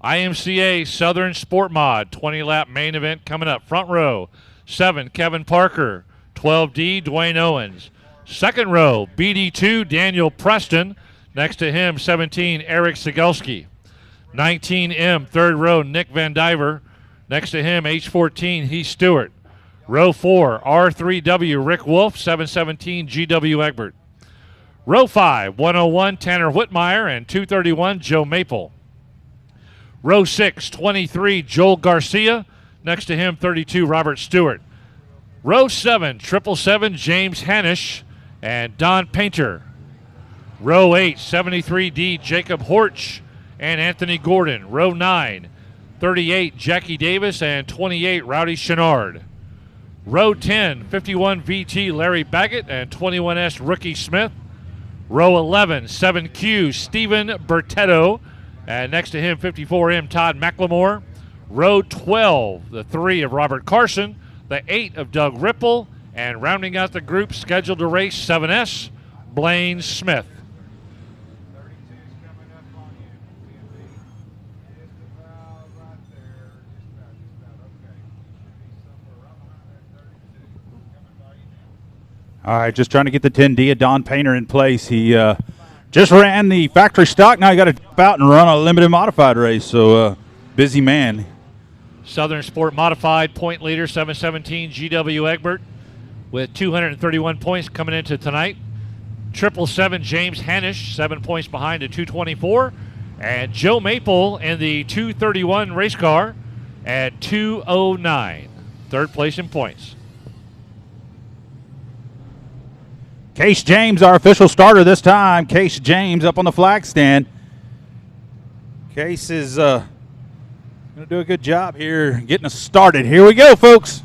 IMCA Southern Sport Mod 20-lap main event coming up. Front row, 7, Kevin Parker. 12D, Dwayne Owens. Second row, BD2, Daniel Preston. Next to him, 17, Eric Sigelski. 19M, third row, Nick Van Diver. Next to him, H14, Heath Stewart. Row 4, R3W, Rick Wolf. 717, GW Egbert. Row 5, 101, Tanner Whitmire. And 231, Joe Maple. Row 6, 23, Joel Garcia. Next to him, 32, Robert Stewart. Row 7, 777, James Hanisch and Don Painter. Row 8, 73D, Jacob Horch and Anthony Gordon. Row 9, 38, Jackie Davis and 28, Rowdy Chenard. Row 10, 51 VT, Larry Baggett and 21S, Rookie Smith. Row 11, 7Q, Stephen Bertetto. And next to him, 54M, Todd McLemore. Row 12, the 3 of Robert Carson. The 8 of Doug Ripple, and rounding out the group scheduled to race 7S, Blaine Smith. All right, just trying to get the 10D of Don Painter in place. He just ran the factory stock. Now he got to jump out and run a limited modified race, so busy man. Southern Sport Modified point leader, 717 GW Egbert with 231 points coming into tonight. 777 James Hanisch, 7 points behind at 224. And Joe Maple in the 231 race car at 209. Third place in points. Case James, our official starter this time. Case James up on the flag stand. Case is going to do a good job here getting us started. Here we go, folks.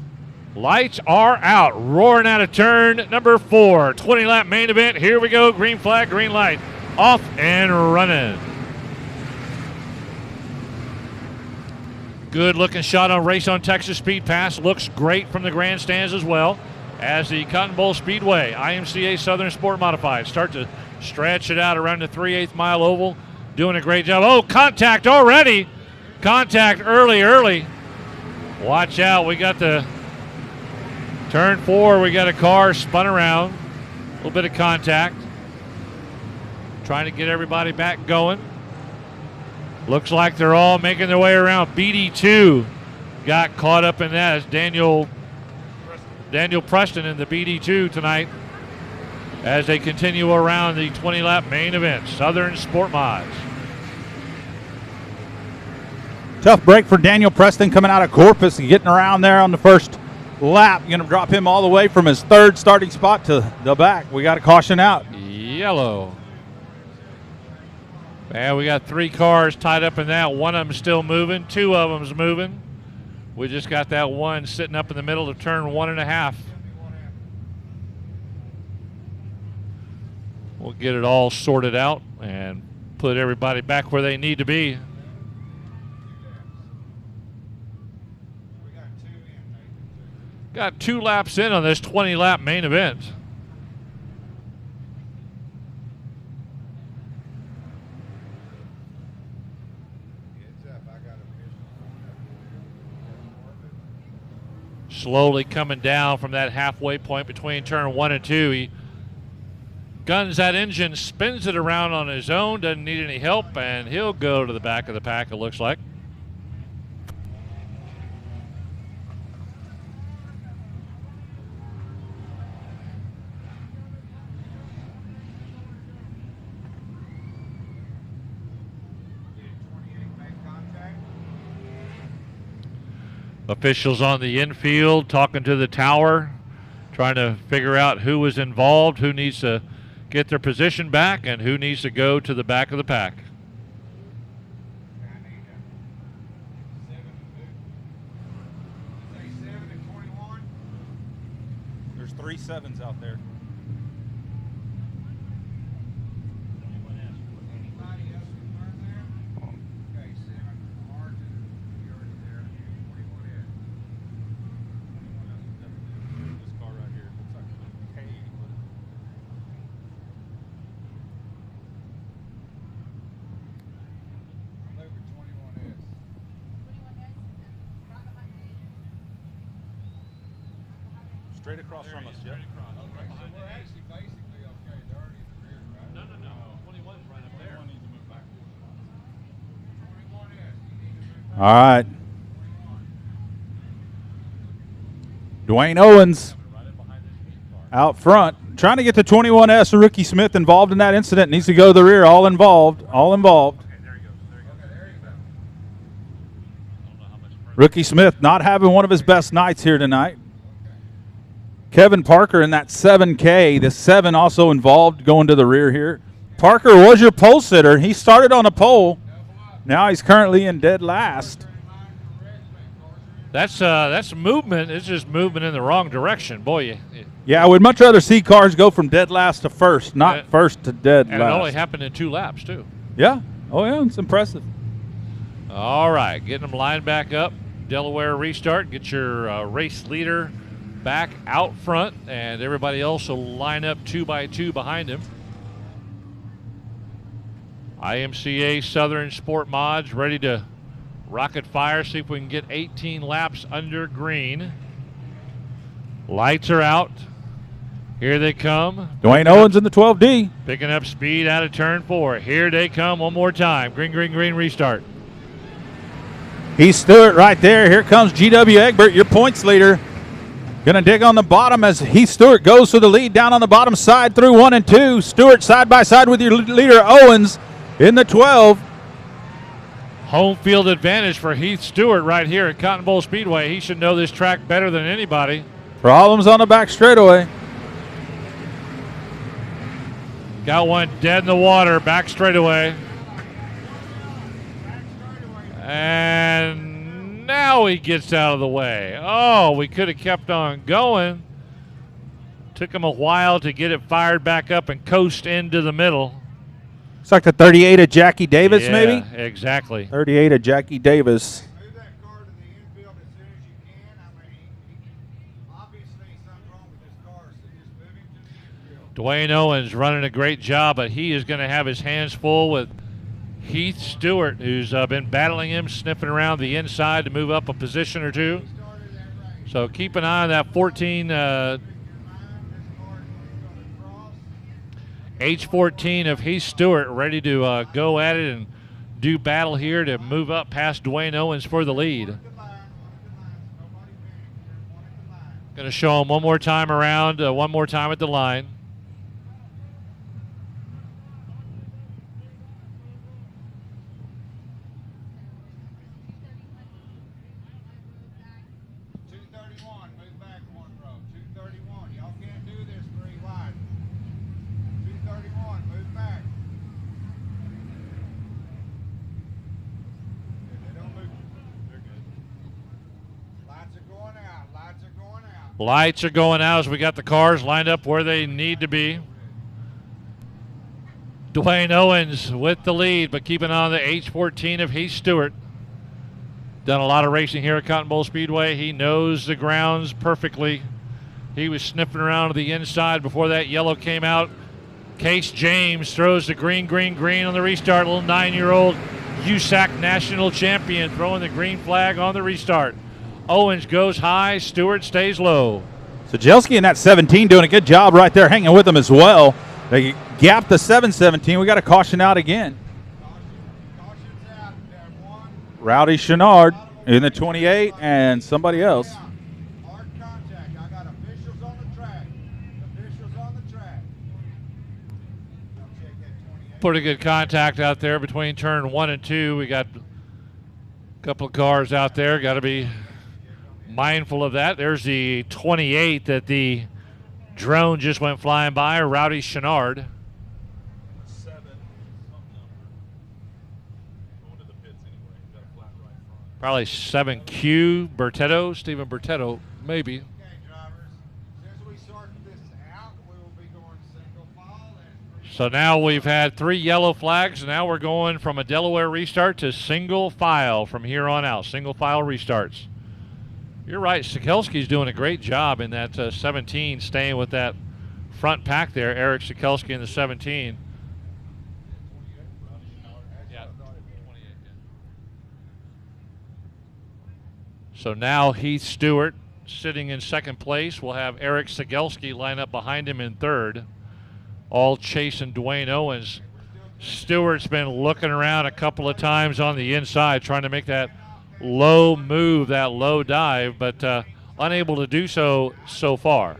Lights are out. Roaring out of turn number 4. 20-lap main event. Here we go. Green flag, green light. Off and running. Good looking shot on Race on Texas Speed Pass. Looks great from the grandstands as well. As the Cotton Bowl Speedway, IMCA Southern Sport Modified start to stretch it out around the 3/8 mile oval. Doing a great job. Oh, contact already. Contact early. Watch out. We got the turn 4. We got a car spun around. A little bit of contact. Trying to get everybody back going. Looks like they're all making their way around. BD2 got caught up in that as Daniel Preston in the BD2 tonight as they continue around the 20-lap main event. Southern Sport Mods. Tough break for Daniel Preston coming out of Corpus and getting around there on the first lap. You're going to drop him all the way from his 3rd starting spot to the back. We got a caution out. Yellow. And we got 3 cars tied up in that. One of them still moving. 2 of them's moving. We just got that one sitting up in the middle of turn 1.5. We'll get it all sorted out and put everybody back where they need to be. Got 2 laps in on this 20-lap main event. Slowly coming down from that halfway point between turn 1 and 2. He guns that engine, spins it around on his own, doesn't need any help, and he'll go to the back of the pack, it looks like. Officials on the infield talking to the tower, trying to figure out who was involved, who needs to get their position back, and who needs to go to the back of the pack. There's 3 7s out there. Straight across from us, yep. We're actually basically okay. They're already in the rear, right? No. 21's right up there. 21 needs to move back. 21 is. All right. Dwayne Owens out front. Trying to get the 21S. Rookie Smith involved in that incident. Needs to go to the rear. All involved. All involved. Rookie Smith not having one of his best nights here tonight. Kevin Parker in that 7K. The 7 also involved going to the rear here. Parker was your pole sitter. He started on a pole. Now he's currently in dead last. That's movement. It's just movement in the wrong direction. Boy, Yeah, I would much rather see cars go from dead last to first, not first to dead and last. it only happened in 2 laps, too. Yeah. Oh, yeah, it's impressive. All right, getting them lined back up. Delaware restart. Get your race leader back out front, and everybody else will line up 2 by 2 behind him. IMCA Southern Sport Mods ready to rocket fire, see if we can get 18 laps under green. Lights are out. Here they come. Dwayne Owens in the 12D. Picking up speed out of turn 4. Here they come one more time. Green, green, green, restart. Heath Stewart right there. Here comes GW Egbert, your points leader. Gonna dig on the bottom as Heath Stewart goes for the lead down on the bottom side through 1 and 2. Stewart side by side with your leader Owens in the 12. Home field advantage for Heath Stewart right here at Cotton Bowl Speedway. He should know this track better than anybody. Problems on the back straightaway. Got one dead in the water, back straightaway. And now he gets out of the way. Oh, we could have kept on going. Took him a while to get it fired back up and coast into the middle. It's like the 38 of Jackie Davis, Yeah, maybe? exactly. 38 of Jackie Davis. Move that car to the infield as soon as you can. I mean, obviously something's wrong with this car, so just move him to the infield. Dwayne Owens running a great job, but he is going to have his hands full with Heath Stewart, who's been battling him, sniffing around the inside to move up a position or 2. So keep an eye on that 14 H14 of Heath Stewart, ready to go at it and do battle here to move up past Dwayne Owens for the lead. Going to show him one more time around, one more time at the line. Lights are going out as we got the cars lined up where they need to be. Dwayne Owens with the lead, but keeping on the H14 of Heath Stewart. Done a lot of racing here at Cotton Bowl Speedway. He knows the grounds perfectly. He was sniffing around to the inside before that yellow came out. Case James throws the green, green, green on the restart. Little 9-year-old USAC national champion throwing the green flag on the restart. Owens goes high, Stewart stays low. So Jelski in that 17 doing a good job right there, hanging with him as well. They gapped the 717. We got a caution out again. Rowdy Chenard in the 28 and somebody else. Hard contact. I got officials on the track. Officials on the track. Pretty good contact out there between turn 1 and 2. We got a couple of cars out there. Got to be mindful of that. There's the 28 that the drone just went flying by, Rowdy Chenard. Probably 7Q, Bertetto, Stephen Bertetto, maybe. Okay, drivers. As we sort this out, we will be going single file. So now we've had 3 yellow flags, and now we're going from a Delaware restart to single file from here on out, single file restarts. You're right, Sikelski's doing a great job in that 17, staying with that front pack there, Eric Sikelski in the 17. So now Heath Stewart sitting in second place. We'll have Eric Sigelski line up behind him in third, all chasing Dwayne Owens. Stewart's been looking around a couple of times on the inside, trying to make that low move, that low dive, but unable to do so far.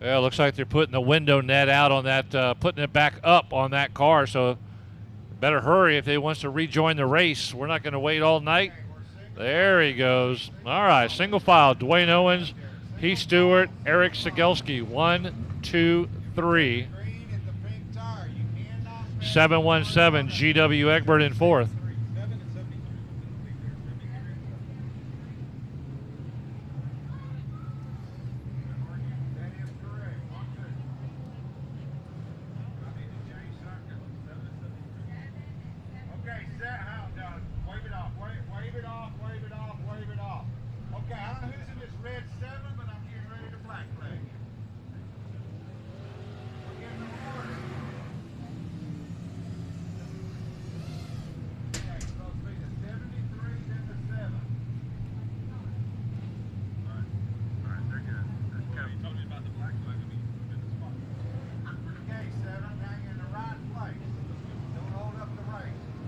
Yeah, looks like they're putting the window net out on that, putting it back up on that car. So better hurry if they wants to rejoin the race. We're not going to wait all night. There he goes. All right, single file. Dwayne Owens, Heath Stewart, Eric Sigelski. 1, 2, 3. 717, GW Egbert in fourth.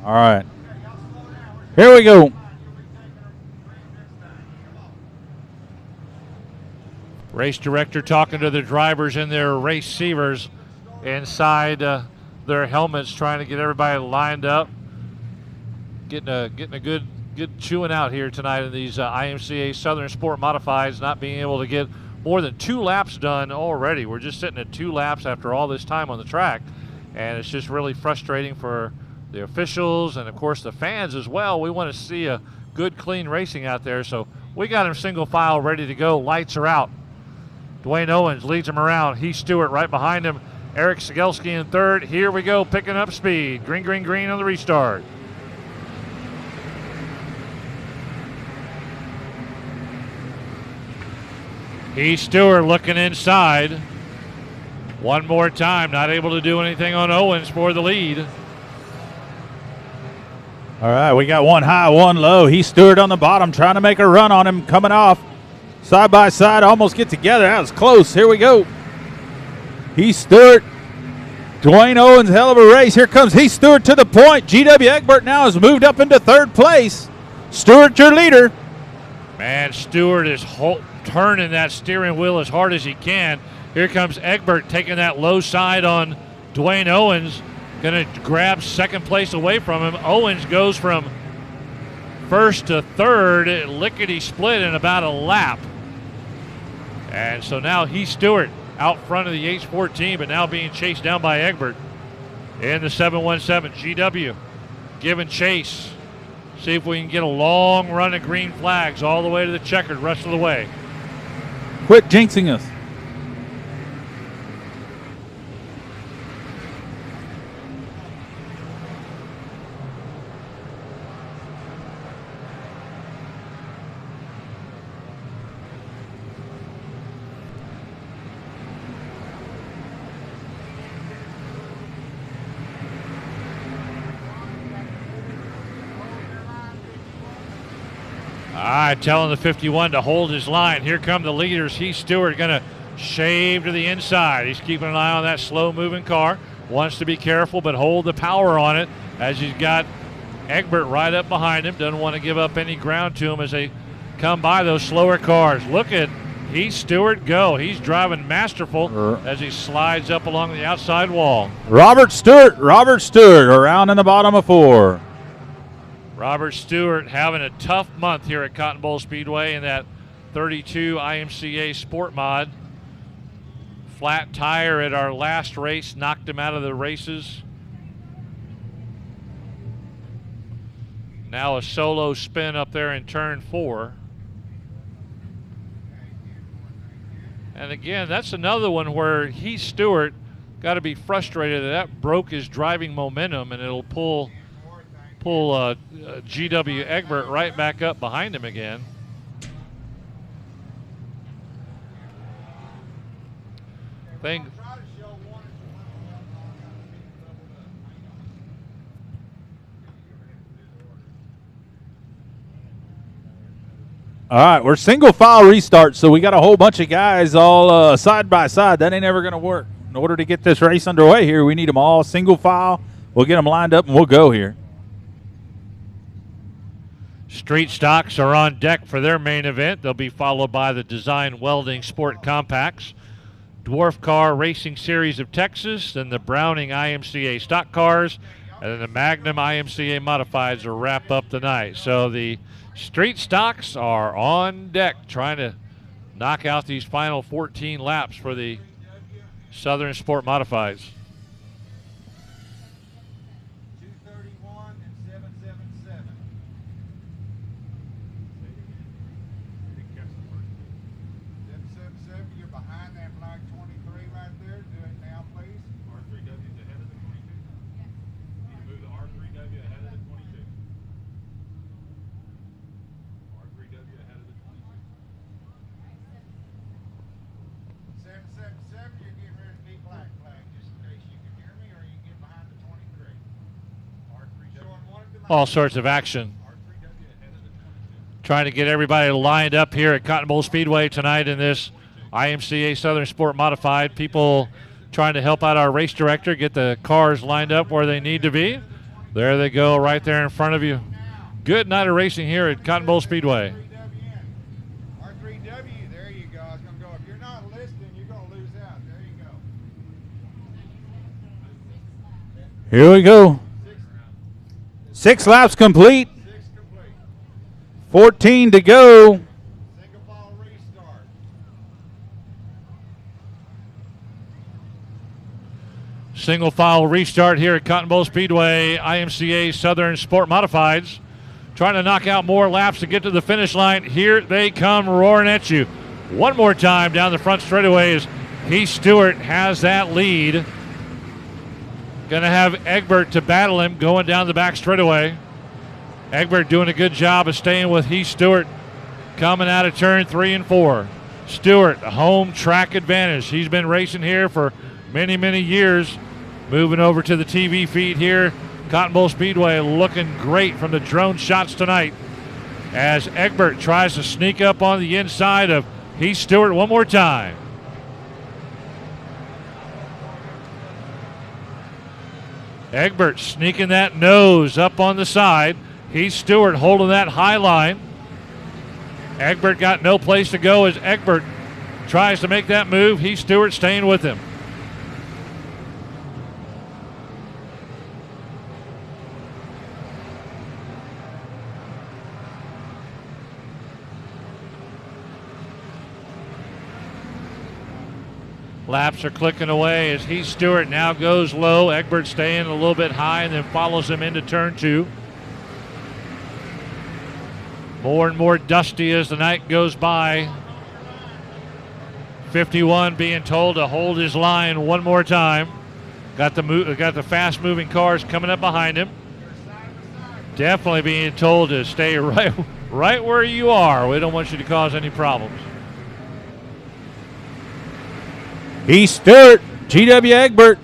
All right. Here we go. Race director talking to the drivers and their receivers inside their helmets, trying to get everybody lined up. Getting a good chewing out here tonight in these IMCA Southern Sport Modifieds, not being able to get more than 2 laps done already. We're just sitting at 2 laps after all this time on the track, and it's just really frustrating for the officials and, of course, the fans as well. We want to see a good, clean racing out there, so we got him single file ready to go. Lights are out. Dwayne Owens leads him around. Heath Stewart right behind him. Eric Sigelski in third. Here we go, picking up speed. Green, green, green on the restart. Heath Stewart looking inside. One more time, not able to do anything on Owens for the lead. All right, we got one high, one low. Heath Stewart on the bottom, trying to make a run on him, coming off. Side by side, almost get together. That was close. Here we go. Heath Stewart, Dwayne Owens, hell of a race. Here comes Heath Stewart to the point. GW Egbert now has moved up into third place. Stewart, your leader. Man, Stewart is turning that steering wheel as hard as he can. Here comes Egbert taking that low side on Dwayne Owens. Going to grab second place away from him. Owens goes from first to third, lickety split in about a lap. And so now Heath Stewart out front of the H14, but now being chased down by Egbert in the 717. GW giving chase. See if we can get a long run of green flags all the way to the checkered rest of the way. Quit jinxing us. All right, telling the 51 to hold his line. Here come the leaders. Heath Stewart going to shave to the inside. He's keeping an eye on that slow-moving car. Wants to be careful, but hold the power on it as he's got Egbert right up behind him. Doesn't want to give up any ground to him as they come by those slower cars. Look at Heath Stewart go. He's driving masterful as he slides up along the outside wall. Robert Stewart around in the bottom of 4. Robert Stewart having a tough month here at Cotton Bowl Speedway in that 32 IMCA Sport Mod. flat tire at our last race knocked him out of the races. Now a solo spin up there in turn 4. And again, that's another one where Heath Stewart got to be frustrated that broke his driving momentum, and it'll pull GW Egbert right back up behind him again. All right, we're single file restart, so we got a whole bunch of guys all side by side. That ain't ever going to work. In order to get this race underway here, we need them all single file. We'll get them lined up, and we'll go here. Street stocks are on deck for their main event. They'll be followed by the Design Welding Sport Compacts, Dwarf Car Racing Series of Texas, then the Browning IMCA Stock Cars, and then the Magnum IMCA Modifieds will wrap up the night. So the street stocks are on deck trying to knock out these final 14 laps for the Southern Sport Modifieds. 231 and 777. 777, you're behind that flag 23 right there. Do it now, please. R3W's ahead of the 22. Yes. You need to move the R3W ahead of the 22. R3W ahead of the 22. 777, you're getting ready to be black flag, just in case you can hear me, or you can get behind the 23. R3W. All sorts of action. Trying to get everybody lined up here at Cotton Bowl Speedway tonight in this IMCA Southern Sport Modified. People trying to help out our race director, get the cars lined up where they need to be. There they go right there in front of you. Good night of racing here at Cotton Bowl Speedway. R3W, there you go. I was going to go. If you're not listening, you're going to lose out. There you go. Here we go. 6 laps complete. 14 to go. Single file restart. Single file restart here at Cotton Bowl Speedway, IMCA Southern Sport Modifieds. Trying to knock out more laps to get to the finish line. Here they come roaring at you. One more time down the front straightaway as Heath Stewart has that lead. Going to have Egbert to battle him going down the back straightaway. Egbert doing a good job of staying with Heath Stewart coming out of turn 3 and 4. Stewart, home track advantage. He's been racing here for many, many years. Moving over to the TV feed here. Cotton Bowl Speedway looking great from the drone shots tonight as Egbert tries to sneak up on the inside of Heath Stewart one more time. Egbert sneaking that nose up on the side. Heath Stewart holding that high line. Egbert got no place to go as Egbert tries to make that move. Heath Stewart staying with him. Laps are clicking away as Heath Stewart now goes low. Egbert staying a little bit high and then follows him into turn 2. More and more dusty as the night goes by. 51 being told to hold his line one more time. Got the fast-moving cars coming up behind him. Definitely being told to stay right where you are. We don't want you to cause any problems. Heath Stewart, GW Egbert.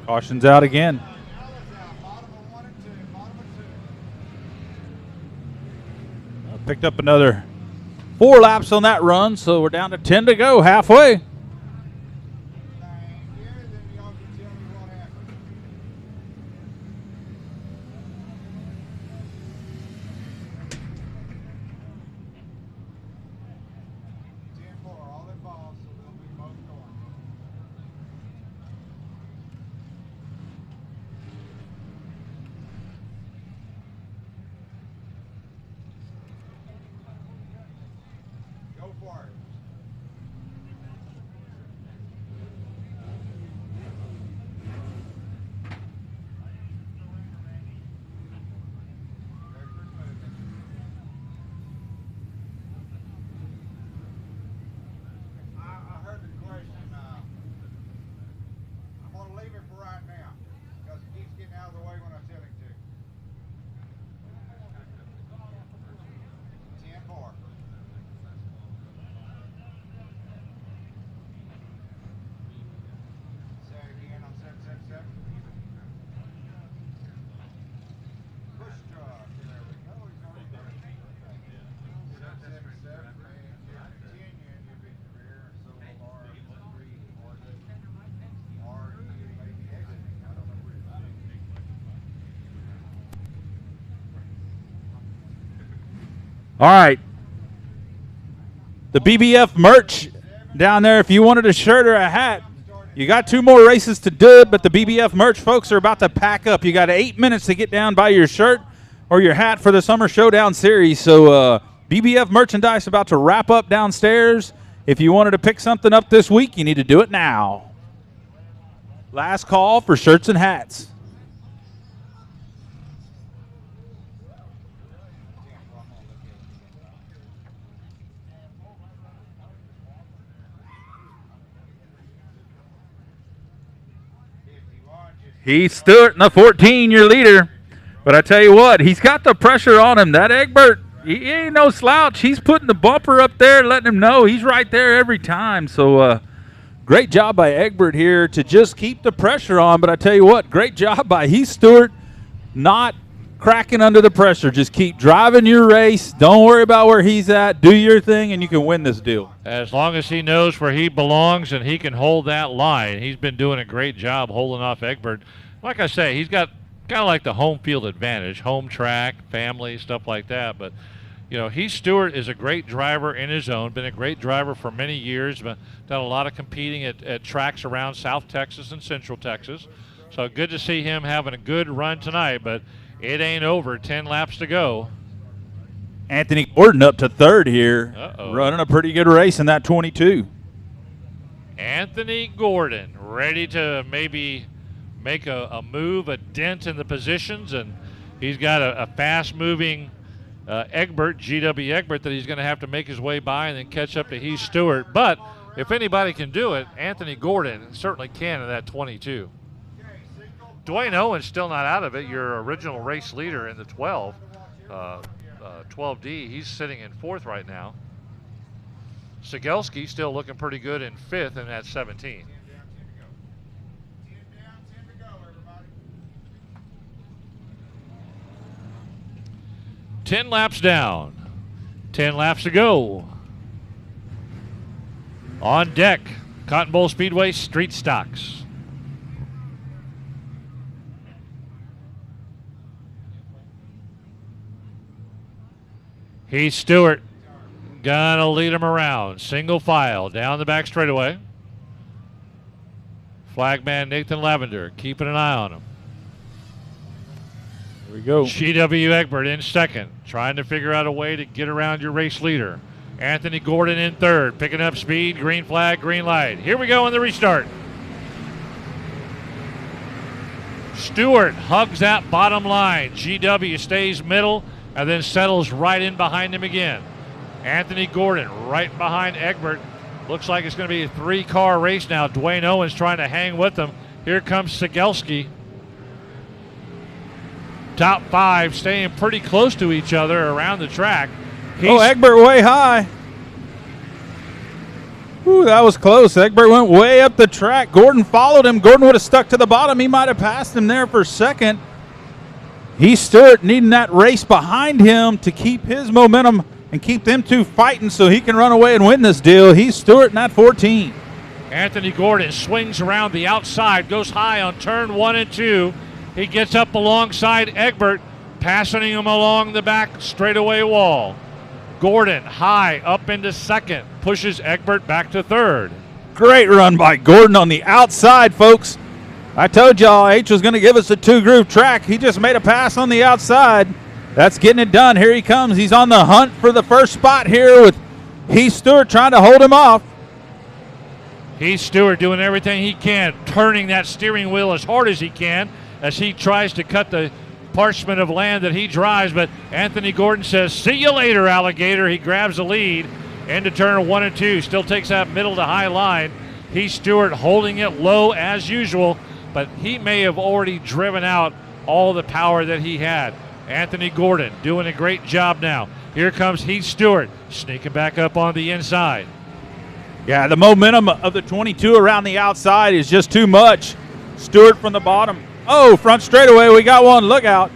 Caution's out again. Picked up another 4 laps on that run, so we're down to 10 to go, halfway. Squires. I heard the question. I'm going to leave it for right now because it keeps getting out of the way when I tell him to. 10-4. Say it again on 777. Push truck. There we go. He's already there. 777. And you're continuing to be career. So far, R-E, maybe exiting. I don't know where it's at. All right. The BBF merch down there, if you wanted a shirt or a hat, you got 2 more races to do it, but the BBF merch folks are about to pack up. You got 8 minutes to get down by your shirt or your hat for the Summer Showdown Series. So BBF merchandise about to wrap up downstairs. If you wanted to pick something up this week, you need to do it now. Last call for shirts and hats. Heath Stewart in the 14, your leader. But I tell you what, he's got the pressure on him. That Egbert, he ain't no slouch. He's putting the bumper up there, letting him know he's right there every time. So great job by Egbert here to just keep the pressure on. But I tell you what, great job by Heath Stewart not cracking under the pressure. Just keep driving your race. Don't worry about where he's at. Do your thing, and you can win this deal. As long as he knows where he belongs and he can hold that line, he's been doing a great job holding off Egbert. Like I say, he's got kind of like the home field advantage, home track, family, stuff like that. But, you know, Heath Stewart is a great driver in his own, been a great driver for many years, but done a lot of competing at tracks around South Texas and Central Texas. So good to see him having a good run tonight, but it ain't over. 10 laps to go. Anthony Gordon up to third here, running a pretty good race in that 22. Anthony Gordon ready to maybe make a move, a dent in the positions, and he's got a fast-moving Egbert, GW Egbert, that he's going to have to make his way by and then catch up to Heath Stewart. But if anybody can do it, Anthony Gordon certainly can in that 22. Dwayne Owen's still not out of it, your original race leader in the 12, 12D. He's sitting in 4th right now. Sigelski still looking pretty good in 5th in that 17. 10 laps down, 10 laps to go. On deck, Cotton Bowl Speedway Street Stocks. Heath Stewart gonna lead him around, single file down the back straightaway. Flagman Nathan Lavender keeping an eye on him. Here we go. GW Egbert in 2nd, trying to figure out a way to get around your race leader. Anthony Gordon in 3rd, picking up speed, green flag, green light. Here we go in the restart. Stewart hugs that bottom line. GW stays middle and then settles right in behind him again. Anthony Gordon right behind Egbert. Looks like it's going to be a 3-car race now. Dwayne Owens trying to hang with them. Here comes Sigelski. Top 5 staying pretty close to each other around the track. Egbert way high. Ooh, that was close. Egbert went way up the track. Gordon followed him. Gordon would have stuck to the bottom. He might have passed him there for 2nd. Heath Stewart needing that race behind him to keep his momentum and keep them two fighting so he can run away and win this deal. Heath Stewart in that 14. Anthony Gordon swings around the outside, goes high on turn 1 and 2. He gets up alongside Egbert, passing him along the back straightaway wall. Gordon high up into 2nd, pushes Egbert back to 3rd. Great run by Gordon on the outside, folks. I told y'all H was going to give us a 2-groove track. He just made a pass on the outside. That's getting it done. Here he comes. He's on the hunt for the first spot here with Heath Stewart trying to hold him off. Heath Stewart doing everything he can, turning that steering wheel as hard as he can as he tries to cut the parchment of land that he drives. But Anthony Gordon says, see you later, alligator. He grabs the lead into turn 1 and 2. Still takes that middle to high line. Heath Stewart holding it low as usual, but he may have already driven out all the power that he had. Anthony Gordon doing a great job now. Here comes Heath Stewart sneaking back up on the inside. Yeah, the momentum of the 22 around the outside is just too much. Stewart from the bottom. Oh, front straightaway, we got one. Look out.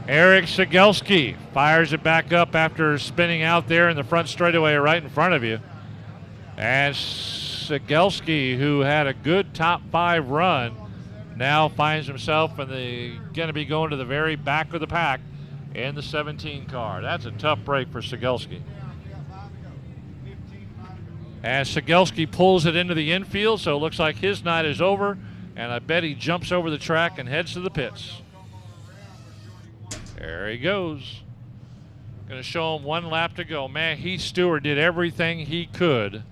Eric Sigelski fires it back up after spinning out there in the front straightaway right in front of you. And Sigelski, who had a good top 5 run, now finds himself going to be going to the very back of the pack in the 17 car. That's a tough break for Sigelski. And Sigelski pulls it into the infield, so it looks like his night is over, and I bet he jumps over the track and heads to the pits. There he goes. Going to show him 1 lap to go. Man, Heath Stewart did everything he could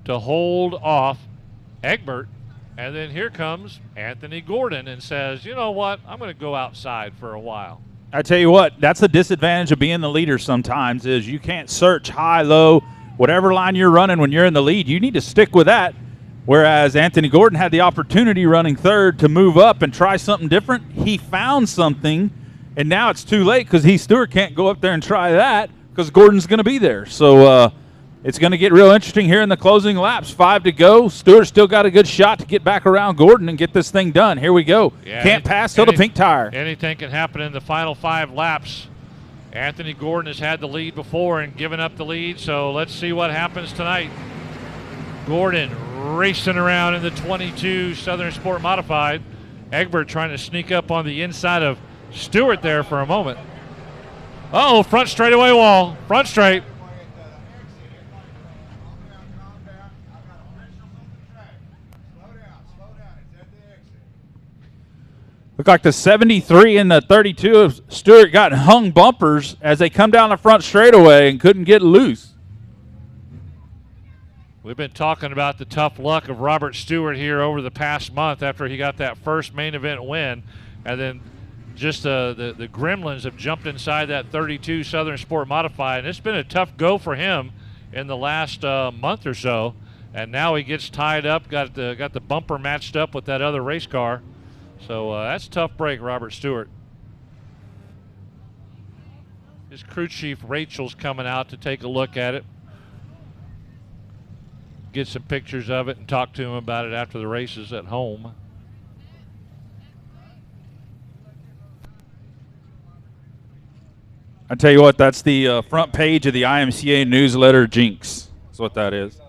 to hold off Egbert. And then here comes Anthony Gordon and says, you know what, I'm going to go outside for a while. I tell you what, that's the disadvantage of being the leader sometimes is you can't search high, low, whatever line you're running when you're in the lead. You need to stick with that. Whereas Anthony Gordon had the opportunity running third to move up and try something different. He found something, and now it's too late because Heath Stewart can't go up there and try that because Gordon's going to be there. So it's going to get real interesting here in the closing laps. 5 to go. Stewart's still got a good shot to get back around Gordon and get this thing done. Here we go. Yeah, can't pass till the pink tire. Anything can happen in the final 5 laps. Anthony Gordon has had the lead before and given up the lead, so let's see what happens tonight. Gordon racing around in the 22 Southern Sport Modified. Egbert trying to sneak up on the inside of Stewart there for a moment. Uh-oh, front straightaway wall. Front straight. Looked like the 73 and the 32 of Stewart got hung bumpers as they come down the front straightaway and couldn't get loose. We've been talking about the tough luck of Robert Stewart here over the past month after he got that first main event win. And then just the gremlins have jumped inside that 32 Southern Sport Modified. And it's been a tough go for him in the last month or so. And now he gets tied up, got the bumper matched up with that other race car. So that's a tough break, Robert Stewart. His crew chief, Rachel's, coming out to take a look at it. Get some pictures of it and talk to him about it after the races at home. I tell you what, that's the front page of the IMCA newsletter, Jinx. That's what that is.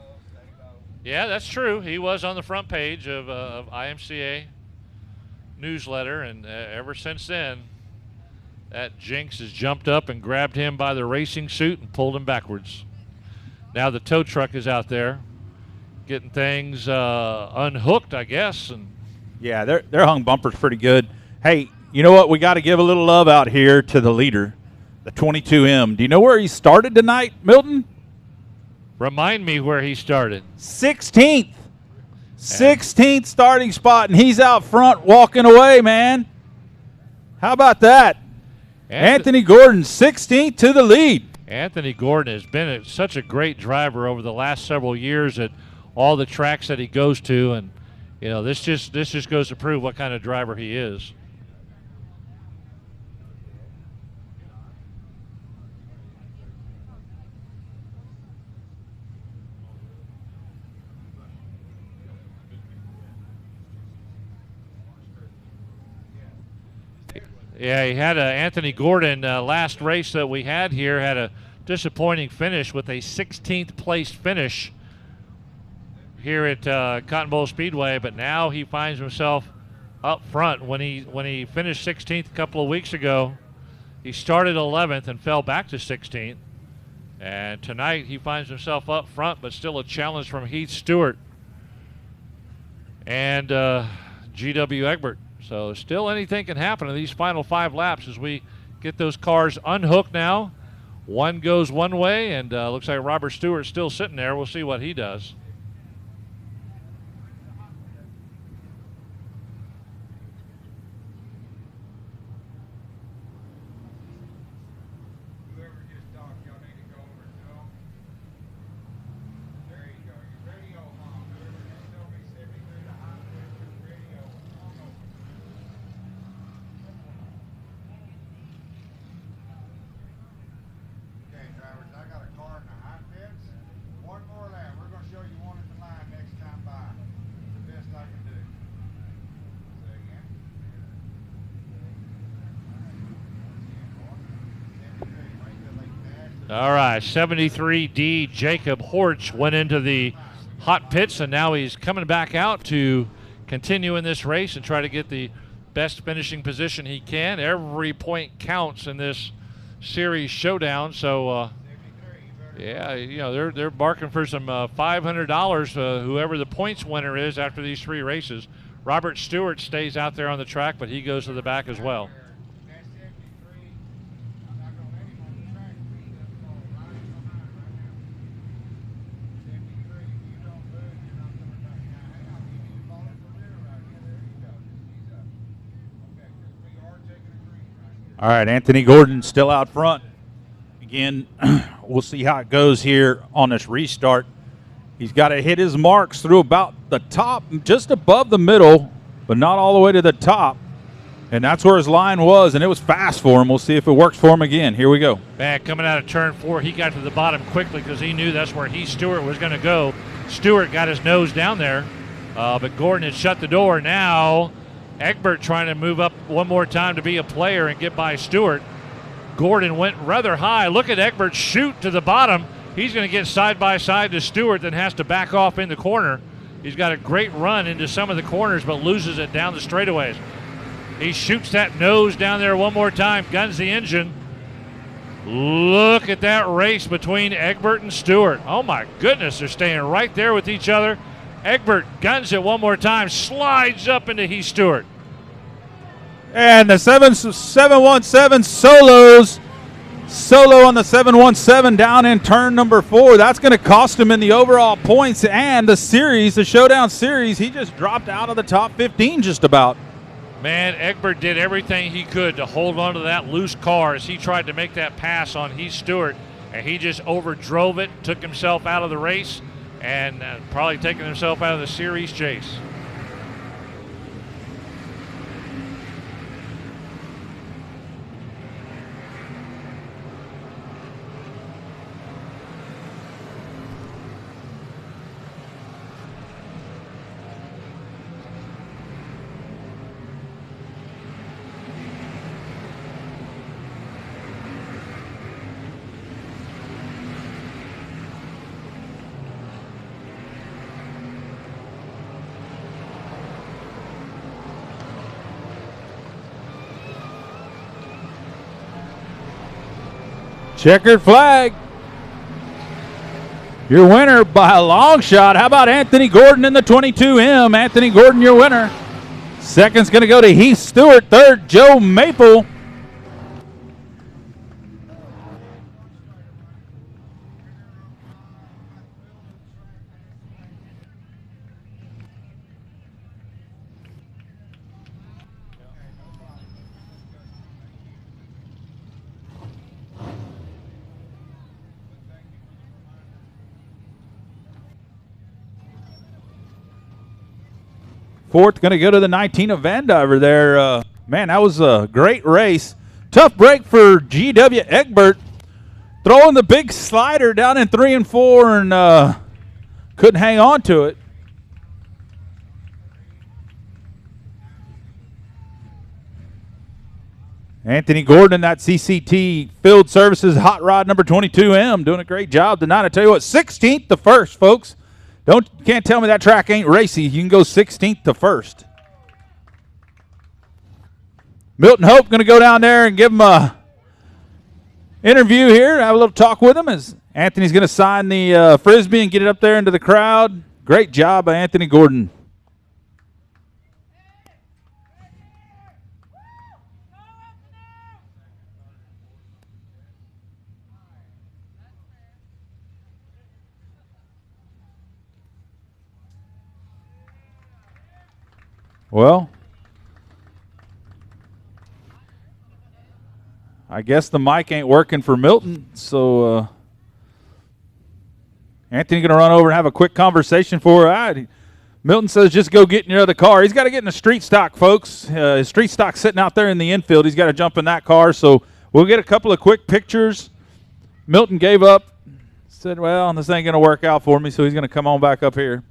Yeah, that's true. He was on the front page of IMCA newsletter, and ever since then, that Jinx has jumped up and grabbed him by the racing suit and pulled him backwards. Now the tow truck is out there getting things unhooked, I guess. And yeah, they're hung bumpers pretty good. Hey, you know what? We got to give a little love out here to the leader, the 22M. Do you know where he started tonight, Milton? Remind me where he started. 16th. 16th starting spot, and he's out front walking away, man. How about that? Anthony Gordon, 16th to the lead. Anthony Gordon has been such a great driver over the last several years at all the tracks that he goes to, and you know this just goes to prove what kind of driver he is. Yeah, he had Anthony Gordon last race that we had here had a disappointing finish with a 16th place finish here at Cotton Bowl Speedway, but now he finds himself up front. When he finished 16th a couple of weeks ago, he started 11th and fell back to 16th. And tonight he finds himself up front, but still a challenge from Heath Stewart and G.W. Egbert. So still anything can happen in these final 5 laps as we get those cars unhooked now. One goes one way, and looks like Robert Stewart's still sitting there. We'll see what he does. All right, 73D Jacob Horch went into the hot pits, and now he's coming back out to continue in this race and try to get the best finishing position he can. Every point counts in this series showdown, so yeah, you know, they're barking for some $500, whoever the points winner is after these 3 races. Robert Stewart stays out there on the track, but he goes to the back as well. All right, Anthony Gordon still out front. Again, we'll see how it goes here on this restart. He's got to hit his marks through about the top, just above the middle, but not all the way to the top. And that's where his line was, and it was fast for him. We'll see if it works for him again. Here we go. Back coming out of turn 4, he got to the bottom quickly because he knew that's where Stewart was going to go. Stewart got his nose down there, but Gordon had shut the door. Now Egbert trying to move up one more time to be a player and get by Stewart. Gordon went rather high. Look at Egbert shoot to the bottom. He's going to get side by side to Stewart, then has to back off in the corner. He's got a great run into some of the corners, but loses it down the straightaways. He shoots that nose down there one more time, guns the engine. Look at that race between Egbert and Stewart. Oh my goodness, they're staying right there with each other. Egbert guns it one more time, slides up into Heath Stewart. And the 717 solos. Solo on the 717 down in turn number 4. That's going to cost him in the overall points and the series, the Showdown series. He just dropped out of the top 15 just about. Man, Egbert did everything he could to hold on to that loose car as he tried to make that pass on Heath Stewart, and he just overdrove it, took himself out of the race, and probably taking himself out of the series chase. Checkered flag. Your winner by a long shot. How about Anthony Gordon in the 22M? Anthony Gordon, your winner. Second's going to go to Heath Stewart. Third, Joe Maple. Fourth going to go to the 19 of Vandiver there. Man, that was a great race. Tough break for G.W. Egbert. Throwing the big slider down in 3 and 4 and couldn't hang on to it. Anthony Gordon, that CCT Field Services Hot Rod number 22M, doing a great job tonight. I tell you what, 16th to 1st, folks. Can't tell me that track ain't racy. You can go 16th to 1st. Milton Hope going to go down there and give him a interview here. Have a little talk with him as Anthony's going to sign the Frisbee and get it up there into the crowd. Great job by Anthony Gordon. Well, I guess the mic ain't working for Milton, so Anthony going to run over and have a quick conversation for her. Milton says just go get in your other car. He's got to get in the street stock, folks. His street stock's sitting out there in the infield. He's got to jump in that car, so we'll get a couple of quick pictures. Milton gave up, said, well, this ain't going to work out for me, so he's going to come on back up here.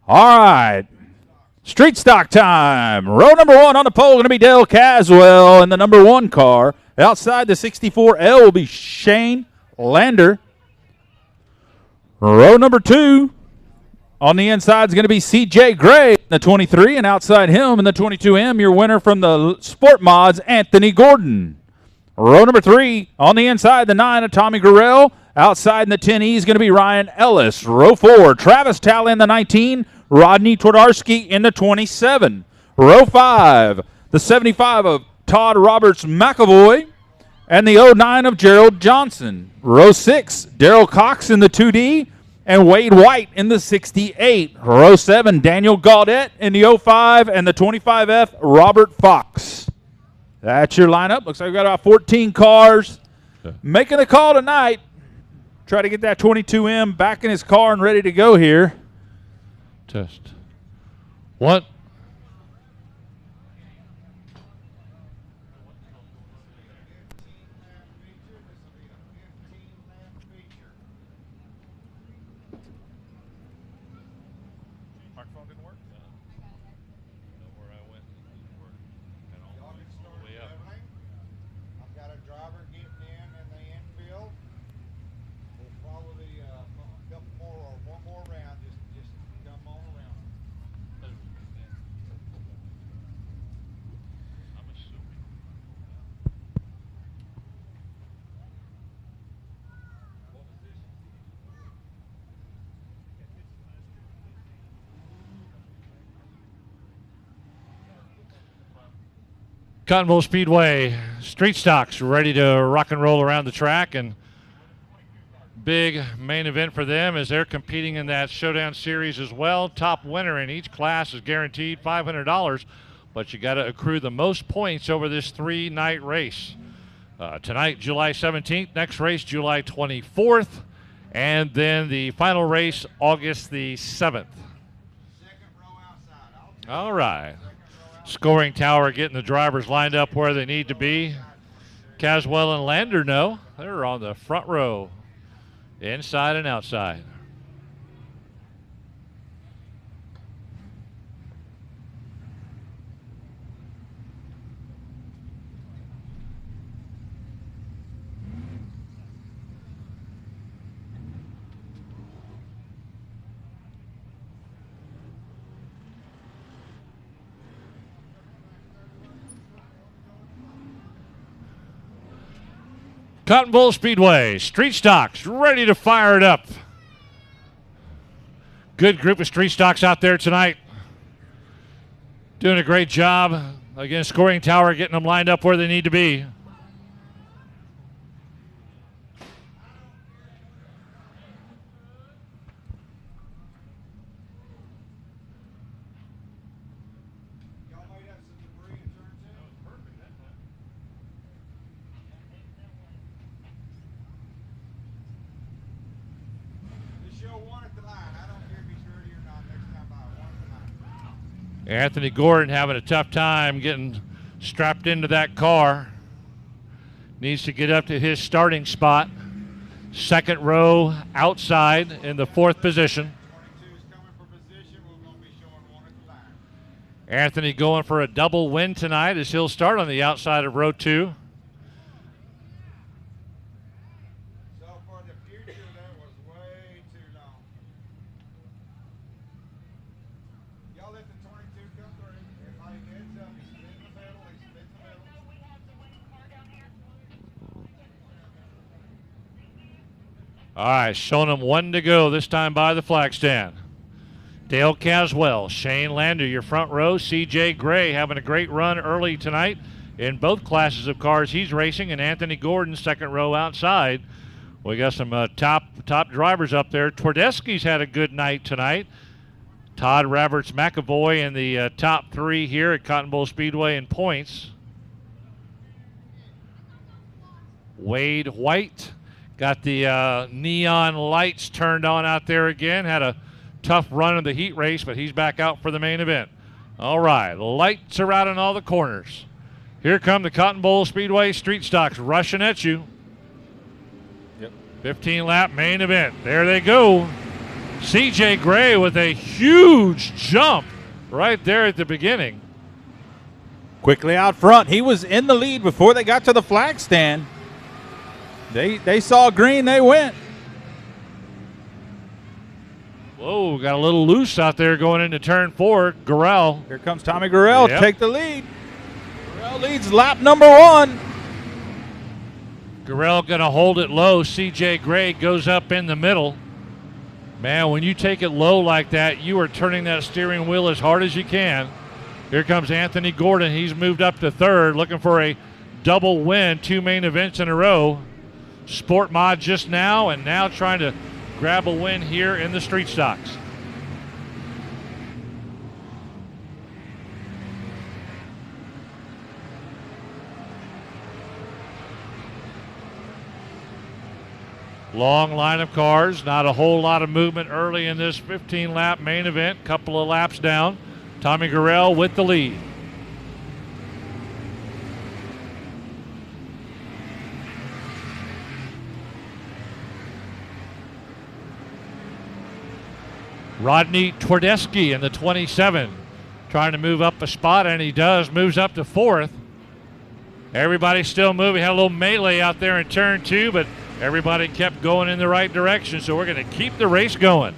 All right. Street stock time. Row number 1 on the pole going to be Dale Caswell in the number 1 car. Outside the 64L will be Shane Lander. Row number 2 on the inside is going to be CJ Gray in the 23, and outside him in the 22M, your winner from the Sport Mods, Anthony Gordon. Row number 3 on the inside, the 9 of Tommy Gurrell. Outside in the 10E is going to be Ryan Ellis. Row 4, Travis Talley in the 19, Rodney Twardarski in the 27. Row 5, the 75 of Todd Roberts McAvoy and the 09 of Gerald Johnson. Row 6, Daryl Cox in the 2D and Wade White in the 68. Row 7, Daniel Gaudette in the 05 and the 25F, Robert Fox. That's your lineup. Looks like we've got about 14 cars making a call tonight. Try to get that 22M back in his car and ready to go here. Test. What? Microphone didn't work? Where I went didn't work. Y'all get started leveling. I've got a driver getting in the infield. We'll probably a couple more or one more round. Just come on around. I'm assuming. Cottonville Speedway street stocks ready to rock and roll around the track, and big main event for them as they're competing in that Showdown series as well. Top winner in each class is guaranteed $500, but you got to accrue the most points over this 3-night race. Tonight, July 17th, next race, July 24th, and then the final race, August the 7th. All right. Scoring tower getting the drivers lined up where they need to be. Caswell and Lander know they're on the front row, inside and outside. Cottonville Speedway, street stocks, ready to fire it up. Good group of street stocks out there tonight. Doing a great job. Again, scoring tower, getting them lined up where they need to be. Anthony Gordon having a tough time getting strapped into that car. Needs to get up to his starting spot. Second row outside in the 4th position. Anthony going for a double win tonight as he'll start on the outside of row 2. So for the future, All right, showing them 1 to go, this time by the flag stand. Dale Caswell, Shane Lander, your front row. C.J. Gray having a great run early tonight in both classes of cars he's racing, and Anthony Gordon, second row outside. We got some top drivers up there. Twardesky's had a good night tonight. Todd Roberts McAvoy in the top 3 here at Cotton Bowl Speedway in points. Wade White got the neon lights turned on out there again. Had a tough run in the heat race, but he's back out for the main event. All right, lights are out in all the corners. Here come the Cotton Bowl Speedway Street Stocks rushing at you. 15-lap main event. There they go. C.J. Gray with a huge jump right there at the beginning. Quickly out front. He was in the lead before they got to the flag stand. They saw green, they went. Whoa, got a little loose out there going into turn 4. Gurrell. Here comes Tommy Gurrell, Yep. take the lead. Gurrell leads lap number 1. Gurrell going to hold it low. C.J. Gray goes up in the middle. Man, when you take it low like that, you are turning that steering wheel as hard as you can. Here comes Anthony Gordon. He's moved up to 3rd, looking for a double win, 2 main events in a row. Sport Mod just now, and now trying to grab a win here in the Street Stocks. Long line of cars, not a whole lot of movement early in this 15-lap main event. Couple of laps down. Tommy Gurrell with the lead. Rodney Twardesky in the 27, trying to move up a spot, and he does. Moves up to 4th. Everybody's still moving. Had a little melee out there in turn 2, but everybody kept going in the right direction, so we're going to keep the race going.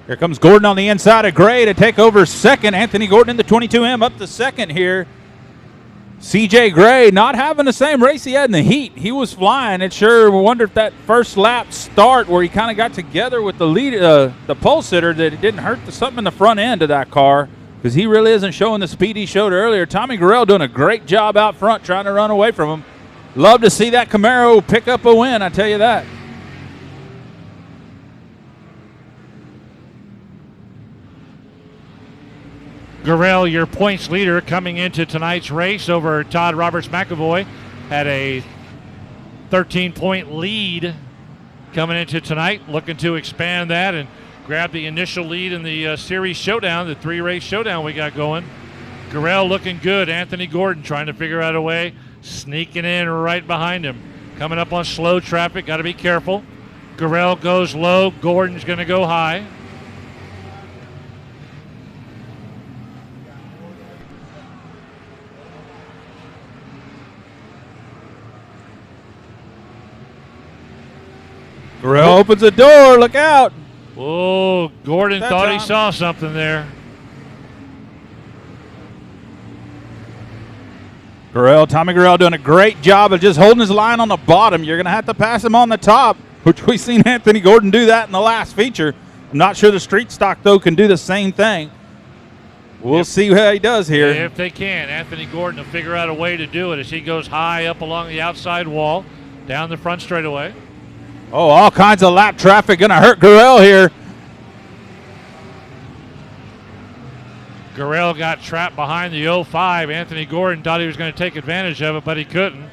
Here comes Gordon on the inside of Gray to take over 2nd. Anthony Gordon in the 22M up to 2nd here. C.J. Gray not having the same race he had in the heat. He was flying. It sure wonder if that first lap start where he kind of got together with the lead, the pole sitter, that it didn't hurt something in the front end of that car, because he really isn't showing the speed he showed earlier. Tommy Gurrell doing a great job out front trying to run away from him. Love to see that Camaro pick up a win, I tell you that. Gurrell, your points leader, coming into tonight's race over Todd Roberts McAvoy, had a 13-point lead coming into tonight, looking to expand that and grab the initial lead in the series showdown, the 3-race showdown we got going. Gurrell looking good. Anthony Gordon trying to figure out a way, sneaking in right behind him. Coming up on slow traffic, got to be careful. Gurrell goes low, Gordon's going to go high. Gurrell opens the door. Look out. Whoa, Gordon thought he saw something there. Tommy Gurrell doing a great job of just holding his line on the bottom. You're going to have to pass him on the top, which we've seen Anthony Gordon do that in the last feature. I'm not sure the street stock, though, can do the same thing. We'll see how he does here. If they can, Anthony Gordon will figure out a way to do it as he goes high up along the outside wall, down the front straightaway. Oh, all kinds of lap traffic going to hurt Gurrell here. Gurrell got trapped behind the 05. Anthony Gordon thought he was going to take advantage of it, but he couldn't.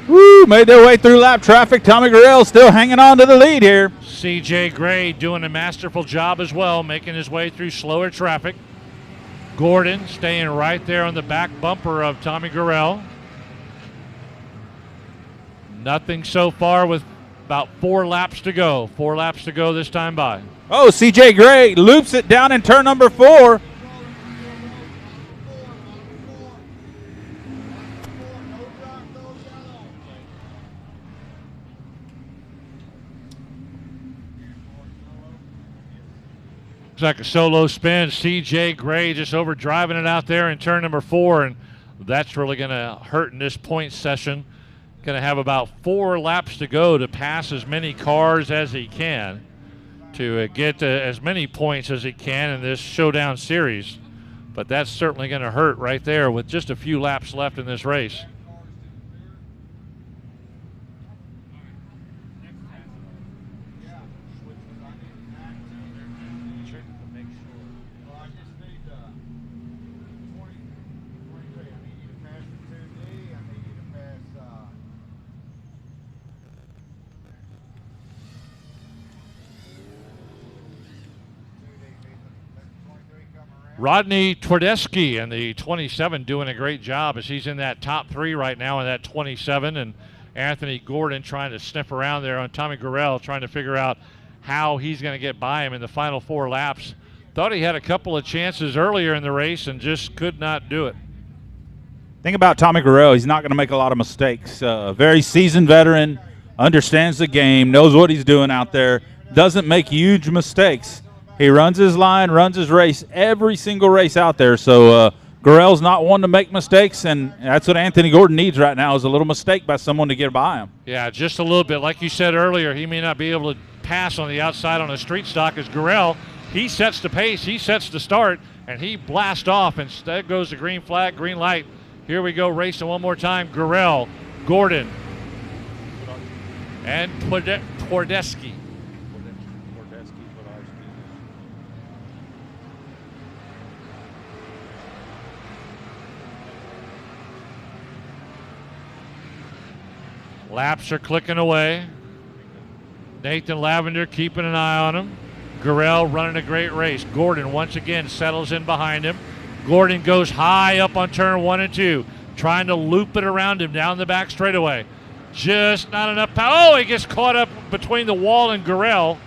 Woo, made their way through lap traffic. Tommy Gurrell still hanging on to the lead here. C.J. Gray doing a masterful job as well, making his way through slower traffic. Gordon staying right there on the back bumper of Tommy Gurrell. Nothing so far with about 4 laps to go. 4 laps to go this time by. Oh, C.J. Gray loops it down in turn number 4. It's like a solo spin. C.J. Gray just over driving it out there in turn number 4, and that's really going to hurt in this point session. Going to have about 4 laps to go to pass as many cars as he can to get as many points as he can in this Showdown series. But that's certainly going to hurt right there with just a few laps left in this race. Rodney Twardesky and the 27 doing a great job as he's in that top 3 right now in that 27, and Anthony Gordon trying to sniff around there on Tommy Gurrell, trying to figure out how he's going to get by him in the final 4 laps. Thought he had a couple of chances earlier in the race and just could not do it. Thing about Tommy Gurrell, he's not going to make a lot of mistakes. Very seasoned veteran, understands the game, knows what he's doing out there, doesn't make huge mistakes. He runs his line, runs his race, every single race out there. So Gurrell's not one to make mistakes, and that's what Anthony Gordon needs right now is a little mistake by someone to get by him. Yeah, just a little bit. Like you said earlier, he may not be able to pass on the outside on a street stock as Gurrell. He sets the pace, he sets the start, and he blasts off. Instead goes the green flag, green light. Here we go, racing one more time. Gurrell, Gordon, and Twardesky. Laps are clicking away. Nathan Lavender keeping an eye on him. Gurrell running a great race. Gordon once again settles in behind him. Gordon goes high up on turn 1 and 2, trying to loop it around him down the back straightaway. Just not enough power. Oh, he gets caught up between the wall and Gurrell.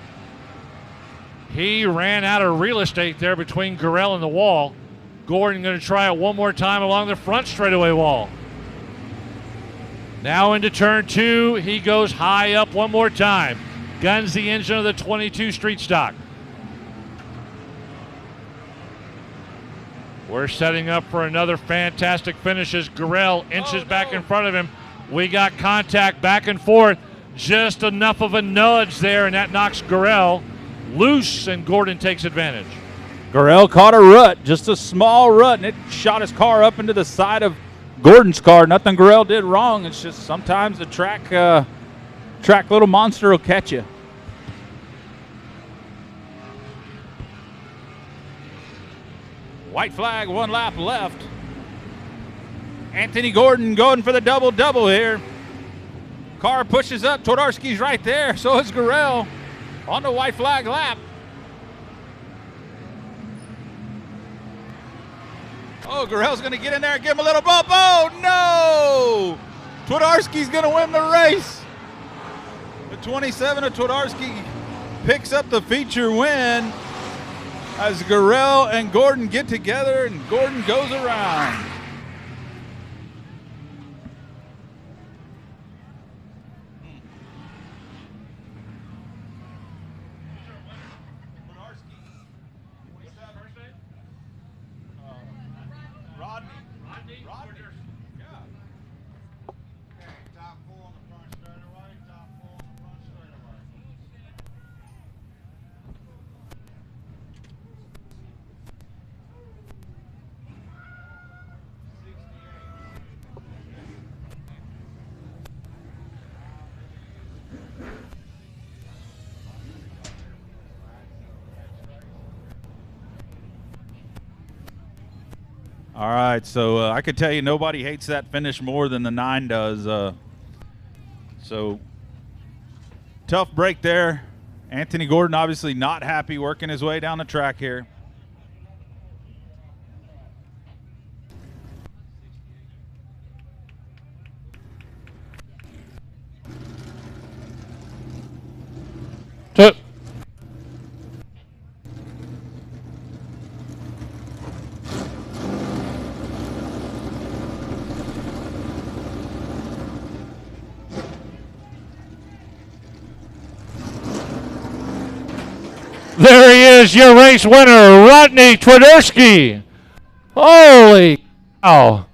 He ran out of real estate there between Gurrell and the wall. Gordon going to try it one more time along the front straightaway wall. Now into turn 2, he goes high up one more time. Guns the engine of the 22 street stock. We're setting up for another fantastic finish as Gurrell inches back in front of him. We got contact back and forth. Just enough of a nudge there, and that knocks Gurrell loose, and Gordon takes advantage. Gurrell caught a rut, just a small rut, and it shot his car up into the side of Gordon's car. Nothing Gurrell did wrong. It's just sometimes the track little monster will catch you. White flag, 1 lap left. Anthony Gordon going for the double-double here. Car pushes up. Twardarski's right there. So is Gurrell on the white flag lap. Oh, Gurrell's going to get in there and give him a little bump. Oh, no! Twardarski's going to win the race. The 27 of Twardarski picks up the feature win as Gurrell and Gordon get together, and Gordon goes around. All right, so I could tell you nobody hates that finish more than the 9 does. So tough break there. Anthony Gordon obviously not happy working his way down the track here. There he is your race winner, Rodney Twiderski. Holy cow.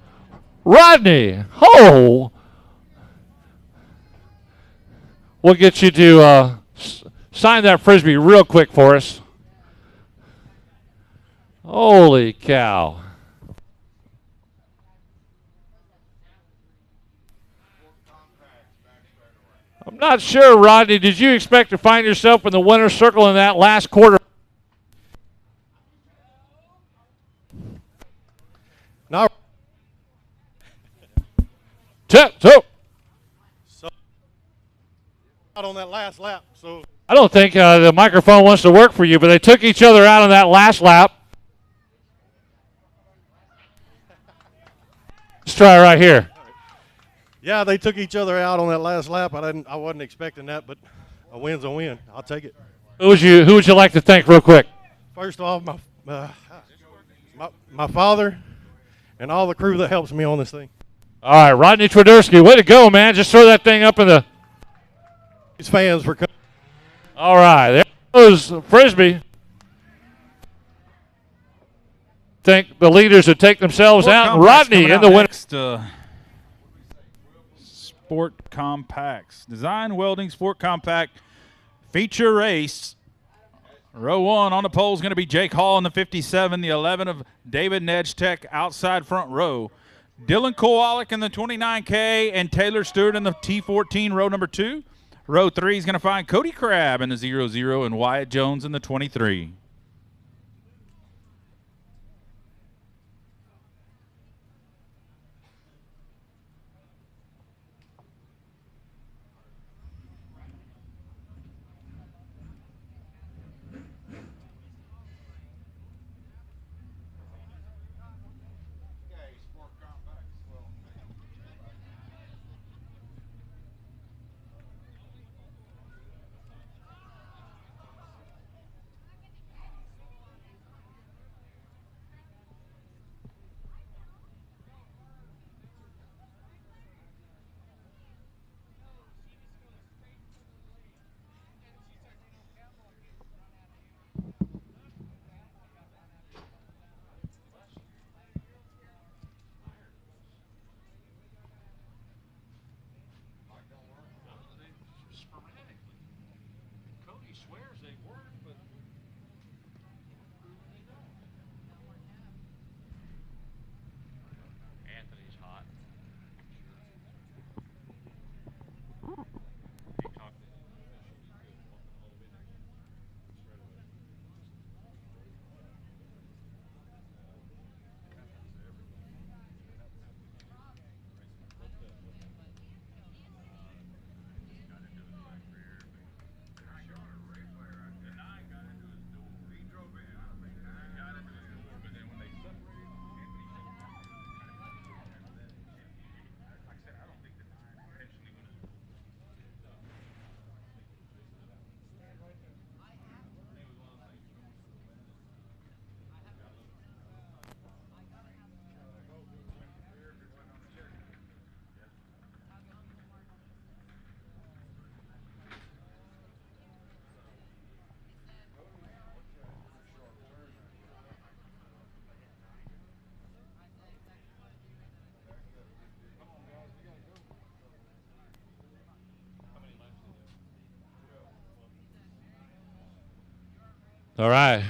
Rodney, oh. We'll get you to sign that Frisbee real quick for us. Holy cow. I'm not sure, Rodney. Did you expect to find yourself in the winner's circle in that last quarter? No. So out on that last lap. So I don't think the microphone wants to work for you, but they took each other out on that last lap. Let's try right here. yeah, they took each other out on that last lap. I wasn't expecting that, but a win's a win. I'll take it. Who would you like to thank real quick? First off, my father and all the crew that helps me on this thing. All right, Rodney Twiderski, way to go, man. Just throw that thing up in the... These fans for coming. All right, there goes Frisbee. Think the leaders would take themselves out. And Rodney in the winner. Sport Compacts. Design Welding Sport Compact feature race. Row 1 on the pole is going to be Jake Hall in the 57, the 11 of David Nedgetech outside front row. Dylan Kowalik in the 29K and Taylor Stewart in the T14, row number 2. Row 3 is going to find Cody Crabb in the 00 and Wyatt Jones in the 23. All right.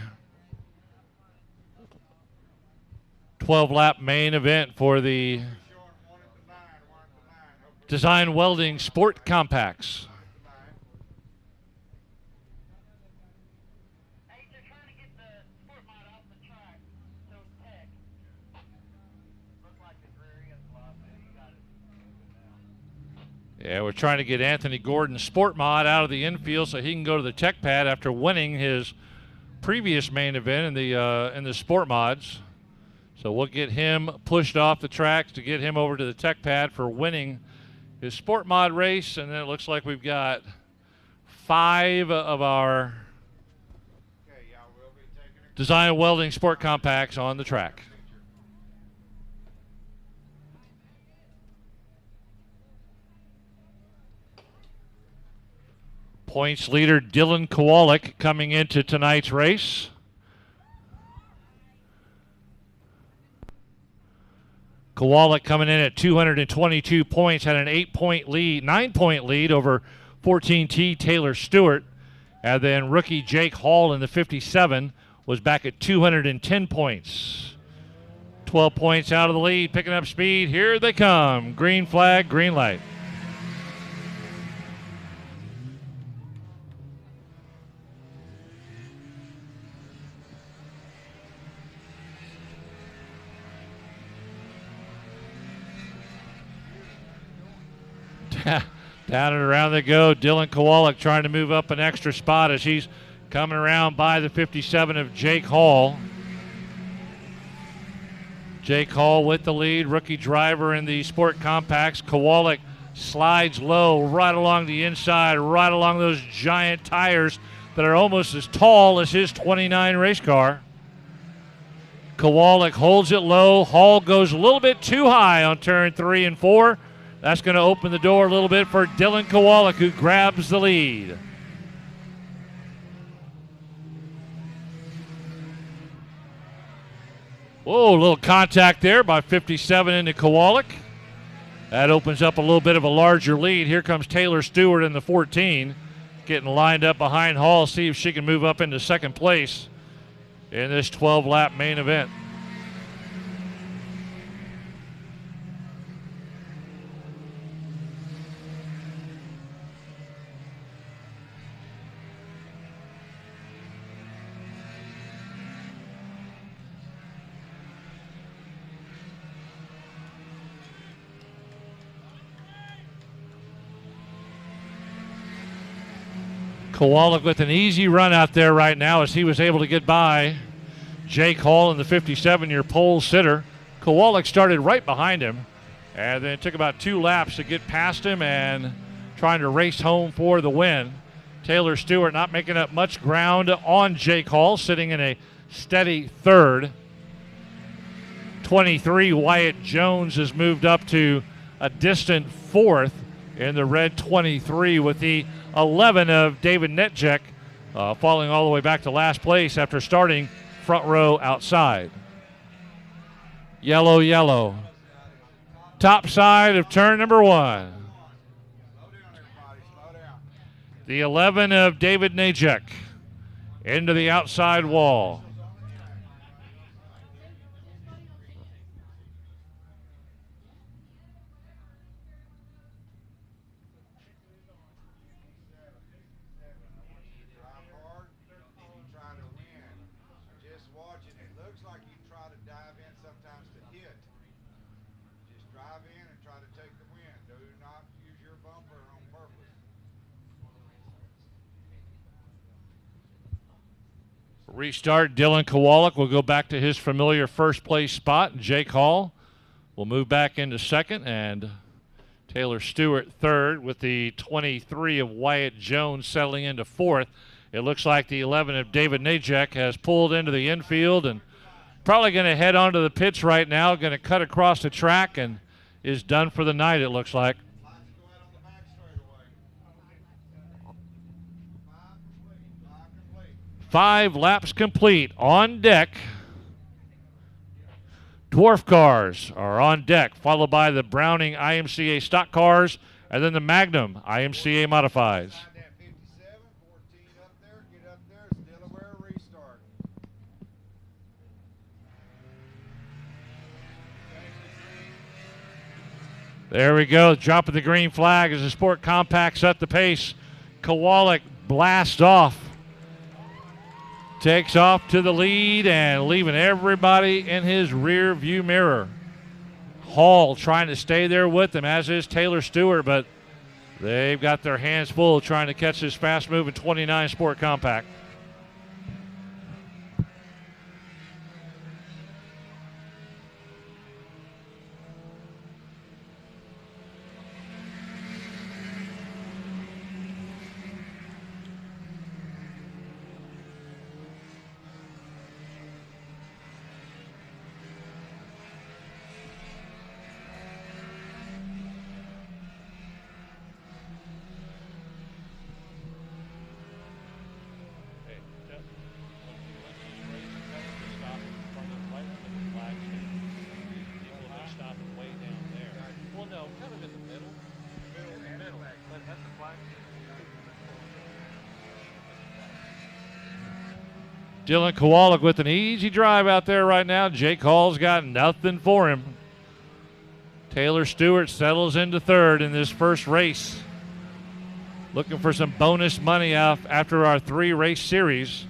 12-lap main event for the Design Welding Sport Compacts. Yeah, we're trying to get Anthony Gordon's Sport Mod out of the infield so he can go to the tech pad after winning his previous main event in the Sport Mods. So we'll get him pushed off the tracks to get him over to the tech pad for winning his Sport Mod race. And then it looks like we've got 5 of our Design Welding Sport Compacts on the track. Points leader Dylan Kowalik coming into tonight's race. Kowalik coming in at 222 points, had an 9-point lead over 14T Taylor Stewart. And then rookie Jake Hall in the 57 was back at 210 points. 12 points out of the lead, picking up speed. Here they come. Green flag, green light. Down and around they go. Dylan Kowalik trying to move up an extra spot as he's coming around by the 57 of Jake Hall. Jake Hall with the lead, rookie driver in the Sport Compacts. Kowalik slides low right along the inside, right along those giant tires that are almost as tall as his 29 race car. Kowalik holds it low. Hall goes a little bit too high on turn 3 and 4. That's going to open the door a little bit for Dylan Kowalik, who grabs the lead. Whoa, a little contact there by 57 into Kowalik. That opens up a little bit of a larger lead. Here comes Taylor Stewart in the 14, getting lined up behind Hall, see if she can move up into second place in this 12-lap main event. Kowalik with an easy run out there right now as he was able to get by Jake Hall in the 57, your pole sitter. Kowalik started right behind him, and then it took about 2 laps to get past him and trying to race home for the win. Taylor Stewart not making up much ground on Jake Hall, sitting in a steady third. 23, Wyatt Jones has moved up to a distant fourth in the red 23 with the 11 of David Netjek falling all the way back to last place after starting front row outside. Yellow, yellow. Top side of turn number 1. The 11 of David Netjek into the outside wall. Restart, Dylan Kowalik will go back to his familiar first place spot. Jake Hall will move back into second, and Taylor Stewart third with the 23 of Wyatt Jones settling into fourth. It looks like the 11 of David Najek has pulled into the infield and probably going to head onto the pits right now, going to cut across the track and is done for the night, it looks like. 5 laps complete. On deck, dwarf cars are on deck, followed by the Browning IMCA stock cars, and then the Magnum IMCA modifieds. There we go, dropping the green flag as the Sport Compact set the pace. Kowalik blasts off. Takes off to the lead and leaving everybody in his rear view mirror. Hall trying to stay there with him, as is Taylor Stewart, but they've got their hands full trying to catch this fast-moving 29 Sport Compact. Dylan Kowalik with an easy drive out there right now. Jake Hall's got nothing for him. Taylor Stewart settles into third in this first race. Looking for some bonus money after our 3-race series.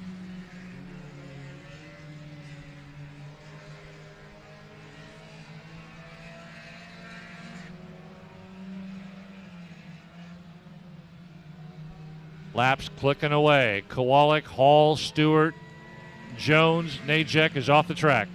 Laps clicking away. Kowalik, Hall, Stewart, Jones, Najek is off the track.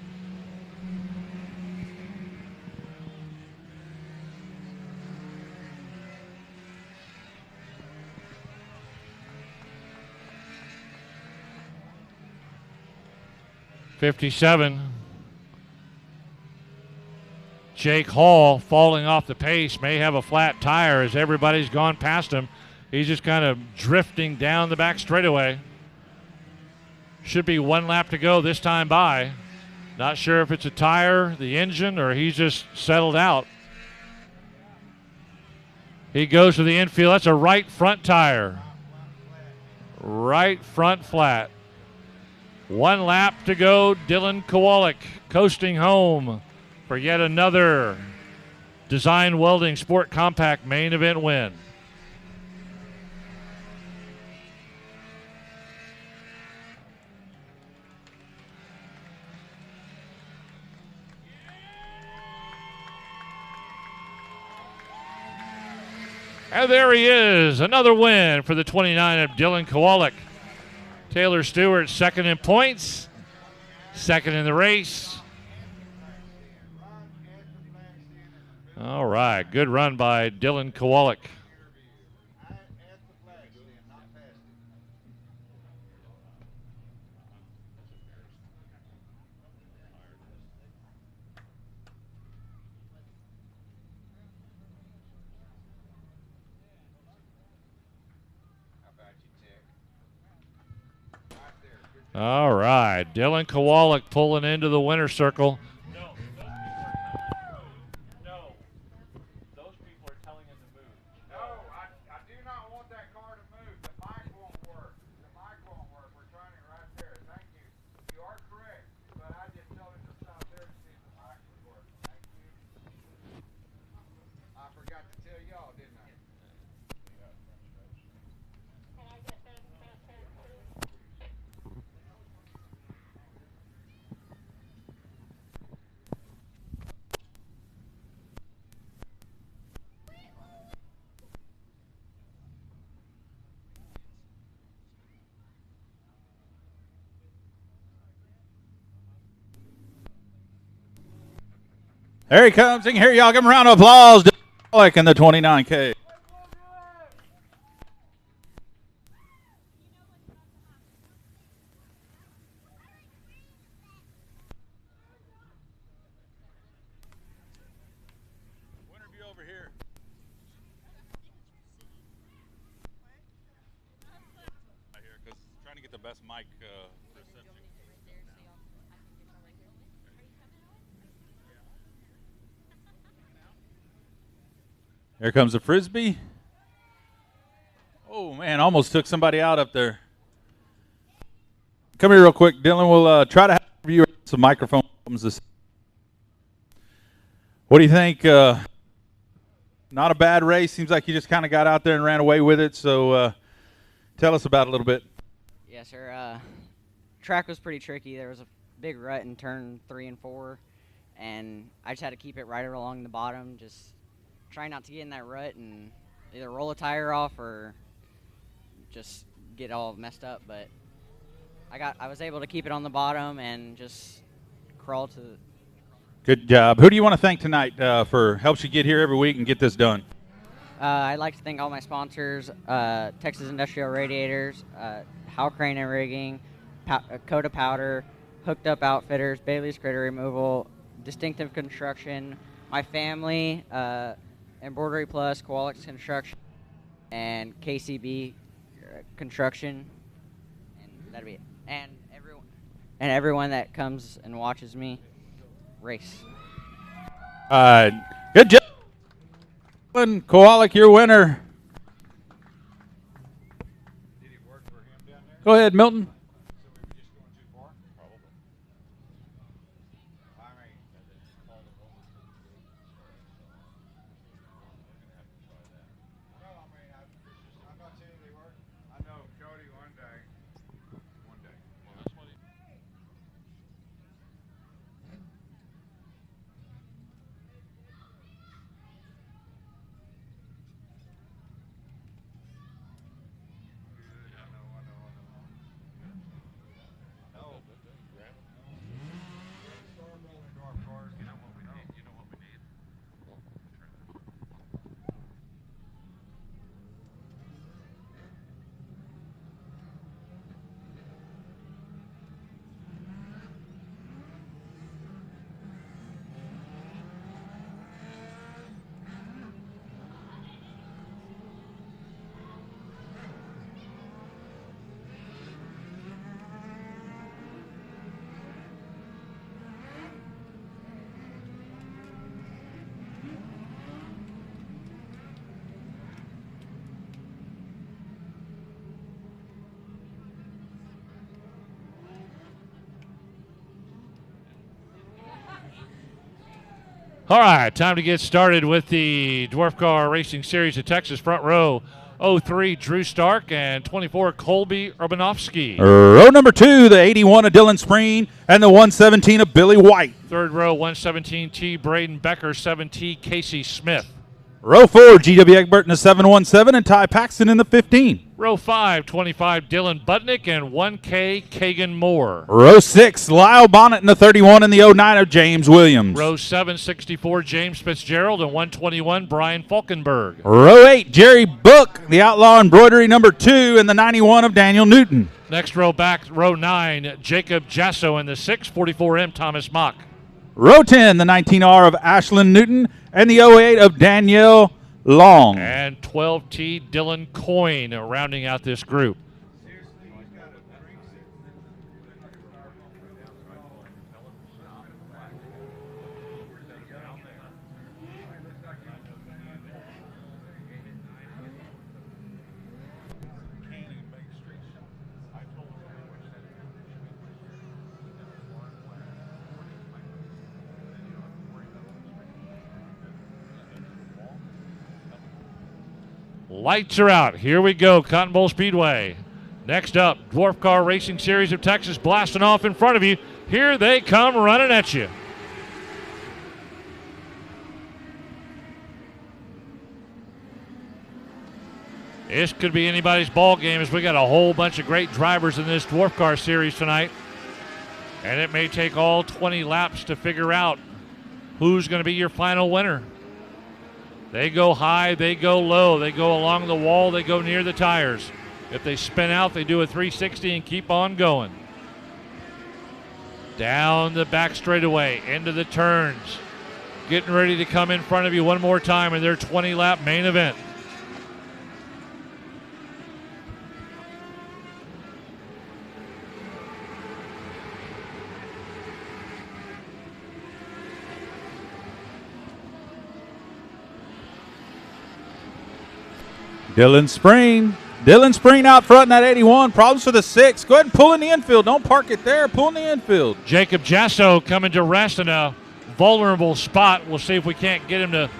'57. Jake Hall falling off the pace, may have a flat tire as everybody's gone past him. He's just kind of drifting down the back straightaway. Should be 1 lap to go this time by. Not sure if it's a tire, the engine, or he's just settled out. He goes to the infield. That's a right front tire. Right front flat. 1 lap to go. Dylan Kowalik coasting home for yet another Design Welding Sport Compact main event win. And there he is, another win for the 29 of Dylan Kowalik. Taylor Stewart second in points, second in the race. All right, good run by Dylan Kowalik. All right, Dylan Kowalik pulling into the winner's circle. There he comes. You can hear y'all. Give him a round of applause. Like in the 29K. Trying to get the best mic reception. Here comes the Frisbee. Oh, man, almost took somebody out up there. Come here real quick, Dylan. We'll try to have you some microphone problems. What do you think? Not a bad race. Seems like you just kind of got out there and ran away with it. So tell us about it a little bit. Yes, sir. Track was pretty tricky. There was a big rut in turn 3 and 4, and I just had to keep it right along the bottom, just try not to get in that rut and either roll a tire off or just get all messed up. But I was able to keep it on the bottom and just crawl to the... Good job. Who do you want to thank tonight for helps you get here every week and get this done? I'd like to thank all my sponsors, Texas Industrial Radiators, Hal Crane and Rigging, Coda Powder, Hooked Up Outfitters, Bailey's Critter Removal, Distinctive Construction, my family, Embroidery Plus, Kowalik's Construction, and KCB Construction, and that'd be it. And everyone that comes and watches me race. Good job, Kowalik, your winner. Go ahead, Milton. All right, time to get started with the Dwarf Car Racing Series of Texas. Front row, 03 Drew Stark and 24 Colby Urbanovsky. Row number 2, the 81 of Dylan Spreen and the 117 of Billy White. Third row, 117T Braden Becker, 7T Casey Smith. Row 4, GW Egbert in the 717 and Ty Paxton in the 15. Row 5, 25 Dylan Butnick and 1K Kagan Moore. Row 6, Lyle Bonnet in the 31 and the 09 of James Williams. Row 7, 64 James Fitzgerald and 121 Brian Falkenberg. Row 8, Jerry Book, the Outlaw Embroidery number 2 and the 91 of Daniel Newton. Next row back, row 9, Jacob Jasso and the 644M Thomas Mock. Row 10, the 19R of Ashlyn Newton and the 08 of Danielle Long. And 12T Dylan Coyne rounding out this group. Lights are out. Here we go, Cotton Bowl Speedway. Next up, Dwarf Car Racing Series of Texas blasting off in front of you. Here they come running at you. This could be anybody's ball game as we got a whole bunch of great drivers in this Dwarf Car Series tonight. And it may take all 20 laps to figure out who's going to be your final winner. They go high, they go low, they go along the wall, they go near the tires. If they spin out, they do a 360 and keep on going. Down the back straightaway, into the turns. Getting ready to come in front of you one more time in their 20-lap main event. Dylan Spreen out front in that 81. Problems for the 6. Go ahead and pull in the infield. Don't park it there. Pull in the infield. Jacob Jasso coming to rest in a vulnerable spot. We'll see if we can't get him to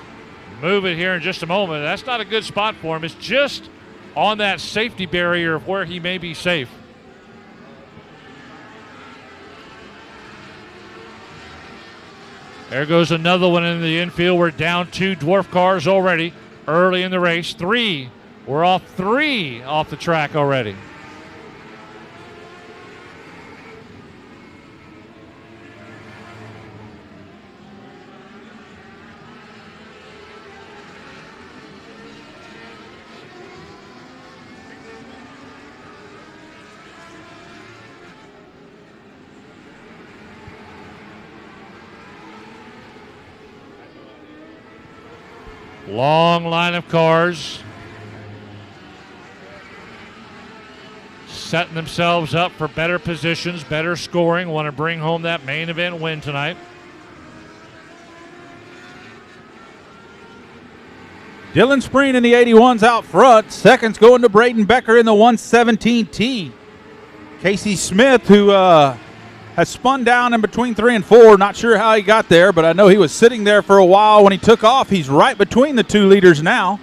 move it here in just a moment. That's not a good spot for him. It's just on that safety barrier of where he may be safe. There goes another one in the infield. We're down 2 dwarf cars already early in the race. 3. We're off 3 off the track already. Long line of cars. Setting themselves up for better positions, better scoring. Want to bring home that main event win tonight. Dylan Spreen in the 81's out front. Seconds going to Braden Becker in the 117T. Casey Smith, who has spun down in between 3 and 4. Not sure how he got there, but I know he was sitting there for a while when he took off. He's right between the 2 leaders now.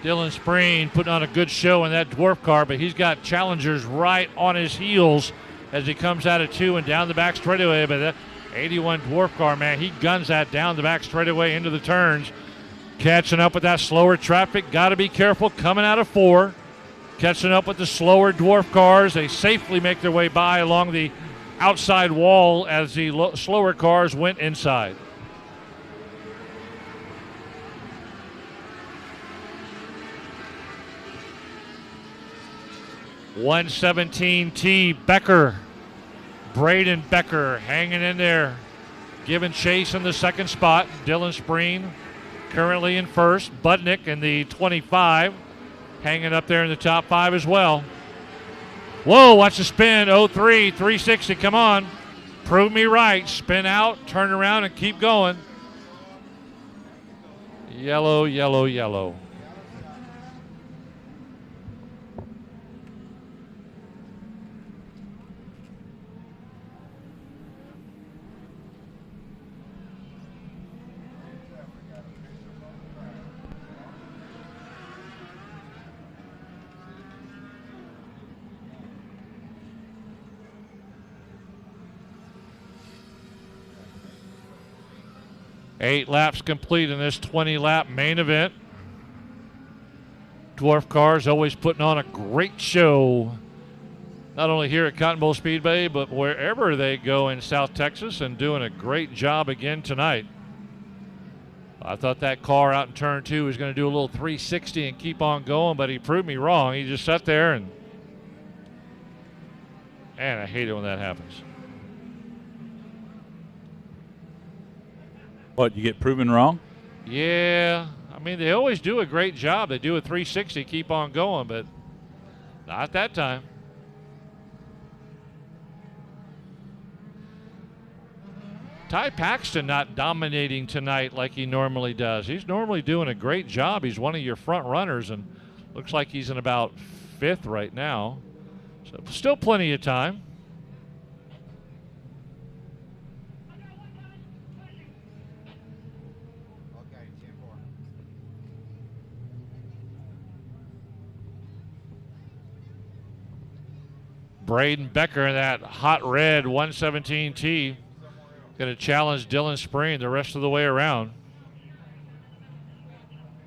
Dylan Spreen putting on a good show in that dwarf car, but he's got challengers right on his heels as he comes out of 2 and down the back straightaway. But that 81 dwarf car, man, he guns that down the back straightaway into the turns. Catching up with that slower traffic. Got to be careful coming out of 4. Catching up with the slower dwarf cars. They safely make their way by along the outside wall as the slower cars went inside. $117T Becker, Braden Becker hanging in there, giving chase in the second spot. Dylan Spreen currently in first. Budnick in the 25, hanging up there in the top 5 as well. Whoa, watch the spin. 03, 360, come on. Prove me right. Spin out, turn around, and keep going. Yellow, yellow, yellow. 8 laps complete in this 20-lap main event. Dwarf Cars always putting on a great show, not only here at Cotton Bowl Speedway, but wherever they go in South Texas, and doing a great job again tonight. I thought that car out in turn 2 was going to do a little 360 and keep on going, but he proved me wrong. He just sat there, and I hate it when that happens. What, you get proven wrong? Yeah. I mean, they always do a great job. They do a 360, keep on going, but not that time. Ty Paxton not dominating tonight like he normally does. He's normally doing a great job. He's one of your front runners, and looks like he's in about 5th right now. So still plenty of time. Braden Becker in that hot red 117T. Going to challenge Dylan Spreen the rest of the way around.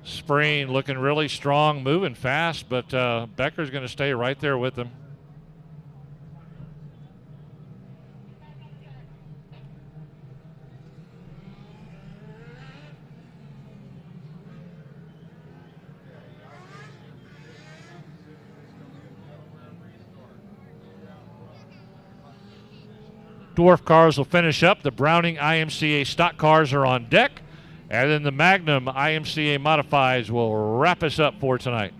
Spreen looking really strong, moving fast, but Becker's going to stay right there with him. Dwarf Cars will finish up. The Browning IMCA stock cars are on deck. And then the Magnum IMCA Modifieds will wrap us up for tonight.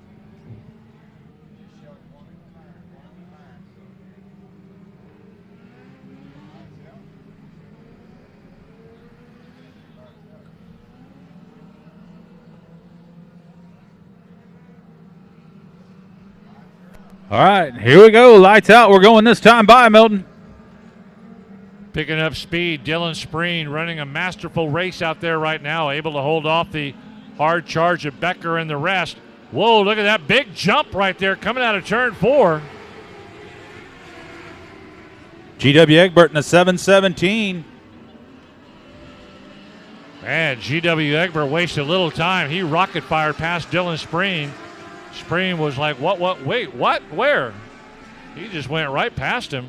All right, here we go. Lights out. We're going this time by, Milton. Picking up speed, Dylan Spreen running a masterful race out there right now, able to hold off the hard charge of Becker and the rest. Whoa, look at that big jump right there coming out of turn 4. G.W. Egbert in a 717. Man, G.W. Egbert wasted a little time. He rocket fired past Dylan Spreen. Spreen was like, what, wait, what, where? He just went right past him.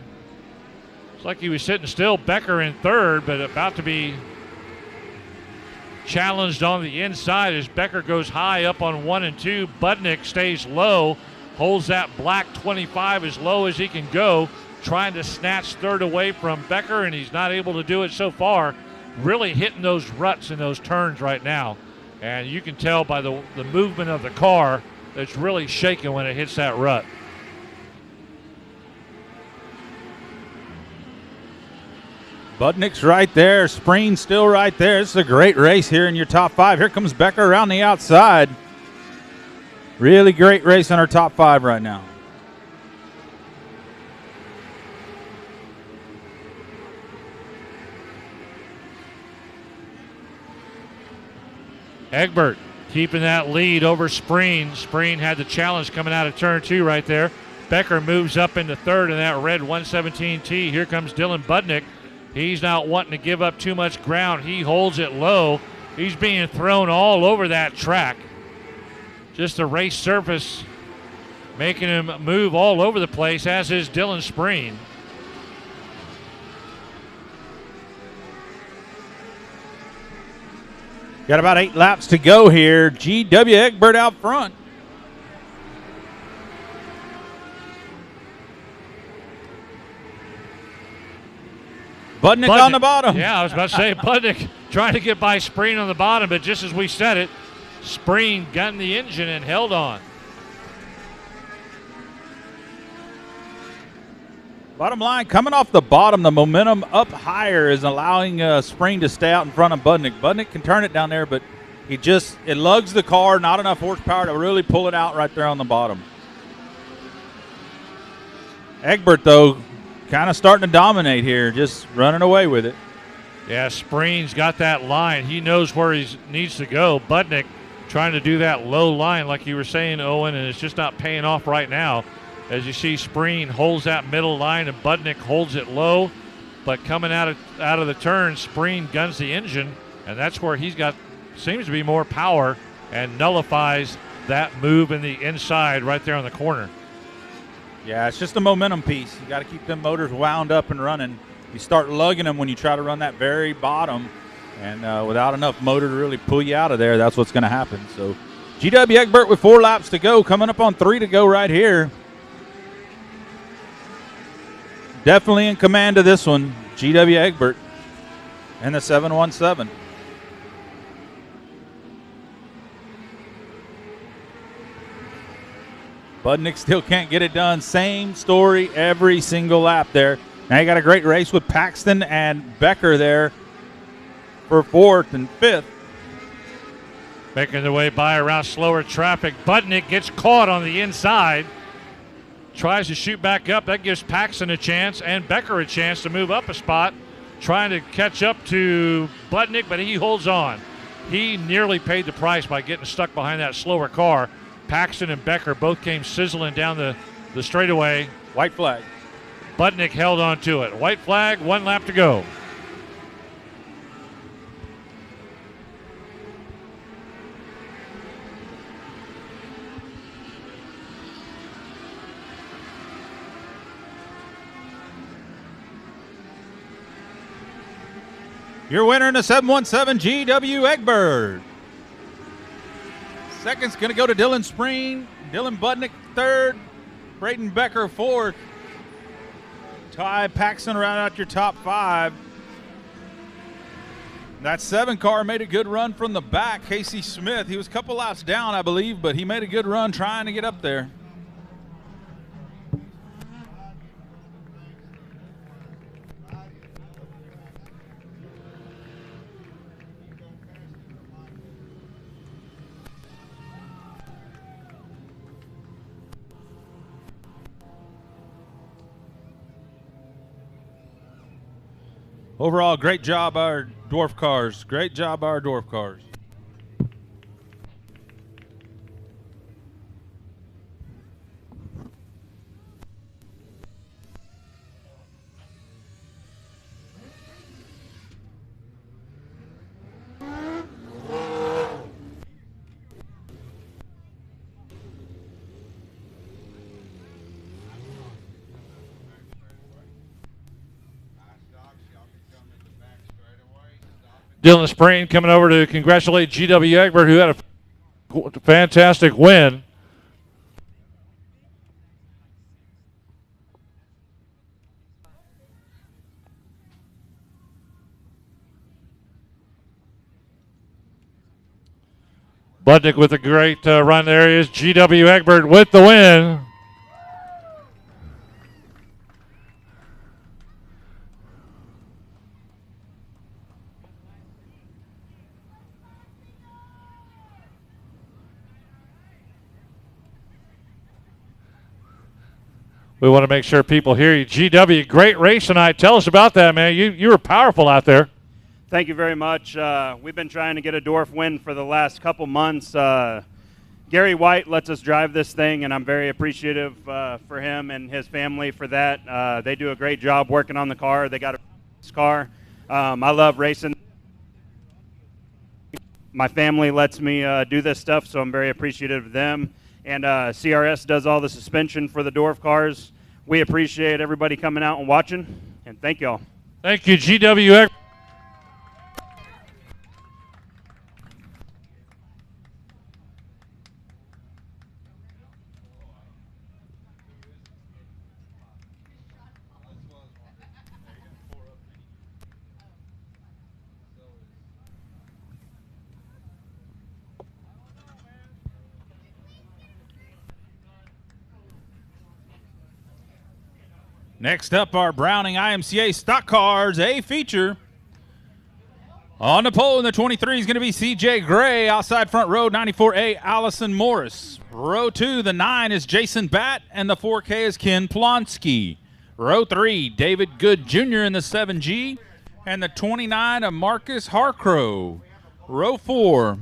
It's like he was sitting still. Becker in 3rd, but about to be challenged on the inside as Becker goes high up on 1 and 2. Budnick stays low, holds that black 25 as low as he can go, trying to snatch 3rd away from Becker, and he's not able to do it so far. Really hitting those ruts in those turns right now. And you can tell by the movement of the car that it's really shaking when it hits that rut. Budnick's right there. Spreen's still right there. This is a great race here in your top 5. Here comes Becker around the outside. Really great race in our top 5 right now. Egbert keeping that lead over Spreen. Spreen had the challenge coming out of turn 2 right there. Becker moves up into 3rd in that red 117T. Here comes Dylan Budnick. He's not wanting to give up too much ground. He holds it low. He's being thrown all over that track. Just the race surface making him move all over the place, as is Dylan Spreen. Got about 8 laps to go here. G.W. Egbert out front. Budnick on the bottom. Yeah, I was about to say, Budnick trying to get by Spreen on the bottom, but just as we said it, Spreen gunned the engine and held on. Bottom line, coming off the bottom, the momentum up higher is allowing Spreen to stay out in front of Budnick. Budnick can turn it down there, but it lugs the car, not enough horsepower to really pull it out right there on the bottom. Egbert, though, kind of starting to dominate here, just running away with it. Yeah, Spreen's got that line. He knows where he needs to go. Budnick trying to do that low line like you were saying, Owen, and it's just not paying off right now. As you see, Spreen holds that middle line and Budnick holds it low. But coming out of the turn, Spreen guns the engine and that's where he's got seems to be more power and nullifies that move in the inside right there on the corner. Yeah, it's just a momentum piece. You got to keep them motors wound up and running. You start lugging them when you try to run that very bottom, and without enough motor to really pull you out of there, that's what's going to happen. So GW Egbert with 4 laps to go, coming up on 3 to go right here. Definitely in command of this one, GW Egbert and the 717. Budnick still can't get it done. Same story every single lap there. Now you got a great race with Paxton and Becker there for 4th and 5th. Making their way by around slower traffic. Budnick gets caught on the inside. Tries to shoot back up. That gives Paxton a chance and Becker a chance to move up a spot. Trying to catch up to Budnick, but he holds on. He nearly paid the price by getting stuck behind that slower car. Paxton and Becker both came sizzling down the straightaway. White flag. Budnick held on to it. White flag, 1 lap to go. Your winner in the 717, GW Egbert. Second's going to go to Dylan Spreen. Dylan Budnick 3rd. Braden Becker 4th. Ty Paxton round out your top 5. That 7 car made a good run from the back. Casey Smith, he was a couple laps down, I believe, but he made a good run trying to get up there. Overall, great job our dwarf cars. Great job our dwarf cars. Dylan Spreen coming over to congratulate GW Egbert, who had a fantastic win. Budnick with a great run. There he is. GW Egbert with the win. We want to make sure people hear you. GW, great race tonight. Tell us about that, man. You were powerful out there. Thank you very much. We've been trying to get a dwarf win for the last couple months. Gary White lets us drive this thing, and I'm very appreciative for him and his family for that. They do a great job working on the car. They got a car. I love racing. My family lets me do this stuff, so I'm very appreciative of them. And CRS does all the suspension for the dwarf cars. We appreciate everybody coming out and watching, and thank y'all. Thank you, GW. Next up, our Browning IMCA Stock Cars A feature. On the pole in the 23 is going to be CJ Gray. Outside front row, 94A, Allison Morris. Row 2, the 9 is Jason Batt, and the 4K is Ken Plonsky. Row 3, David Good Jr. in the 7G, and the 29 of Marcus Harcrow. Row 4,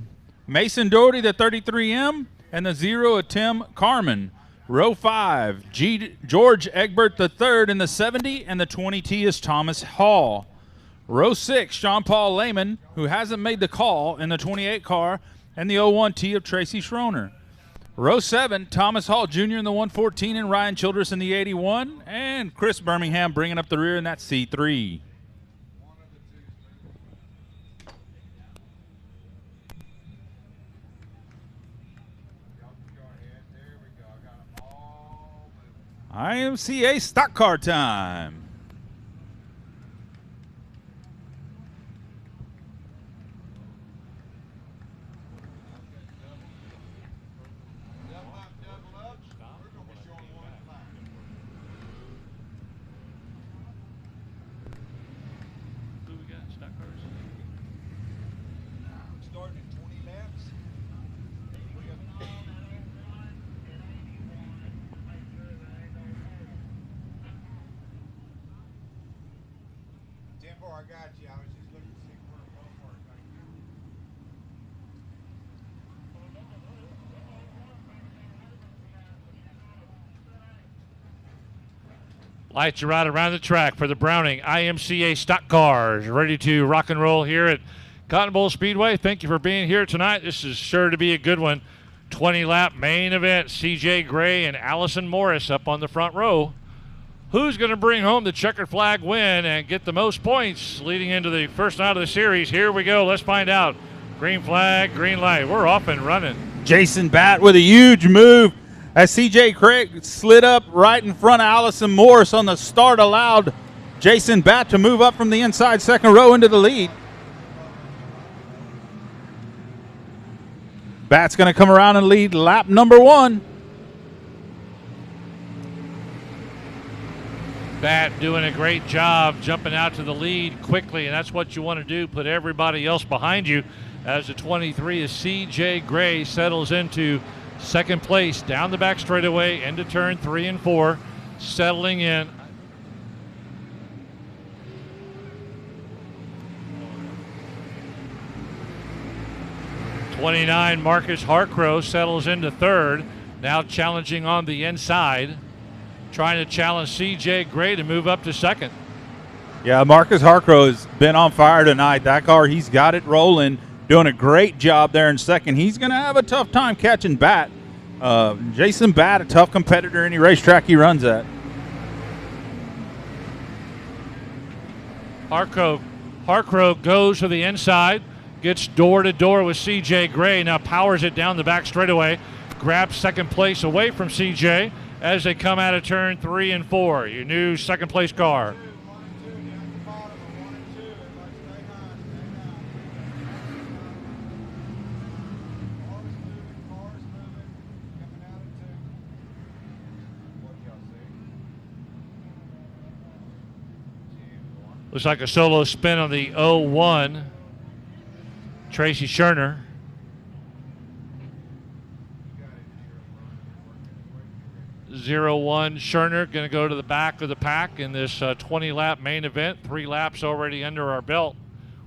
Mason Doherty, the 33M, and the 0 of Tim Carmen. Row 5, George Egbert III in the 70, and the 20T is Thomas Hall. Row 6, Sean Paul Lehman, who hasn't made the call in the 28 car, and the 01T of Tracy Schroner. Row 7, Thomas Hall Jr. in the 114 and Ryan Childress in the 81, and Chris Birmingham bringing up the rear in that C3. IMCA stock car time. I got you. I was just looking to see where it goes for. Thank you. Lights are out around the track for the Browning IMCA stock cars. Ready to rock and roll here at Cotton Bowl Speedway. Thank you for being here tonight. This is sure to be a good one. 20-lap main event. CJ Gray and Allison Morris up on the front row. Who's going to bring home the checkered flag win and get the most points leading into the first night of the series? Here we go. Let's find out. Green flag, green light. We're off and running. Jason Batt with a huge move as CJ Craig slid up right in front of Allison Morris on the start, allowed Jason Batt to move up from the inside second row into the lead. Batt's going to come around and lead lap number 1. Batt doing a great job jumping out to the lead quickly, and that's what you want to do, put everybody else behind you. As the 23 is CJ Gray settles into second place down the back straightaway into turn 3 and 4, settling in. '29 Marcus Harcrow settles into third, now challenging on the inside, trying to challenge CJ Gray to move up to second. Yeah, Marcus Harcrow has been on fire tonight. That car, he's got it rolling, doing a great job there in second. He's going to have a tough time catching Batt. Jason Batt, a tough competitor any racetrack he runs at. Harcrow goes to the inside, gets door to door with CJ Gray, now powers it down the back straightaway, grabs second place away from CJ as they come out of turn 3 and 4. Your new second place car. Looks like a solo spin on the 01. Tracy Schroner. '01 Schroner going to go to the back of the pack in this 20-lap main event. 3 laps already under our belt,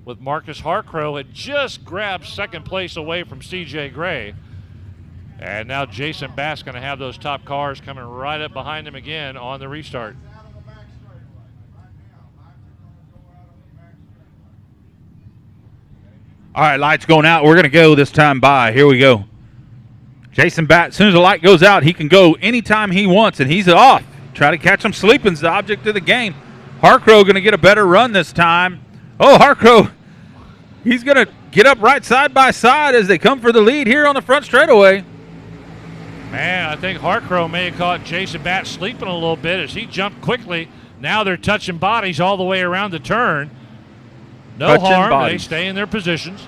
with Marcus Harcrow had just grabbed second place away from CJ Gray. And now Jason Batt's going to have those top cars coming right up behind him again on the restart. All right, lights going out. We're going to go this time by. Here we go. Jason Batt, as soon as the light goes out, he can go anytime he wants, and he's off. Try to catch him sleeping's the object of the game. Harcrow going to get a better run this time. Oh, Harcrow, he's going to get up right side by side as they come for the lead here on the front straightaway. Man, I think Harcrow may have caught Jason Batt sleeping a little bit as he jumped quickly. Now they're touching bodies all the way around the turn. No harm, they stay in their positions.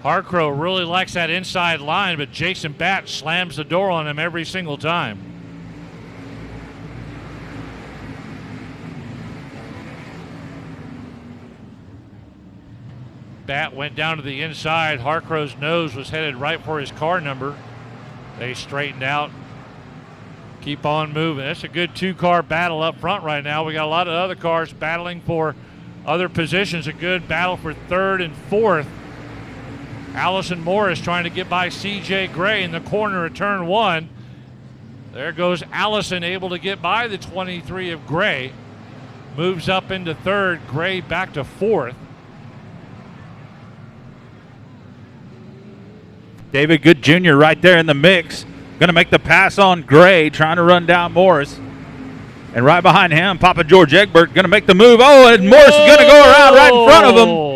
Harcrow really likes that inside line, but Jason Batt slams the door on him every single time. Batt went down to the inside. Harcrow's nose was headed right for his car number. They straightened out. Keep on moving. That's a good 2-car battle up front right now. We got a lot of other cars battling for other positions. A good battle for 3rd and 4th. Allison Morris trying to get by CJ Gray in the corner of turn 1. There goes Allison, able to get by the 23 of Gray. Moves up into third. Gray back to fourth. David Good Jr. right there in the mix. Going to make the pass on Gray, trying to run down Morris. And right behind him, Papa George Egbert going to make the move. Oh, and Morris is going to go around right in front of him.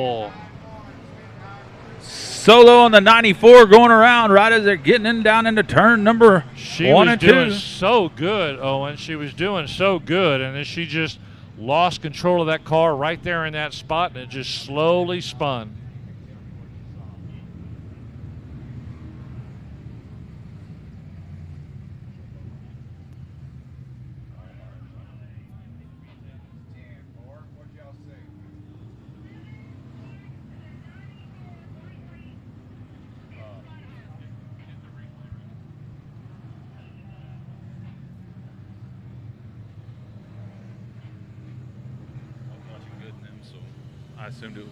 Solo on the 94 going around right as they're getting in down into turn number 1 and 2. She was doing so good, Owen. She was doing so good, and then she just lost control of that car right there in that spot, and it just slowly spun. I assumed it was.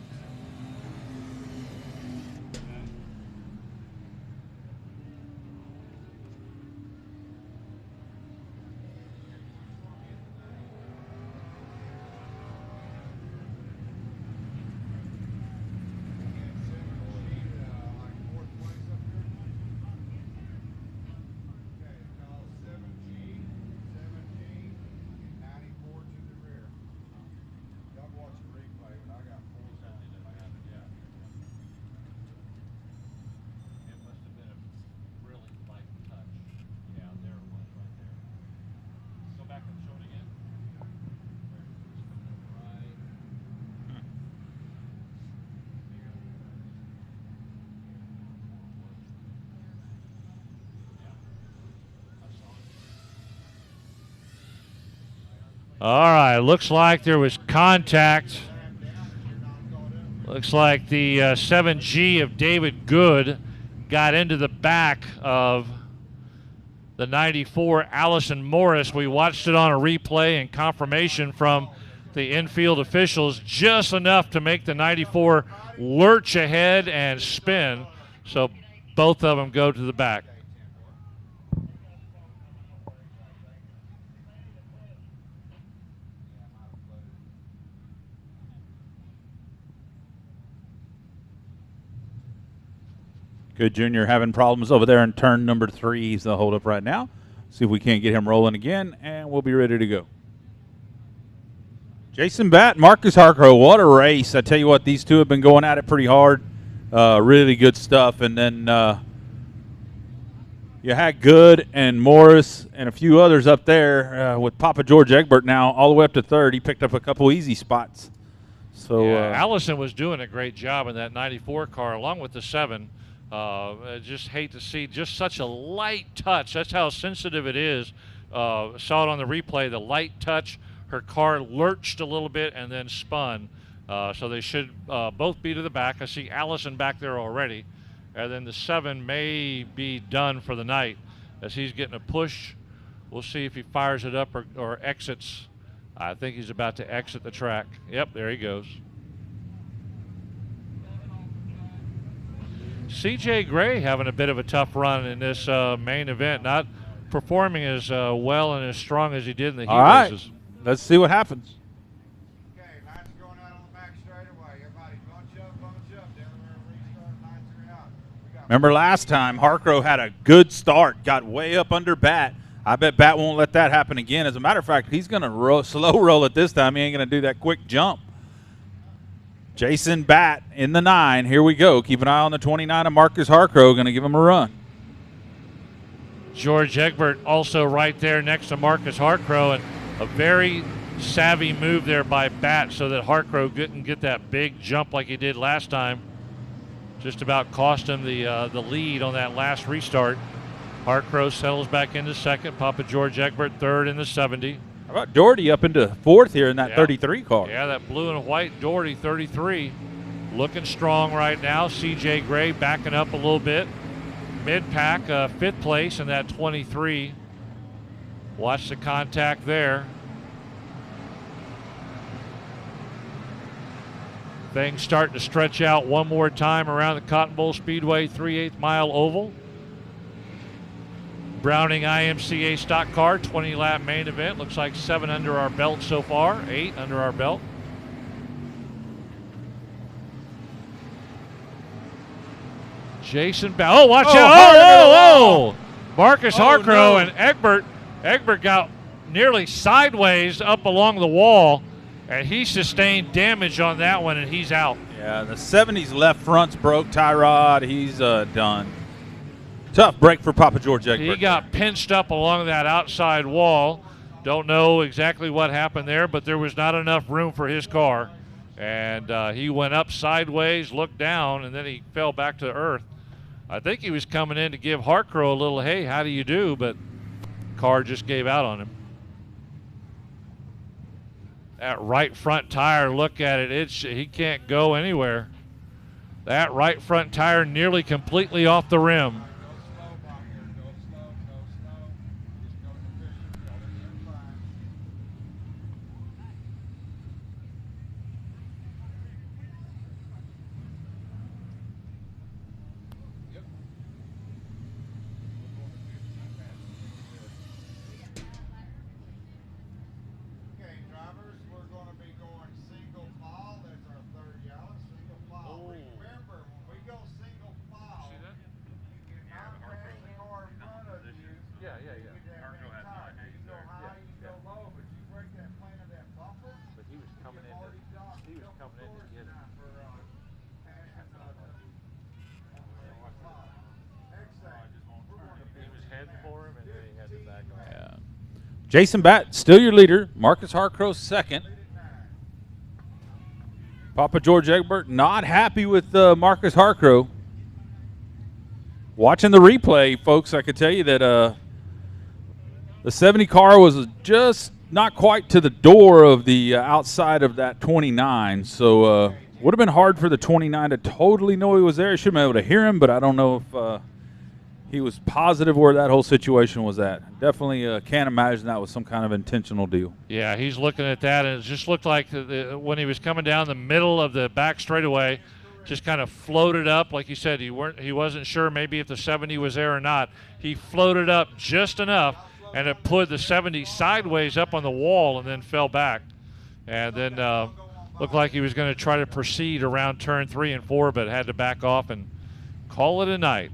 All right, looks like there was contact. Looks like the 7G of David Good got into the back of the 94 Allison Morris. We watched it on a replay and confirmation from the infield officials, just enough to make the 94 lurch ahead and spin. So both of them go to the back. Good Jr. having problems over there in turn number 3. He's the holdup right now. See if we can't get him rolling again, and we'll be ready to go. Jason Batt, Marcus Harcrow, what a race. I tell you what, these two have been going at it pretty hard. Really good stuff. And then you had Good and Morris and a few others up there with Papa George Egbert now all the way up to third. He picked up a couple easy spots. So yeah, Allison was doing a great job in that 94 car along with the 7. I just hate to see just such a light touch. That's how sensitive it is. Saw it on the replay, the light touch. Her car lurched a little bit and then spun. So they should both be to the back. I see Allison back there already. And then the 7 may be done for the night as he's getting a push. We'll see if he fires it up or exits. I think he's about to exit the track. Yep, there he goes. CJ Gray having a bit of a tough run in this main event, not performing as well and as strong as he did in the heat races. Let's see what happens. Okay, laps going out on the back straightaway. Everybody bunch up, then we're going to restart, laps are out. Remember last time, Harcrow had a good start, got way up under Bat. I bet Bat won't let that happen again. As a matter of fact, he's going to slow roll it this time. He ain't going to do that quick jump. Jason Batt in the 9. Here we go. Keep an eye on the 29 of Marcus Harcrow. Going to give him a run. George Egbert also right there next to Marcus Harcrow, and a very savvy move there by Batt so that Harcrow couldn't get that big jump like he did last time. Just about cost him the lead on that last restart. Harcrow settles back into second. Papa George Egbert third in the 70. How about Doherty up into fourth here in that 33 car? Yeah, that blue and white Doherty 33 looking strong right now. CJ Gray backing up a little bit. Mid-pack, 5th place in that 23. Watch the contact there. Things starting to stretch out one more time around the Cotton Bowl Speedway 3/8 mile oval. Browning IMCA stock car, 20-lap main event. Looks like 7 under our belt so far, 8 under our belt. Jason Bell. Oh, watch out. Oh. Marcus Harcrow no. and Egbert got nearly sideways up along the wall, and he sustained damage on that one, and he's out. Yeah, the 70s left front's broke. Tyrod, he's done. Tough break for Papa George Egbert. He got pinched up along that outside wall. Don't know exactly what happened there, but there was not enough room for his car. And he went up sideways, looked down, and then he fell back to earth. I think he was coming in to give Harcrow a little, hey, how do you do? But car just gave out on him. That right front tire, look at it. He can't go anywhere. That right front tire nearly completely off the rim. Jason Batt, still your leader. Marcus Harcrow second. Papa George Egbert not happy with Marcus Harcrow. Watching the replay, folks, I could tell you that the 70 car was just not quite to the door of the outside of that 29. So would have been hard for the 29 to totally know he was there. He should have been able to hear him, but I don't know if he was positive where that whole situation was at. Definitely can't imagine that was some kind of intentional deal. Yeah, he's looking at that, and it just looked like when he was coming down the middle of the back straightaway, just kind of floated up. Like you said, he wasn't sure maybe if the 70 was there or not. He floated up just enough, and it put the 70 sideways up on the wall and then fell back. And then looked like he was going to try to proceed around turn 3 and 4, but had to back off and call it a night.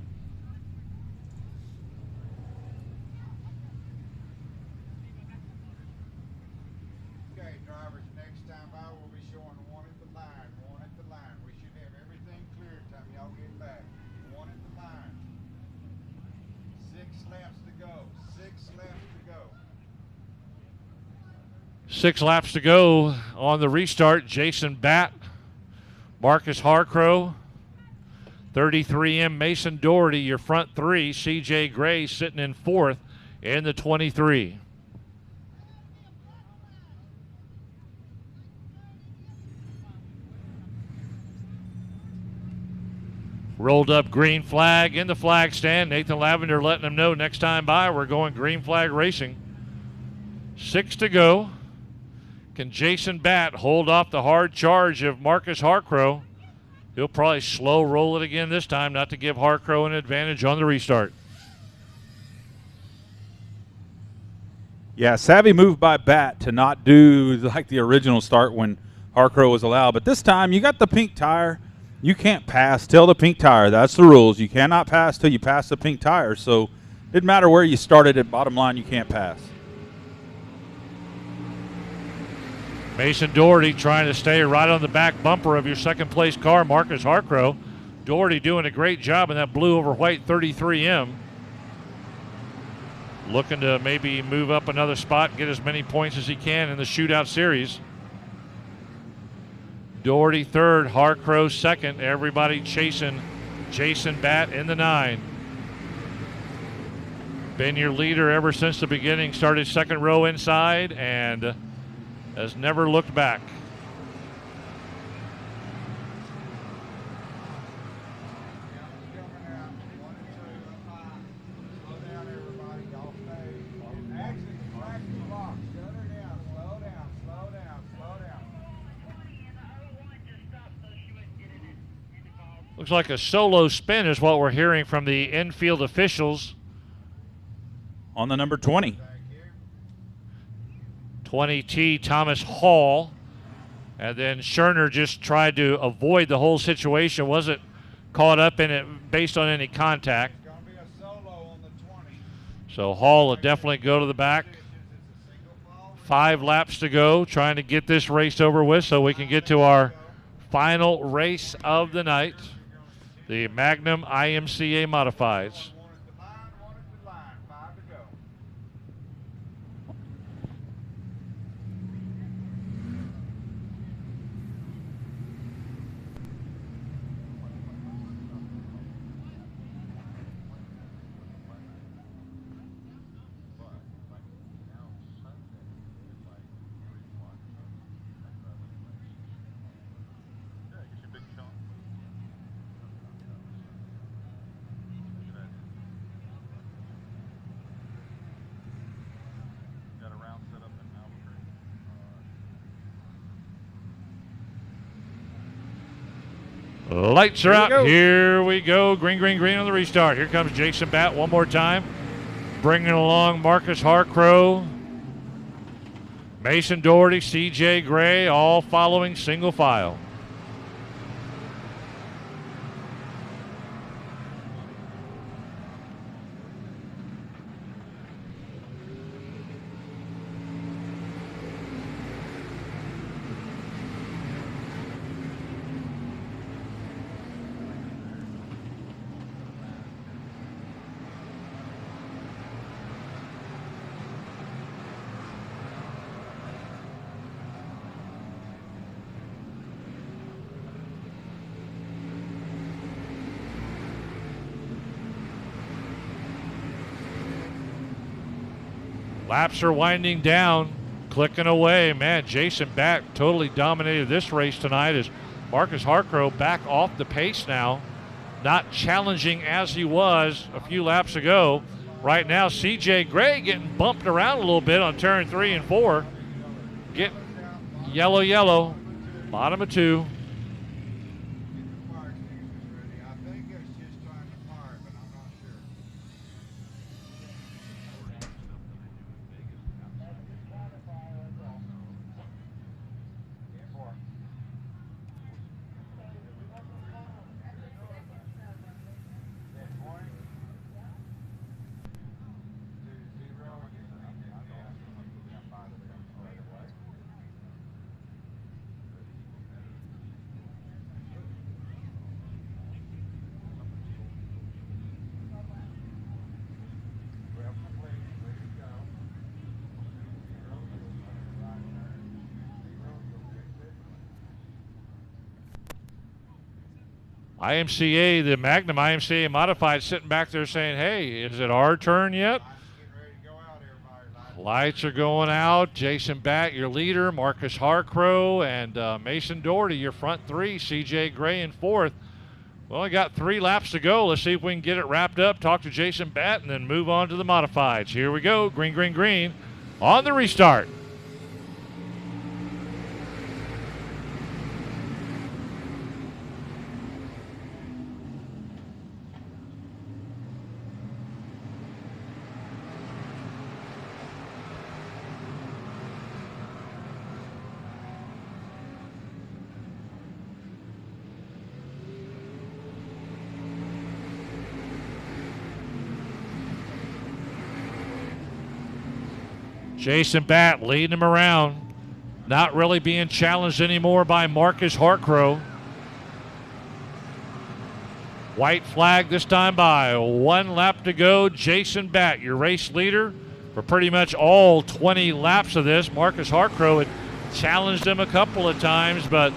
Six laps to go on the restart. Jason Batt, Marcus Harcrow, 33M Mason Doherty, your front three. CJ Gray sitting in fourth in the 23. Rolled up green flag in the flag stand. Nathan Lavender letting them know next time by we're going green flag racing. 6 to go. Can Jason Batt hold off the hard charge of Marcus Harcrow? He'll probably slow roll it again this time, not to give Harcrow an advantage on the restart. Yeah, savvy move by Batt to not do like the original start when Harcrow was allowed. But this time, you got the pink tire. You can't pass till the pink tire. That's the rules. You cannot pass till you pass the pink tire. So it didn't matter where you started at, bottom line, you can't pass. Mason Doherty trying to stay right on the back bumper of your second place car, Marcus Harcrow. Doherty doing a great job in that blue over white 33M. Looking to maybe move up another spot and get as many points as he can in the shootout series. Doherty third, Harcrow second. Everybody chasing Jason Batt in the 9. Been your leader ever since the beginning. Started second row inside and has never looked back. Looks like a solo spin is what we're hearing from the infield officials. on the number 20. 20T Thomas Hall. And then Scherner just tried to avoid the whole situation, wasn't caught up in it based on any contact. So Hall will definitely go to the back. 5 laps to go, trying to get this race over with so we can get to our final race of the night, the Magnum IMCA Modifieds. Lights are out. Here we go. Green, green, green on the restart. Here comes Jason Batt one more time. Bringing along Marcus Harcrow, Mason Doherty, CJ Gray, all following single file. Laps are winding down, clicking away. Man, Jason Batt totally dominated this race tonight as Marcus Harcrow back off the pace now. Not challenging as he was a few laps ago. Right now, CJ Gray getting bumped around a little bit on turn 3 and 4. Get yellow, yellow, bottom of 2. IMCA, the Magnum IMCA Modified, sitting back there saying, hey, is it our turn yet? Lights are going out. Jason Batt, your leader. Marcus Harcrow and Mason Doherty, your front 3. CJ Gray in 4th. We only got 3 laps to go. Let's see if we can get it wrapped up, talk to Jason Batt, and then move on to the Modifieds. Here we go. Green, green, green on the restart. Jason Batt leading him around. Not really being challenged anymore by Marcus Harcrow. White flag this time by 1 lap to go. Jason Batt, your race leader for pretty much all 20 laps of this. Marcus Harcrow had challenged him a couple of times, but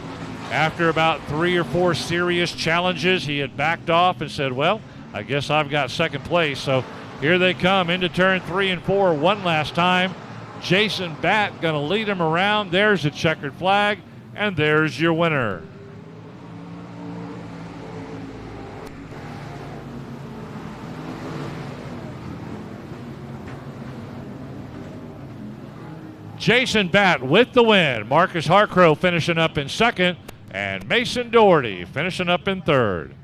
after about 3 or 4 serious challenges, he had backed off and said, well, I guess I've got second place. So here they come into turn 3 and 4 one last time. Jason Batt going to lead him around. There's the checkered flag, and there's your winner. Jason Batt with the win. Marcus Harcrow finishing up in 2nd, and Mason Doherty finishing up in 3rd.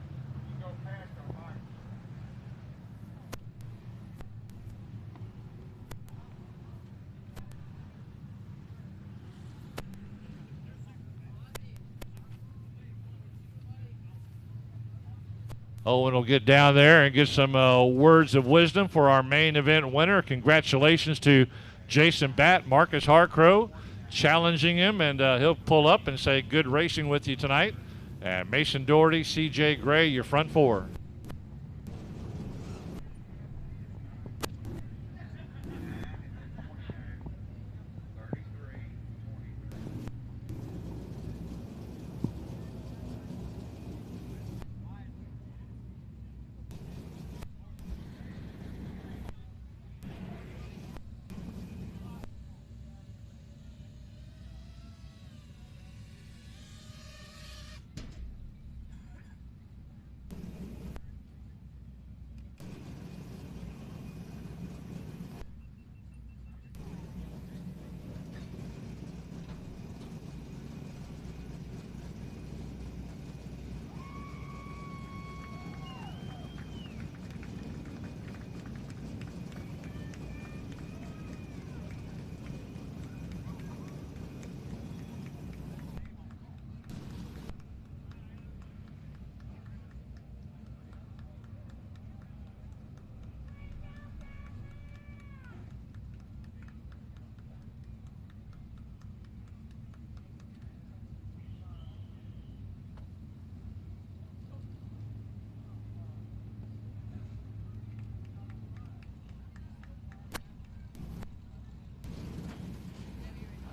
Owen will get down there and get some words of wisdom for our main event winner. Congratulations to Jason Batt, Marcus Harcrow, challenging him, and he'll pull up and say good racing with you tonight. And Mason Doherty, C.J. Gray, your front four.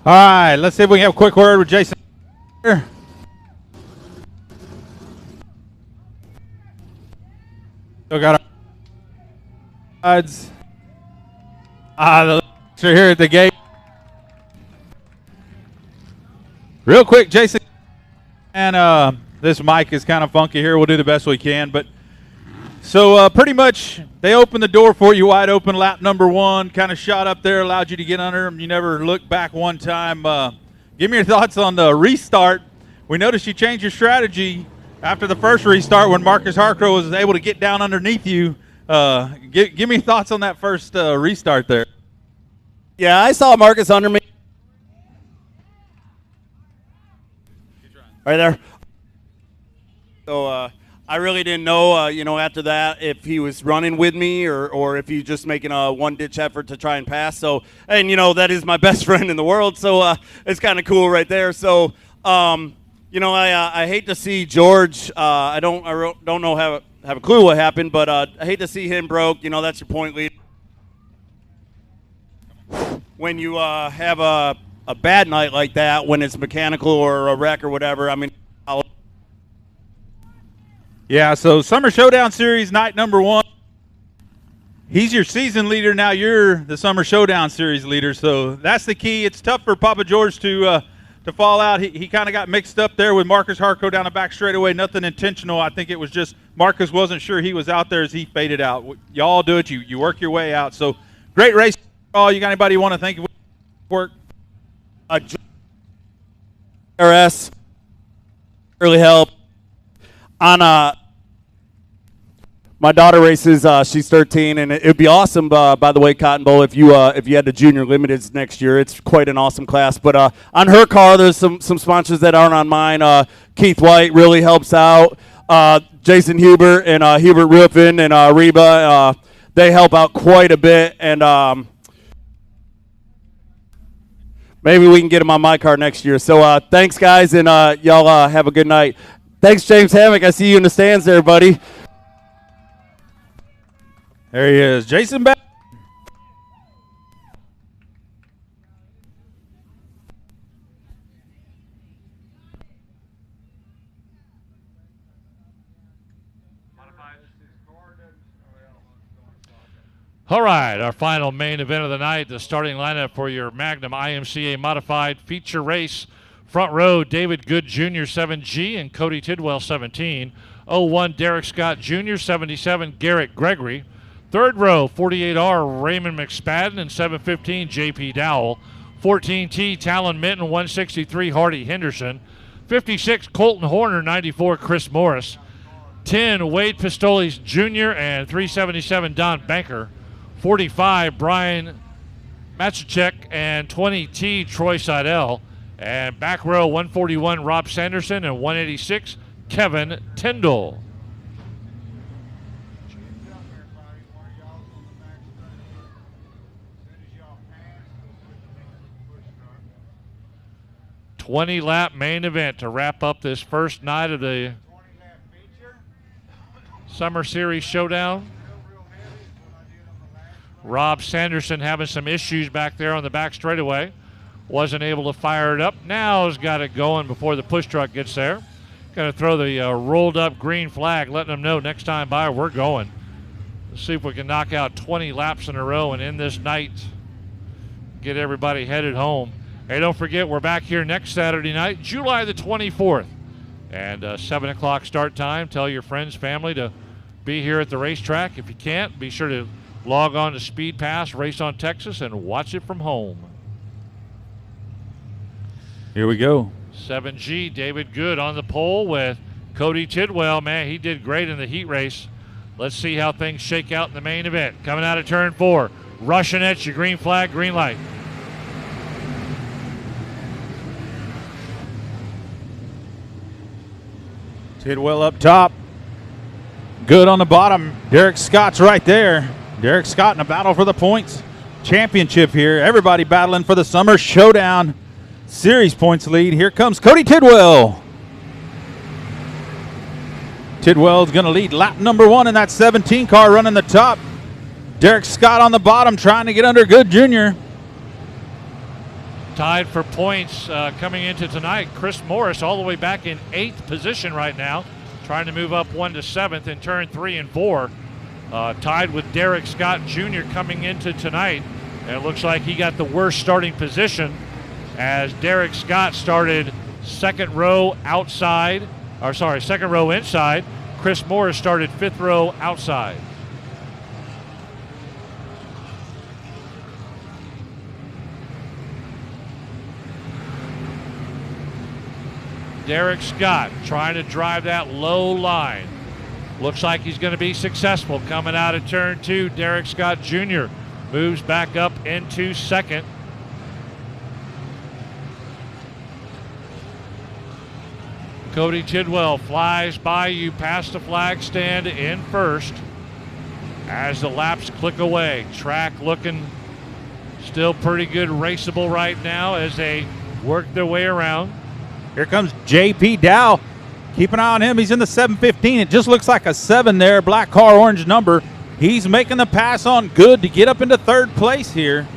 All right, let's see if we can have a quick word with Jason. Still got our odds. The are here at the gate. Real quick, Jason. And this mic is kind of funky here. We'll do the best we can. But so pretty much they opened the door for you wide open, lap number one, kind of shot up there, allowed you to get under them. You never looked back one time. Give me your thoughts on the restart. We noticed you changed your strategy after the first restart when Marcus Harcrow was able to get down underneath you. Give me thoughts on that first restart there. Yeah, I saw Marcus under me. Right there. So I really didn't know, after that if he was running with me or if he's just making a one-ditch effort to try and pass. So, and that is my best friend in the world, so it's kind of cool right there. So, I hate to see George. I don't know have a clue what happened, but I hate to see him broke. That's your point lead. When you have a bad night like that, when it's mechanical or a wreck or whatever, I mean. Yeah, so Summer Showdown Series, night number one. He's your season leader. Now you're the Summer Showdown Series leader, so that's the key. It's tough for Papa George to fall out. He kind of got mixed up there with Marcus Harcrow down the back straightaway. Nothing intentional. I think it was just Marcus wasn't sure he was out there as he faded out. Y'all do it. You work your way out. So great race. All you got anybody you want to thank you for? RS really helped. On my daughter races, she's 13, and it'd be awesome. By the way, Cotton Bowl, if you had the junior limiteds next year, it's quite an awesome class. But on her car, there's some sponsors that aren't on mine. Keith White really helps out. Jason Hubert and Hubert Roofing and Reba, they help out quite a bit. And maybe we can get them on my car next year. So thanks, guys, and y'all have a good night. Thanks, James Hammock. I see you in the stands there, buddy. There he is, Jason Batt. All right, our final main event of the night, the starting lineup for your Magnum IMCA Modified feature race. Front row, David Good Jr. 7G and Cody Tidwell 17. 01, Derek Scott Jr. 77, Garrett Gregory. Third row, 48R, Raymond McSpadden and 715, JP Dowell. 14T, Talon Minton, 163, Hardy Henderson. 56, Colton Horner, 94, Chris Morris. 10, Wade Pistoles Jr. and 377, Don Banker. 45, Brian Machacek and 20T, Troy Seidel. And back row, 141, Rob Sanderson, and 186, Kevin Tyndall. 20-lap main event to wrap up this first night of the Summer Series Showdown. Rob Sanderson having some issues back there on the back straightaway. Wasn't able to fire it up. Now has got it going before the push truck gets there. Going to throw the rolled up green flag, letting them know next time by we're going. Let's see if we can knock out 20 laps in a row and end this night. Get everybody headed home. Hey, don't forget, we're back here next Saturday night, July the 24th. And 7 o'clock start time. Tell your friends, family to be here at the racetrack. If you can't, be sure to log on to Speed Pass, Race on Texas, and watch it from home. Here we go. 7G, David Good on the pole with Cody Tidwell. Man, he did great in the heat race. Let's see how things shake out in the main event. Coming out of turn 4, rushing at you, green flag, green light. Tidwell up top. Good on the bottom. Derek Scott's right there. Derek Scott in a battle for the points championship here. Everybody battling for the Summer Showdown Series points lead. Here comes Cody Tidwell. Tidwell's going to lead lap number 1 in that 17 car running the top. Derek Scott on the bottom trying to get under Good Jr. Tied for points coming into tonight. Chris Morris all the way back in 8th position right now, trying to move up 1 to 7th in turn 3 and 4. Tied with Derek Scott Jr. coming into tonight. And it looks like he got the worst starting position as Derek Scott started second row inside. Chris Morris started 5th row outside. Derek Scott trying to drive that low line. Looks like he's going to be successful coming out of turn 2. Derek Scott Jr. moves back up into 2nd. Cody Tidwell flies by you past the flag stand in 1st as the laps click away. Track looking still pretty good, raceable right now as they work their way around. Here comes J.P. Dow. Keep an eye on him. He's in the 715. It just looks like a 7 there. Black car, orange number. He's making the pass on Good to get up into 3rd place here.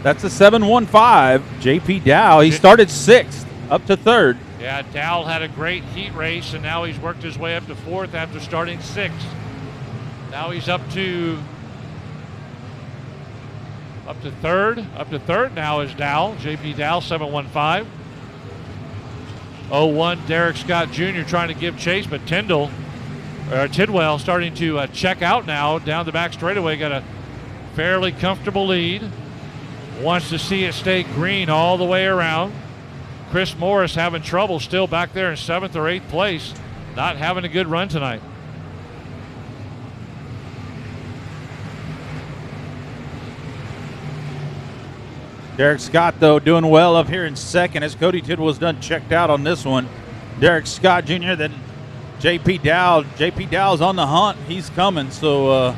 That's a 715. J.P. Dow. He started 6th up to 3rd. Yeah, Dow had a great heat race, and now he's worked his way up to 4th after starting 6th. Now he's up to 3rd. Up to 3rd now is Dow. J.P. Dow, 715. 01, Derek Scott Jr. trying to give chase, but Tidwell starting to check out now down the back straightaway. Got a fairly comfortable lead. Wants to see it stay green all the way around. Chris Morris having trouble still back there in 7th or 8th place. Not having a good run tonight. Derek Scott, though, doing well up here in 2nd as Cody Tidwell's done checked out on this one. Derek Scott Jr., then J.P. Dow. J.P. Dow's on the hunt. He's coming, so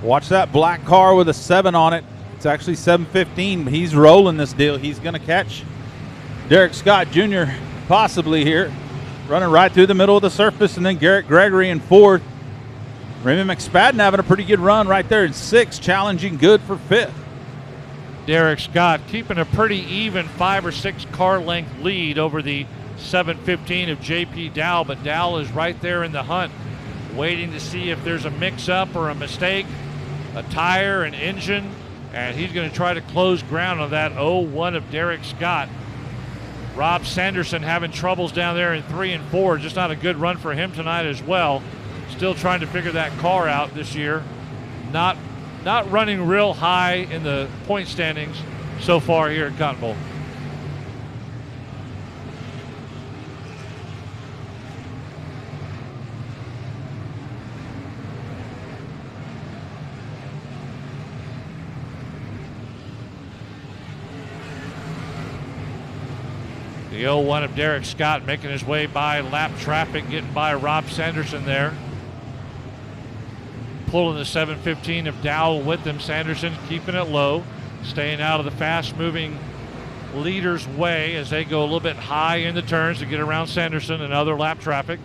watch that black car with a 7 on it. It's actually 715, but he's rolling this deal. He's going to catch Derek Scott Jr. possibly here. Running right through the middle of the surface, and then Garrett Gregory in 4th. Raymond McSpadden having a pretty good run right there in 6th, challenging Good for 5th. Derek Scott keeping a pretty even 5 or 6 car length lead over the 715 of J.P. Dow, but Dow is right there in the hunt, waiting to see if there's a mix-up or a mistake, a tire, an engine, and he's going to try to close ground on that 01 of Derek Scott. Rob Sanderson having troubles down there in 3 and 4. Just not a good run for him tonight as well. Still trying to figure that car out this year. Not running real high in the point standings so far here at Cotton Bowl. The 01 of Derek Scott making his way by lap traffic, getting by Rob Sanderson there. Pulling the 715 of Dowell with him. Sanderson keeping it low, staying out of the fast-moving leaders' way as they go a little bit high in the turns to get around Sanderson and other lap traffic.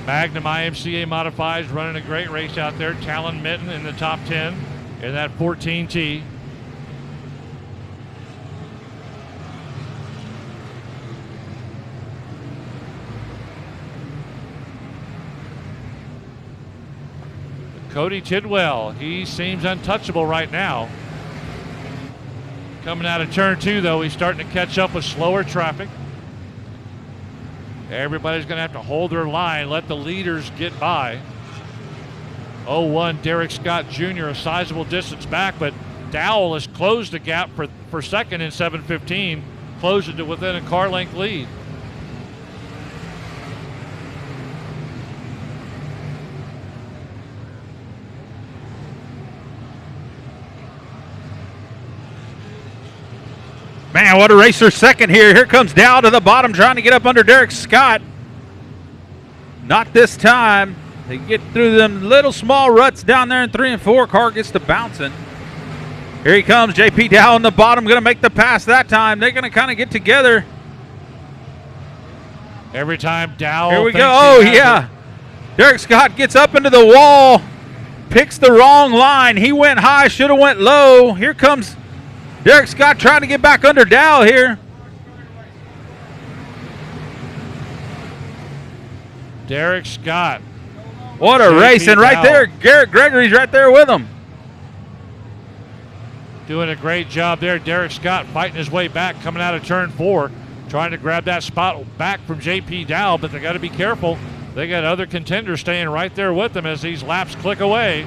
Magnum IMCA Modifieds running a great race out there. Talon Mitten in the top 10 in that 14T. Cody Tidwell, he seems untouchable right now. Coming out of turn 2, though, he's starting to catch up with slower traffic. Everybody's going to have to hold their line, let the leaders get by. 0-1, Derek Scott Jr., a sizable distance back, but Dowell has closed the gap for second in 7:15, closed it to within a car length lead. Man, what a racer second here. Here comes Dow to the bottom trying to get up under Derek Scott. Not this time. They get through them little small ruts down there in 3 and 4. Car gets to bouncing. Here he comes. JP Dow on the bottom going to make the pass that time. They're going to kind of get together. Every time Dow. Here we go. Oh, yeah. Derek Scott gets up into the wall. Picks the wrong line. He went high, should have went low. Here comes Derek Scott trying to get back under Dow here. Derek Scott. What a race. And right there, Garrett Gregory's right there with him. Doing a great job there. Derek Scott fighting his way back, coming out of turn 4, trying to grab that spot back from JP Dow, but they got to be careful. They got other contenders staying right there with them as these laps click away.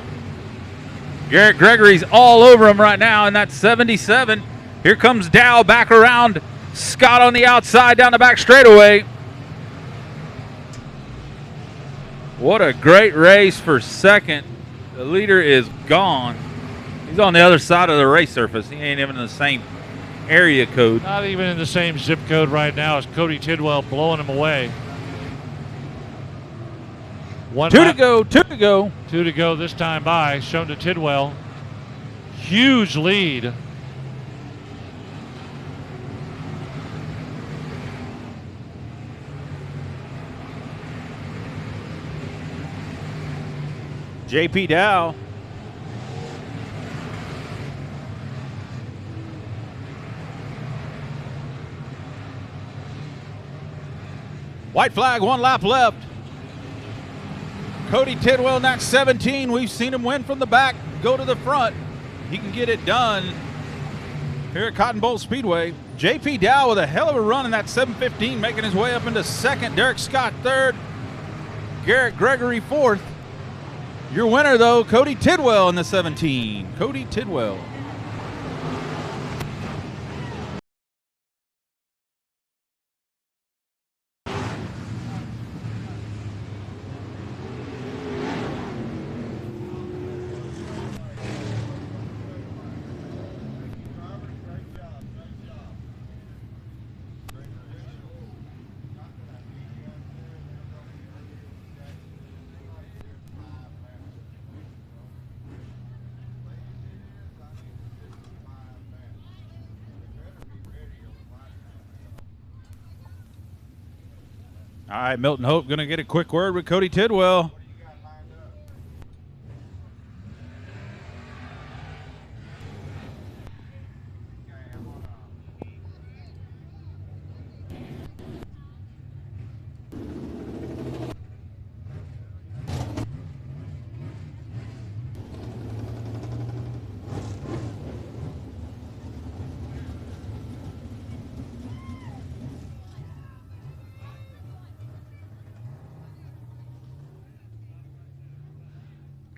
Garrett Gregory's all over him right now in that 77. Here comes Dow back around. Scott on the outside down the back straightaway. What a great race for second. The leader is gone. He's on the other side of the race surface. He ain't even in the same area code. Not even in the same zip code right now as Cody Tidwell blowing him away. Two to go. Two to go this time by. Shown to Tidwell. Huge lead. JP Dow. White flag, 1 lap left. Cody Tidwell in that 17. We've seen him win from the back, go to the front. He can get it done here at Cotton Bowl Speedway. JP Dow with a hell of a run in that 7:15, making his way up into second. Derek Scott third. Garrett Gregory fourth. Your winner, though, Cody Tidwell in the 17. Cody Tidwell. All right, Milton Hope going to get a quick word with Cody Tidwell.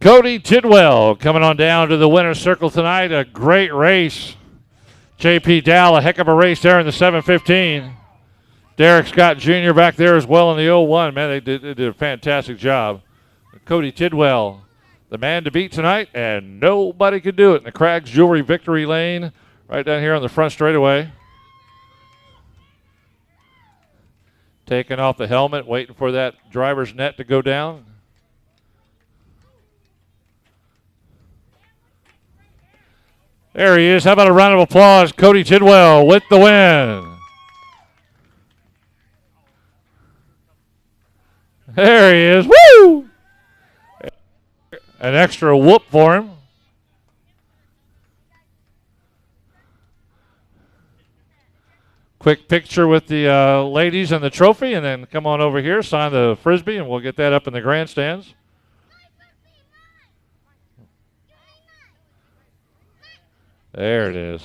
Cody Tidwell coming on down to the winner's circle tonight. A great race. JP Dow, a heck of a race there in the 7:15. Derek Scott Jr. back there as well in the 0-1. Man, they did a fantastic job. Cody Tidwell, the man to beat tonight, and nobody could do it in the Crags Jewelry Victory Lane right down here on the front straightaway. Taking off the helmet, waiting for that driver's net to go down. There he is. How about a round of applause? Cody Tidwell with the win. There he is. Woo! An extra whoop for him. Quick picture with the ladies and the trophy, and then come on over here, sign the Frisbee, and we'll get that up in the grandstands. There it is.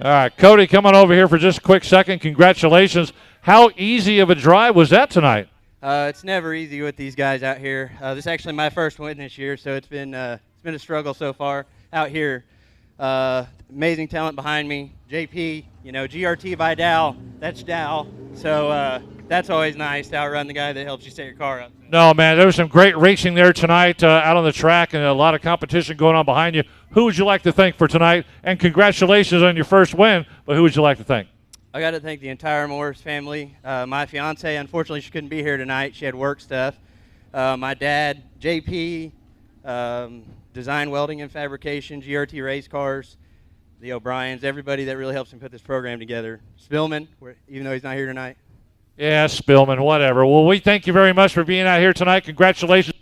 All right, Cody, come on over here for just a quick second. Congratulations. How easy of a drive was that tonight? It's never easy with these guys out here. This is actually my first win this year, so it's been a struggle so far out here. Amazing talent behind me. JP, GRT by Dow. That's Dow. So that's always nice to outrun the guy that helps you set your car up. No, man, there was some great racing there tonight out on the track and a lot of competition going on behind you. Who would you like to thank for tonight? And congratulations on your first win, but who would you like to thank? I got to thank the entire Morris family. My fiance, unfortunately, she couldn't be here tonight. She had work stuff. My dad, JP, Design Welding and Fabrication, GRT Race Cars, the O'Briens, everybody that really helps me put this program together. Spillman, even though he's not here tonight. Yeah, Spillman, whatever. Well, we thank you very much for being out here tonight. Congratulations.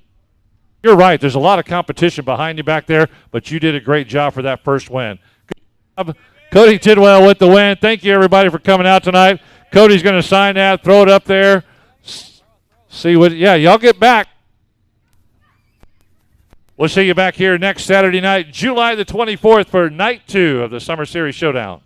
You're right. There's a lot of competition behind you back there, but you did a great job for that first win. Good job. Cody Tidwell with the win. Thank you, everybody, for coming out tonight. Cody's going to sign that, throw it up there. See what, yeah, y'all get back. We'll see you back here next Saturday night, July the 24th for Night 2 of the Summer Series Showdown.